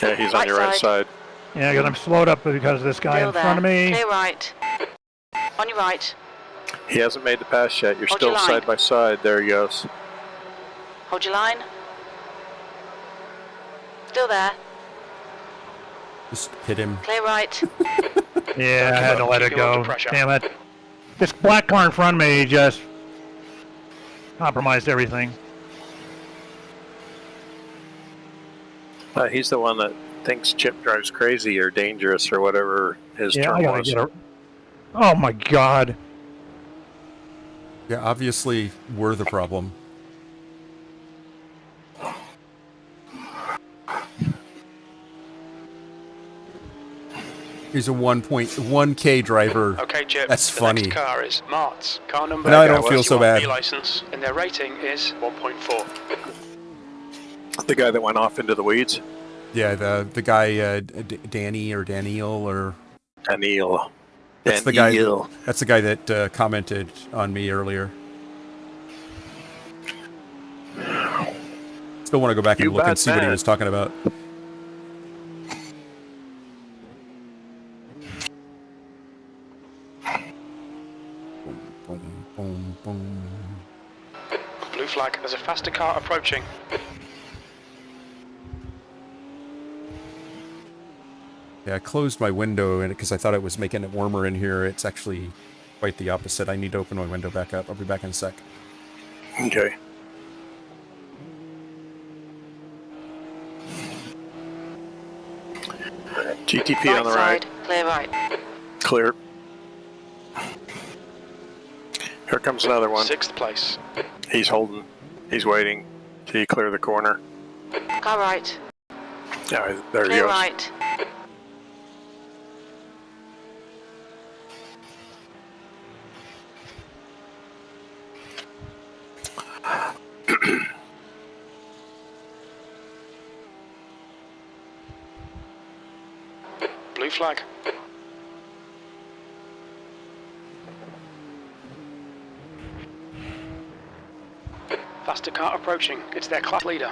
Yeah, he's on Right your right side. side. Yeah, because I'm slowed up because of this guy Still in there. front of me. Clear right. On your right. He hasn't made the pass yet. You're Hold still your line. side by side. There he goes. Hold your line. Still there. Just hit him. Clear right. Yeah, I had to let it Keep you under go. pressure. Damn it. This black car in front of me just compromised everything. He's the one that thinks Chip drives crazy or dangerous or whatever his Yeah, term I gotta was. get a... Oh my god. Yeah, obviously we're the problem. He's a 1.1K driver. Okay, Chip. That's the funny. next car is Mart's. Car number. Now I don't feel so bad. license, and their rating is 1.4. The guy that went off into the weeds? Yeah, the guy Danny or Daniel or Daniel. that's the guy. That's the guy that commented on me earlier. Still want to go back and You look and bad see what he man. was talking about. Boom, boom, boom. Blue flag. There's a faster car approaching. Yeah, I closed my window because I thought it was making it warmer in here. It's actually quite the opposite. I need to open my window back up. I'll be back in a sec. Okay. GTP Right on the side. right. Clear right. Clear. Here comes another one. 6th place. He's holding. He's waiting till you clear the corner. Car right. Yeah, there he Clear goes. right. Blue flag. Faster car approaching. It's their class leader.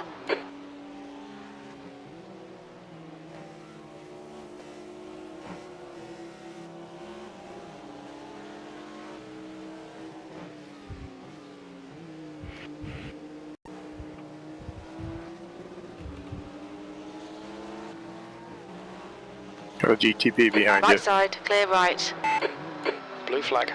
Go GTP behind Right you. side, clear right. Blue flag.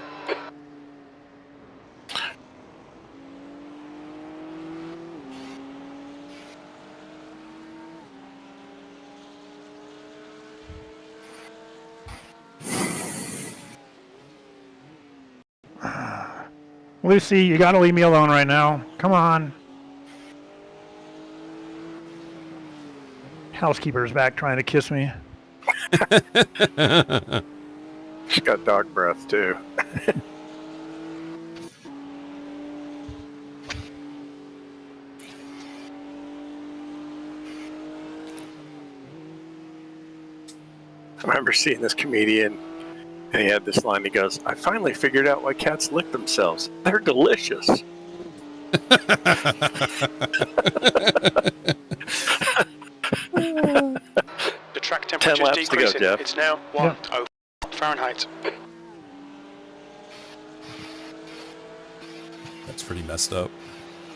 Lucy, you gotta leave me alone right now. Come on. Housekeeper's back trying to kiss me. She's got dog breath too. I remember seeing this comedian, and he had this line. He goes, "I finally figured out why cats lick themselves. They're delicious." The track temperature 10 is laps to go, decreasing. Jeff. It's now 104 Fahrenheit. That's pretty messed up.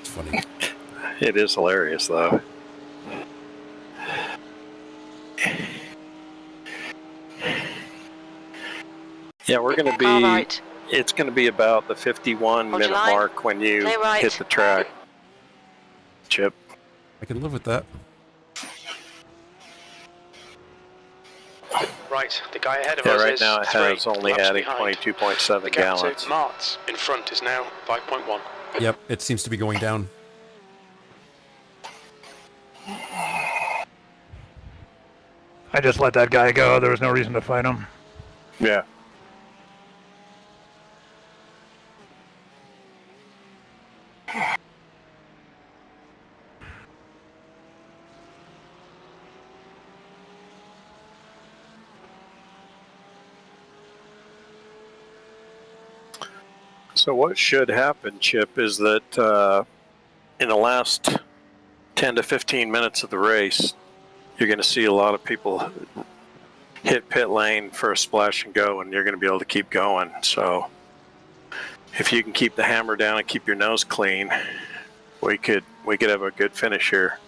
It's funny. It is hilarious, though. Yeah, we're going to be. Car right. It's going to be about the 51-minute line. mark when you Clear right. hit the track. Chip. I can live with that. Right, the guy ahead of Yeah, us right is now it 3 has only laps adding behind. 22.7 The gap gallons. to Martz in front is now 5.1. Yep, it seems to be going down. I just let that guy go. There was no reason to fight him. Yeah. So what should happen, Chip, is that in the last 10 to 15 minutes of the race, you're going to see a lot of people hit pit lane for a splash and go, and you're going to be able to keep going. So if you can keep the hammer down and keep your nose clean, we could have a good finish here.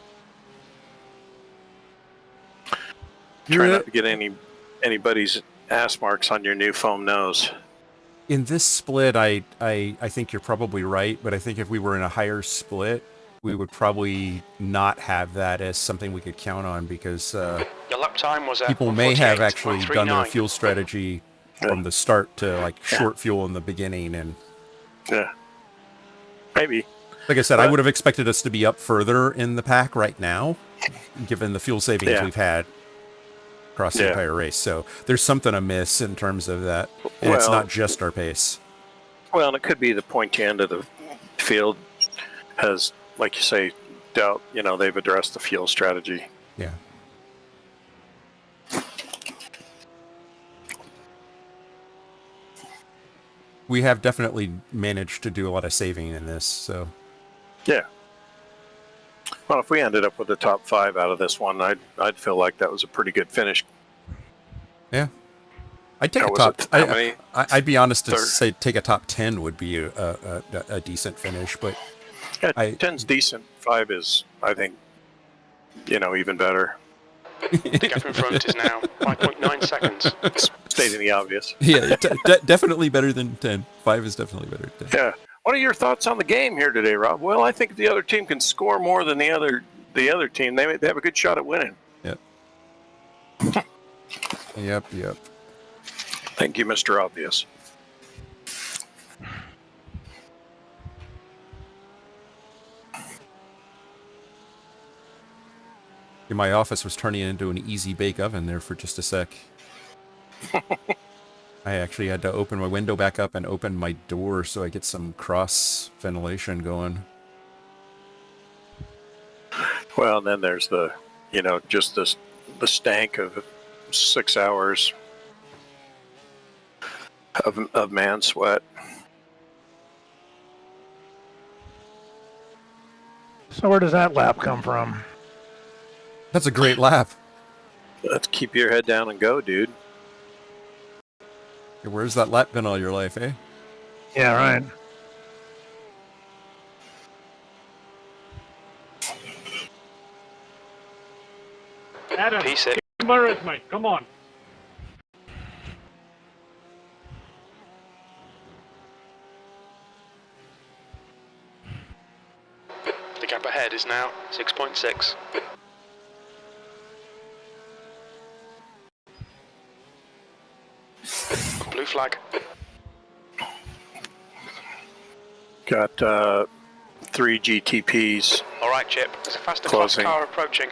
Try not to get anybody's ass marks on your new foam nose. In this split, I think you're probably right, but I think if we were in a higher split, we would probably not have that as something we could count on, because Your lap time was at people may have actually done their 148.39. fuel strategy from the start to like short fuel in the beginning, and Yeah. Maybe. like I said, I would have expected us to be up further in the pack right now, given the fuel savings we've had across the entire race. So there's something amiss in terms of that, and it's not just our pace. Well, and it could be the pointy end of the field has, like you say, doubt, they've addressed the fuel strategy. Yeah. We have definitely managed to do a lot of saving in this, so. Yeah. Well, if we ended up with the top 5 out of this one, I'd feel like that was a pretty good finish. Yeah. I'd take a top. I'd be honest to say take a top 10 would be a decent finish, but yeah, 10's decent. 5 is, I think, even better. The gap in front is now 5.9 seconds. Stating the obvious. Yeah, definitely better than 10. 5 is definitely better than 10. Yeah. What are your thoughts on the game here today, Rob? Well, I think the other team can score more than the other team. They have a good shot at winning. Yep. Yep. Thank you, Mr. Obvious. My office was turning into an easy bake oven there for just a sec. I actually had to open my window back up and open my door so I get some cross ventilation going. Well, and then there's the, just the stank of 6 hours of man sweat. So where does that lap come from? That's a great lap. Let's keep your head down and go, dude. Hey, where's that lap been all your life, eh? Yeah, right. Adam, P6. mirrors, mate. Come on. The gap ahead is now 6.6. Blue flag. Got 3 GTPs. All right, Chip. There's a faster Closing. class car approaching.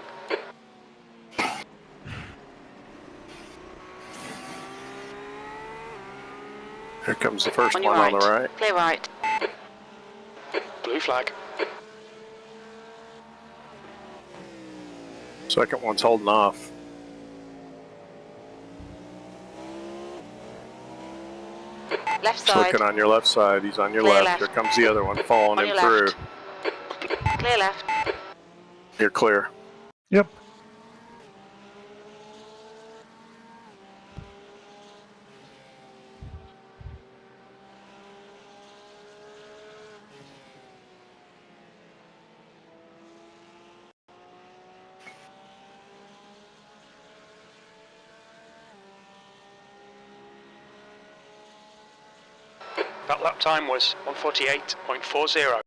Here comes the first On one your on the right. Clear right. Blue flag. Second one's holding off. Left He's side. looking on your left side. He's on your Clear left. left. Here comes the other one following On him your through. left. Clear left. You're clear. Yep. That lap time was 1:48.40.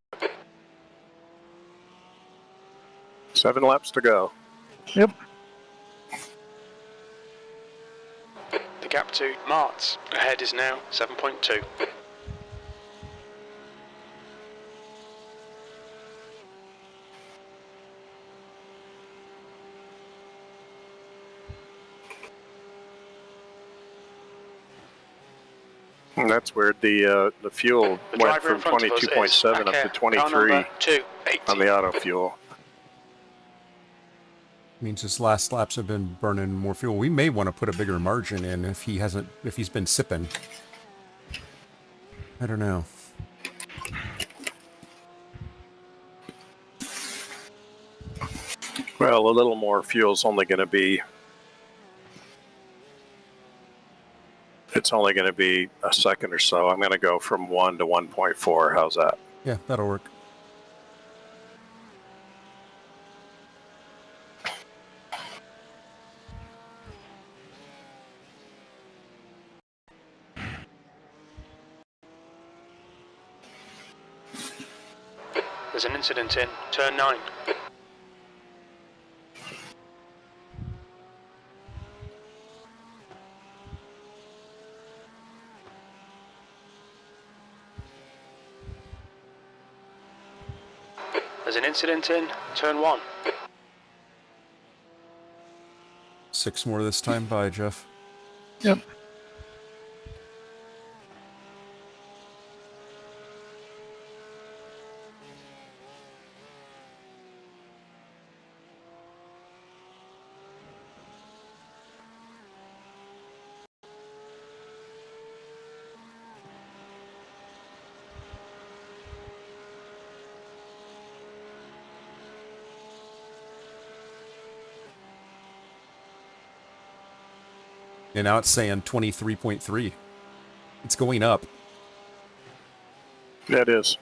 7 laps to go. Yep. The gap to Martz ahead is now 7.2. And that's where the fuel The went driver in from front of us is 22.7 up to Car 23 number 280. on the auto fuel. Means his last laps have been burning more fuel. We may want to put a bigger margin in if he's been sipping. I don't know. Well, a little more fuel's only going to be. It's only going to be a second or so. I'm going to go from 1 to 1.4. How's that? Yeah, that'll work. There's an incident in turn 9. There's an incident in turn 1. 6 more this time. Bye, Jeff. Yep. And now it's saying 23.3. It's going up. Yeah, it is.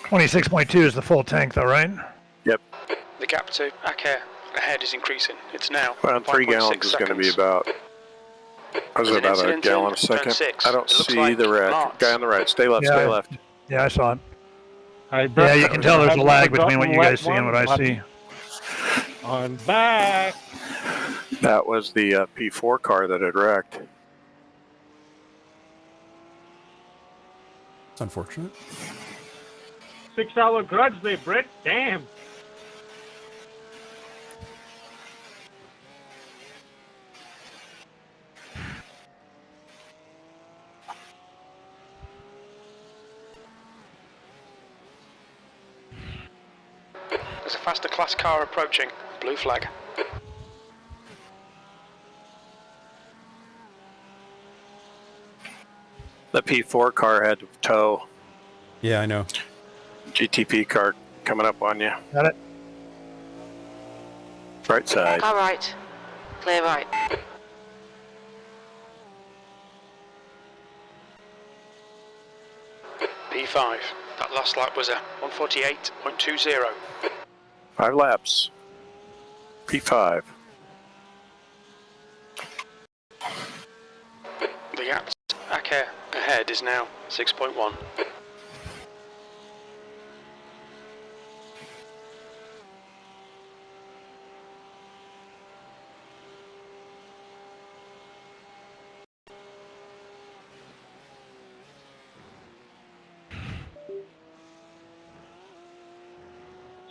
$26.2 is the full tank, though, right? Yep. The gap to Aker ahead is increasing. It's now Well, 3 gallons is going to be about. Was There's it an about a incident gallon in a second? turn 6. I don't It looks see like the red Martz. guy on the right. Stay left. Yeah, Stay I- left. Yeah, I saw it. Hey, Yeah, you can tell there's a lag between what you guys see and what I Forgotten see. I'm back. That was the P4 car that had wrecked. It's unfortunate. 6-hour grudge there, Brett. Damn. There's a faster class car approaching. Blue flag. The P4 car had to tow. Yeah, I know. GTP car coming up on you. Got it. Right side. Car right. Clear right. P5. That last lap was a 148.20. 5 laps. P5. The gap to Ake ahead is now 6.1.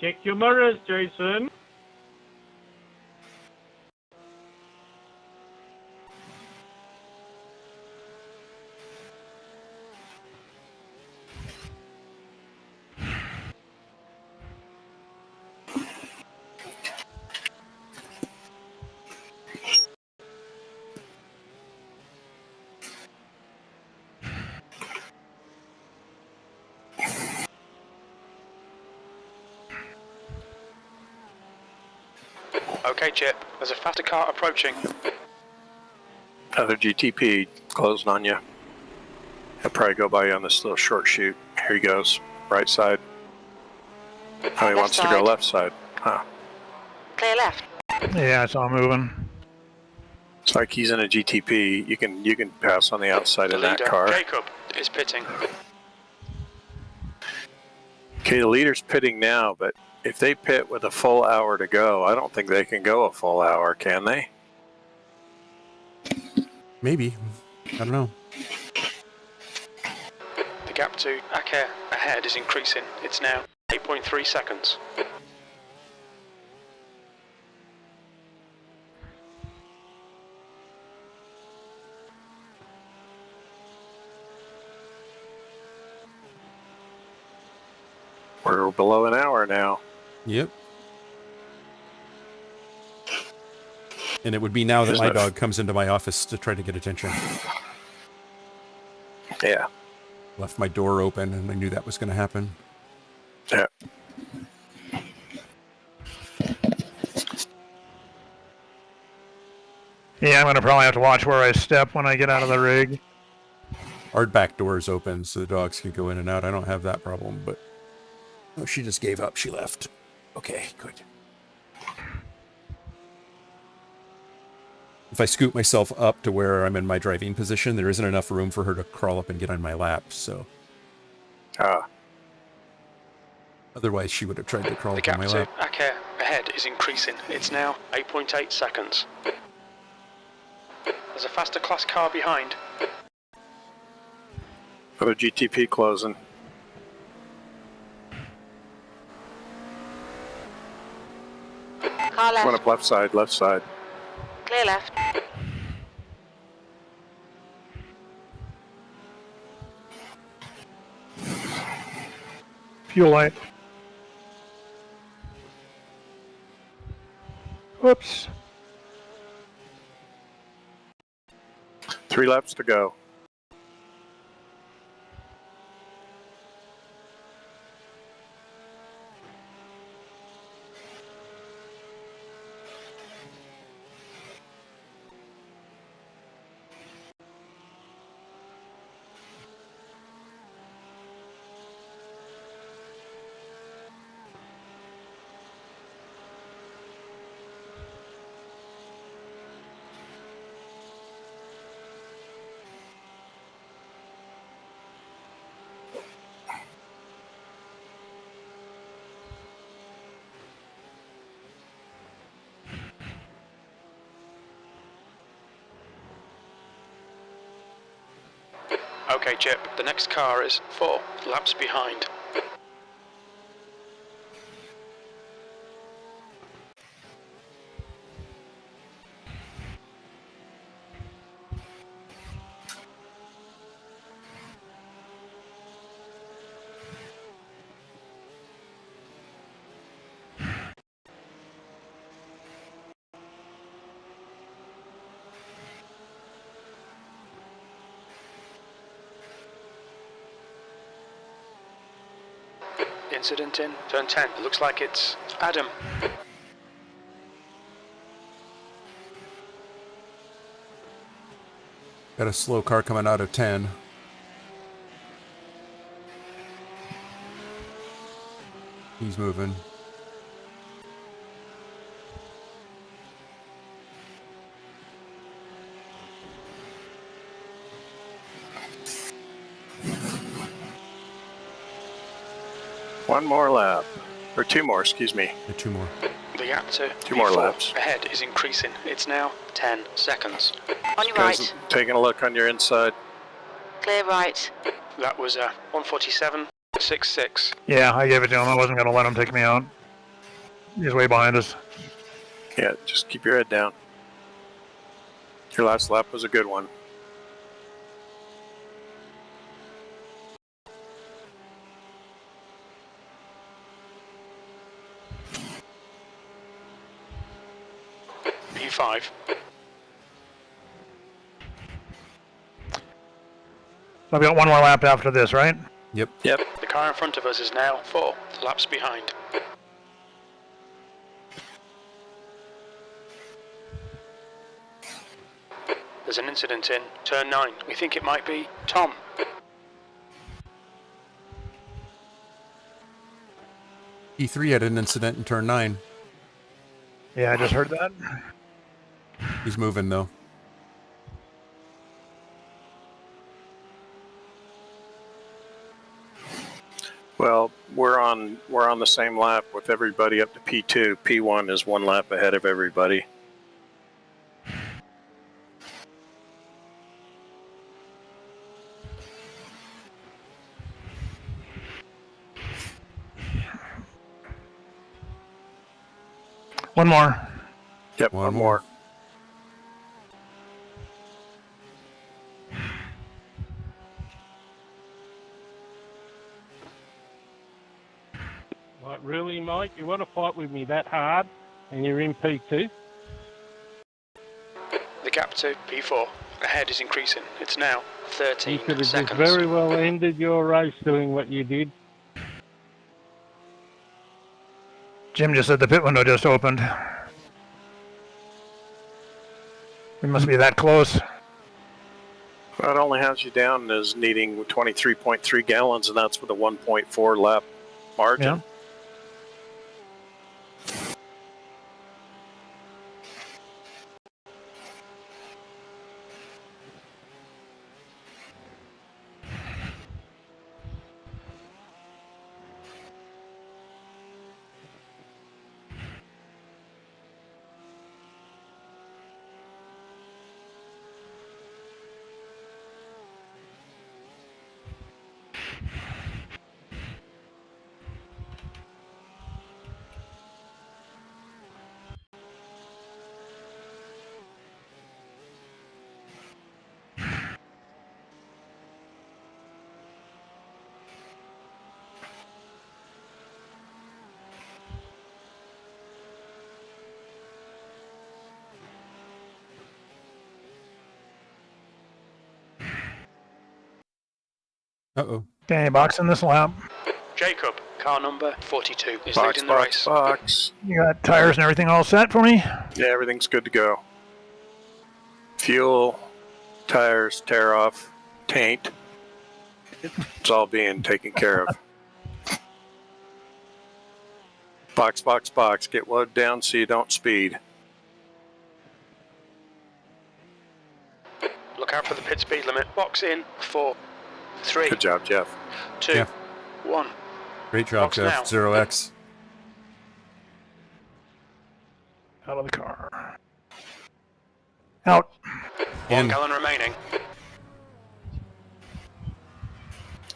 Check your mirrors, Jason. Okay, Chip. There's a faster car approaching. Another GTP closing on you. He'll probably go by you on this little short chute. Here he goes. Right side. Oh, he Left wants to go side. left side. Huh. Clear left. Yeah, I saw him moving. It's like he's in a GTP. You can pass on the outside The of that leader, car. Jacob, is pitting. Okay, the leader's pitting now, but if they pit with a full hour to go, I don't think they can go a full hour, can they? Maybe. I don't know. The gap to Ake ahead is increasing. It's now 8.3 seconds. We're below an hour now. Yep. And it would be now that Isn't my it? dog comes into my office to try to get attention. Yeah. Left my door open, and I knew that was going to happen. Yeah. Yeah, I'm gonna probably have to watch where I step when I get out of the rig. Our back door is open, so the dogs can go in and out. I don't have that problem, but... Oh, she just gave up. She left. Okay, good. If I scoot myself up to where I'm in my driving position, there isn't enough room for her to crawl up and get on my lap, so... Otherwise, she would have tried to crawl The up on gap my to lap. Ake ahead is increasing. It's now 8.8 seconds. There's a faster class car behind. Another GTP closing. Car One left. up left side, left side. Clear left. Fuel light. Whoops. 3 laps to go. Okay, Chip, the next car is 4 laps behind. Incident in turn 10. It looks like it's Adam. Got a slow car coming out of 10. He's moving. One more lap. Or two more, excuse me. Yeah, 2 more. The gap to Two more P4 laps. ahead is increasing. It's now 10 seconds. On your Guys, right. taking a look on your inside. Clear right. That was 147.66. Yeah, I gave it to him. I wasn't going to let him take me out. He's way behind us. Yeah, just keep your head down. Your last lap was a good one. P5. I've got one more lap after this, right? Yep. Yep. The car in front of us is now 4 laps behind. There's an incident in turn 9. We think it might be Tom. E3 had an incident in turn 9. Yeah, I just heard that. He's moving though. Well, we're on the same lap with everybody up to P2. P1 is 1 lap ahead of everybody. One more. Yep, One one more. more. Like, really, Mike? You want to fight with me that hard and you're in P2? The gap to P4 ahead is increasing. It's now You 13 could have just seconds. very well ended your race doing what you did. Jim just said the pit window just opened. We must be that close. Well, it only has you down as needing 23.3 gallons, and that's with a 1.4 lap margin. Yeah. Uh-oh. Danny box in this lap. Jacob, car number 42, is Box, leading the box, race. box. You got tires and everything all set for me? Yeah, everything's good to go. Fuel, tires, tear off, taint. It's all being taken care of. Box, box, box. Get load down so you don't speed. Look out for the pit speed limit. Box in 4, 3, Good job, Jeff. 2, Yeah. 1. Great job, Box Jeff. now. 0x. Out of the car. Out. 1 In. gallon remaining.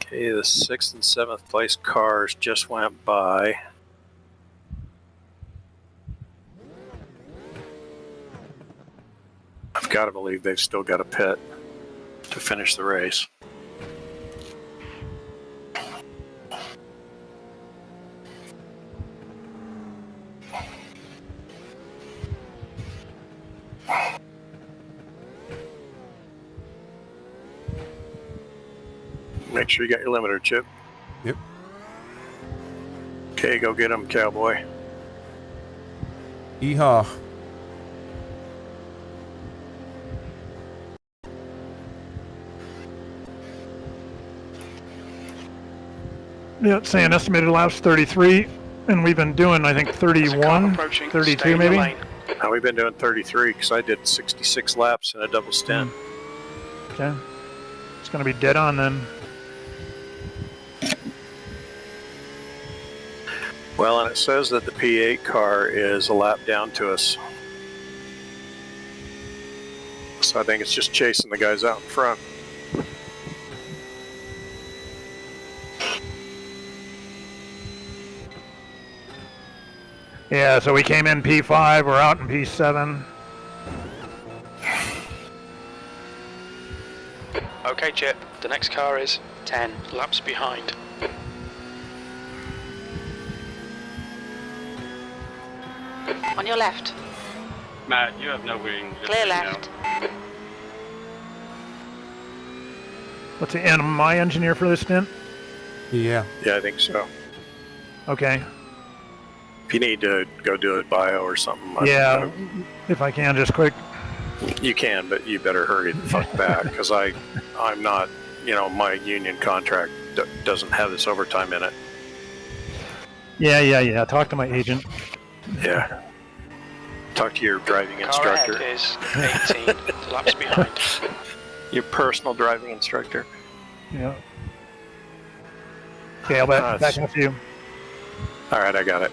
Okay, the 6th and 7th place cars just went by. I've got to believe they've still got a pit to finish the race. Make sure you got your limiter, Chip. Yep. Okay, go get him, cowboy. Yeehaw. Yeah, it's saying estimated laps 33, and we've been doing, I think, 31, 32 maybe. Now we've been doing 33 because I did 66 laps in a double stint. Okay. It's going to be dead on then. Well, and it says that the P8 car is a lap down to us. So I think it's just chasing the guys out in front. Yeah, so we came in P5, we're out in P7. Okay, Chip, the next car is 10 laps behind. On your left. Matt, you have no wings. just Clear so you left. know. What's the end of my engineer for this stint? Yeah. Yeah, I think so. Okay. If you need to go do it bio or something, Yeah, if I can, just quick. you can, but you better hurry the fuck back because I'm not, you know, my union contract doesn't have this overtime in it. Yeah. Talk to my agent. Yeah. Talk to your driving Car instructor. ahead is 18 laps behind. Your personal driving instructor. Yeah. Okay, I'll back up to you. All right, I got it.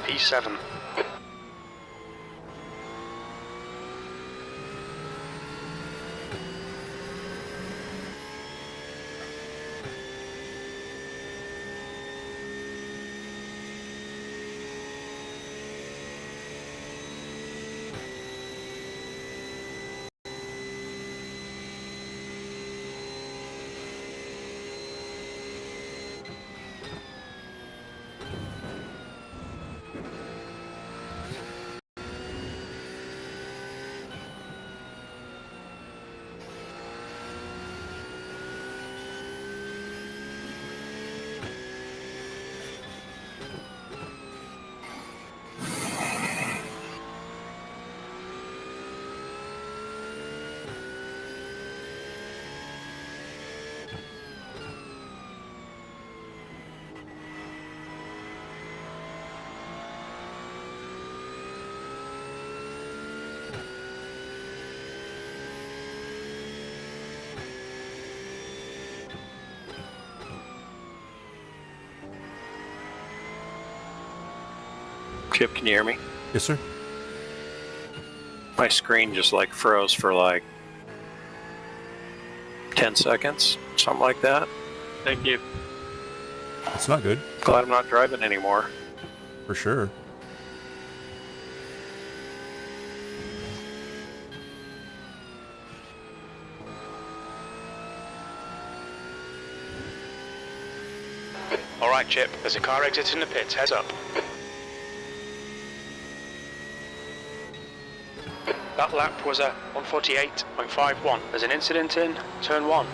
P7. Chip, can you hear me? Yes, sir. My screen just like froze for like 10 seconds, something like that. Thank you. It's not good, Glad I'm not driving anymore. for sure. Alright, Chip, there's a car exiting the pits, heads up. That lap was a 148.51. There's an incident in turn 1.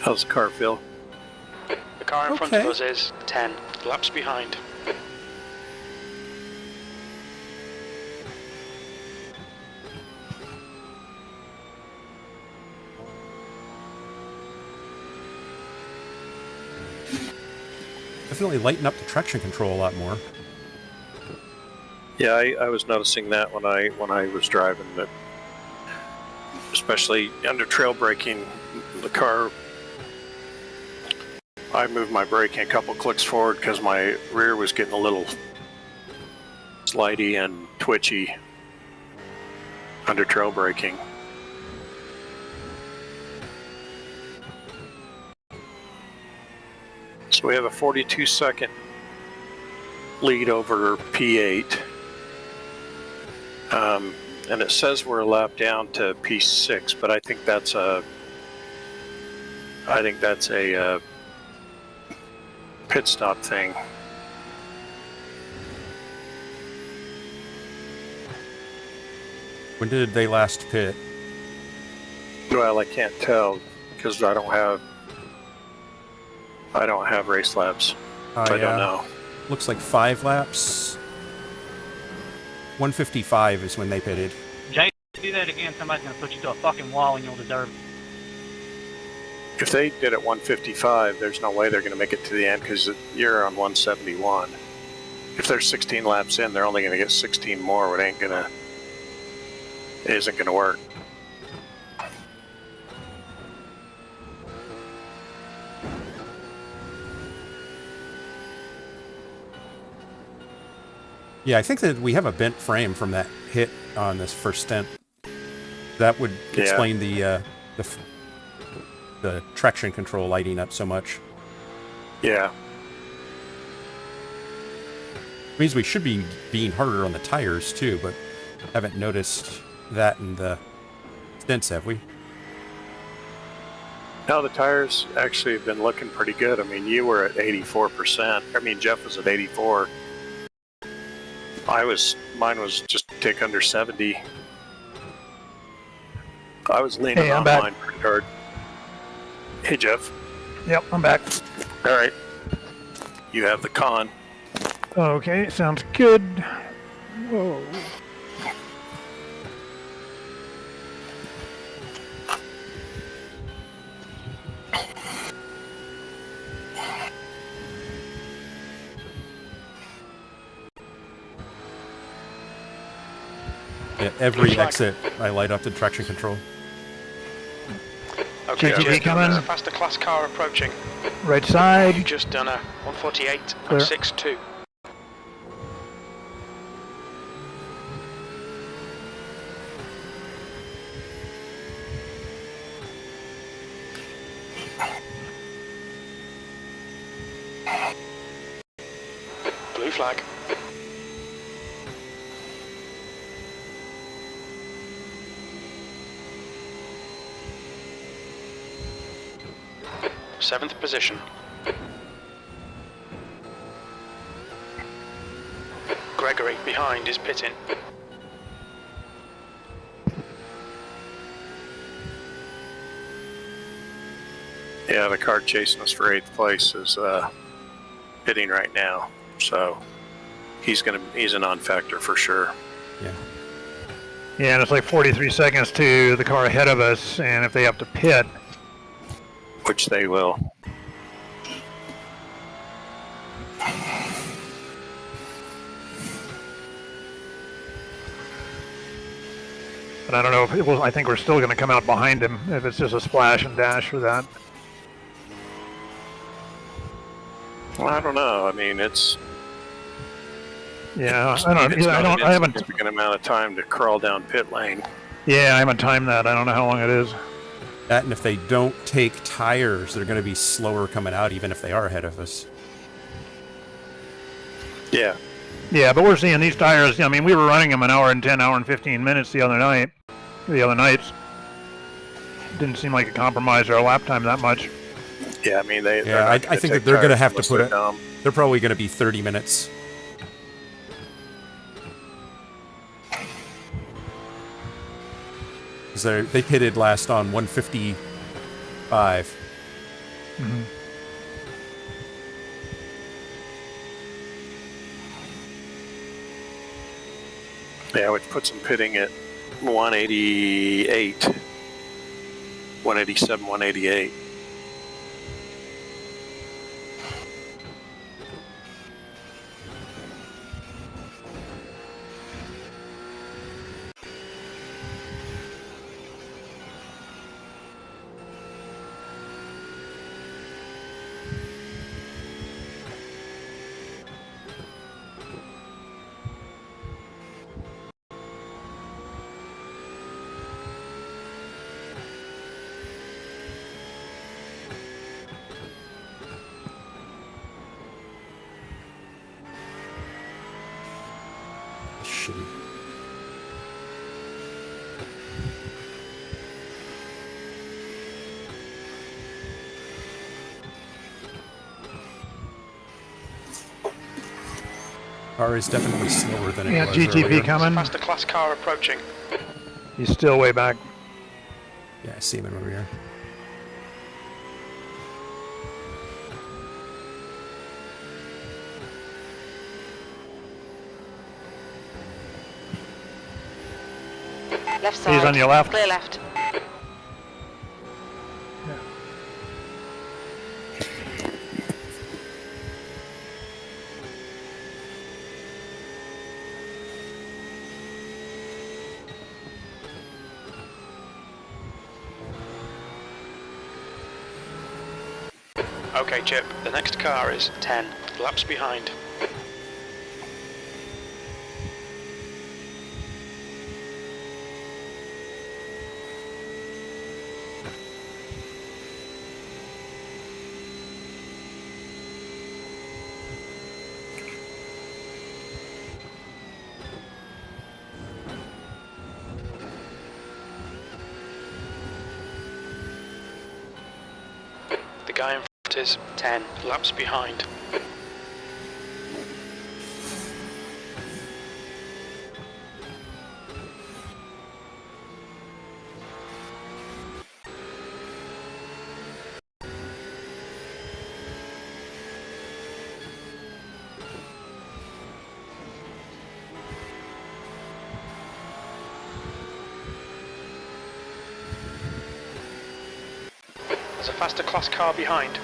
How's the car feel? The car in front of us is 10 laps behind. Definitely lighten up the traction control a lot more. Yeah, I was noticing that when I was driving that especially under trail braking. The car, I moved my braking a couple clicks forward because my rear was getting a little slidey and twitchy under trail braking. So we have a 42-second lead over P8. And it says we're a lap down to P6, but I think that's a pit stop thing. When did they last pit? Well, I can't tell because I don't have race laps. I don't know. Looks like 5 laps. 155 is when they pitted. Jay, if you do that again, somebody's going to put you to a fucking wall and you'll deserve it. If they did it 155, there's no way they're going to make it to the end because you're on 171. If they're 16 laps in, they're only going to get 16 more. It isn't going to work. Yeah, I think that we have a bent frame from that hit on this first stint. That would explain the traction control lighting up so much. Yeah. Means we should be being harder on the tires too, but haven't noticed that in the stints, have we? No, the tires actually have been looking pretty good. I mean, you were at 84%. I mean, Jeff was at 84. Mine was just a tick under 70. I was leaning on mine pretty hard. Hey, Jeff. Yep, I'm back. All right. You have the con. Okay, sounds good. Whoa. At every exit, I light up the traction control. Okay, GTP coming. There's a faster class car approaching. Right side. You've just done a 148 Clear. and 6.2. Blue flag. Seventh position. Gregory behind is pitting. Yeah, the car chasing us for 8th place is pitting right now, so he's a non-factor for sure. Yeah. Yeah, and it's like 43 seconds to the car ahead of us, and if they have to pit, which they will. but I don't know if it will. I think we're still going to come out behind him if it's just a splash and dash for that. Well, I don't know. I mean, it's. Yeah, I don't. Yeah, I haven't. A significant amount of time to crawl down pit lane. Yeah, I haven't timed that. I don't know how long it is. That, and if they don't take tires, they're going to be slower coming out, even if they are ahead of us. Yeah. Yeah, but we're seeing these tires. I mean, we were running them an hour and 10, hour and 15 minutes the other night. The other nights didn't seem like it compromised our lap time that much. Yeah, I mean they. Yeah, I think that they're going to have to put it. They're probably going to be 30 minutes. Because they pitted last on 155. Mm-hmm. Yeah, which puts them pitting at 188, 187, 188. Car is definitely slower than it Yeah, was GTP earlier. coming. Faster class car approaching. He's still way back. Yeah, I see him over here. Left side. He's on your left. Clear left. Okay, Chip, the next car is 10 laps behind. The guy in front is 10 laps behind. There's a faster class car behind.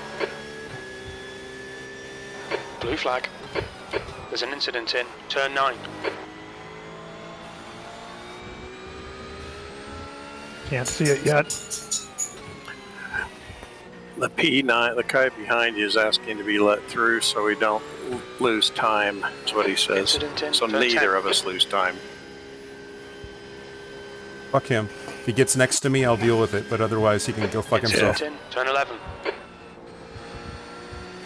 Blue flag. There's an incident in turn 9. Can't see it yet. The P9, the guy behind you is asking to be let through so we don't lose time, is what he says. Incident in So turn neither 10. of us lose time. Fuck him. If he gets next to me, I'll deal with it, but otherwise he can go fuck himself. Incident in turn 11.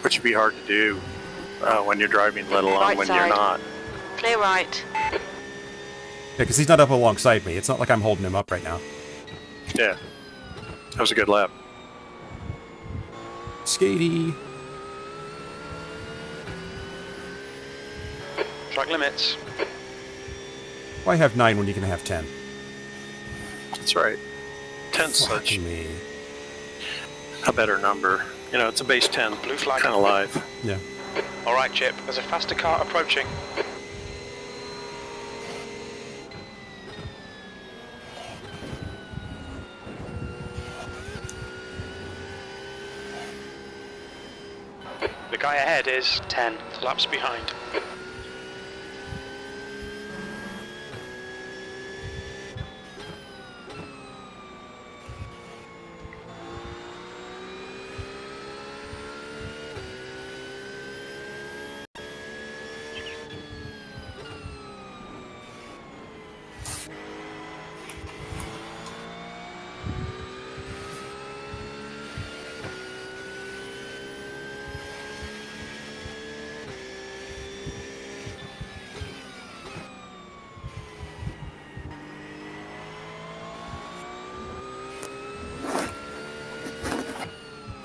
Which would be hard to do when you're driving, let alone Right when side. you're not. Clear right. Yeah, because he's not up alongside me. It's not like I'm holding him up right now. Yeah. That was a good lap. Skatey. Track limits. Why have 9 when you can have 10? That's right. 10's Fuck such me. a better number. You know, it's a base 10. Blue flag. Kind of live. Yeah. Alright, Chip, there's a faster car approaching. The guy ahead is 10 laps behind.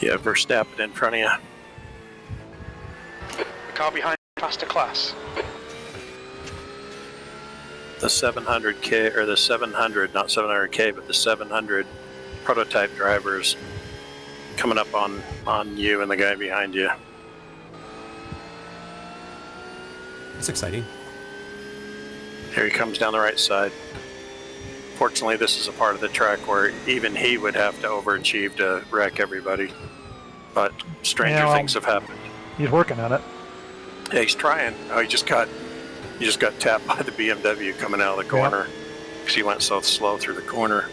Yeah, Verstappen in front of you. The car behind faster class. The 700K, or the 700, not 700K, but the 700 prototype drivers coming up on you and the guy behind you. It's exciting. Here he comes down the right side. Fortunately, this is a part of the track where even he would have to overachieve to wreck everybody. But stranger Yeah, well, things have happened. He's working on it. Yeah, he's trying. Oh, he just got tapped by the BMW coming out of the corner because he went so slow through the corner.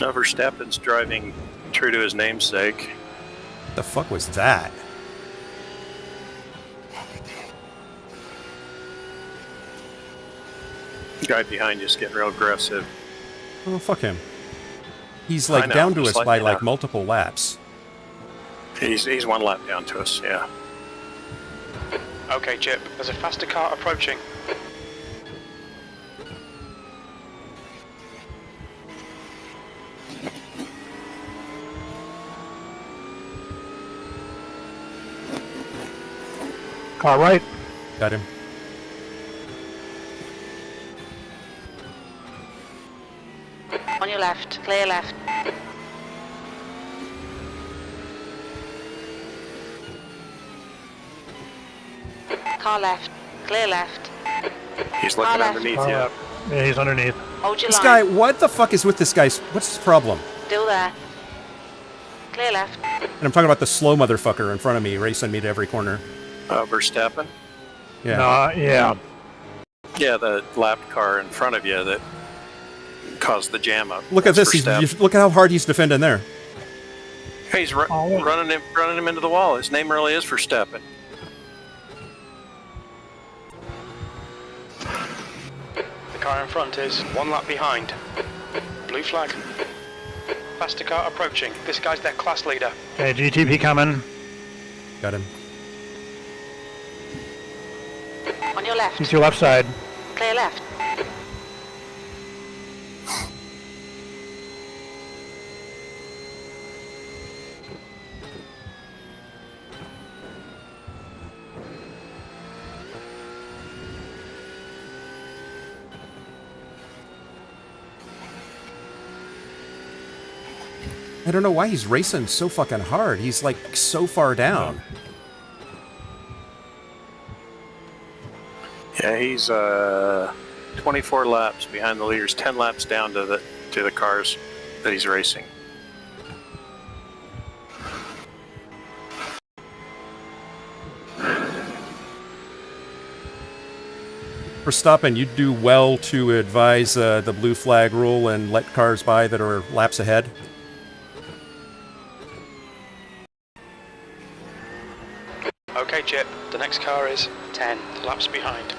Now Verstappen's driving true to his namesake. The fuck was that? The guy behind you is getting real aggressive. Oh, fuck him. He's I like know, down to just us letting by you like know. multiple laps. He's one lap down to us, yeah. Okay, Chip, there's a faster car approaching. Car right. Got him. On your left, clear left. Car left, clear left. He's looking Car left. underneath Car you. left. Yeah, he's underneath. Hold your This line. guy, what the fuck is with this guy? What's his problem? Still there. Clear left. And I'm talking about the slow motherfucker in front of me, racing me to every corner. Verstappen? Yeah. No, yeah. Yeah, the lapped car in front of you that caused the jam up. Look at That's this. Verstappen. Look at how hard he's defending there. Hey, he's running him into the wall. His name really is Verstappen. The car in front is 1 lap behind. Blue flag. Faster car approaching. This guy's their class leader. Okay, GTP coming. Got him. On your left, He's your left side. clear left. I don't know why he's racing so fucking hard. He's like so far down. Yeah, he's 24 laps behind the leaders, 10 laps down to the cars that he's racing. Verstappen, you'd do well to advise the blue flag rule and let cars by that are laps ahead. Okay, Chip, the next car is 10 laps behind.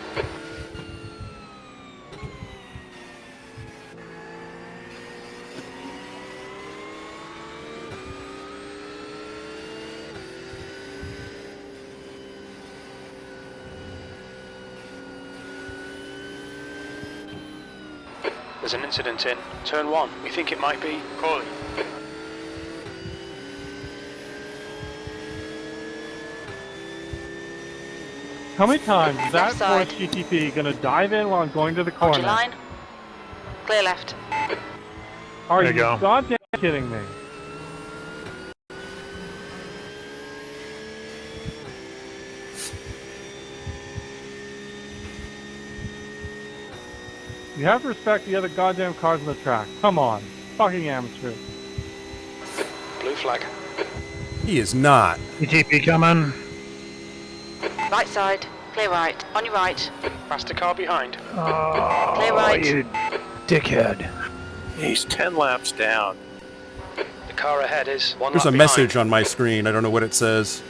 There's an incident in turn 1. We think it might be Corley. How many times is that Left side. Force GTP going to dive in while I'm going to the Hold corner? your line. Clear left. Are There you you go. goddamn kidding me? You have to respect the other goddamn cars on the track. Come on. Fucking amateur. Blue flag. He is not. GTP coming. Right side, clear right. On your right, Faster car behind. Oh, clear right. you dickhead. He's 10 laps down. The car ahead is 1 There's lap a behind. message on my screen. I don't know what it says.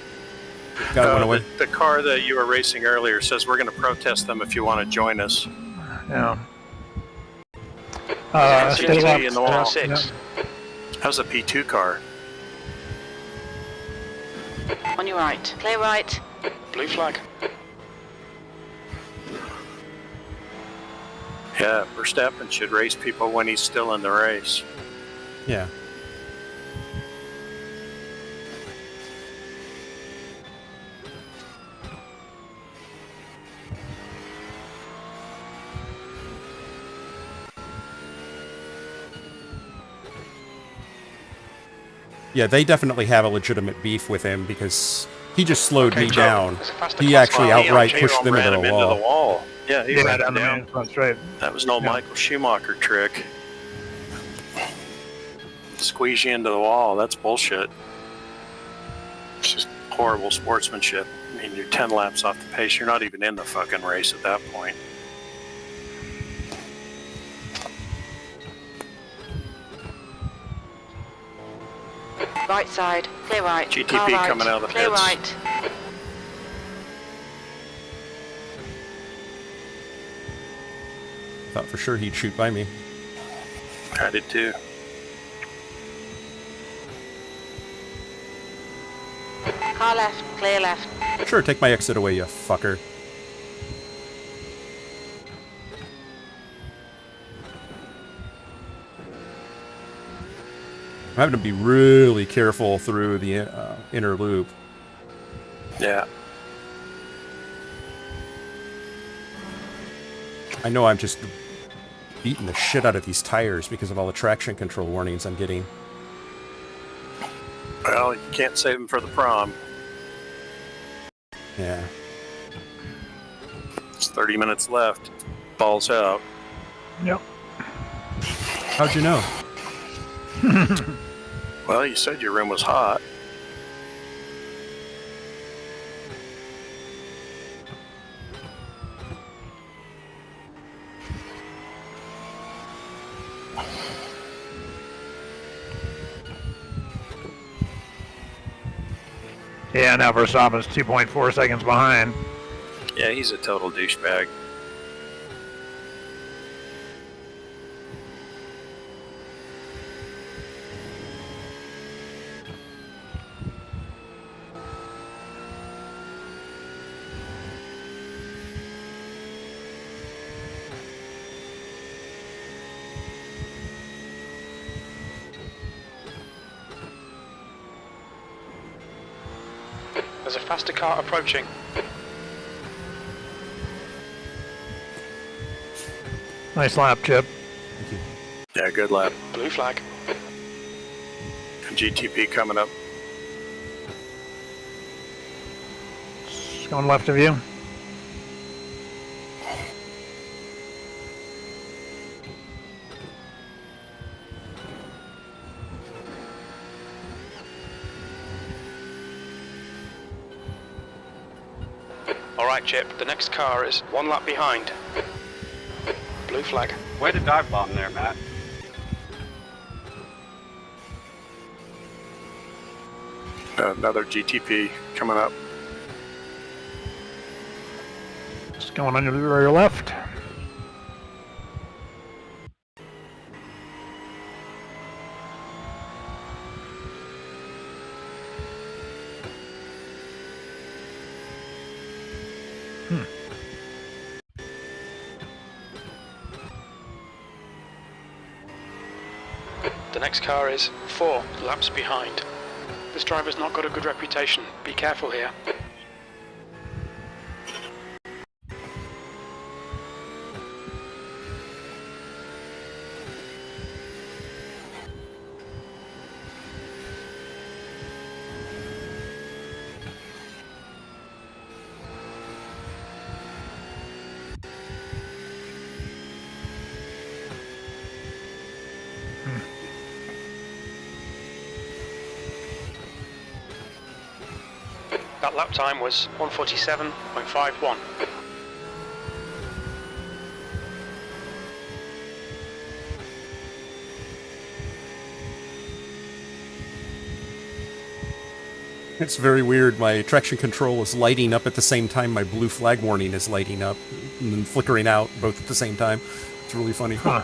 Got it went away. The car that you were racing earlier says we're going to protest them if you want to join us. Yeah. Stay Stay left. in the wall. Turn 6. How's a P2 car? On your right, clear right. Blue flag. Yeah, Verstappen should race people when he's still in the race. Yeah. Yeah, they definitely have a legitimate beef with him because he just slowed me Joe, down. there's a faster He car actually behind. outright Jerome pushed them ran into him the wall. Yeah, he Yeah, ran down him the down. main front straight. That was no Yeah. Michael Schumacher trick. Squeeze you into the wall. That's bullshit. It's just horrible sportsmanship. I mean, you're 10 laps off the pace. You're not even in the fucking race at that point. Right side, clear right. GTP Car right, coming out of the clear pits. right. Thought for sure he'd shoot by me. I did too. Car left, clear left. Sure, take my exit away, you fucker. I'm having to be really careful through the inner loop. Yeah. I know I'm just beating the shit out of these tires because of all the traction control warnings I'm getting. Well, you can't save them for the prom. Yeah. It's 30 minutes left. Balls out. Yep. How'd you know? Well, you said your room was hot. Yeah, now Verstappen's 2.4 seconds behind. Yeah, he's a total douchebag. There's a faster car approaching. Nice lap, Chip. Yeah, good lap. Blue flag. GTP coming up. It's going left of you. Alright, Chip, the next car is 1 lap behind. Blue flag. Way to dive bomb there, Matt. Another GTP coming up. It's going on your left. The next car is 4 laps behind. This driver's not got a good reputation. Be careful here. That lap time was 1:47.51. It's very weird. My traction control is lighting up at the same time my blue flag warning is lighting up and then flickering out both at the same time. It's really funny. Huh.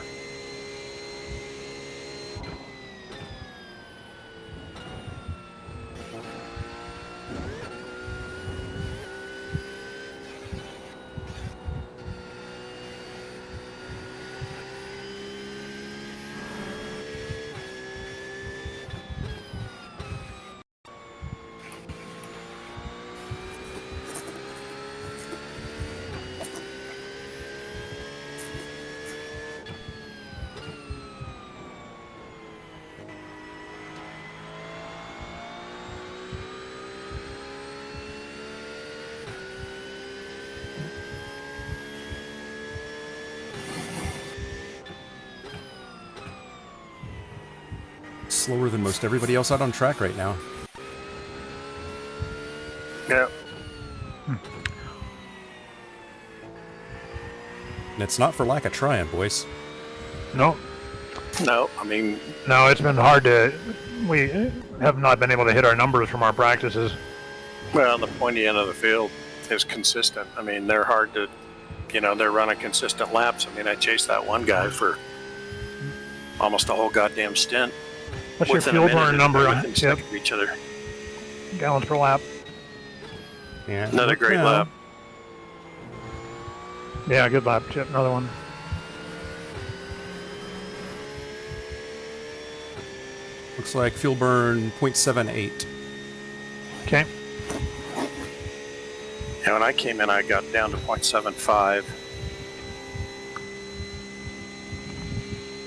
Slower than most everybody else out on track right now. Yeah. And it's not for lack of trying, boys. No. No, I mean... No, it's been hard to... We have not been able to hit our numbers from our practices. Well, the pointy end of the field is consistent. I mean, they're hard to... You know, they're running consistent laps. I mean, I chased that one guy for almost a whole goddamn stint. What's your fuel burn number on Chip? Each other. Gallons per lap? Yeah, Another great now. lap. Yeah, good lap, Chip. Another one. Looks like fuel burn 0.78. Okay. Yeah, when I came in, I got down to 0.75.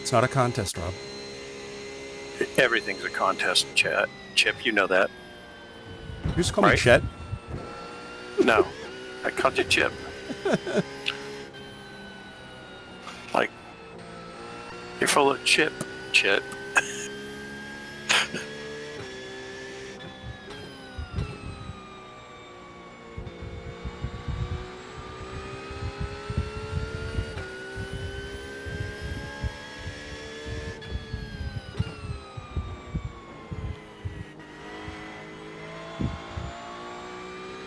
It's not a contest, Rob. Everything's a contest, Chip. You know that. You just call me Right. Chet. No, I called you Chip. Like, you're full of Chip.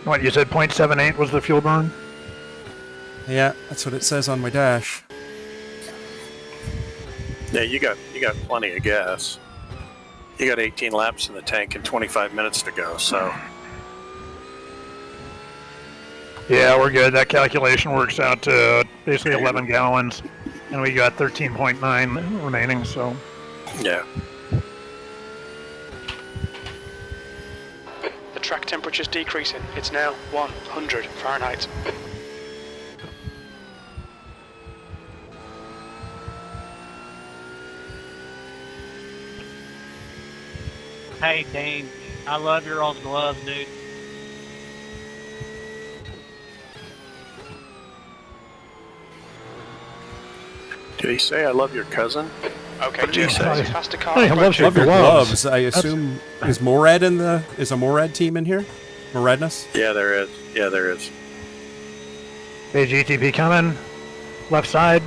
What, you said 0.78 was the fuel burn? Yeah, that's what it says on my dash. Yeah, you got plenty of gas. You got 18 laps in the tank and 25 minutes to go, so Yeah, we're good. That calculation works out to basically 11 gallons, and we got 13.9 remaining, so. yeah. The track temperature's decreasing. It's now 100 Fahrenheit. Hey, Dane, I love your old gloves, dude. Did he say I love your cousin? Okay, What did you Jim, say? there's a faster car Hey, I approaching. love Love your gloves. gloves. I assume is Morad is a Morad team in here? Moradness? Yeah, there is. Yeah, there is. Hey, GTP coming. Left side.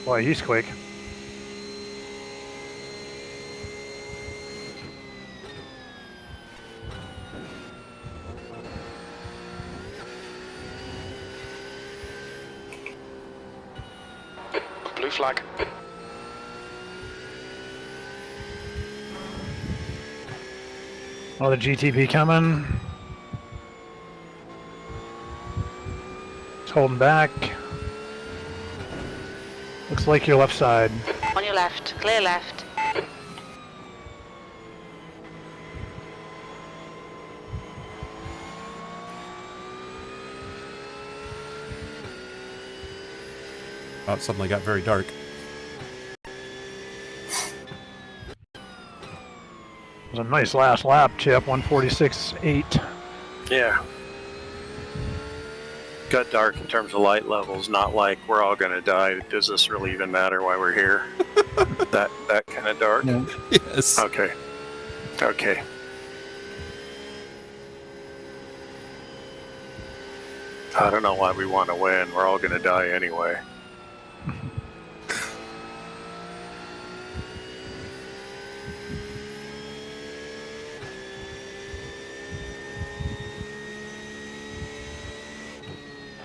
Boy, he's quick. Blue flag. Oh, the GTP coming. It's holding back. Looks like your left side. On your left. Clear left. Oh, it suddenly got very dark. It was a nice last lap, Chip. 146.8. Yeah. Got dark in terms of light levels, not like we're all gonna die. Does this really even matter why we're here? that kind of dark? Yeah. Yes. Okay. Okay. I don't know why we want to win. We're all gonna die anyway.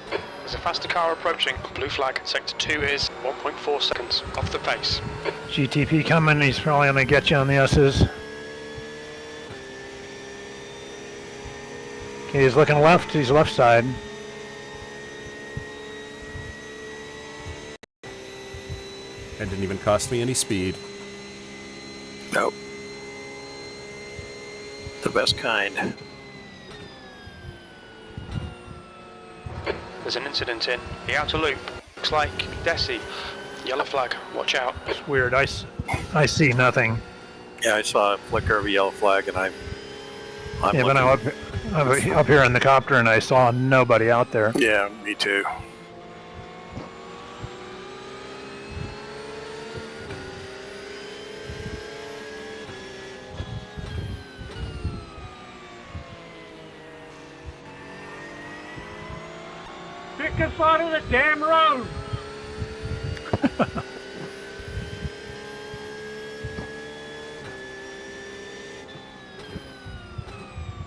There's a faster car approaching. Blue flag. Sector 2 is 1.4 seconds off the pace. GTP coming. He's probably going to get you on the S's. Okay, he's looking left. He's left side. It didn't even cost me any speed. Nope. The best kind. There's an incident in the outer loop. Looks like Desi. Yellow flag. Watch out. It's weird. I see nothing. Yeah, I saw a flicker of a yellow flag, and I'm Yeah, but I'm up here in the copter and I saw nobody out there. Yeah, me too. Pick a side of the damn road.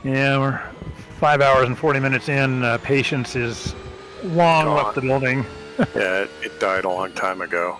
Yeah, we're 5 hours and 40 minutes in. Patience is long Gone. left the building. Yeah, it died a long time ago.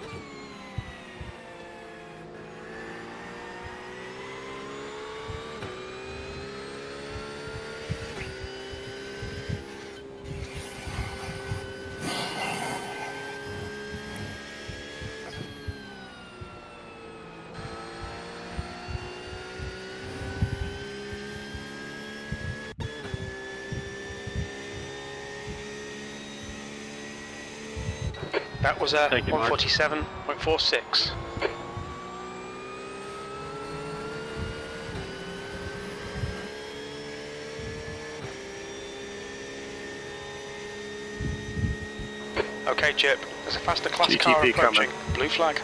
That was a 147.46. Okay, Chip. There's a faster class GTP car approaching. coming. Blue flag.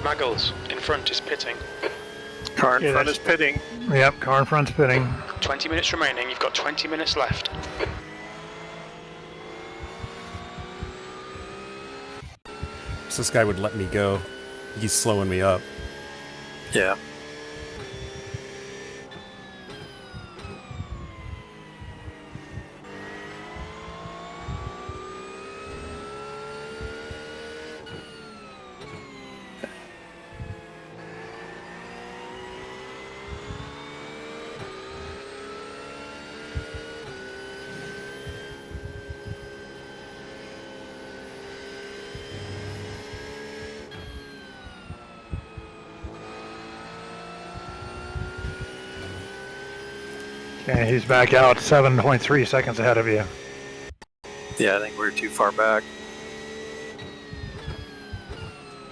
Maggles, in front is pitting. Car in Yeah, front is pitting. Yep, car in front's pitting. 20 minutes remaining, you've got 20 minutes left. So this guy would let me go. He's slowing me up. Yeah. Okay, he's back out 7.3 seconds ahead of you. Yeah, I think we're too far back.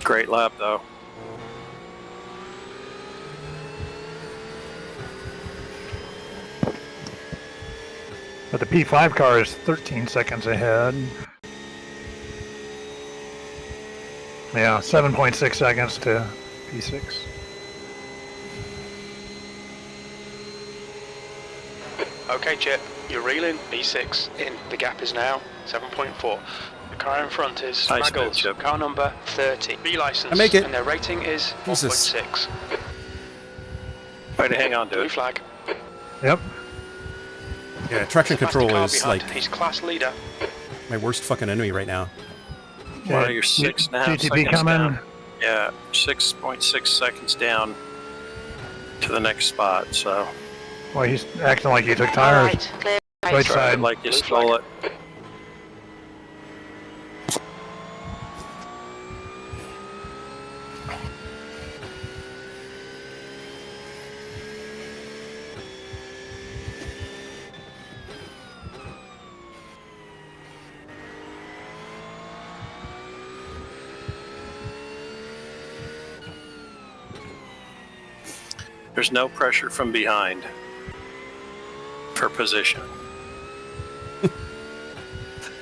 Great lap, though. But the P5 car is 13 seconds ahead. Yeah, 7.6 seconds to P6. Okay, Chip, you're reeling. P6 in. The gap is now 7.4. The car in front is Nice bit, Maggles, Chip. car number 30. B license. I make it. And their rating is Jesus. 1.6. Way to hang on to Blue it. flag. Yep. Yeah, traction Faster control car is behind. like He's class leader. my worst fucking enemy right now. Well, you're 6.5 GTP seconds coming. down. Yeah, 6.6 seconds down to the next spot, so Well, he's acting like he took All tires. right, clear Right right. try side. it like you Blue stole it. flag. There's no pressure from behind for position.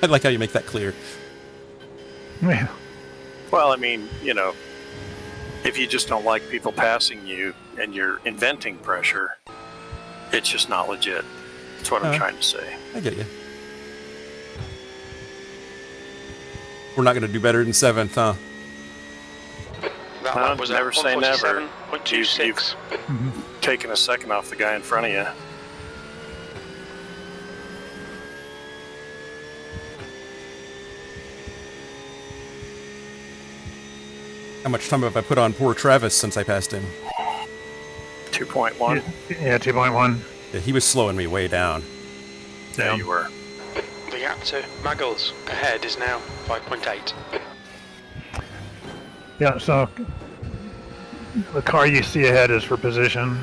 I like how you make that clear. Yeah. Well, I mean, you know, if you just don't like people passing you and you're inventing pressure, it's just not legit. That's what I'm trying to say. I get you. We're not going to do better than 7th, huh? That Well, lap was never at say never. 147.26. Taking a second off the guy in front of you. How much time have I put on poor Travis since I passed him? 2.1. Yeah, 2.1. Yeah, he was slowing me way down. Yeah, you were. The gap to Maggles ahead is now 5.8. Yeah, so the car you see ahead is for position.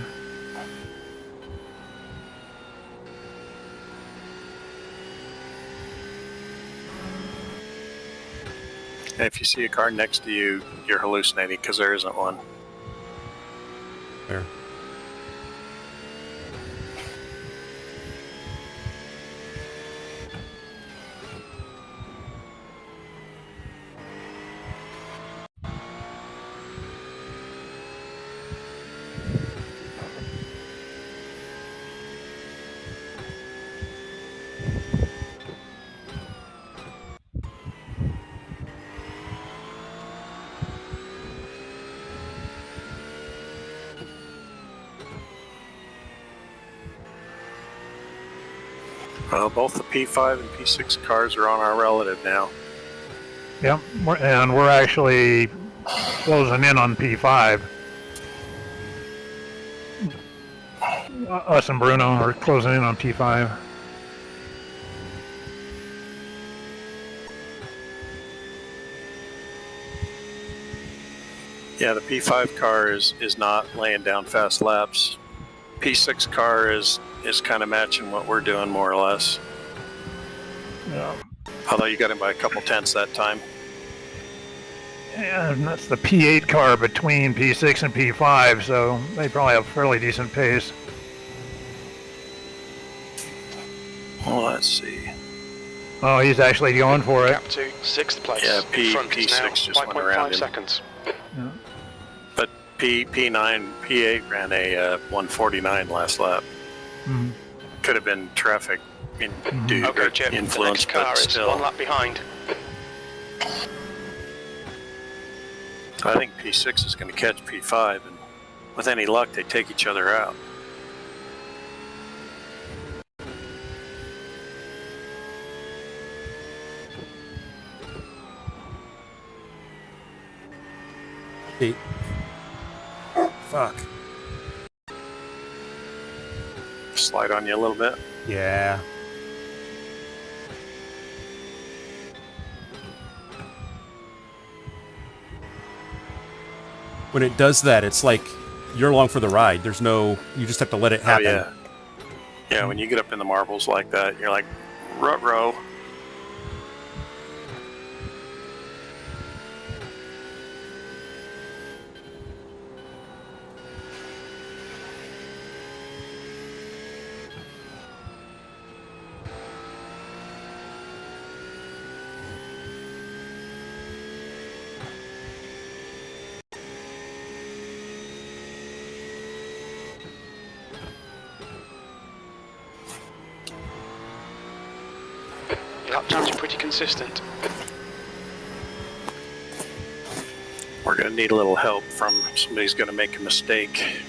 And if you see a car next to you, you're hallucinating because there isn't one. There. Well, both the P5 and P6 cars are on our relative now. Yep, and we're actually closing in on P5. Us and Bruno are closing in on P5. Yeah, the P5 car is not laying down fast laps. P6 car is kind of matching what we're doing more or less. Yeah. Although you got him by a couple tenths that time. And that's the P8 car between P6 and P5, so they probably have fairly decent pace. Well, let's see. Oh, he's actually going for it. Gap to 6th place. Yeah, Front is now P6 just went around 5.5 him. seconds. Yeah. But P9, P8 ran a 149 last lap. Mhm. Could have been traffic Okay, Chip, the influence, next car but is still. 1 lap behind. I think P6 is going to catch P5, and with any luck, they take each other out. Hey. Fuck. Slide on you a little bit. Yeah. When it does that, it's like you're along for the ride. There's no, you just have to let it happen. Oh, yeah. Yeah, when you get up in the marbles like that, you're like, ruh-roh. Lap times are pretty consistent. We're going to need a little help from somebody's going to make a mistake.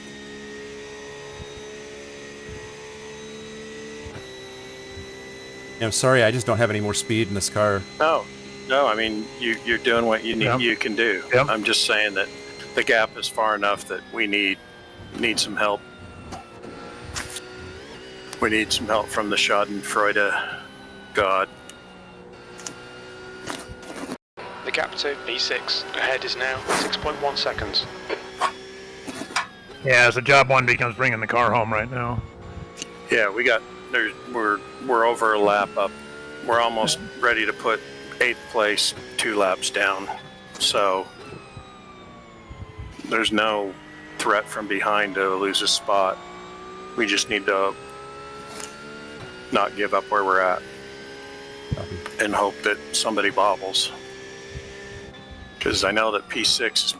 Yeah, I'm sorry, I just don't have any more speed in this car. No, I mean, you're doing what you need, Yep. you can do. Yep. I'm just saying that the gap is far enough that we need some help. We need some help from the Schadenfreude god. The gap to P6 ahead is now 6.1 seconds. Yeah, so job one becomes bringing the car home right now. Yeah, we're over a lap up. We're almost ready to put 8th place 2 laps down. So there's no threat from behind to lose a spot. We just need to not give up where we're at and hope that somebody bobbles. Because I know that P6 is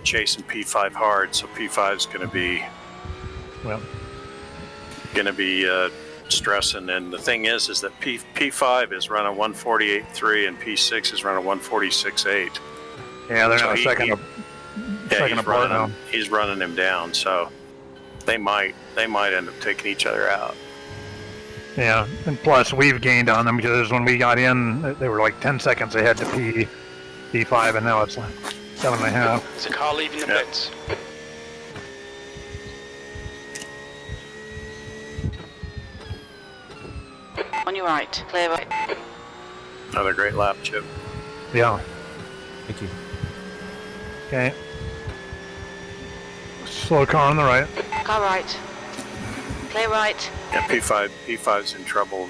chasing P5 hard, so P5 is going to be stressing. And the thing is that P5 is running 148.3 and P6 is running 146.8. Yeah, they're So in a second apart now. He's running him down, so they might end up taking each other out. Yeah, and plus we've gained on them because when we got in, they were like 10 seconds ahead to P5, and now it's like 7.5. There's a car leaving the pits. On your right, clear right. Another great lap, Chip. Yeah. Thank you. Okay. Slow car on the right. Car right. Clear right. Yeah, P5's in trouble.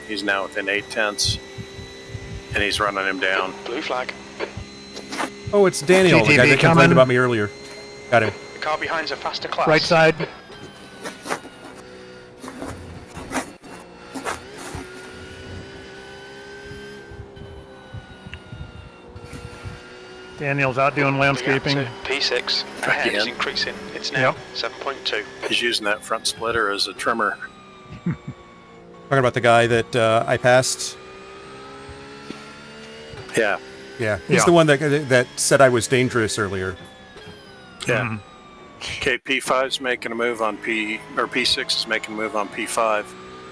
He's now within 8 tenths, and he's running him down. Blue flag. Oh, it's Daniel, the guy that complained about me earlier. Got him. The car behind's a faster class. Right side. Daniel's out doing landscaping. P6 ahead is increasing. It's now 7.2. He's using that front splitter as a trimmer. Talking about the guy that I passed. Yeah. Yeah, he's the one that said I was dangerous earlier. Yeah. Okay, P5's making a move on P6 is making a move on P5.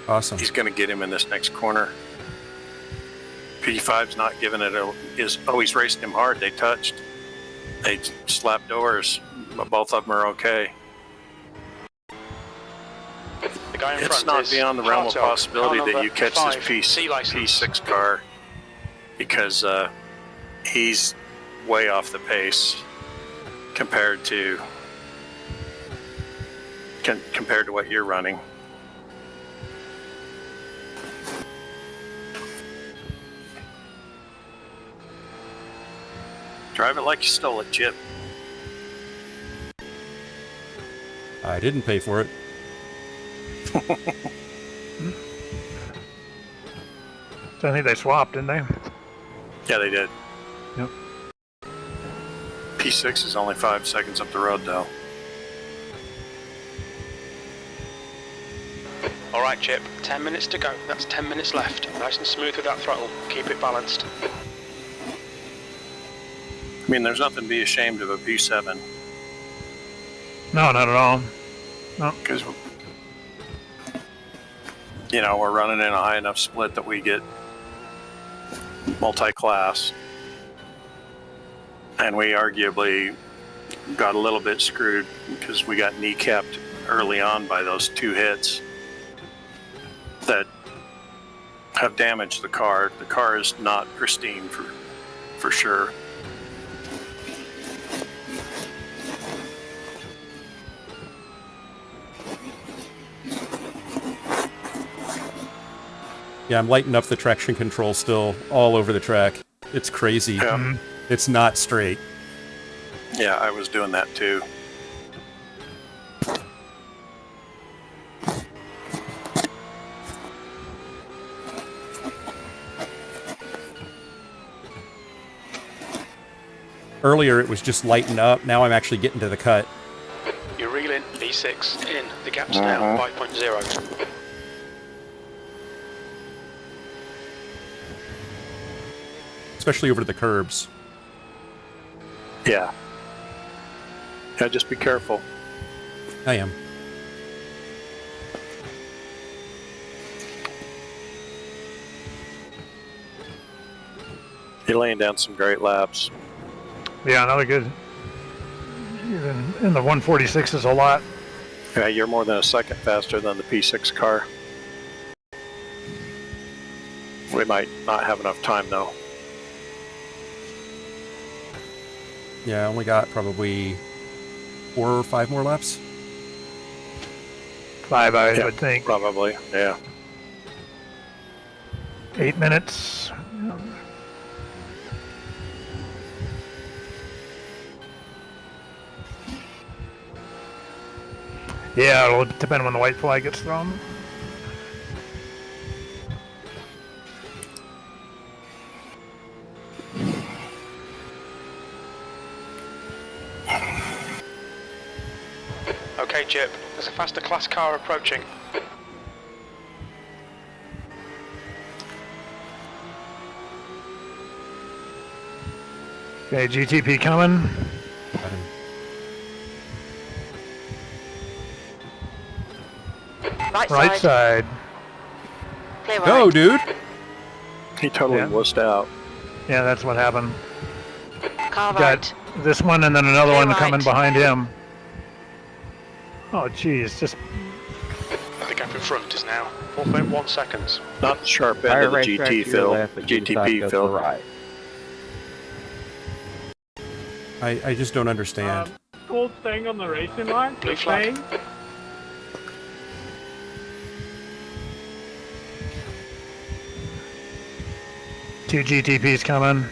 Awesome. He's going to get him in this next corner. P5's not giving it he's racing him hard. They touched. They slapped doors, but both of them are okay. The guy in It's front not is beyond the realm of Hartog, possibility car that number you catch 5, this C license. P6 car because he's way off the pace compared to what you're running. Drive it like you stole it, Chip. I didn't pay for it. So I think they swapped, didn't they? Yeah, they did. Yep. P6 is only 5 seconds up the road, though. All right, Chip. 10 minutes to go. That's 10 minutes left. Nice and smooth with that throttle. Keep it balanced. I mean, there's nothing to be ashamed of a P7. No, not at all. No. Because, you know, we're running in a high enough split that we get multi-class. And we arguably got a little bit screwed because we got kneecapped early on by those 2 hits that have damaged the car. The car is not pristine for sure. Yeah, I'm lighting up the traction control still all over the track. It's crazy. Yeah. It's not straight. Yeah, I was doing that too. Earlier it was just lighting up. Now I'm actually getting to the cut. You're reeling. B6 in. The gap's now 5.0. Especially over the curbs. Yeah. Yeah, just be careful. I am. You're laying down some great laps. Yeah, another good. Even in the 146 is a lot. Yeah, you're more than a second faster than the P6 car. We might not have enough time though. Yeah, I only got probably 4 or 5 more laps. 5, I would think. Probably, yeah. 8 minutes. Yeah, it'll depend when the white flag gets thrown. Okay, Chip. There's a faster class car approaching. Okay, GTP coming. Right side. Clear right. Go, dude! He totally wussed out. Yeah, that's what happened. Car Got right. this one and then another Clear one coming right. behind him. Oh, geez, just The gap in front is now 4.1 seconds. Not the sharp end of the GT, Phil. GTP, Phil. Right. I just don't understand. Gold staying on the racing line. Blue flag. Staying. two GTPs coming.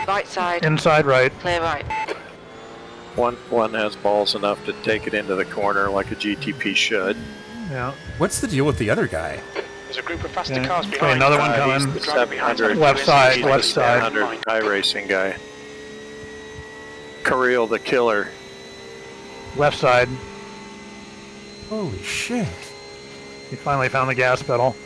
Right side. Inside right. Clear right. One has balls enough to take it into the corner like a GTP should. Yeah. What's the deal with the other guy? There's a group of faster Yeah. cars Okay, behind. another one He's coming. the Driver behind 700. Left side, He's left the side. 700 iRacing guy. Kirill the killer. Left side. Holy shit. He finally found the gas pedal.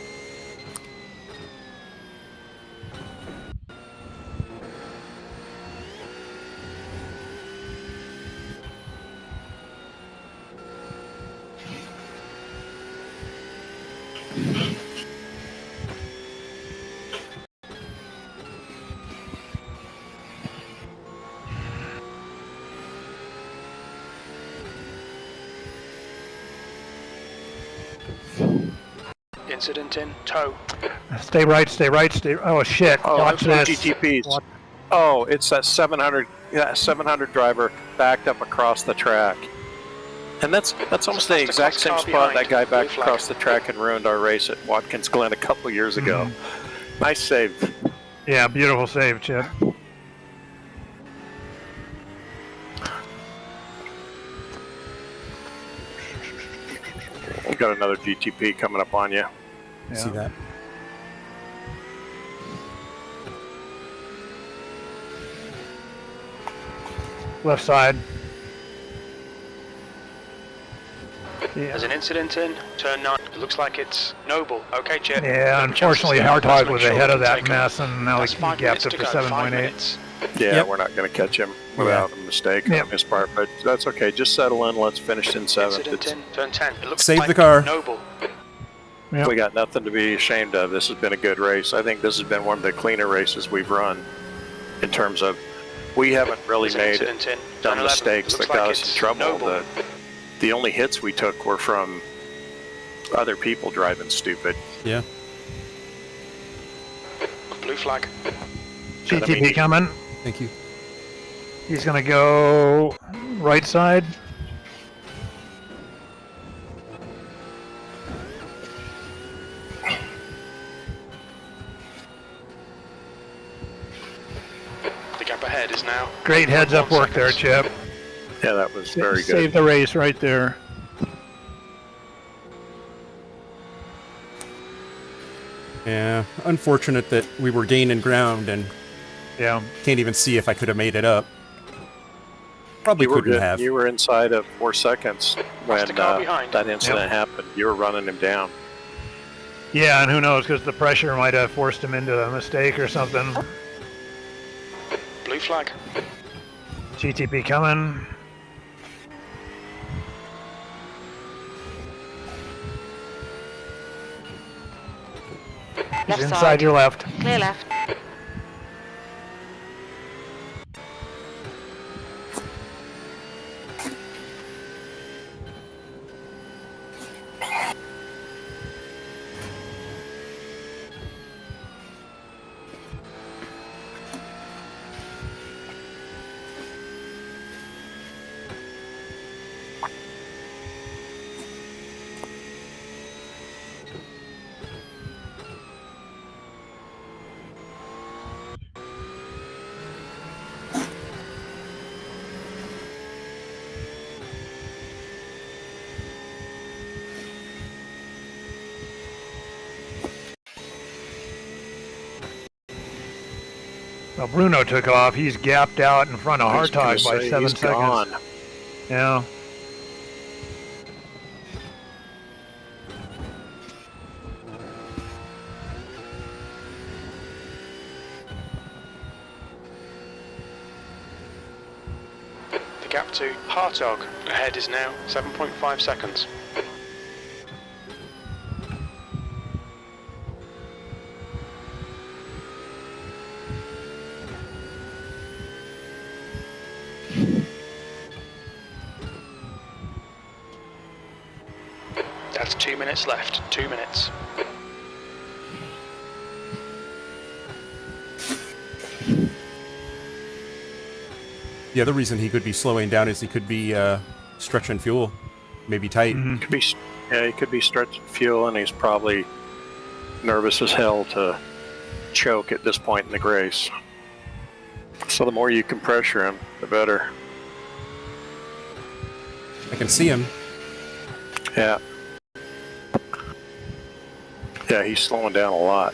Incident in tow. Stay right, stay right, stay. Oh shit! Oh, Watch this. GTPs. Watch- Oh, it's that 700 driver backed up across the track. And that's almost the exact same spot that guy backed across the track and ruined our race at Watkins Glen a couple years ago. Nice save. Yeah, beautiful save, Chip. We've got another GTP coming up on you. Yeah. See that? Left side. There's an incident in turn 9. It looks like it's Noble. Okay, Chip. Yeah, unfortunately, Hardhog was ahead of that mess, and now he gapped up to 7.8. Yeah, we're not going to catch him without a mistake on his part, but that's okay. Just settle in. Let's finish in 7th. Incident in turn 10. It looks Save like the car. Noble. Yep. We got nothing to be ashamed of. This has been a good race. I think this has been one of the cleaner races we've run in terms of we haven't really There's an made incident in dumb turn 11. mistakes It that looks got like us in it's trouble. Noble. The only hits we took were from other people driving stupid. Yeah. Blue flag. GTP coming. Thank you. He's gonna go right side. The gap ahead is now. Great heads up work there, Chip. Yeah, that was very good. Save the race right there. Yeah. Unfortunate that we were gaining ground and Yeah. can't even see if I could have made it up. Probably You were couldn't good. have. You were inside of 4 seconds when the car behind. that incident happened. You were running him down. Yeah, and who knows, because the pressure might have forced him into a mistake or something. Blue flag. GTP coming. He's Left inside side. your left. Clear left. Well, Bruno took off. He's gapped out in front of I was gonna Hartog by say, 7 he's seconds. gone. Yeah. The gap to Hartog ahead is now 7.5 seconds. That's 2 minutes left. 2 minutes. The other reason he could be slowing down is he could be stretching fuel, maybe tight. Could be, yeah, he could be stretching fuel, and he's probably nervous as hell to choke at this point in the race. So the more you can pressure him, the better. I can see him. Yeah. Yeah, he's slowing down a lot.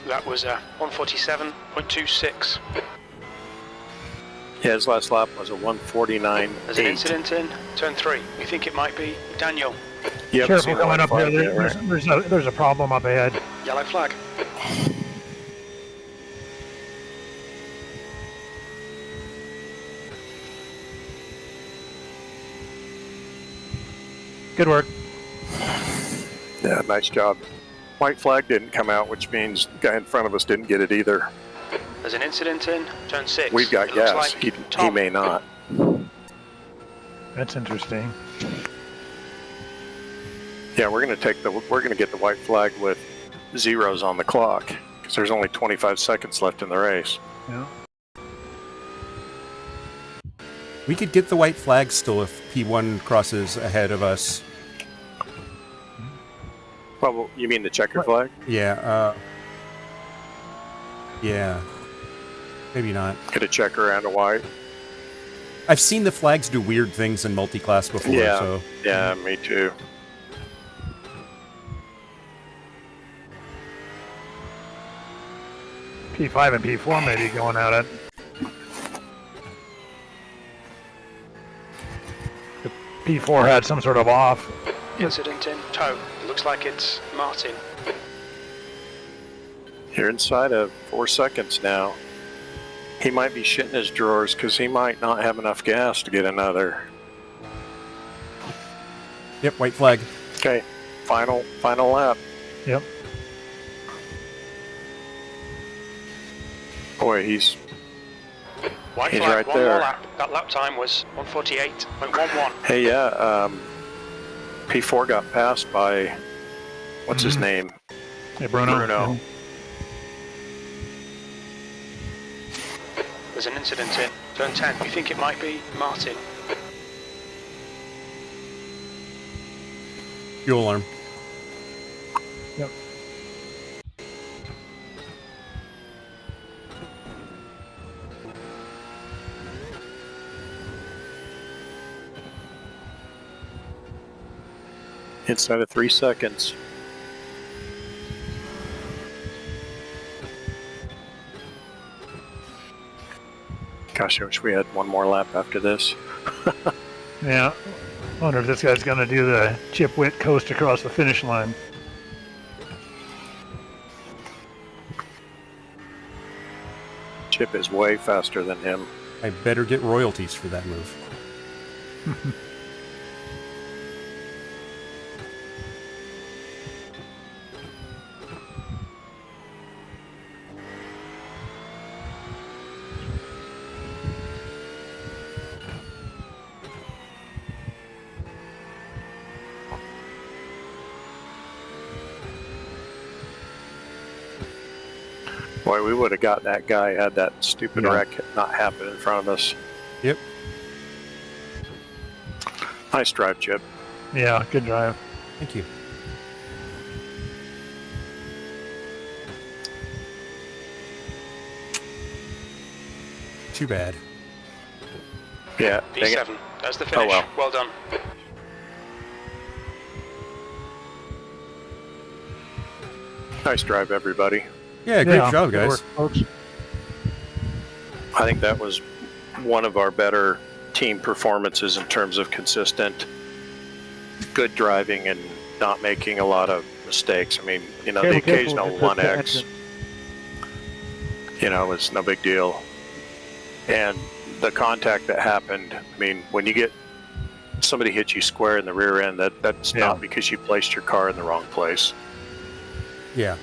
That was 147.26. Yeah, his last lap was a 149.8. There's an incident in turn 3. We think it might be Daniel. Yep, Careful coming up here. flag, yeah, right. There's a problem up ahead. Yellow flag. Good work. Yeah, nice job. White flag didn't come out, which means the guy in front of us didn't get it either. There's an incident in turn 6. We've got It looks gas. like He Tom. may not. That's interesting. Yeah, we're gonna get the white flag with zeros on the clock because there's only 25 seconds left in the race. Yeah. We could get the white flag still if P1 crosses ahead of us. Well, you mean the checker flag? Yeah, yeah. Maybe not. Get a checker and a white. I've seen the flags do weird things in multi-class before, Yeah, so... yeah, me too. P5 and P4 may be going at it. The P4 had some sort of off. Incident in tow. It looks like it's Martin. You're inside of 4 seconds now. He might be shitting his drawers because he might not have enough gas to get another. Yep, white flag. Okay, final lap. Yep. Boy, he's White He's flag, right one there. more lap. That lap time was 1:48.11. Hey, yeah, P4 got passed by, what's his name? Hey, Bruno. There's an incident in turn 10. We think it might be Martin. Fuel alarm. Yep. Inside of 3 seconds. Gosh, I wish we had one more lap after this. Yeah. Wonder if this guy's going to do the Chip Witt coast across the finish line. Chip is way faster than him. I better get royalties for that move. Boy, we would have got that guy had that stupid wreck not happen in front of us. Yep. Nice drive, Chip. Yeah, good drive. Thank you. Too bad. Yeah, dang it. P7. That's the finish. well. Well done. Nice drive, everybody. Yeah, great job, good guys. work, folks. I think that was one of our better team performances in terms of consistent, good driving and not making a lot of mistakes. I mean, you know, the occasional 1X, you know, it's no big deal. And the contact that happened, I mean, when you get somebody hit you square in the rear end, that's not because you placed your car in the wrong place. Yeah.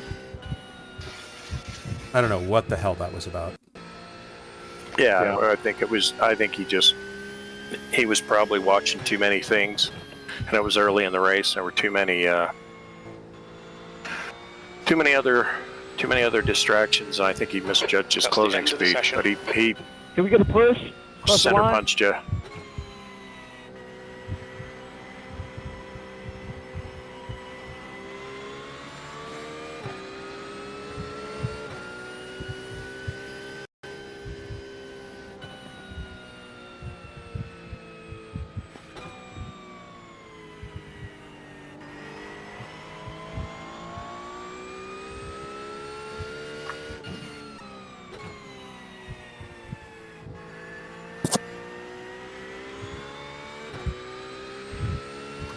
I don't know what the hell that was about. Yeah, I think it was. I think he was probably watching too many things, and it was early in the race. There were too many other distractions. And I think he misjudged his closing speed. But he Can we get a push? center punched you.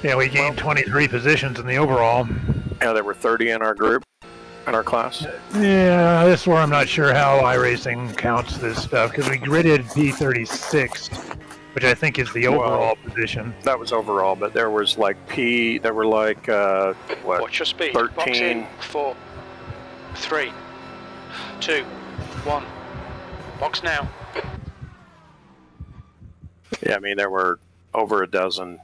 Yeah, we gained 23 positions in the overall. Yeah, there were 30 in our group, in our class. Yeah, this is where I'm not sure how iRacing counts this stuff, because we gridded P36 which I think is the overall position. That was overall, but there was like what? Watch your speed. 13. Box in. 4, 3, 2, 1. Box now. Yeah, I mean, there were over a dozen.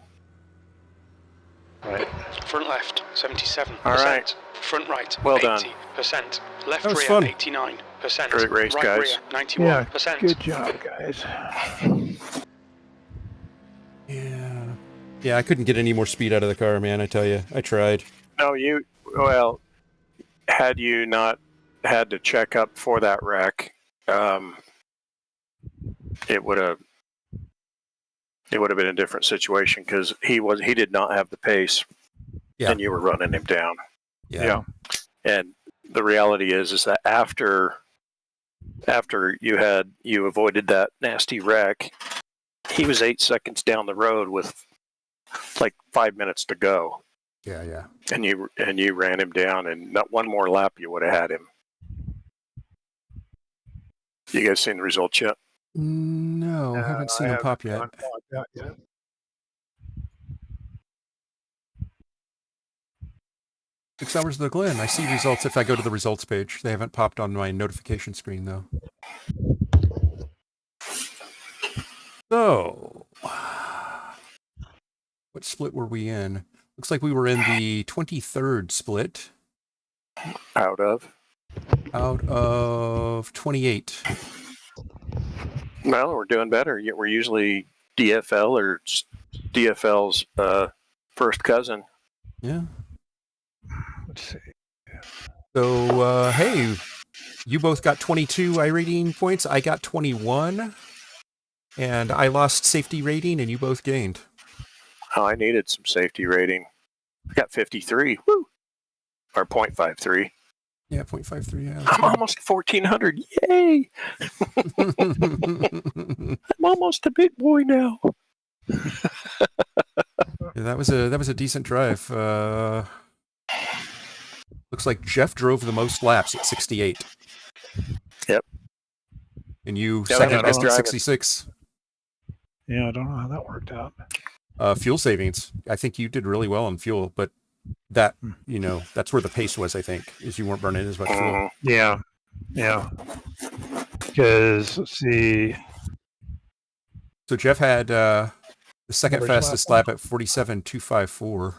Right. Front left, 77%. All right. Front right, Well done. 80%. Left That was rear, fun. 89%. Great race, right guys. rear, 91%. Good job, guys. Yeah, I couldn't get any more speed out of the car, man. I tell you, I tried. No, had you not had to check up for that wreck, it would have been a different situation because he did not have the pace, and you were running him down. Yeah. And the reality is that after you avoided that nasty wreck, he was 8 seconds down the road with like 5 minutes to go. Yeah. And you ran him down, and not one more lap you would have had him. You guys seen the results yet? No, I haven't seen them pop yet. Yeah. 6 hours of the Glen. I see results if I go to the results page. They haven't popped on my notification screen, though. So, what split were we in? Looks like we were in the 23rd split. Out of 28. Well, we're doing better. We're usually DFL or DFL's first cousin. Yeah. Let's see. So, hey, you both got 22 iRating points. I got 21. And I lost safety rating, and you both gained. Oh, I needed some safety rating. I got 53. Woo! Or 0.53. Yeah, 0.53. Yeah, I'm almost 1,400. Yay! I'm almost a big boy now. Yeah, that was a decent drive. Looks like Jeff drove the most laps at 68. Yep. And you Yeah, second best at driving. 66. Yeah, I don't know how that worked out. Fuel savings. I think you did really well on fuel, but that, that's where the pace was, I think, is you weren't burning as much fuel. Yeah. Because, let's see. So Jeff had the second Average fastest lap at 47.254.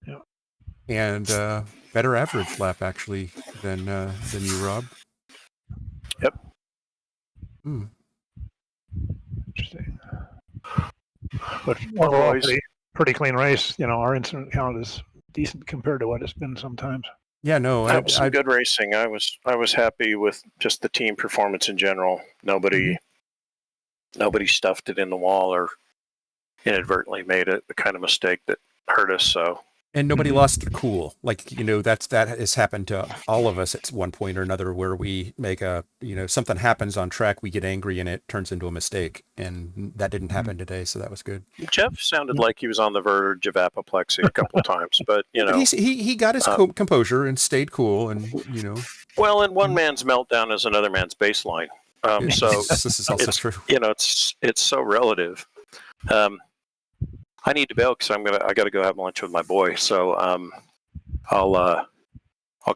Yeah. And better average lap, actually, than you, Rob. Yep. Interesting. But overall, pretty clean race. Our incident count is decent compared to what it's been sometimes. Yeah, no, that was some good racing. I was happy with just the team performance in general. Nobody stuffed it in the wall or inadvertently made the kind of mistake that hurt us. So. And nobody lost their cool. Like, that has happened to all of us at one point or another where we make something happens on track, we get angry and it turns into a mistake. And that didn't happen today, so that was good. Jeff sounded like he was on the verge of apoplexy a couple of times, but, He got his composure and stayed cool and, Well, and one man's meltdown is another man's baseline. So this is also true. It's so relative. I need to bail because I got to go have lunch with my boy. So I'll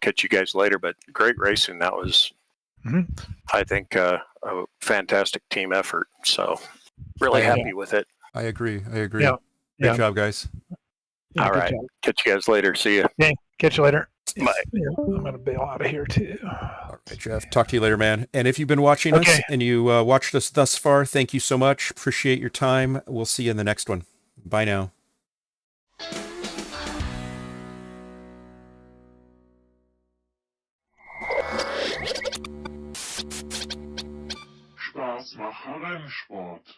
catch you guys later. But great racing. That was, I think, a fantastic team effort. So really happy with it. I agree. Yeah. Great job, guys. Yeah, all right. job. Catch you guys later. See you. Okay. Catch you later. Bye. I'm going to bail out of here too. All right, Jeff. Talk to you later, man. And if you've been watching us and you watched us thus far, thank you so much. Appreciate your time. We'll see you in the next one. Bye now. Spaß machen Rennsport.